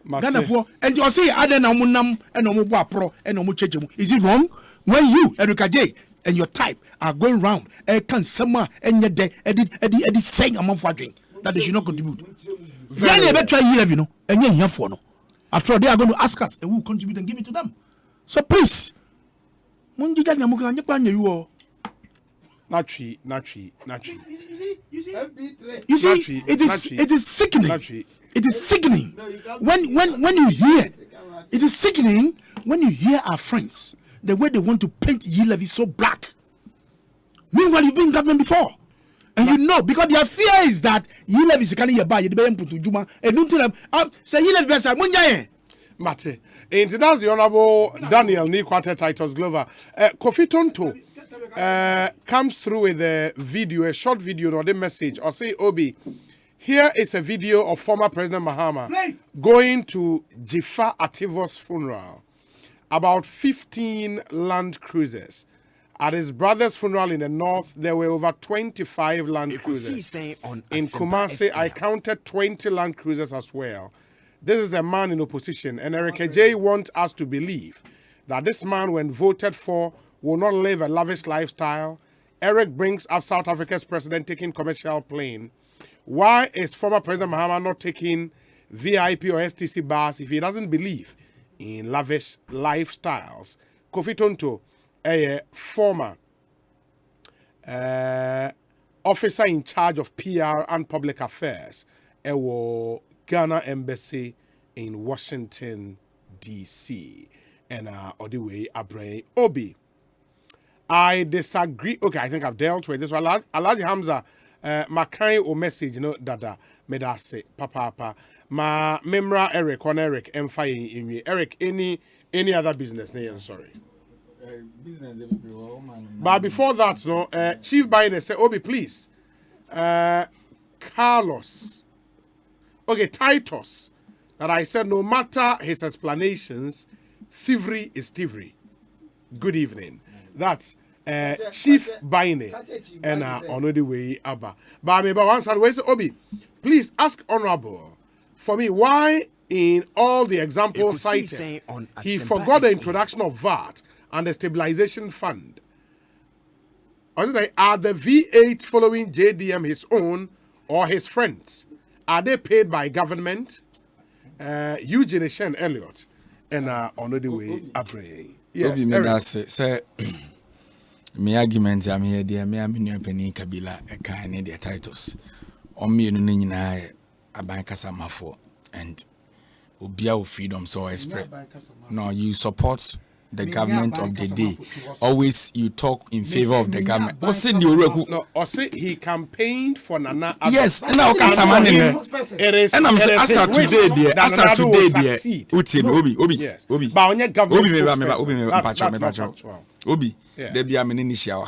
Ghana for and you say Aden Amunam and Omuba Pro and Omuchemu. Is it wrong when you, Erika J, and your type are going round and can summer and your day edit saying among fighting that they should not contribute? Then they better try you know, and you're here for no. After all, they are going to ask us and we'll contribute and give it to them. So please, Mundi Ganamuka, you all. Nachi. You see, it is sickening. It is sickening when you hear. It is sickening when you hear our friends the way they want to paint yield levy so black. Meanwhile, you've been in government before, and you know because their fear is that yield levy is coming here by you. They put to Juma and don't tell them. Say yield levy is munjaye. Mate, and that's the Honorable Daniel Nikwate Titus Glover. Kofi Tonto comes through with a video, a short video, or the message, or say Obi. Here is a video of former President Mahama going to Jifa Ativo's funeral. About 15 Land Cruisers. At his brother's funeral in the north, there were over 25 Land Cruisers. In Kumasi, I counted 20 Land Cruisers as well. This is a man in opposition, and Eric J wants us to believe that this man, when voted for, will not live a lavish lifestyle. Eric brings up South Africa's president taking commercial plane. Why is former President Mahama not taking VIP or STC bars if he doesn't believe in lavish lifestyles? Kofi Tonto, a former officer in charge of PR and public affairs at Ghana Embassy in Washington, D.C. And all the way, Abraham Obi. I disagree. Okay, I think I've dealt with this one. Alaji Hamza. Makai o message no dada medase papa ma memra Eric on Eric emfa in Eric any other business I'm sorry business but before that no Chief Biden say Obi please Carlos okay Titus that I said no matter his explanations thievery is thievery. Good evening. That's Chief Baine and on the way Abba. But maybe once I say Obi, please ask Honorable for me why in all the examples cited he forgot the introduction of VAT and the stabilization fund. Are the V8 following JDM his own or his friends? Are they paid by government? Eugene Shen Elliott and on the way Abre. Yes, my argument I'm here dear me am new penny kabila a kind of their titles on me no nyina aban kasa mafo and obia freedom so I spread no you support the government of the day always you talk in favor of the government no or say he campaigned for Nana yes now kasa man and I'm as today dear uti obi ba onye government Obi, there be a minishia.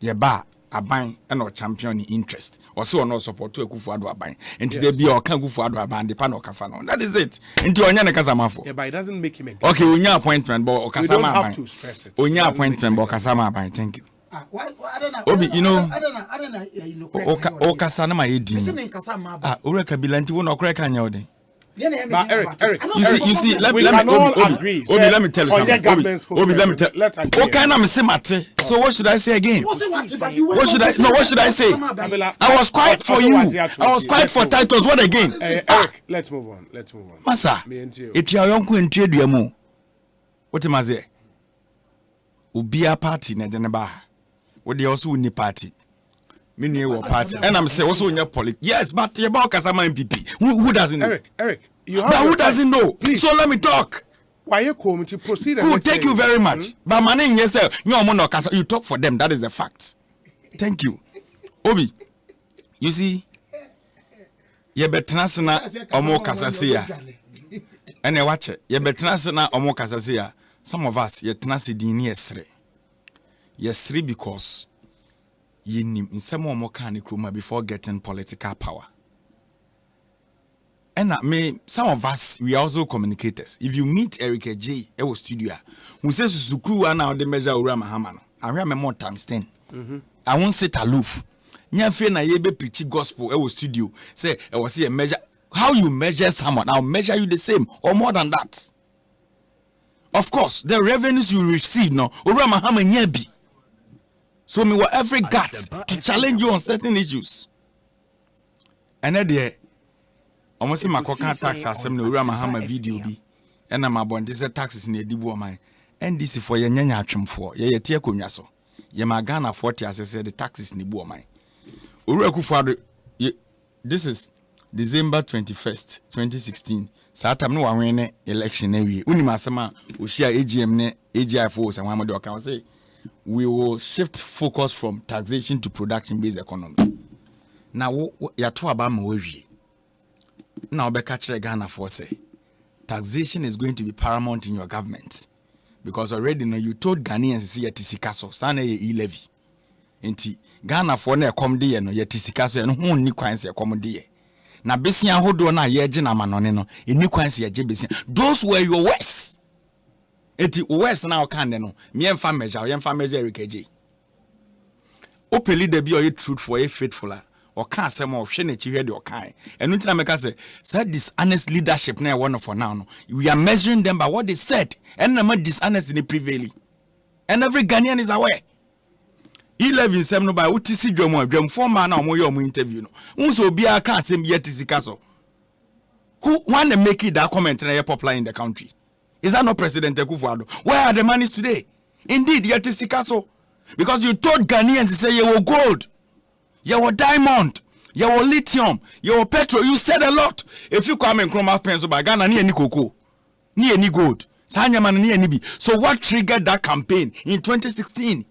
Ye ba a bang and no champion in interest. Or so no support to a kufu bang. And today be or can go for a band, the pano cafano. That is it. Into Onyana Casamafo. Yeah, but it doesn't make him a okay, when your appointment, or Casama. Have to stress it. On your appointment, or Casama bang. Thank you. Obi, you know, O Casanama Edin. Ureka Bilanti won't or crack on your day. But Eric, you see, let me agree. Obi, let me tell you something. Obi, let me tell you. What kind of mate? So what should I say again? What should I say? I was quiet for you. I was quiet for titles. What again? Eric, let's move on. Masa, if you are young and trade your mo, what am I say? Ubia party na deneba. What they also win party. Mini party. And I'm saying also in your politics. Yes, but you're about Kasama MPP. Who doesn't know? Eric, you have who doesn't know? Please. So let me talk. Why you come to proceed? Cool, thank you very much. But my name yourself, you talk for them. That is the fact. Thank you. Obi, you see, you better na omo kasasia. And I watch it. You better na omo kasasia. Some of us, you tenasi dini yesre. Yesre because in some more mechanic room before getting political power. And And some of us, we are also communicators. If you meet Erica J, our studio, who says Sukru and now the measure Urama Hamano, I remember more times 10. I won't sit aloof. Nyafe na yebe preach gospel our studio. Say, I was see a measure. How you measure someone, I'll measure you the same or more than that. Of course, the revenues you receive now, Urama Hama Nyebi. So me were every guts to challenge you on certain issues. And then almost see my coca tax as some Urama Hama video be. And I'm about this taxes in the Dibu mine. And this is for your nyanya chum for ye tia kunyaso. Ye magana 40 as I said the taxes in the Dibu mine. Uraku father, this is December 21st, 2016. Satam no one election every. Unimasama we share AGM ne AGIFOs and one can say we will shift focus from taxation to production-based economy. Now ya to about Moji. Now be catch Ghana for say taxation is going to be paramount in your government because already you told Ghanaians see yet Sikaso sana ye levy. Enti Ghana for na come dey no yet Sikaso no hu ni kwan se come dey. Na besia hodo na ye gye na manone no eni kwan se ye gye besia. Those were your worst. Eti worst na o kan de no me emfa measure RKJ. Opeli de bi o ye truthful ye faithful or can say more hwe na chi hwe de o kan. Enu tina meka say dishonest leadership na e won for now no. We are measuring them by what they said and na dishonest in the prevailing. And every Ghanaian is aware. 11 sem no by utisi dwam former na omo ye omo interview no unso obi aka asem ye tisika so who want to make it that comment na popular in the country. Is that not President Akufo-Addo? Where are the monies today? Indeed ye tisika so because you told Ghanaians say you were gold, you were diamond, you were lithium, you were petrol. You said a lot. If you come and chroma pencil by Ghana ni any cocoa ni any gold sanya man ni any bi. So what triggered that campaign in 2016?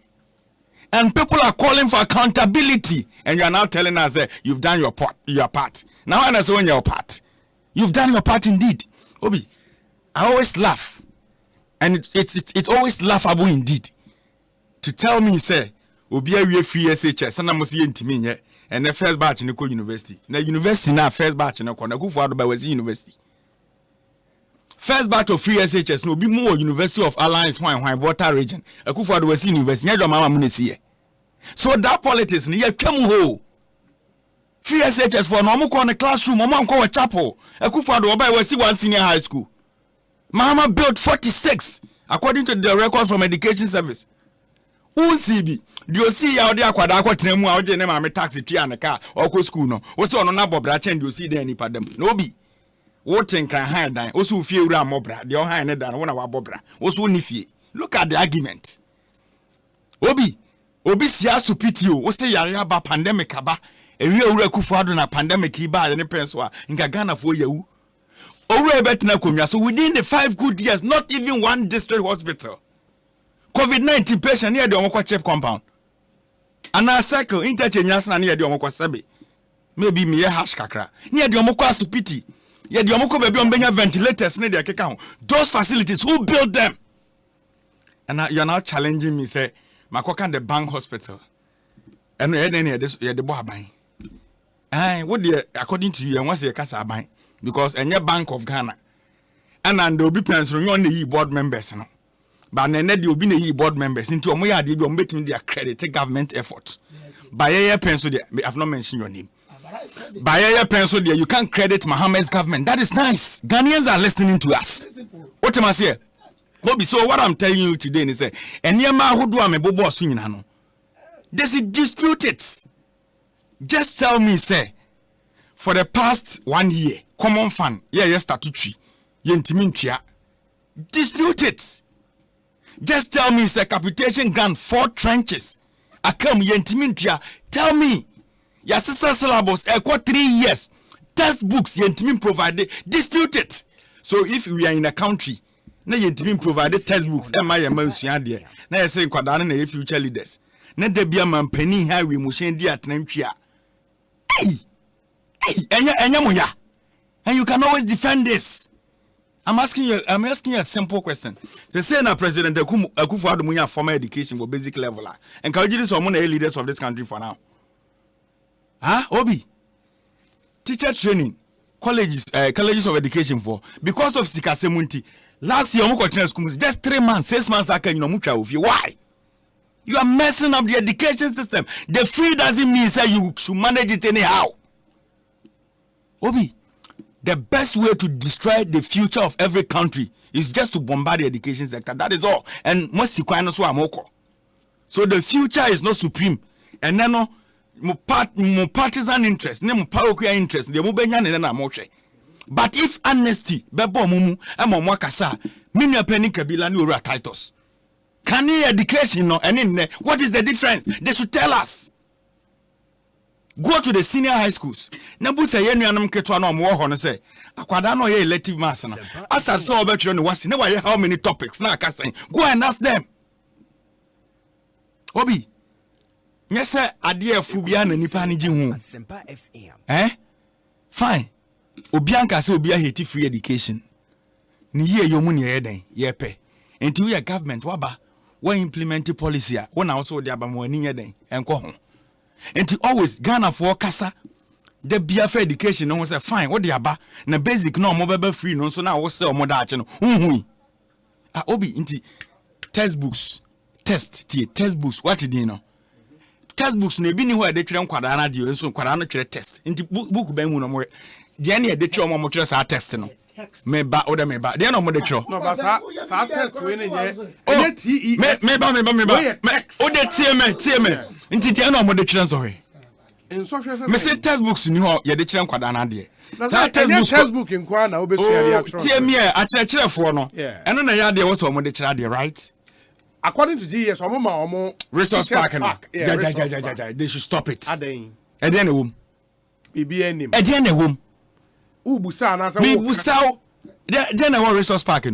And people are calling for accountability. And you are now telling us that you've done your part. Now I know your part. You've done your part indeed. Obi, I always laugh. And it's always laughable indeed. To tell me, say, Obi we free SHS, and I must see intimate. And the first batch in the university. Now university now first batch in the corner. Go for the university. First batch of free SHS no be more University of Alliance Wine Water region. Akufo-Addo was university. Nyajo mama munesi. So that politics ni ye twam ho. Free SHS for no mo ko on the classroom, mo ko a chapel. Akufo-Addo obai was one senior high school. Mama built 46 according to the records from Education Service. Unsibi do you see ya odi akwada akwatena mu a oje ne mama taxi tua ne car or school no. Wo se ono na bobra chen do you see there ni padam. No be what think can hide dan also fie ura mobra de o hide ne dan wona wa bobra also ni fie. Look at the argument. Obi sia supiti o say yare aba pandemic aba ewi ura Akufo-Addo na pandemic iba ne penso a nka Ghana fo yawu owura betina konwa. So within the 5 good years not even one district hospital COVID-19 patient near the omokwa chip compound and a cycle interchange na near the omokwa sebe maybe me hash kakra near the omokwa supiti. Yeah, the omoko baby on benya ventilators ne de keka ho. Those facilities, who built them? And now you are now challenging me say makoka the bank hospital. And you the boy aban. What the according to you and what's your kasa aban? Because any Bank of Ghana and there will be plans on the board members no. But then there will be the board members into omo ya dey be meeting their credit government effort. By your pencil there, I have not mentioned your name. By your pencil there, you can't credit Mohammed's government. That is nice. Ghanaians are listening to us. What am I saying? Bobby, so what I'm telling you today is and who do am bobo swinging no. This is disputed. Just tell me, say, for the past 1 year, common fund, statutory, yentimintia, disputed. Just tell me, say, capitation grant 4 trenches. I come yentimintia. Tell me. Your sister syllabus, 3 years. Textbooks, yentimin provided, disputed. So if we are in a country, na yentimin provided textbooks, na you say kwadane na future leaders. Na de bia man pani ha we mushen di atnamtwa. Enya moya. And you can always defend this. I'm asking you a simple question. Say na President Akufo-Addo munya formal education for basic level. Encourage this among the leaders of this country for now. Obi. Teacher training. colleges of education for because of sikasemunti. Last year, just 3 months, 6 months, why? You are messing up the education system. The free doesn't mean say you should manage it anyhow. Obi, the best way to destroy the future of every country is just to bombard the education sector. That is all. And most so the future is not supreme. And then more partisan interest, more parochial interest. But if honesty, bebo mumu, emo mwakasa, mini penny kabila ni ura titles. Can you education no? And in what is the difference? They should tell us. Go to the senior high schools. Nabu say yenu anam ketwa no mo ho no say akwada no ye elective mass no. Asad so obetro no wasi na why how many topics na aka say. Go and ask them. Obi. Nyese ade afu bia na nipa ne gi hu. Fine. Obianka say obi hate free education. Ni ye yomu ne ye den ye pe. Enti we government waba we implement policy a wona also de aba mo ani ye den enko ho. Enti always Ghana for kasa the bia for education no say fine what the aba na basic no mo beba free no so na wo say o mo da ache no hunhui. Obi enti textbooks textbooks what it you know textbooks no bi ni ho e de twere nkwada na de so nkwada no twere test enti book ban mu no mo de na e de twere mo twere sa test no meba oda meba de na mo de twere no ba sa test we ne ye meba oda tie me nti de na mo de twere so he me say textbooks ni ho ye de twere nkwada na de sa textbook nkwa na obesu ya actual tie me a kyerefo no eno na ya de wo so mo de twere de right. According to GS, resource park. They should stop it. Then a womb. BBN. Then a womb. Busao. Then a resource park.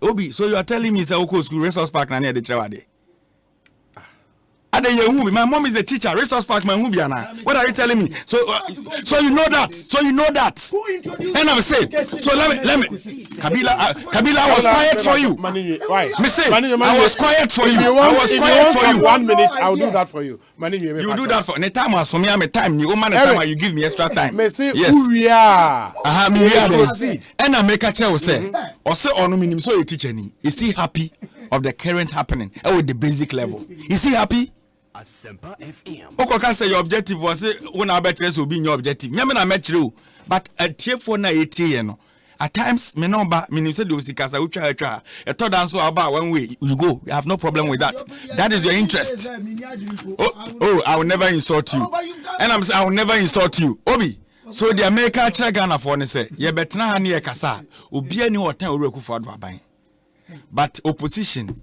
Obi, so you are telling me Oko school resource park near the Chawade? My mom is a teacher. Resource park, my Hubiana. What are you telling me? So you know that. Who introduced? And I'm saying. So let me. Kabila, I was quiet for you. Why? I was quiet for you. I was quiet for you. 1 minute, I'll do that for you. You do that for me. Time was for me. I'm a time. You man time. You give me extra time. Yes. We are. And I make a child say. Or say on minimum. So you teach any. Is he happy of the current happening? Or with the basic level? Is he happy? Asempa FM. Oko can say your objective was when I bet will be your objective. Me na met you, but at tier na 80 no. At times me no ba me say do sikasa utwa. A third answer about one way you go. You have no problem with that. That is your interest. Oh, I will never insult you. And I'm saying I will never insult you. Obi. So the America Ghana for ne say ye betna ha ne ye kasa. Obi ani hotan owuraku for aban. But opposition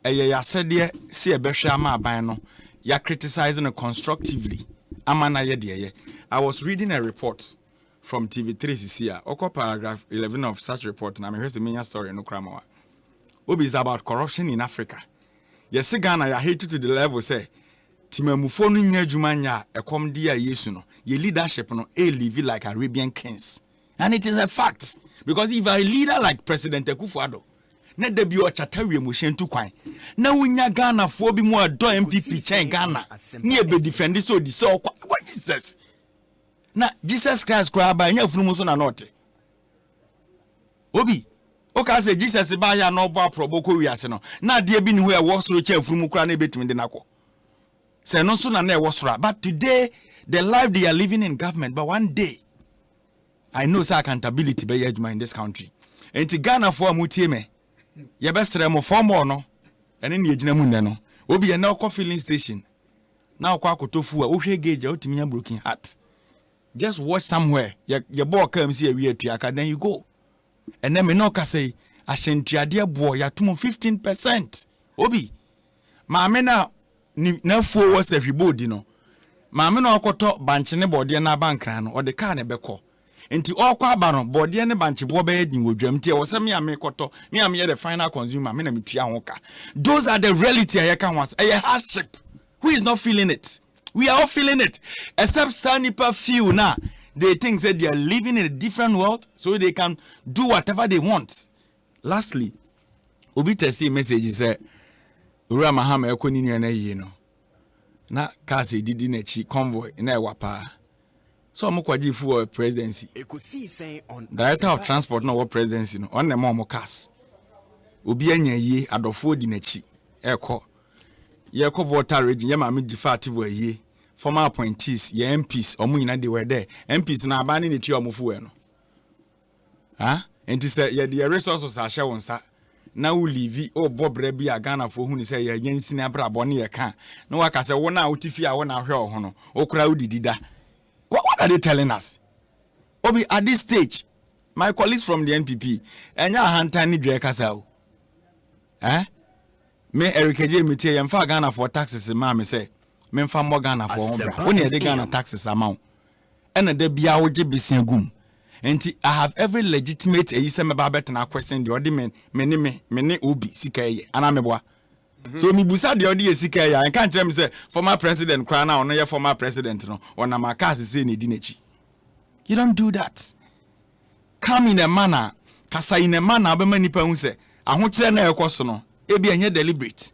ya said there see e behwe ama aban no. You're criticizing it constructively. I was reading a report from TV3 CCA. Oko paragraph 11 of such report. And I'm here's a mini story no kramawa. Obi is about corruption in Africa. Yes, Ghana ya hate to the level say Timemufonu nya jumanya ekom dia yesu no. Your leadership no live like Arabian kings. And it is a fact. Because if a leader like President Akufo-Addo na debi o chatawe mo hyentu kwan na wonya Ghana fo bi mo ado MPP chen Ghana na e be defend so di so what Jesus na Jesus Christ kwa ba nya funu so na north Obi o ka say Jesus ba ya no bo aproboko wiase no na de bi ni ho e wo soro cha funu kura na betimi de nako say no so na e wo soro but today the life they are living in government but one day I know say accountability be yeduma in this country enti Ghana fo amutie me ye besere mo form no ene ne egina mu nne no obi ye na okọ filling station na okọ akotofu a ohwe gauge otimi ya broken heart just watch somewhere ye ball come see we atuaka then you go and then me no ka say ahyentuade bo ya tum 15% obi maame na na fuo wo se hwibodi no maame na okoto banche ne bode na bankran no ode car ne beko enti okwa aba no bode ne banche bo be din wodwam tie wo se me ame koto me ame the final consumer me na metua ho ka those are the reality I can once a hardship who is not feeling it we are all feeling it except Sanipa few now they think that they are living in a different world so they can do whatever they want. Lastly obi testing message say Ura Mahama ekoni nu na yi no na cars didi na chi convoy na e wapa So I'm kwaji for presidency. Director of transport no what presidency no. On the mom cars. Obi anya ye adofo di nachi. Eko. Ye ko voter region ye ma me defective wa ye. Former appointees, ye MPs, omu nyina they were there. MPs na abani ni ti omufu we no. Enti say ye the resources a share wonsa. Na we leave o bobre bi a Ghana for hu ni say ye nyansi na bra bone ye kan. Na waka say wona otifi a wona hwe ho no. Okura udidida. What are they telling us? Obi, at this stage, my colleagues from the NPP, and ya hantani drekasao. Me Eric J. Mite, and for Ghana for taxes, mammy say, men for more Ghana for only the Ghana taxes amount. And the Biaoji Bissingum. And I have every legitimate Isama Babet and I question the ordinary many ubi, Sikaye, and Ameboa. So me busa the audio Sikaye, I can't tell me say, former president, Krana, or no former president, no, or Namakas is in Dinechi. You don't do that. Come in a manner, Kasa in a manner, but many pounds say, I won't say no question, be a deliberate.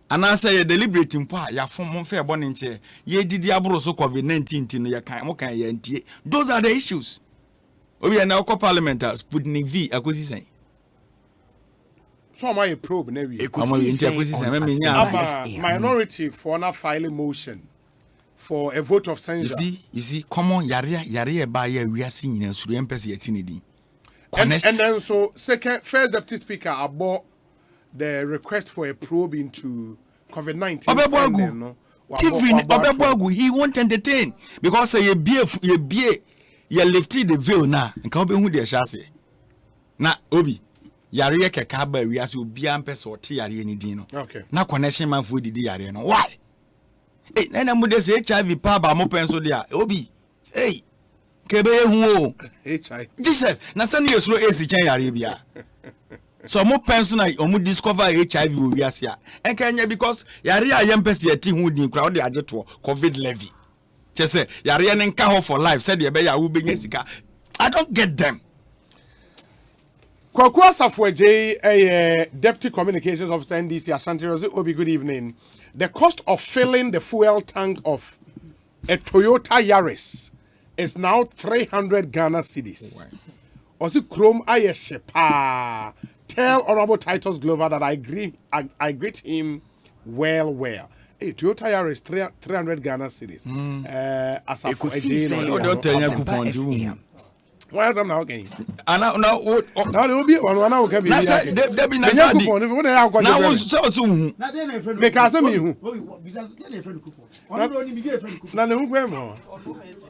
And I say a deliberate in part, ya from fair bonning chair, ye did Diablo so COVID-19 in your kind, those are the issues. We are now parliamentary, Sputnik V, Ekosiisen. So am I a probe, minority for not filing motion for a vote of censure. You see, common yare by we are seeing in Surian Pesi Tinidi. And then so first deputy speaker about the request for a probe into COVID-19. Obebwagu, he won't entertain because ye lifted the veil now and come who they shall say. Na Obi. Yare keka ba wiase obi ampese ote yare ni din no. Okay. Na connection man for didi yare no. Why? Na mo dey say HIV pa ba mo pen so dia. Obi. Hey. Kebe hu o. HIV. Jesus, na send you slow AC chen yare bia. So mo pen so na o mo discover HIV o wiase a. Enkanya because yare a yempese yati hu din kra o de ageto COVID levy. Che say yare ne nka ho for life said ye be ya wo benya sika. I don't get them. Kwakwa Safweje, Deputy Communications Officer NDC Ashanti Rosie Obi, good evening. The cost of filling the fuel tank of a Toyota Yaris is now 300 Ghana cedis. Osi Chrome Ayeshepa. Tell Honorable Titus Glover that I greet him well. Hey, Toyota Yaris 300 Ghana cedis. Asafweje. Don't tell you coupon. Why am I now again? Now there will be one now. Can be. Now so make us me who.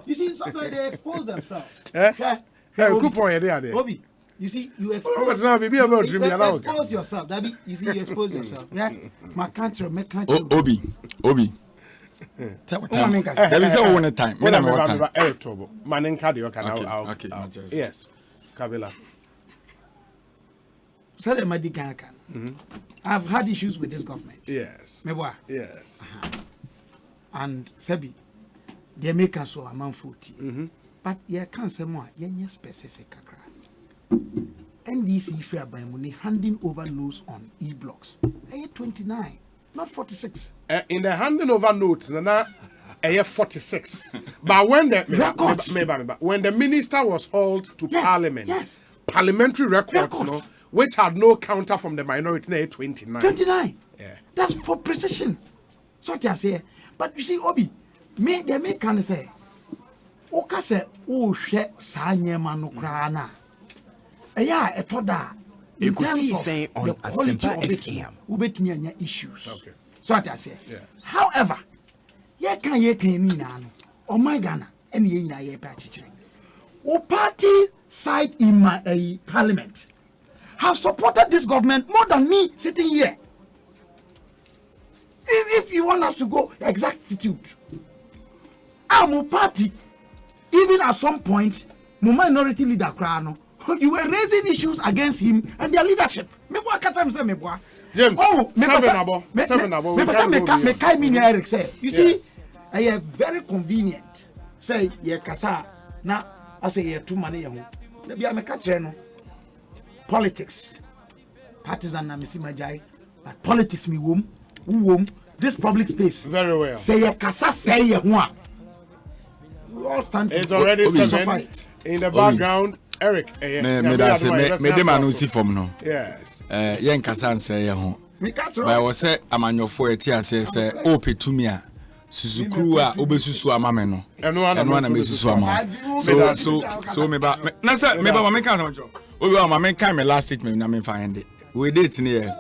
You see, sometimes they expose themselves. Coupon there. Obi, you see, you expose yourself. That be, you see, you expose yourself. Yeah, my country. Obi. There is a one time. When I'm okay. Yes, Kabila. I've had issues with this government. Yes. Yes. And Sebi, they make us so amount 40. But you can't say more. You're specific. NDC fair by money handing over notes on e-blocks. 29. Not 46. In the handing over notes, na 46. But when the records, when the minister was hauled to Parliament, parliamentary records. No, which had no counter from the minority, na 29. 29. Yeah, that's for precision. So I say, but you see, Obi, they may kind of say, "Oka say, oh shit, sanye manukrana." Yeah, a toda. In terms of the quality of it, we have issues. Okay. So what I say. Yeah. However, ye can ni oh my Ghana, and ye na ye patchy. O party side in my parliament have supported this government more than me sitting here. If you want us to go exactitude, I'm a party. Even at some point, my minority leader Krano. You were raising issues against him and their leadership. James, you see, I am very convenient. Say, ye kasa, na, I say, ye too money. Maybe I'm a catcher. Politics, partisan, na missy my jai, but politics, me womb, this public space. Very well. Say, ye kasa, say, ye one. We all stand to It's already Obi 7 fight. in the background. Eric, me dem anunsi from no. Yes. Yen kasa nse ye ho. Ba wo se amanyofo eti ase se o petumi a susukuru a obesusu amame no. Eno na mesusu ama. So me ba na se me ba ma me kan so. Obi wa ma me kan me last statement na me find it. We date ni here.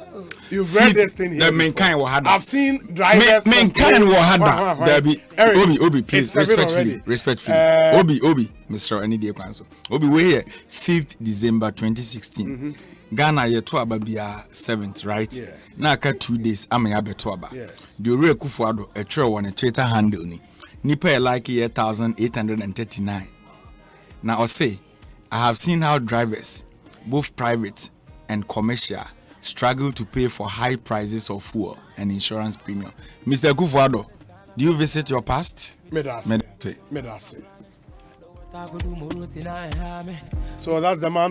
You've read this thing here. The main kind will have. I've seen drivers. Main kind will have. There be Obi, please, respectfully. Obi, Mr. Any day council. Obi, we here 5th December 2016. Ghana ye to ababia 7th, right? Yes. Na aka 2 days am ya beto aba. The Ore Kufuado a trail on a Twitter handle ni. Nipa like 1,839. Now I say, I have seen how drivers, both private and commercial, struggle to pay for high prices of fuel and insurance premium. Mr. Kufuado, do you visit your past? Medase. So that's the man